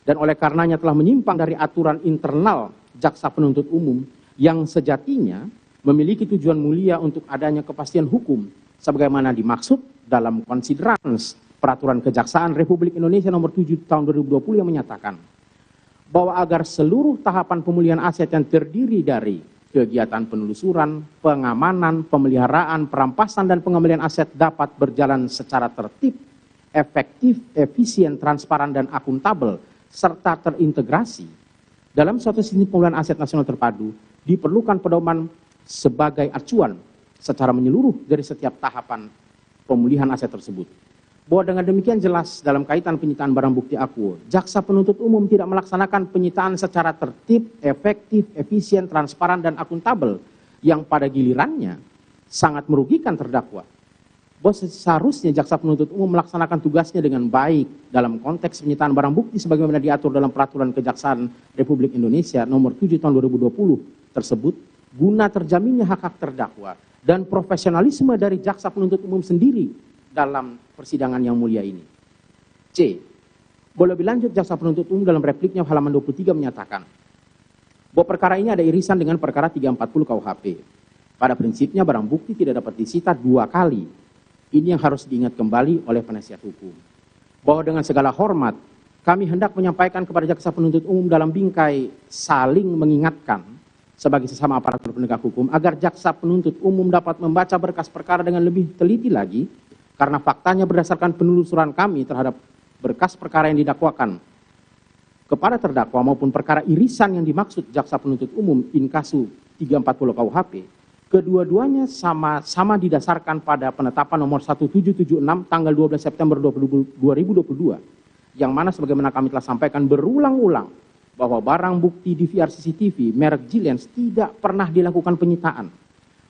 Dan oleh karenanya telah menyimpang dari aturan internal jaksa penuntut umum yang sejatinya memiliki tujuan mulia untuk adanya kepastian hukum sebagaimana dimaksud dalam konsiderans Peraturan Kejaksaan Republik Indonesia nomor 7 tahun 2020 yang menyatakan bahwa agar seluruh tahapan pemulihan aset yang terdiri dari kegiatan penelusuran, pengamanan, pemeliharaan, perampasan, dan pengembalian aset dapat berjalan secara tertib, efektif, efisien, transparan, dan akuntabel, serta terintegrasi dalam suatu sistem pemulihan aset nasional terpadu, diperlukan pedoman sebagai acuan secara menyeluruh dari setiap tahapan pemulihan aset tersebut. Bahwa dengan demikian jelas dalam kaitan penyitaan barang bukti akuo, jaksa penuntut umum tidak melaksanakan penyitaan secara tertib, efektif, efisien, transparan, dan akuntabel yang pada gilirannya sangat merugikan terdakwa. Bahwa seharusnya jaksa penuntut umum melaksanakan tugasnya dengan baik dalam konteks penyitaan barang bukti sebagaimana diatur dalam Peraturan Kejaksaan Republik Indonesia nomor 7 tahun 2020 tersebut guna terjaminnya hak-hak terdakwa dan profesionalisme dari jaksa penuntut umum sendiri dalam persidangan yang mulia ini. C. Bahwa lebih lanjut jaksa penuntut umum dalam repliknya halaman 23 menyatakan bahwa perkara ini ada irisan dengan perkara 340 KUHP. Pada prinsipnya barang bukti tidak dapat disita 2 kali. Ini yang harus diingat kembali oleh penasihat hukum. Bahwa dengan segala hormat, kami hendak menyampaikan kepada jaksa penuntut umum dalam bingkai saling mengingatkan sebagai sesama aparatur penegak hukum agar jaksa penuntut umum dapat membaca berkas perkara dengan lebih teliti lagi karena faktanya berdasarkan penelusuran kami terhadap berkas perkara yang didakwakan kepada terdakwa maupun perkara irisan yang dimaksud jaksa penuntut umum in kasu 340 KUHP, kedua-duanya sama didasarkan pada penetapan nomor 1776 tanggal 12 September 2022 yang mana sebagaimana kami telah sampaikan berulang-ulang bahwa barang bukti DVR CCTV merek Gilens tidak pernah dilakukan penyitaan.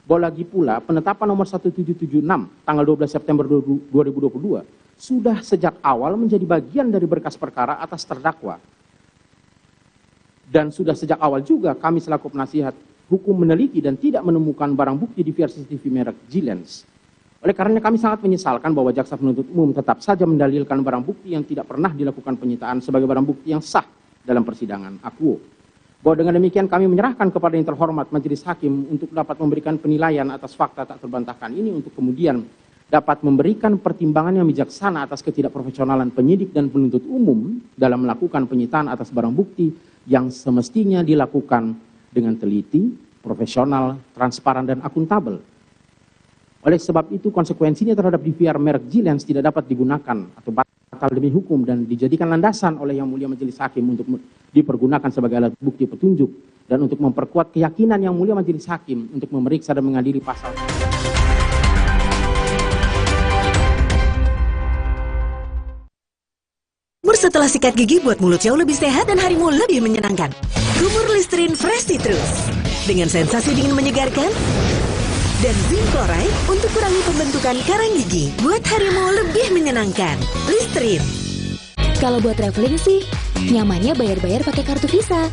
Bahwa lagi pula penetapan nomor 1776 tanggal 12 September 2022 sudah sejak awal menjadi bagian dari berkas perkara atas terdakwa. Dan sudah sejak awal juga kami selaku penasihat hukum meneliti dan tidak menemukan barang bukti DVR CCTV merek Gilens. Oleh karena kami sangat menyesalkan bahwa jaksa penuntut umum tetap saja mendalilkan barang bukti yang tidak pernah dilakukan penyitaan sebagai barang bukti yang sah dalam persidangan akuo. Bahwa dengan demikian kami menyerahkan kepada yang terhormat Majelis Hakim untuk dapat memberikan penilaian atas fakta tak terbantahkan ini untuk kemudian dapat memberikan pertimbangan yang bijaksana atas ketidakprofesionalan penyidik dan penuntut umum dalam melakukan penyitaan atas barang bukti yang semestinya dilakukan dengan teliti, profesional, transparan, dan akuntabel. Oleh sebab itu konsekuensinya terhadap DVR merek Gilens tidak dapat digunakan atau batal demi hukum dan dijadikan landasan oleh Yang Mulia Majelis Hakim untuk dipergunakan sebagai alat bukti petunjuk dan untuk memperkuat keyakinan Yang Mulia Majelis Hakim untuk memeriksa dan mengadili pasal. Setelah sikat gigi buat mulut jauh lebih sehat dan harimu lebih menyenangkan. Kumur Listerine Fresh Citrus dengan sensasi dingin menyegarkan dan zinc chloride untuk kurangi pembentukan karang gigi buat harimu lebih menyenangkan. Listerine. Kalau buat traveling sih, nyamannya bayar-bayar pakai kartu Visa.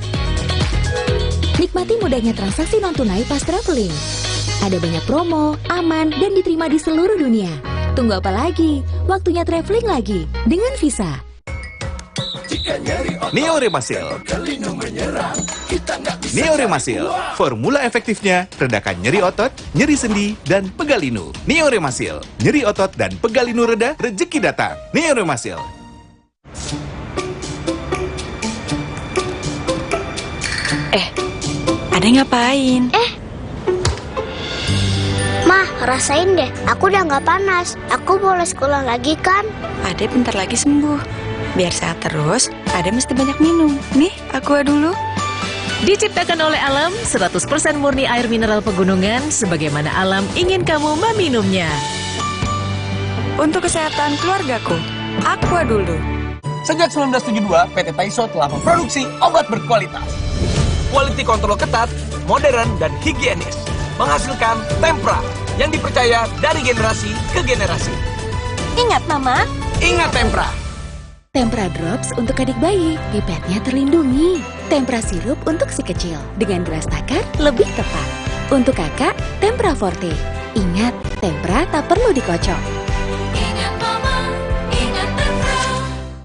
Nikmati mudahnya transaksi non-tunai pas traveling. Ada banyak promo, aman, dan diterima di seluruh dunia. Tunggu apa lagi? Waktunya traveling lagi dengan Visa. Neo Remasil. Neo Remasil, formula efektifnya redakan nyeri otot, nyeri sendi, dan pegal linu. Neo Remasil, nyeri otot dan pegal linu reda, rezeki datang. Neo Remasil. Ade ngapain? Mah, rasain deh, aku udah nggak panas. Aku boleh sekolah lagi kan? Ade bentar lagi sembuh. Biar sehat terus, Ade mesti banyak minum. Nih, aqua dulu. Diciptakan oleh alam, 100% murni air mineral pegunungan, sebagaimana alam ingin kamu meminumnya. Untuk kesehatan keluargaku, aqua dulu. Sejak 1972, PT Taiso telah memproduksi obat berkualitas. Quality control ketat, modern, dan higienis. Menghasilkan Tempra yang dipercaya dari generasi ke generasi. Ingat, Mama. Ingat Tempra. Tempra Drops untuk adik bayi, pipetnya terlindungi. Tempra Sirup untuk si kecil, dengan gelas takar lebih tepat. Untuk kakak, Tempra Forte. Ingat, Tempra tak perlu dikocok. Ingat Mama, ingat Tempra.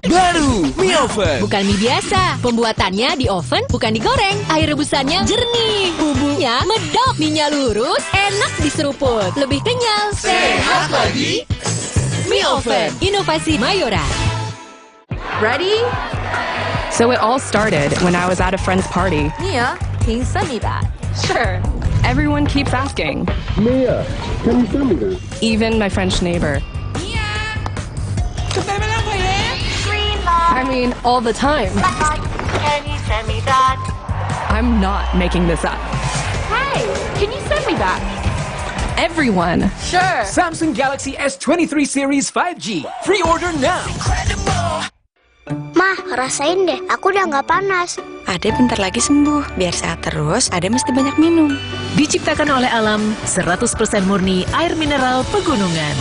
Baru, mie oven. Bukan mie biasa, pembuatannya di oven bukan digoreng. Air rebusannya jernih, bumbunya medok, mie-nya lurus, enak diseruput, lebih kenyal, Sehat lagi. Mie oven, inovasi Mayora. Ready? So it all started when I was at a friend's party. Mia, can you send me that? Sure. Everyone keeps asking. Mia, can you send me that? Even my French neighbor. I mean, all the time. Can you send me that? I'm not making this up. Hey, can you send me that? Everyone. Sure. Samsung Galaxy S23 Series 5G. Pre-order now. Mah, rasain deh, aku udah nggak panas. Ade bentar lagi sembuh. Biar sehat terus, Ade mesti banyak minum. Diciptakan oleh alam, 100% murni air mineral pegunungan.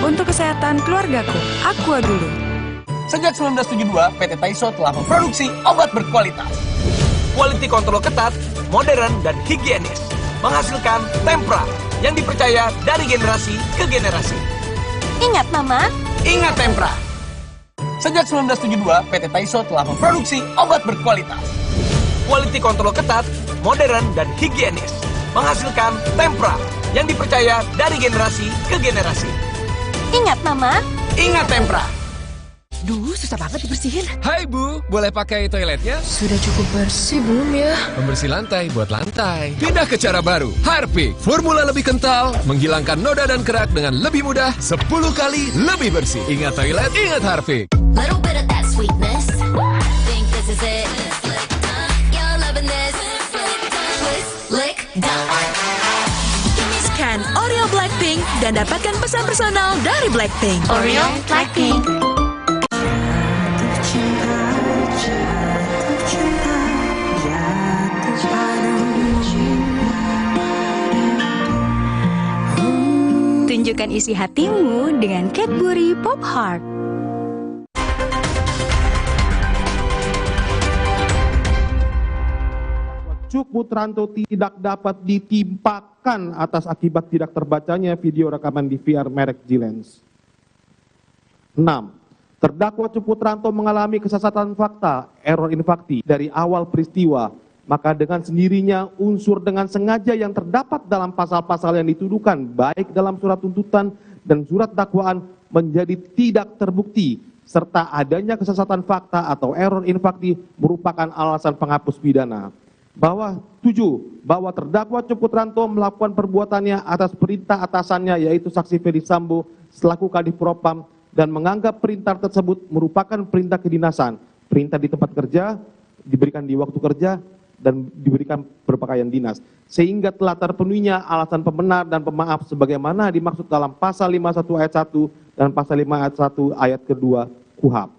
Untuk kesehatan keluargaku, aqua dulu. Sejak 1972, PT Taiso telah memproduksi obat berkualitas. Quality control ketat, modern, dan higienis. Menghasilkan Tempra yang dipercaya dari generasi ke generasi. Ingat, Mama. Ingat Tempra. Sejak 1972, PT Taiso telah memproduksi obat berkualitas. Quality control ketat, modern, dan higienis. Menghasilkan Tempra yang dipercaya dari generasi ke generasi. Ingat, Mama. Ingat Tempra. Duh, susah banget dibersihin. Hai Bu, boleh pakai toiletnya? Sudah cukup bersih belum ya? Pembersih lantai buat lantai. Pindah ke cara baru. Harpic, formula lebih kental, menghilangkan noda dan kerak dengan lebih mudah, 10 kali lebih bersih. Ingat toilet, ingat Harpic. Little bit of that sweetness. Think this is it. You're loving this. Lick, Scan Oreo Blackpink dan dapatkan pesan personal dari Blackpink. Oreo Blackpink. Tunjukkan isi hatimu dengan Cadbury Pop Heart. Cuk Putranto tidak dapat ditimpakan atas akibat tidak terbacanya video rekaman DVR merek Gilens. 6. terdakwa Cukputranto mengalami kesesatan fakta, error in facti dari awal peristiwa, maka dengan sendirinya unsur dengan sengaja yang terdapat dalam pasal-pasal yang dituduhkan baik dalam surat tuntutan dan surat dakwaan menjadi tidak terbukti, serta adanya kesesatan fakta atau error in facti merupakan alasan penghapus pidana. Bahwa 7. Bahwa terdakwa Cukputranto melakukan perbuatannya atas perintah atasannya yaitu saksi Ferdi Sambo selaku Kadif Propam dan menganggap perintah tersebut merupakan perintah kedinasan, perintah di tempat kerja, diberikan di waktu kerja, dan diberikan berpakaian dinas, sehingga telah terpenuhinya alasan pembenar dan pemaaf sebagaimana dimaksud dalam pasal 51 ayat 1 dan pasal 51 ayat kedua KUHP.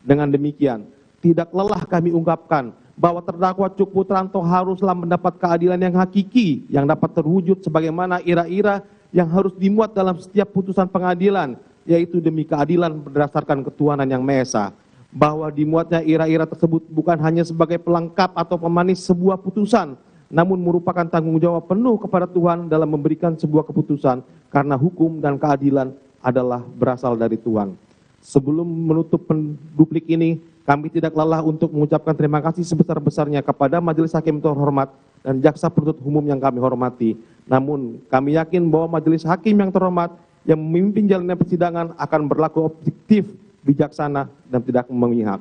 Dengan demikian, tidak lelah kami ungkapkan bahwa terdakwa Cukputranto haruslah mendapat keadilan yang hakiki yang dapat terwujud sebagaimana ira-ira yang harus dimuat dalam setiap putusan pengadilan, yaitu demi keadilan berdasarkan ketuhanan yang Maha Esa. Bahwa dimuatnya ira-ira tersebut bukan hanya sebagai pelengkap atau pemanis sebuah putusan, namun merupakan tanggung jawab penuh kepada Tuhan dalam memberikan sebuah keputusan, karena hukum dan keadilan adalah berasal dari Tuhan. Sebelum menutup duplik ini, kami tidak lelah untuk mengucapkan terima kasih sebesar-besarnya kepada Majelis Hakim terhormat dan Jaksa Penuntut Umum yang kami hormati. Namun, kami yakin bahwa Majelis Hakim yang terhormat yang memimpin jalannya persidangan akan berlaku objektif, bijaksana, dan tidak memihak.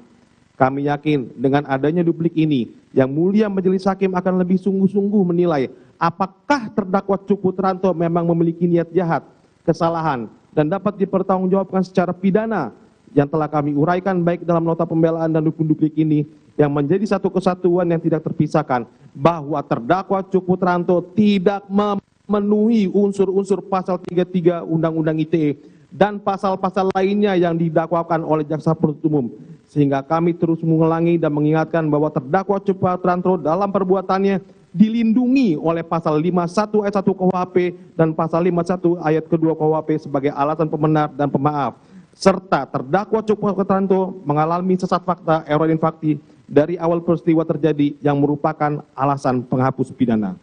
Kami yakin dengan adanya duplik ini, Yang Mulia Majelis Hakim akan lebih sungguh-sungguh menilai apakah terdakwa Cukputranto memang memiliki niat jahat, kesalahan, dan dapat dipertanggungjawabkan secara pidana yang telah kami uraikan baik dalam nota pembelaan dan duplik ini, yang menjadi satu kesatuan yang tidak terpisahkan, bahwa terdakwa Cukputranto tidak memenuhi unsur-unsur pasal 33 Undang-Undang ITE dan pasal-pasal lainnya yang didakwakan oleh Jaksa Penuntut Umum, sehingga kami terus mengulangi dan mengingatkan bahwa terdakwa Cukputranto dalam perbuatannya dilindungi oleh pasal 51 ayat 1 KUHP dan pasal 51 ayat kedua KUHP sebagai alasan pembenar dan pemaaf, serta terdakwa Cukputranto mengalami sesat fakta, error in facti dari awal peristiwa terjadi yang merupakan alasan penghapus pidana.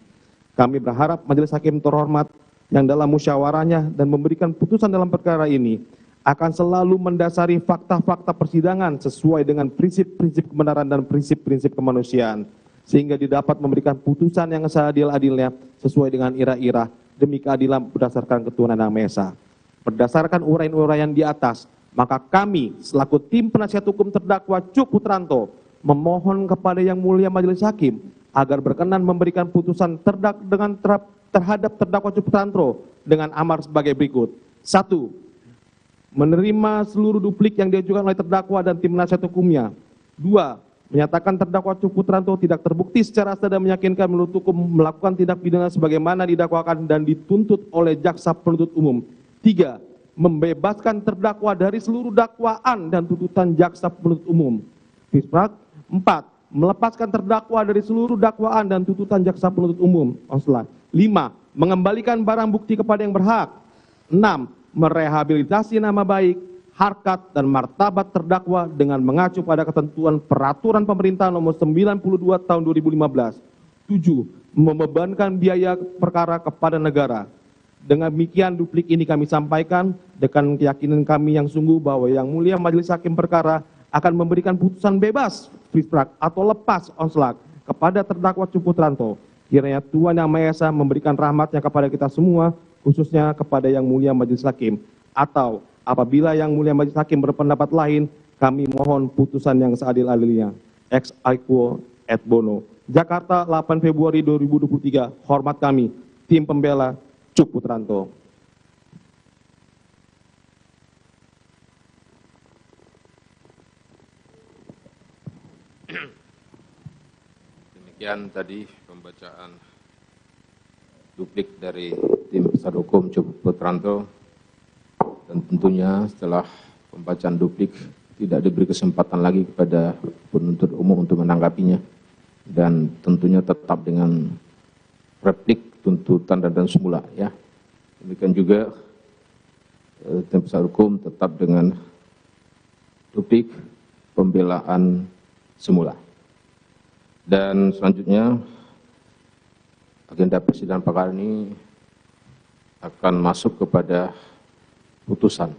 Kami berharap Majelis Hakim terhormat yang dalam musyawarahnya dan memberikan putusan dalam perkara ini akan selalu mendasari fakta-fakta persidangan sesuai dengan prinsip-prinsip kebenaran dan prinsip-prinsip kemanusiaan, sehingga didapat memberikan putusan yang seadil-adilnya sesuai dengan ira-ira demi keadilan berdasarkan ketuhanan Yang Maha Esa. Berdasarkan uraian-uraian di atas, maka kami selaku tim penasihat hukum terdakwa Cukputranto memohon kepada Yang Mulia Majelis Hakim agar berkenan memberikan putusan terhadap terdakwa Cukputranto dengan amar sebagai berikut. 1. Menerima seluruh duplik yang diajukan oleh terdakwa dan tim penasihat hukumnya. 2. Menyatakan terdakwa Cukputranto tidak terbukti secara sah dan meyakinkan menurut hukum melakukan tindak pidana sebagaimana didakwakan dan dituntut oleh Jaksa Penuntut Umum. 3. Membebaskan terdakwa dari seluruh dakwaan dan tuntutan Jaksa Penuntut Umum. 4. Melepaskan terdakwa dari seluruh dakwaan dan tuntutan Jaksa Penuntut Umum. 5. Mengembalikan barang bukti kepada yang berhak. 6. Merehabilitasi nama baik, harkat, dan martabat terdakwa dengan mengacu pada ketentuan Peraturan Pemerintah Nomor 92 Tahun 2015. 7. Membebankan biaya perkara kepada negara. Dengan demikian duplik ini kami sampaikan dengan keyakinan kami yang sungguh bahwa Yang Mulia Majelis Hakim Perkara akan memberikan putusan bebas, free track, atau lepas onslak kepada terdakwa Cukputranto. Kiranya Tuhan Yang Maha Esa memberikan rahmatnya kepada kita semua, khususnya kepada Yang Mulia Majelis Hakim. Atau apabila Yang Mulia Majelis Hakim berpendapat lain, kami mohon putusan yang seadil-adilnya. Ex aequo et bono. Jakarta, 8 Februari 2023. Hormat kami, tim pembela Cukputranto. Demikian tadi pembacaan duplik dari tim penasihat hukum Cukputranto, dan tentunya setelah pembacaan duplik tidak diberi kesempatan lagi kepada penuntut umum untuk menanggapinya, dan tentunya tetap dengan replik, tuntutan, dan semula, ya. Demikian juga tim penasihat hukum tetap dengan duplik pembelaan semula. Dan selanjutnya agenda persidangan perkara ini akan masuk kepada putusan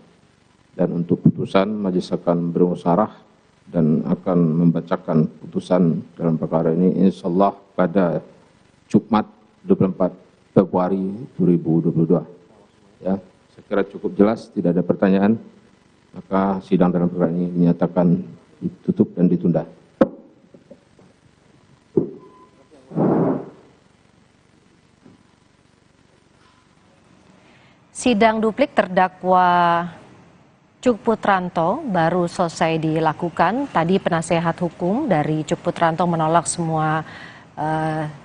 Dan untuk putusan, majelis akan bermusyawarah dan akan membacakan putusan dalam perkara ini insyaallah pada Jumat 24 Februari 2022. Ya, saya kira cukup jelas, tidak ada pertanyaan. Maka sidang dalam perkara ini dinyatakan ditutup dan ditunda. Sidang duplik terdakwa Cuk Putranto baru selesai dilakukan. Tadi penasehat hukum dari Cuk Putranto menolak semua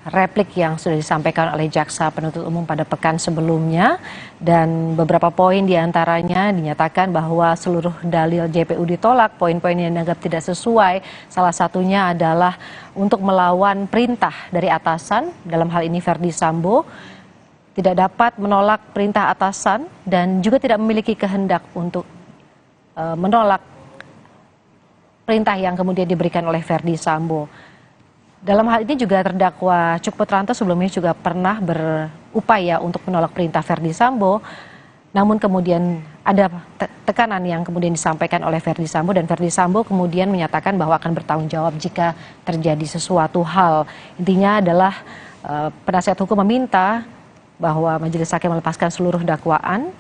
replik yang sudah disampaikan oleh jaksa penuntut umum pada pekan sebelumnya, dan beberapa poin diantaranya dinyatakan bahwa seluruh dalil JPU ditolak, poin-poin yang dianggap tidak sesuai, salah satunya adalah untuk melawan perintah dari atasan, dalam hal ini Verdi Sambo, tidak dapat menolak perintah atasan dan juga tidak memiliki kehendak untuk menolak perintah yang kemudian diberikan oleh Verdi Sambo. Dalam hal ini juga terdakwa Cuk Putranto sebelumnya juga pernah berupaya untuk menolak perintah Verdi Sambo, namun kemudian ada tekanan yang kemudian disampaikan oleh Verdi Sambo, dan Verdi Sambo kemudian menyatakan bahwa akan bertanggung jawab jika terjadi sesuatu hal. Intinya adalah penasihat hukum meminta bahwa majelis hakim melepaskan seluruh dakwaan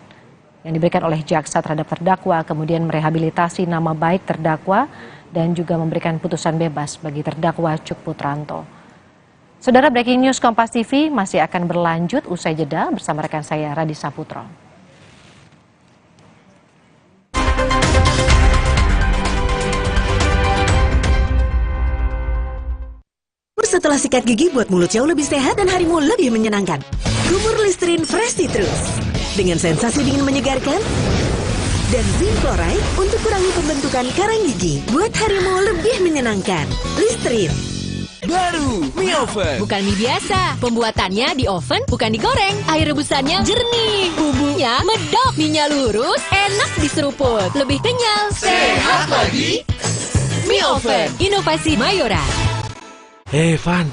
yang diberikan oleh jaksa terhadap terdakwa, kemudian merehabilitasi nama baik terdakwa, dan juga memberikan putusan bebas bagi terdakwa Cuk Putranto. Saudara, breaking news Kompas TV masih akan berlanjut usai jeda bersama rekan saya Radi Saputro. Setelah sikat gigi buat mulut jauh lebih sehat dan harimu lebih menyenangkan. Kumur Listerine Fresh Citrus dengan sensasi dingin menyegarkan dan zinc chloride untuk kurangi pembentukan karang gigi buat harimu lebih menyenangkan. Listerine baru mie oven. Bukan mie biasa, pembuatannya di oven bukan digoreng. Air rebusannya jernih, bumbunya medok, mie-nya lurus, enak diseruput, lebih kenyal, sehat lagi. Mie oven, inovasi Mayora. Van,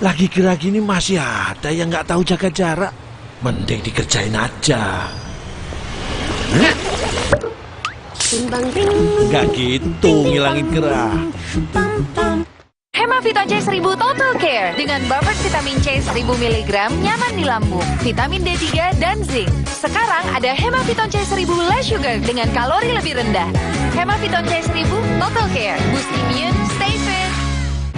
lagi kira gini masih ada yang nggak tahu jaga jarak. Mending dikerjain aja. Nggak gitu, ngilangin gerah. Hemaviton C1000 Total Care dengan buffer vitamin C 1000 mg nyaman di lambung, vitamin D3 dan zinc. Sekarang ada Hemaviton C1000 Less Sugar dengan kalori lebih rendah. Hemaviton C1000 Total Care, boost immune, stay fit.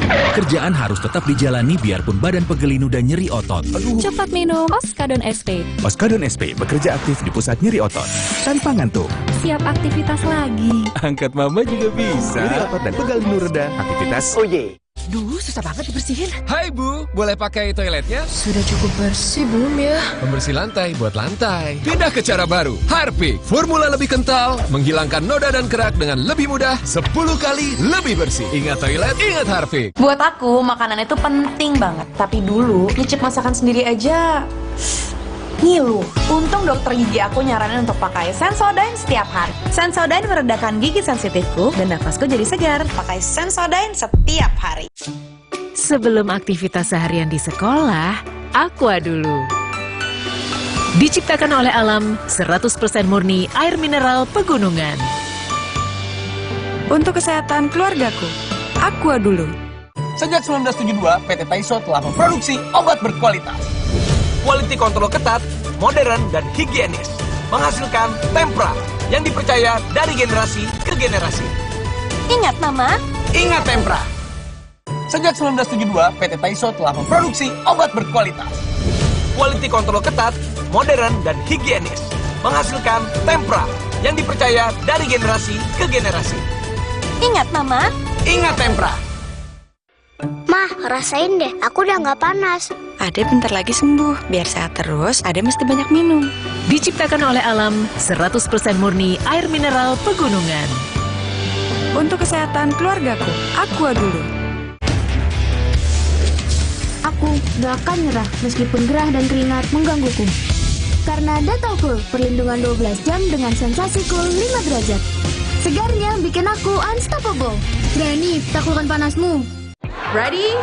Kerjaan harus tetap dijalani biarpun badan pegel linu dan nyeri otot. Cepat minum Oskadon SP. Oskadon SP bekerja aktif di pusat nyeri otot tanpa ngantuk. Siap aktivitas lagi. Angkat mama juga bisa. Nyeri otot dan pegal linu reda, aktivitas. Oh yeah. Duh, susah banget dibersihin. Hai Bu, boleh pakai toiletnya? Sudah cukup bersih belum ya? Pembersih lantai buat lantai. Pindah ke cara baru. Harpic, formula lebih kental, menghilangkan noda dan kerak dengan lebih mudah, 10 kali lebih bersih. Ingat toilet, ingat Harpic. Buat aku, makanan itu penting banget. Tapi dulu, nyicip masakan sendiri aja ngilu. Untung dokter gigi aku nyaranin untuk pakai Sensodyne setiap hari. Sensodyne meredakan gigi sensitifku dan nafasku jadi segar. Pakai Sensodyne setiap hari. Sebelum aktivitas seharian di sekolah, Aqua dulu. Diciptakan oleh alam, 100% murni air mineral pegunungan. Untuk kesehatan keluargaku, Aqua dulu. Sejak 1972, PT Taiso telah memproduksi obat berkualitas. Quality control ketat, modern, dan higienis. Menghasilkan Tempra yang dipercaya dari generasi ke generasi. Ingat Mama? Ingat Tempra. Sejak 1972, PT Taiso telah memproduksi obat berkualitas. Quality control ketat, modern, dan higienis. Menghasilkan Tempra yang dipercaya dari generasi ke generasi. Ingat Mama? Ingat Tempra. Mah, rasain deh, aku udah nggak panas. Ade bentar lagi sembuh, biar sehat terus, Ade mesti banyak minum. Diciptakan oleh alam, 100% murni air mineral pegunungan. Untuk kesehatan keluargaku, Aqua dulu. Aku gak akan nyerah meskipun gerah dan keringat menggangguku. Karena Dettol Cool, perlindungan 12 jam dengan sensasi cool 5 derajat. Segarnya bikin aku unstoppable. Berani taklukkan panasmu. Ready?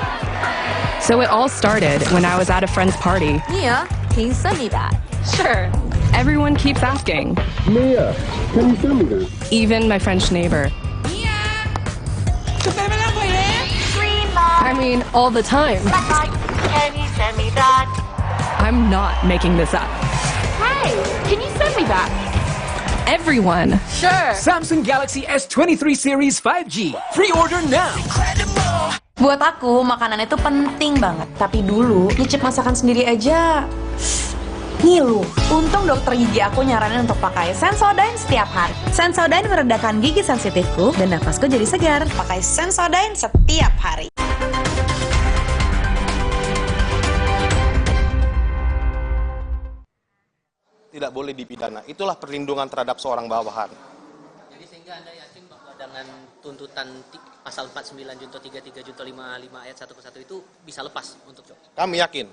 So it all started when I was at a friend's party. Mia, 凭森你吧. Sure. Everyone keeps asking. Mia, can you send me that? Even my French neighbor. I mean, all the time. Can you send me that? I'm not making this up. Hey, can you send me that? Everyone. Sure. Samsung Galaxy S23 Series 5G. Pre-order now. Buat aku, makanan itu penting banget. Tapi dulu, nyicip masakan sendiri aja ngilu. Untung dokter gigi aku nyaranin untuk pakai Sensodyne setiap hari. Sensodyne meredakan gigi sensitifku dan nafasku jadi segar. Pakai Sensodyne setiap hari. Tidak boleh dipidana. Itulah perlindungan terhadap seorang bawahan. Jadi sehingga Anda yakin bahwa dengan tuntutan pasal 49 junto 33 junto 55 ayat 1 ke 1 itu bisa lepas untuk Cuk? Kami yakin.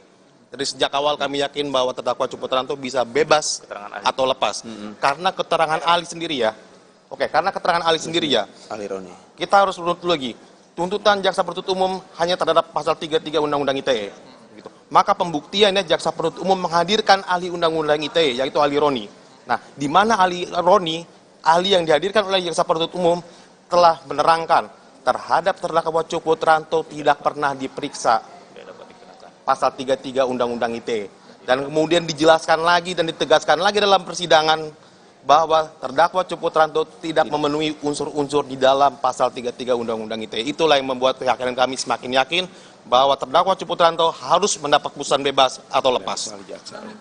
Dari sejak awal kami yakin bahwa terdakwa Cuk Putranto bisa bebas atau lepas. Karena keterangan ahli sendiri ya. Oke, karena keterangan ahli sendiri ya. Ahli Roni. Kita harus runut lagi. Tuntutan jaksa penuntut umum hanya terhadap pasal 33 Undang-Undang ITE. Gitu. Maka pembuktiannya jaksa penuntut umum menghadirkan ahli Undang-Undang ITE, yaitu ahli Roni. Nah, di mana ahli Roni, ahli yang dihadirkan oleh jaksa penuntut umum telah menerangkan terhadap terdakwa Cuk Putranto tidak pernah diperiksa pasal 33 Undang-Undang ITE. Dan kemudian dijelaskan lagi dan ditegaskan lagi dalam persidangan bahwa terdakwa Cuk Putranto tidak memenuhi unsur-unsur di dalam pasal 33 Undang-Undang ITE. Itulah yang membuat keyakinan kami semakin yakin bahwa terdakwa Cuk Putranto harus mendapat putusan bebas atau lepas. Minta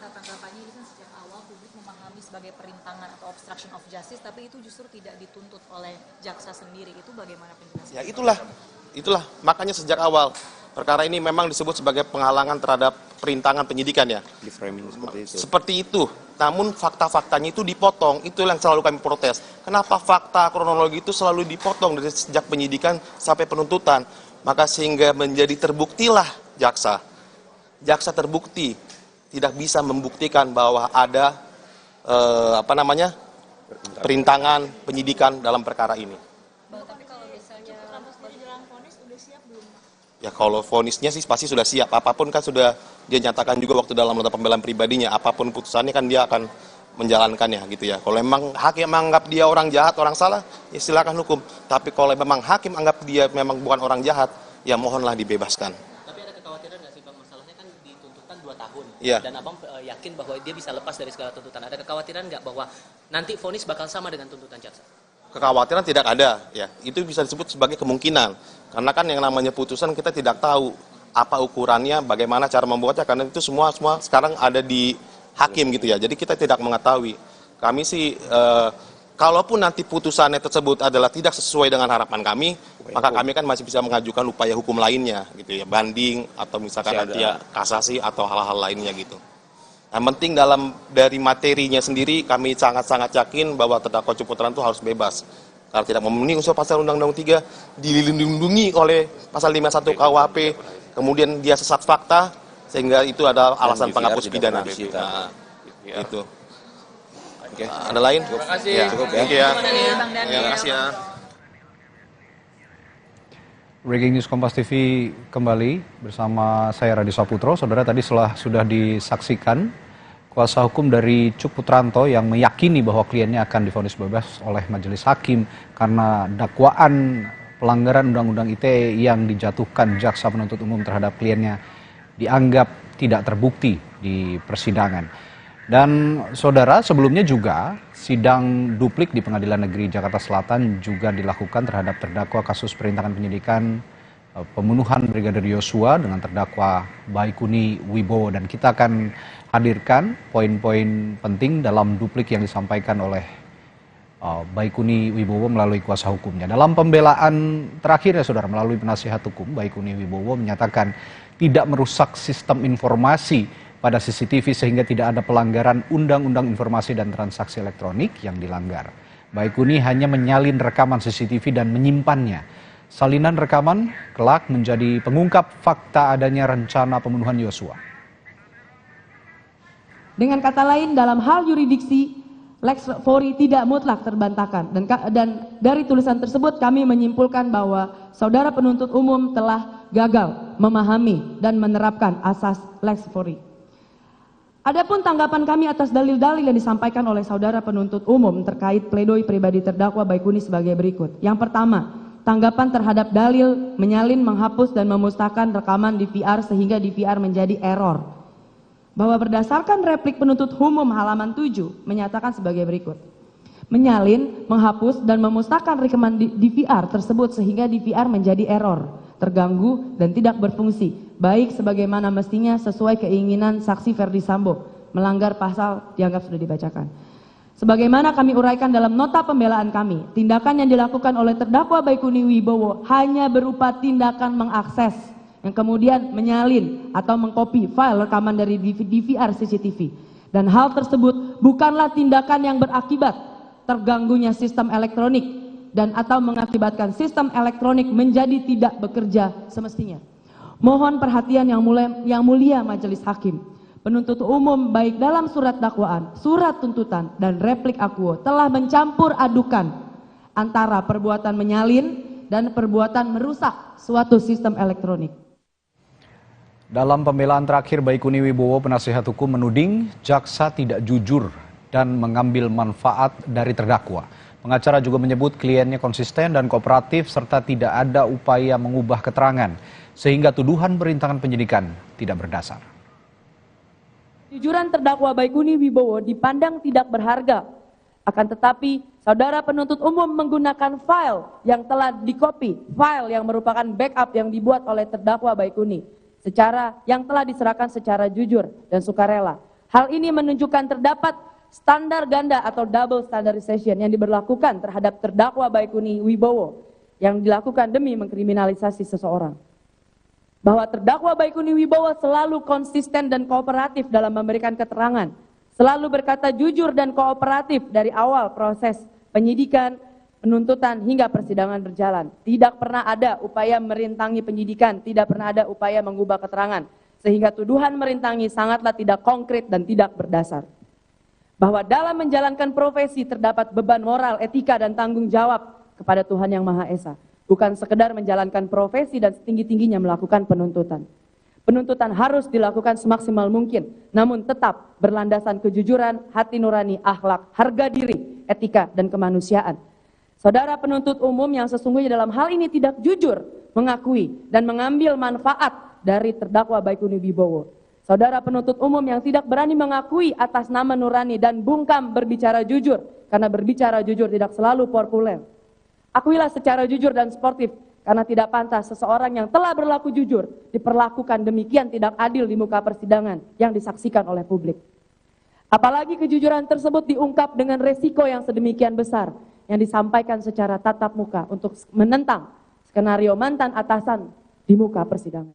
tanggapannya ini kan sejak awal publik memahami sebagai perintangan atau obstruction of justice, tapi itu justru tidak dituntut oleh jaksa sendiri. Itu bagaimana penjelasannya? Ya itulah makanya sejak awal perkara ini memang disebut sebagai penghalangan terhadap perintangan penyidikan ya. Di framing seperti itu. Seperti itu. Namun fakta-faktanya itu dipotong. Itu yang selalu kami protes. Kenapa fakta kronologi itu selalu dipotong dari sejak penyidikan sampai penuntutan? Maka sehingga menjadi terbuktilah jaksa. Jaksa terbukti tidak bisa membuktikan bahwa ada perintangan penyidikan dalam perkara ini. Tapi kalau misalnya menjelang vonis udah siap belum? Ya kalau vonisnya sih pasti sudah siap. Apapun kan sudah dia nyatakan juga waktu dalam nota pembelaan pribadinya. Apapun putusannya kan dia akan menjalankannya gitu ya. Kalau memang hakim menganggap dia orang jahat, orang salah, ya silakan hukum. Tapi kalau memang hakim anggap dia memang bukan orang jahat, ya mohonlah dibebaskan. Tapi ada kekhawatiran nggak sih Bang? Masalahnya kan dituntutkan 2 tahun. Iya. Dan Abang yakin bahwa dia bisa lepas dari segala tuntutan. Ada kekhawatiran nggak bahwa nanti vonis bakal sama dengan tuntutan jaksa? Kekhawatiran tidak ada ya. Itu bisa disebut sebagai kemungkinan. Karena kan yang namanya putusan kita tidak tahu apa ukurannya, bagaimana cara membuatnya, karena itu semua sekarang ada di hakim gitu ya. Jadi kita tidak mengetahui. Kami sih kalaupun nanti putusannya tersebut adalah tidak sesuai dengan harapan kami, maka kami kan masih bisa mengajukan upaya hukum lainnya gitu ya, banding atau misalkan nanti ya kasasi atau hal-hal lainnya gitu. Yang penting dari materinya sendiri kami sangat-sangat yakin bahwa terdakwa Cuk Putranto harus bebas. Karena tidak memenuhi unsur pasal Undang-Undang 3, dilindungi oleh pasal 51 KUHP, kemudian dia sesat fakta, sehingga itu adalah alasan penghapus pidana. Nah, itu. Ada lain? Terima kasih. Ya, Cukup ya. ya. Terima kasih ya. Breaking News Kompas TV kembali bersama saya Radi Saputro. Saudara, tadi sudah disaksikan kuasa hukum dari Cuk Putranto yang meyakini bahwa kliennya akan divonis bebas oleh majelis hakim karena dakwaan pelanggaran Undang-Undang ITE yang dijatuhkan jaksa penuntut umum terhadap kliennya dianggap tidak terbukti di persidangan. Dan saudara, sebelumnya juga sidang duplik di Pengadilan Negeri Jakarta Selatan juga dilakukan terhadap terdakwa kasus perintangan penyidikan pembunuhan Brigadir Yosua dengan terdakwa Baikuni Wibowo, dan kita akan hadirkan poin-poin penting dalam duplik yang disampaikan oleh Baikuni Wibowo melalui kuasa hukumnya. Dalam pembelaan terakhirnya saudara, melalui penasihat hukum, Baikuni Wibowo menyatakan tidak merusak sistem informasi pada CCTV sehingga tidak ada pelanggaran Undang-Undang Informasi dan Transaksi Elektronik yang dilanggar. Baikuni hanya menyalin rekaman CCTV dan menyimpannya. Salinan rekaman kelak menjadi pengungkap fakta adanya rencana pembunuhan Yosua. Dengan kata lain, dalam hal yuridiksi, lex fori tidak mutlak terbantahkan. Dan dari tulisan tersebut kami menyimpulkan bahwa saudara penuntut umum telah gagal memahami dan menerapkan asas lex fori. Adapun tanggapan kami atas dalil-dalil yang disampaikan oleh saudara penuntut umum terkait pledoi pribadi terdakwa Baikuni sebagai berikut. Yang pertama, tanggapan terhadap dalil menyalin, menghapus, dan memusnahkan rekaman DVR sehingga DVR menjadi error. Bahwa berdasarkan replik penuntut umum halaman 7 menyatakan sebagai berikut. Menyalin, menghapus, dan memusnahkan rekaman DVR tersebut sehingga DVR menjadi error, terganggu, dan tidak berfungsi, baik sebagaimana mestinya sesuai keinginan saksi Ferdi Sambo, melanggar pasal dianggap sudah dibacakan. Sebagaimana kami uraikan dalam nota pembelaan kami, tindakan yang dilakukan oleh terdakwa Baikuni Wibowo hanya berupa tindakan mengakses, yang kemudian menyalin atau mengcopy file rekaman dari DVR CCTV. Dan hal tersebut bukanlah tindakan yang berakibat terganggunya sistem elektronik dan atau mengakibatkan sistem elektronik menjadi tidak bekerja semestinya. Mohon perhatian yang mulia majelis hakim. Penuntut umum baik dalam surat dakwaan, surat tuntutan, dan replik akuo telah mencampur adukan antara perbuatan menyalin dan perbuatan merusak suatu sistem elektronik. Dalam pembelaan terakhir Baikuni Wibowo, penasihat hukum menuding jaksa tidak jujur dan mengambil manfaat dari terdakwa. Pengacara juga menyebut kliennya konsisten dan kooperatif serta tidak ada upaya mengubah keterangan, sehingga tuduhan perintangan penyidikan tidak berdasar. Jujuran terdakwa Baikuni Wibowo dipandang tidak berharga. Akan tetapi, saudara penuntut umum menggunakan file yang telah dikopi, file yang merupakan backup yang dibuat oleh terdakwa Baikuni, yang telah diserahkan secara jujur dan sukarela. Hal ini menunjukkan terdapat standar ganda atau double standardization yang diberlakukan terhadap terdakwa Baikuni Wibowo yang dilakukan demi mengkriminalisasi seseorang. Bahwa terdakwa Baikuni Wibowo selalu konsisten dan kooperatif dalam memberikan keterangan, selalu berkata jujur dan kooperatif dari awal proses penyidikan, penuntutan hingga persidangan berjalan. Tidak pernah ada upaya merintangi penyidikan, tidak pernah ada upaya mengubah keterangan, sehingga tuduhan merintangi sangatlah tidak konkret dan tidak berdasar. Bahwa dalam menjalankan profesi terdapat beban moral, etika, dan tanggung jawab kepada Tuhan Yang Maha Esa. Bukan sekedar menjalankan profesi dan setinggi-tingginya melakukan penuntutan. Penuntutan harus dilakukan semaksimal mungkin, namun tetap berlandasan kejujuran, hati nurani, akhlak, harga diri, etika, dan kemanusiaan. Saudara penuntut umum yang sesungguhnya dalam hal ini tidak jujur mengakui dan mengambil manfaat dari terdakwa Baikuni Wibowo. Saudara penuntut umum yang tidak berani mengakui atas nama nurani dan bungkam berbicara jujur, karena berbicara jujur tidak selalu populer. Akuilah secara jujur dan sportif, karena tidak pantas seseorang yang telah berlaku jujur diperlakukan demikian tidak adil di muka persidangan yang disaksikan oleh publik. Apalagi kejujuran tersebut diungkap dengan resiko yang sedemikian besar yang disampaikan secara tatap muka untuk menentang skenario mantan atasan di muka persidangan.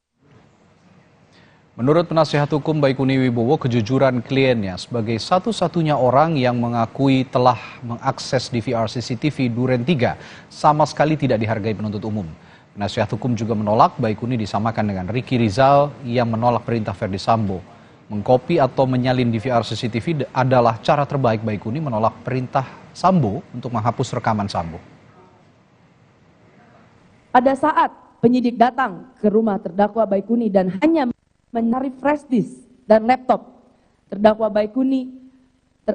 Menurut penasihat hukum Baikuni Wibowo, kejujuran kliennya sebagai satu-satunya orang yang mengakui telah mengakses DVR CCTV Duren 3 sama sekali tidak dihargai penuntut umum. Penasihat hukum juga menolak Baikuni disamakan dengan Ricky Rizal yang menolak perintah Ferdi Sambo. Mengkopi atau menyalin DVR CCTV adalah cara terbaik Baikuni menolak perintah Sambo untuk menghapus rekaman Sambo. Pada saat penyidik datang ke rumah terdakwa Baikuni dan hanya mencari flash disk dan laptop terdakwa Baikuni,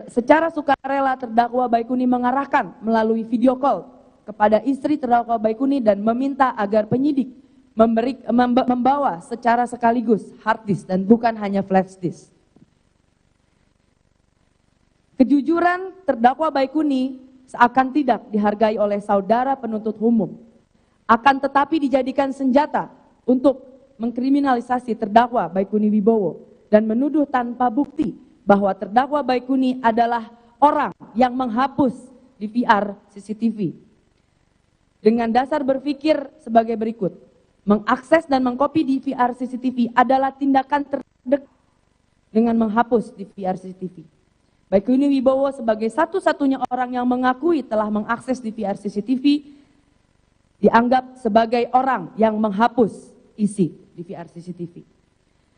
secara sukarela terdakwa Baikuni mengarahkan melalui video call kepada istri terdakwa Baikuni dan meminta agar penyidik membawa secara sekaligus hard disk dan bukan hanya flash disk. Kejujuran terdakwa Baikuni seakan tidak dihargai oleh saudara penuntut umum, akan tetapi dijadikan senjata untuk mengkriminalisasi terdakwa Baikuni Wibowo dan menuduh tanpa bukti bahwa terdakwa Baikuni adalah orang yang menghapus DVR CCTV. Dengan dasar berpikir sebagai berikut, mengakses dan mengkopi DVR CCTV adalah tindakan terdekat dengan menghapus DVR CCTV. Baikuni Wibowo sebagai satu-satunya orang yang mengakui telah mengakses DVR CCTV dianggap sebagai orang yang menghapus isi DVR CCTV.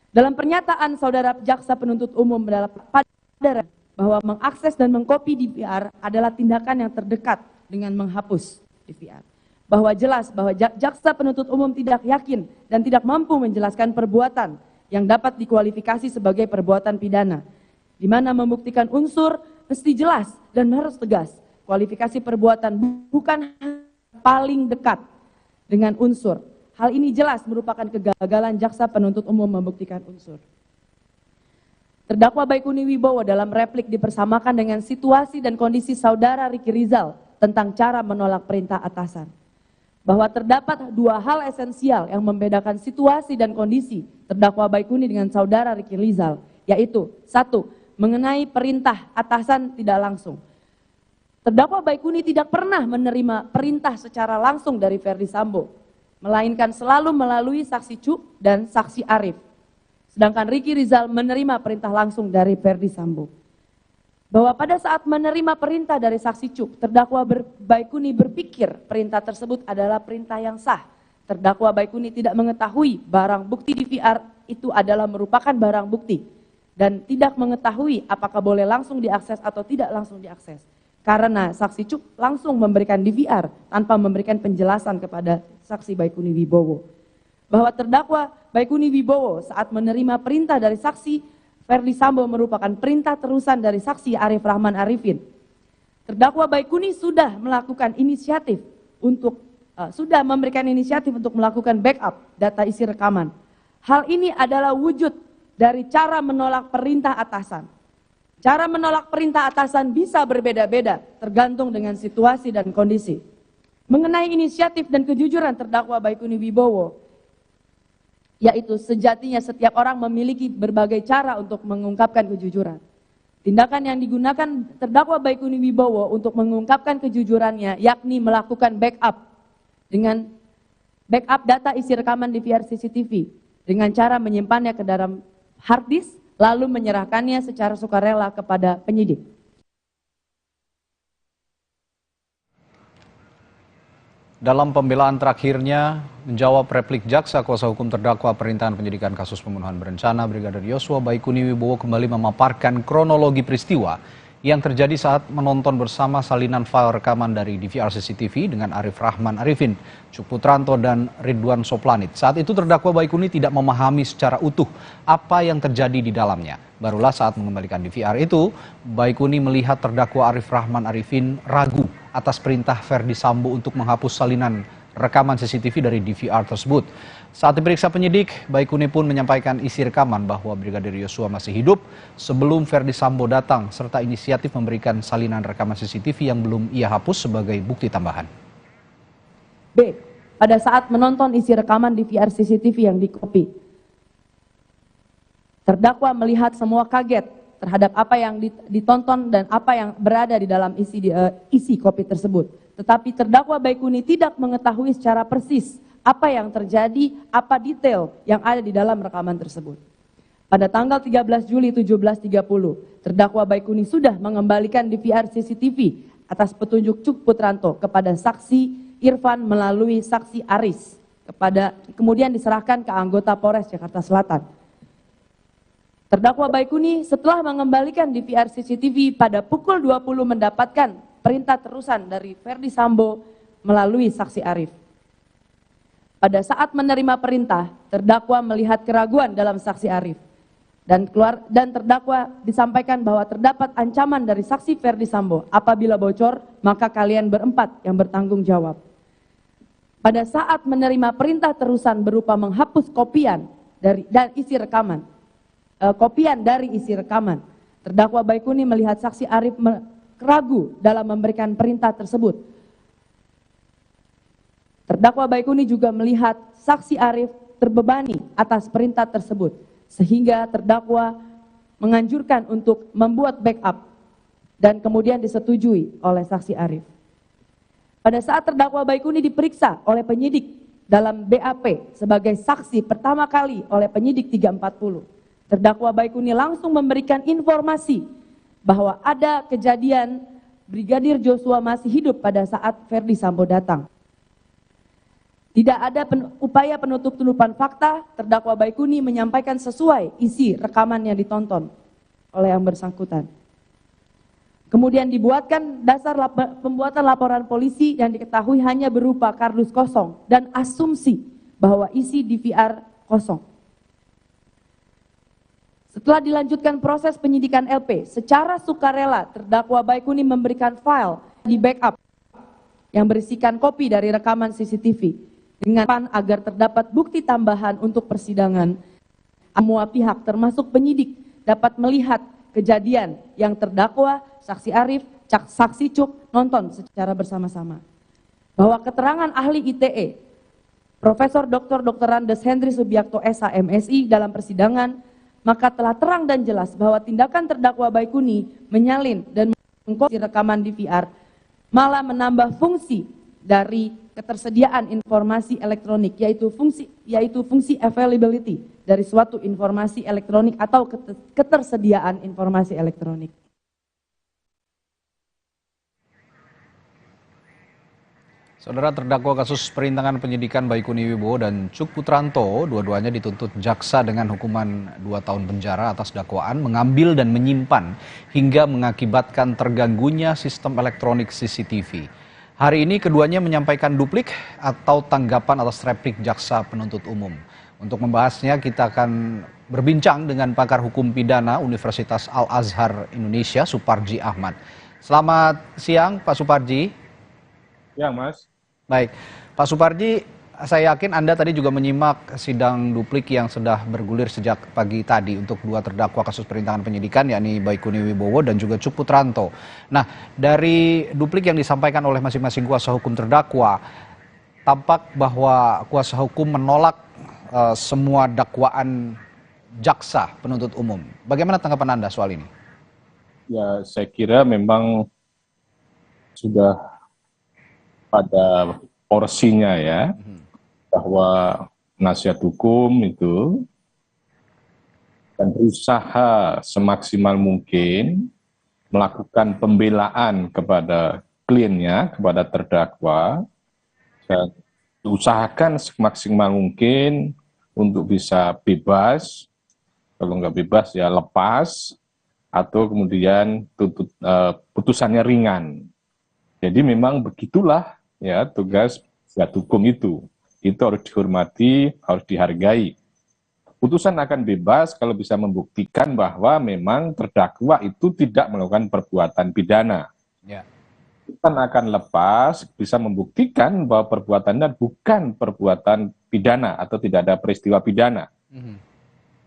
Dalam pernyataan saudara jaksa penuntut umum pada bahwa mengakses dan mengkopi DVR adalah tindakan yang terdekat dengan menghapus DVR. Bahwa jelas bahwa jaksa penuntut umum tidak yakin dan tidak mampu menjelaskan perbuatan yang dapat dikualifikasi sebagai perbuatan pidana. di mana membuktikan unsur mesti jelas dan harus tegas. Kualifikasi perbuatan bukan paling dekat dengan unsur. Hal ini jelas merupakan kegagalan jaksa penuntut umum membuktikan unsur. Terdakwa Baikuni Wibowo dalam replik dipersamakan dengan situasi dan kondisi saudara Ricky Rizal tentang cara menolak perintah atasan. Bahwa terdapat dua hal esensial yang membedakan situasi dan kondisi terdakwa Baikuni dengan saudara Ricky Rizal, yaitu satu, mengenai perintah atasan tidak langsung. Terdakwa Baikuni tidak pernah menerima perintah secara langsung dari Ferdi Sambo, melainkan selalu melalui saksi Cuk dan saksi Arif. Sedangkan Ricky Rizal menerima perintah langsung dari Ferdi Sambo. Bahwa pada saat menerima perintah dari saksi Cuk, terdakwa Baikuni berpikir perintah tersebut adalah perintah yang sah. Terdakwa Baikuni tidak mengetahui barang bukti DVR itu adalah merupakan barang bukti dan tidak mengetahui apakah boleh langsung diakses atau tidak langsung diakses. Karena saksi Cuk langsung memberikan DVR tanpa memberikan penjelasan kepada saksi Baikuni Wibowo. Bahwa terdakwa Baikuni Wibowo saat menerima perintah dari saksi Ferdi Sambo merupakan perintah terusan dari saksi Arif Rahman Arifin. Terdakwa Baikuni sudah melakukan inisiatif untuk memberikan inisiatif untuk melakukan backup data isi rekaman. Hal ini adalah wujud dari cara menolak perintah atasan. Cara menolak perintah atasan bisa berbeda-beda tergantung dengan situasi dan kondisi. Mengenai inisiatif dan kejujuran terdakwa Baikuni Wibowo, yaitu sejatinya setiap orang memiliki berbagai cara untuk mengungkapkan kejujuran. Tindakan yang digunakan terdakwa Baikuni Wibowo untuk mengungkapkan kejujurannya yakni melakukan backup dengan backup data isi rekaman DVR CCTV dengan cara menyimpannya ke dalam hard disk lalu menyerahkannya secara sukarela kepada penyidik. Dalam pembelaan terakhirnya, menjawab replik jaksa kuasa hukum terdakwa perintahan penyidikan kasus pembunuhan berencana Brigadir Yosua, Baikuni Wibowo kembali memaparkan kronologi peristiwa yang terjadi saat menonton bersama salinan file rekaman dari DVR CCTV dengan Arif Rahman Arifin, Cuk Putranto, dan Ridwan Soplanit. Saat itu terdakwa Baikuni tidak memahami secara utuh apa yang terjadi di dalamnya. Barulah saat mengembalikan DVR itu, Baikuni melihat terdakwa Arif Rahman Arifin ragu atas perintah Ferdi Sambo untuk menghapus salinan rekaman CCTV dari DVR tersebut. Saat diperiksa penyidik, Baikuni pun menyampaikan isi rekaman bahwa Brigadir Yosua masih hidup sebelum Ferdi Sambo datang, serta inisiatif memberikan salinan rekaman CCTV yang belum ia hapus sebagai bukti tambahan. B. Pada saat menonton isi rekaman DVR CCTV yang dikopi, terdakwa melihat semua kaget terhadap apa yang ditonton dan apa yang berada di dalam isi kopi tersebut. Tetapi terdakwa Baikuni tidak mengetahui secara persis apa yang terjadi, apa detail yang ada di dalam rekaman tersebut. Pada tanggal 13 Juli 17.30, terdakwa Baikuni sudah mengembalikan DVR CCTV atas petunjuk Cuk Putranto kepada saksi Irfan melalui saksi Aris, kemudian diserahkan ke anggota Polres Jakarta Selatan. Terdakwa Baikuni setelah mengembalikan DVR CCTV pada pukul 20 mendapatkan perintah terusan dari Ferdi Sambo melalui saksi Arif. Pada saat menerima perintah, terdakwa melihat keraguan dalam saksi Arif. Dan terdakwa disampaikan bahwa terdapat ancaman dari saksi Ferdi Sambo. Apabila bocor, maka kalian berempat yang bertanggung jawab. Pada saat menerima perintah terusan berupa menghapus kopian dari isi rekaman, terdakwa Baikuni melihat saksi Arif ragu dalam memberikan perintah tersebut. Terdakwa Baikuni juga melihat saksi Arif terbebani atas perintah tersebut, sehingga terdakwa menganjurkan untuk membuat backup dan kemudian disetujui oleh saksi Arif. Pada saat terdakwa Baikuni diperiksa oleh penyidik dalam BAP sebagai saksi pertama kali oleh penyidik 340, terdakwa Baikuni langsung memberikan informasi bahwa ada kejadian Brigadir Joshua masih hidup pada saat Ferdi Sambo datang. Tidak ada upaya penutup-tutupan fakta, terdakwa Baikuni menyampaikan sesuai isi rekaman yang ditonton oleh yang bersangkutan. Kemudian dibuatkan dasar pembuatan laporan polisi yang diketahui hanya berupa kardus kosong dan asumsi bahwa isi DVR kosong. Setelah dilanjutkan proses penyidikan LP, secara sukarela terdakwa Baikuni memberikan file di backup yang berisikan kopi dari rekaman CCTV dengan harapan agar terdapat bukti tambahan untuk persidangan. Semua pihak termasuk penyidik dapat melihat kejadian yang terdakwa, saksi Arif, saksi Cuk nonton secara bersama-sama. Bahwa keterangan ahli ITE, Profesor Dr. Andes Hendri Subiakto SH MSI dalam persidangan, maka telah terang dan jelas bahwa tindakan terdakwa Baikuni menyalin dan mengkopi rekaman DVR malah menambah fungsi dari ketersediaan informasi elektronik, yaitu fungsi availability dari suatu informasi elektronik atau ketersediaan informasi elektronik. Saudara, terdakwa kasus perintangan penyidikan Baikuni Wibowo dan Cuk Putranto, dua-duanya dituntut jaksa dengan hukuman 2 tahun penjara atas dakwaan mengambil dan menyimpan hingga mengakibatkan terganggunya sistem elektronik CCTV. Hari ini keduanya menyampaikan duplik atau tanggapan atas replik jaksa penuntut umum. Untuk membahasnya kita akan berbincang dengan pakar hukum pidana Universitas Al-Azhar Indonesia, Suparji Ahmad. Selamat siang Pak Suparji. Ya Mas. Baik, Pak Suparji, saya yakin Anda tadi juga menyimak sidang duplik yang sudah bergulir sejak pagi tadi untuk 2 terdakwa kasus perintangan penyidikan, yakni Baikuni Wibowo dan juga Cuk Putranto. Nah, dari duplik yang disampaikan oleh masing-masing kuasa hukum terdakwa, tampak bahwa kuasa hukum menolak semua dakwaan jaksa penuntut umum. Bagaimana tanggapan Anda soal ini? Ya, saya kira memang sudah pada porsinya ya, bahwa penasihat hukum itu akan berusaha semaksimal mungkin melakukan pembelaan kepada kliennya, kepada terdakwa, dan diusahakan semaksimal mungkin untuk bisa bebas, kalau nggak bebas ya lepas, atau kemudian putusannya ringan. Jadi memang begitulah ya tugas penasihat hukum itu harus dihormati, harus dihargai. Putusan akan bebas kalau bisa membuktikan bahwa memang terdakwa itu tidak melakukan perbuatan pidana. Ya. Putusan akan lepas bisa membuktikan bahwa perbuatannya bukan perbuatan pidana atau tidak ada peristiwa pidana.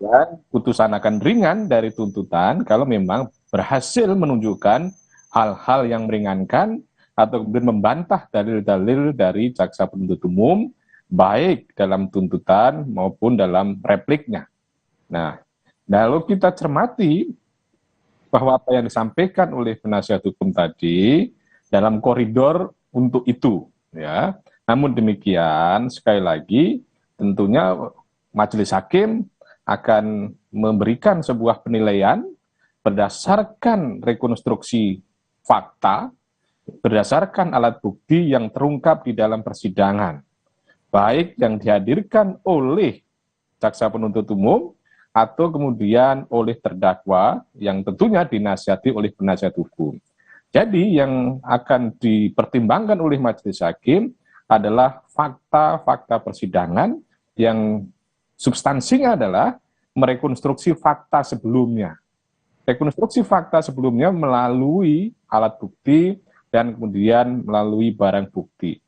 Dan putusan akan ringan dari tuntutan kalau memang berhasil menunjukkan hal-hal yang meringankan atau kemudian membantah dalil-dalil dari jaksa penuntut umum, baik dalam tuntutan maupun dalam repliknya. Nah, kalau kita cermati bahwa apa yang disampaikan oleh penasihat hukum tadi dalam koridor untuk itu, ya. Namun demikian, sekali lagi, tentunya majelis hakim akan memberikan sebuah penilaian berdasarkan rekonstruksi fakta, berdasarkan alat bukti yang terungkap di dalam persidangan, baik yang dihadirkan oleh jaksa penuntut umum atau kemudian oleh terdakwa yang tentunya dinasihati oleh penasihat hukum. Jadi yang akan dipertimbangkan oleh majelis hakim adalah fakta-fakta persidangan yang substansinya adalah merekonstruksi fakta sebelumnya. Rekonstruksi fakta sebelumnya melalui alat bukti dan kemudian melalui barang bukti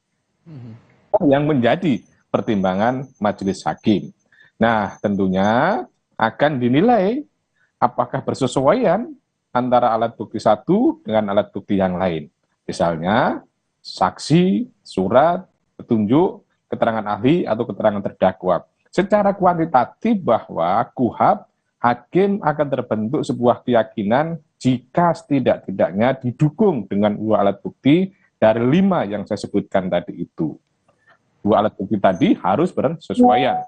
yang menjadi pertimbangan majelis hakim. Nah, tentunya akan dinilai apakah bersesuaian antara alat bukti satu dengan alat bukti yang lain. Misalnya, saksi, surat, petunjuk, keterangan ahli, atau keterangan terdakwa. Secara kuantitatif bahwa KUHP, hakim akan terbentuk sebuah keyakinan jika setidak-tidaknya didukung dengan 2 alat bukti dari 5 yang saya sebutkan tadi itu. 2 alat bukti tadi harus bersesuaian.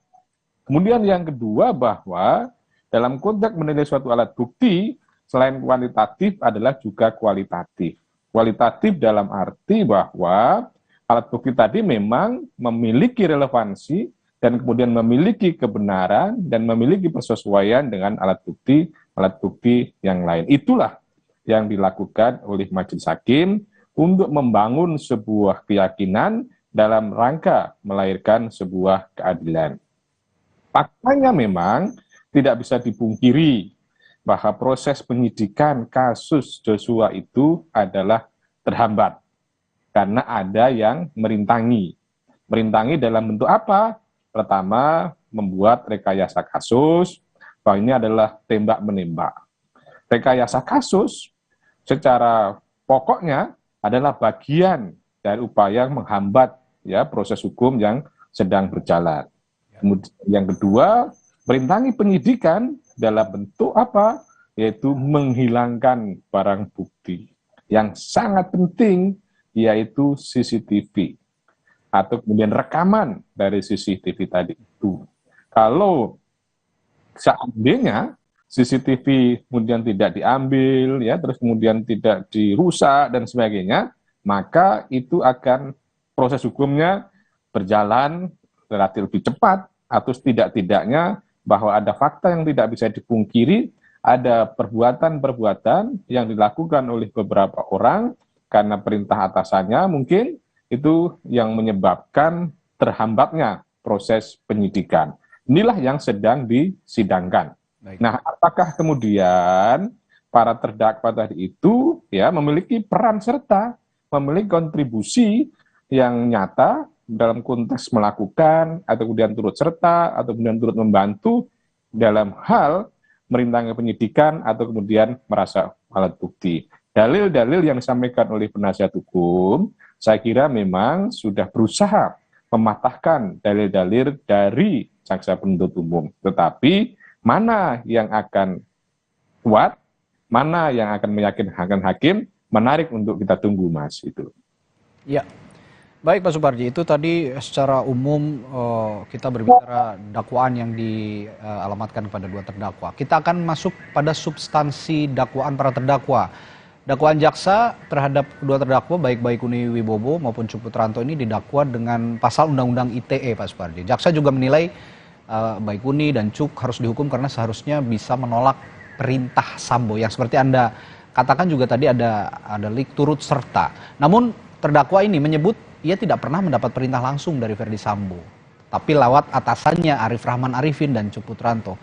Kemudian yang kedua bahwa dalam konteks menilai suatu alat bukti, selain kuantitatif adalah juga kualitatif. Kualitatif dalam arti bahwa alat bukti tadi memang memiliki relevansi dan kemudian memiliki kebenaran dan memiliki persesuaian dengan alat bukti yang lain. Itulah yang dilakukan oleh majelis hakim untuk membangun sebuah keyakinan dalam rangka melahirkan sebuah keadilan. Faktanya memang tidak bisa dipungkiri bahwa proses penyidikan kasus Joshua itu adalah terhambat karena ada yang merintangi. Merintangi dalam bentuk apa? Pertama, membuat rekayasa kasus, bahwa ini adalah tembak-menembak. Rekayasa kasus secara pokoknya adalah bagian dari upaya menghambat ya proses hukum yang sedang berjalan. Kemudian yang kedua, merintangi penyidikan dalam bentuk apa? Yaitu menghilangkan barang bukti yang sangat penting, yaitu CCTV atau kemudian rekaman dari CCTV tadi itu. Kalau seandainya CCTV kemudian tidak diambil, ya, terus kemudian tidak dirusak dan sebagainya, maka itu akan proses hukumnya berjalan relatif lebih cepat, atau setidak-tidaknya bahwa ada fakta yang tidak bisa dipungkiri, ada perbuatan-perbuatan yang dilakukan oleh beberapa orang karena perintah atasannya mungkin itu yang menyebabkan terhambatnya proses penyidikan. Inilah yang sedang disidangkan. Baik. Nah, apakah kemudian para terdakwa tadi itu ya memiliki peran serta, memiliki kontribusi yang nyata dalam konteks melakukan atau kemudian turut serta atau kemudian turut membantu dalam hal merintangi penyidikan atau kemudian merasa alat bukti. Dalil-dalil yang disampaikan oleh penasihat hukum, saya kira memang sudah berusaha mematahkan dalil-dalil dari jaksa penuntut umum. Tetapi mana yang akan kuat, mana yang akan meyakinkan hakim, menarik untuk kita tunggu, Mas. Itu. Ya. Baik Pak Suparji, itu tadi secara umum kita berbicara dakwaan yang dialamatkan kepada dua terdakwa. Kita akan masuk pada substansi dakwaan para terdakwa. Dakwaan jaksa terhadap kedua terdakwa baik Baikuni Wibowo maupun Cuk Putranto ini didakwa dengan pasal Undang-Undang ITE, Pak Suparji. Jaksa juga menilai Baikuni dan Cuk harus dihukum karena seharusnya bisa menolak perintah Sambo yang seperti Anda katakan juga tadi ada turut serta. Namun terdakwa ini menyebut ia tidak pernah mendapat perintah langsung dari Verdi Sambo, tapi lewat atasannya Arif Rahman Arifin dan Cuk Putranto,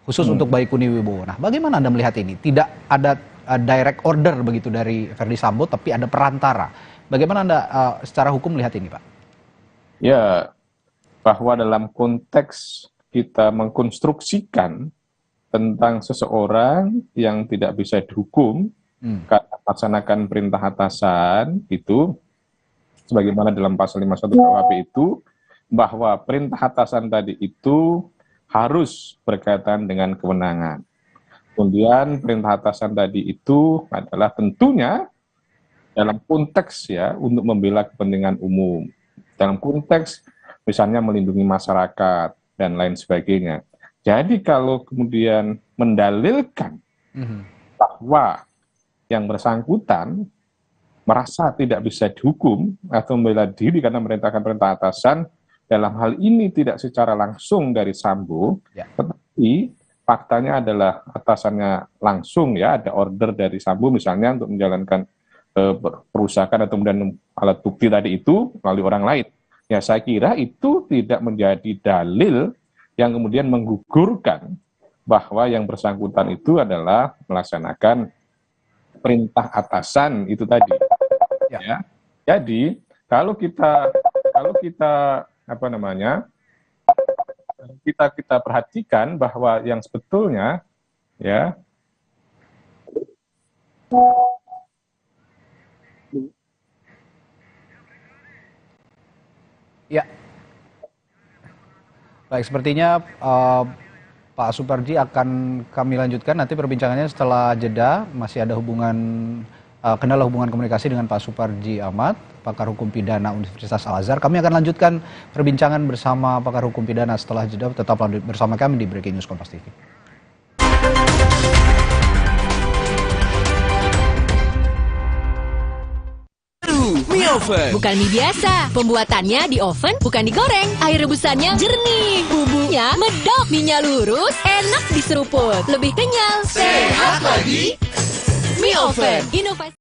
khusus untuk Baikuni Wibowo. Nah, bagaimana Anda melihat ini? Tidak ada direct order begitu dari Verdi Sambo, tapi ada perantara. Bagaimana Anda secara hukum melihat ini, Pak? Ya, bahwa dalam konteks kita mengkonstruksikan tentang seseorang yang tidak bisa dihukum karena melaksanakan perintah atasan itu, sebagaimana dalam pasal 51 KUHP itu, bahwa perintah atasan tadi itu harus berkaitan dengan kewenangan. Kemudian perintah atasan tadi itu adalah tentunya dalam konteks ya untuk membela kepentingan umum. Dalam konteks misalnya melindungi masyarakat dan lain sebagainya. Jadi kalau kemudian mendalilkan bahwa yang bersangkutan merasa tidak bisa dihukum atau membela diri karena merintahkan perintah atasan, dalam hal ini tidak secara langsung dari Sambo, tetapi faktanya adalah atasannya langsung ya, ada order dari Sambo misalnya untuk menjalankan perusahaan atau kemudian alat bukti tadi itu melalui orang lain. Ya saya kira itu tidak menjadi dalil yang kemudian menggugurkan bahwa yang bersangkutan itu adalah melaksanakan perintah atasan itu tadi. Ya. Jadi kalau kita apa namanya kita perhatikan bahwa yang sebetulnya ya baik, sepertinya Pak Suparji akan kami lanjutkan nanti perbincangannya setelah jeda. Masih ada kendala hubungan komunikasi dengan Pak Suparji Ahmad, pakar hukum pidana Universitas Al-Azhar. Kami akan lanjutkan perbincangan bersama pakar hukum pidana setelah jeda. Tetaplah bersama kami di Breaking News Kompas TV. Mie oven. Bukan mie biasa. Pembuatannya di oven, bukan digoreng. Air rebusannya jernih. Bumbunya medok. Mie-nya lurus, enak diseruput. Lebih kenyal. Sehat lagi. Mie oven. Inovasi.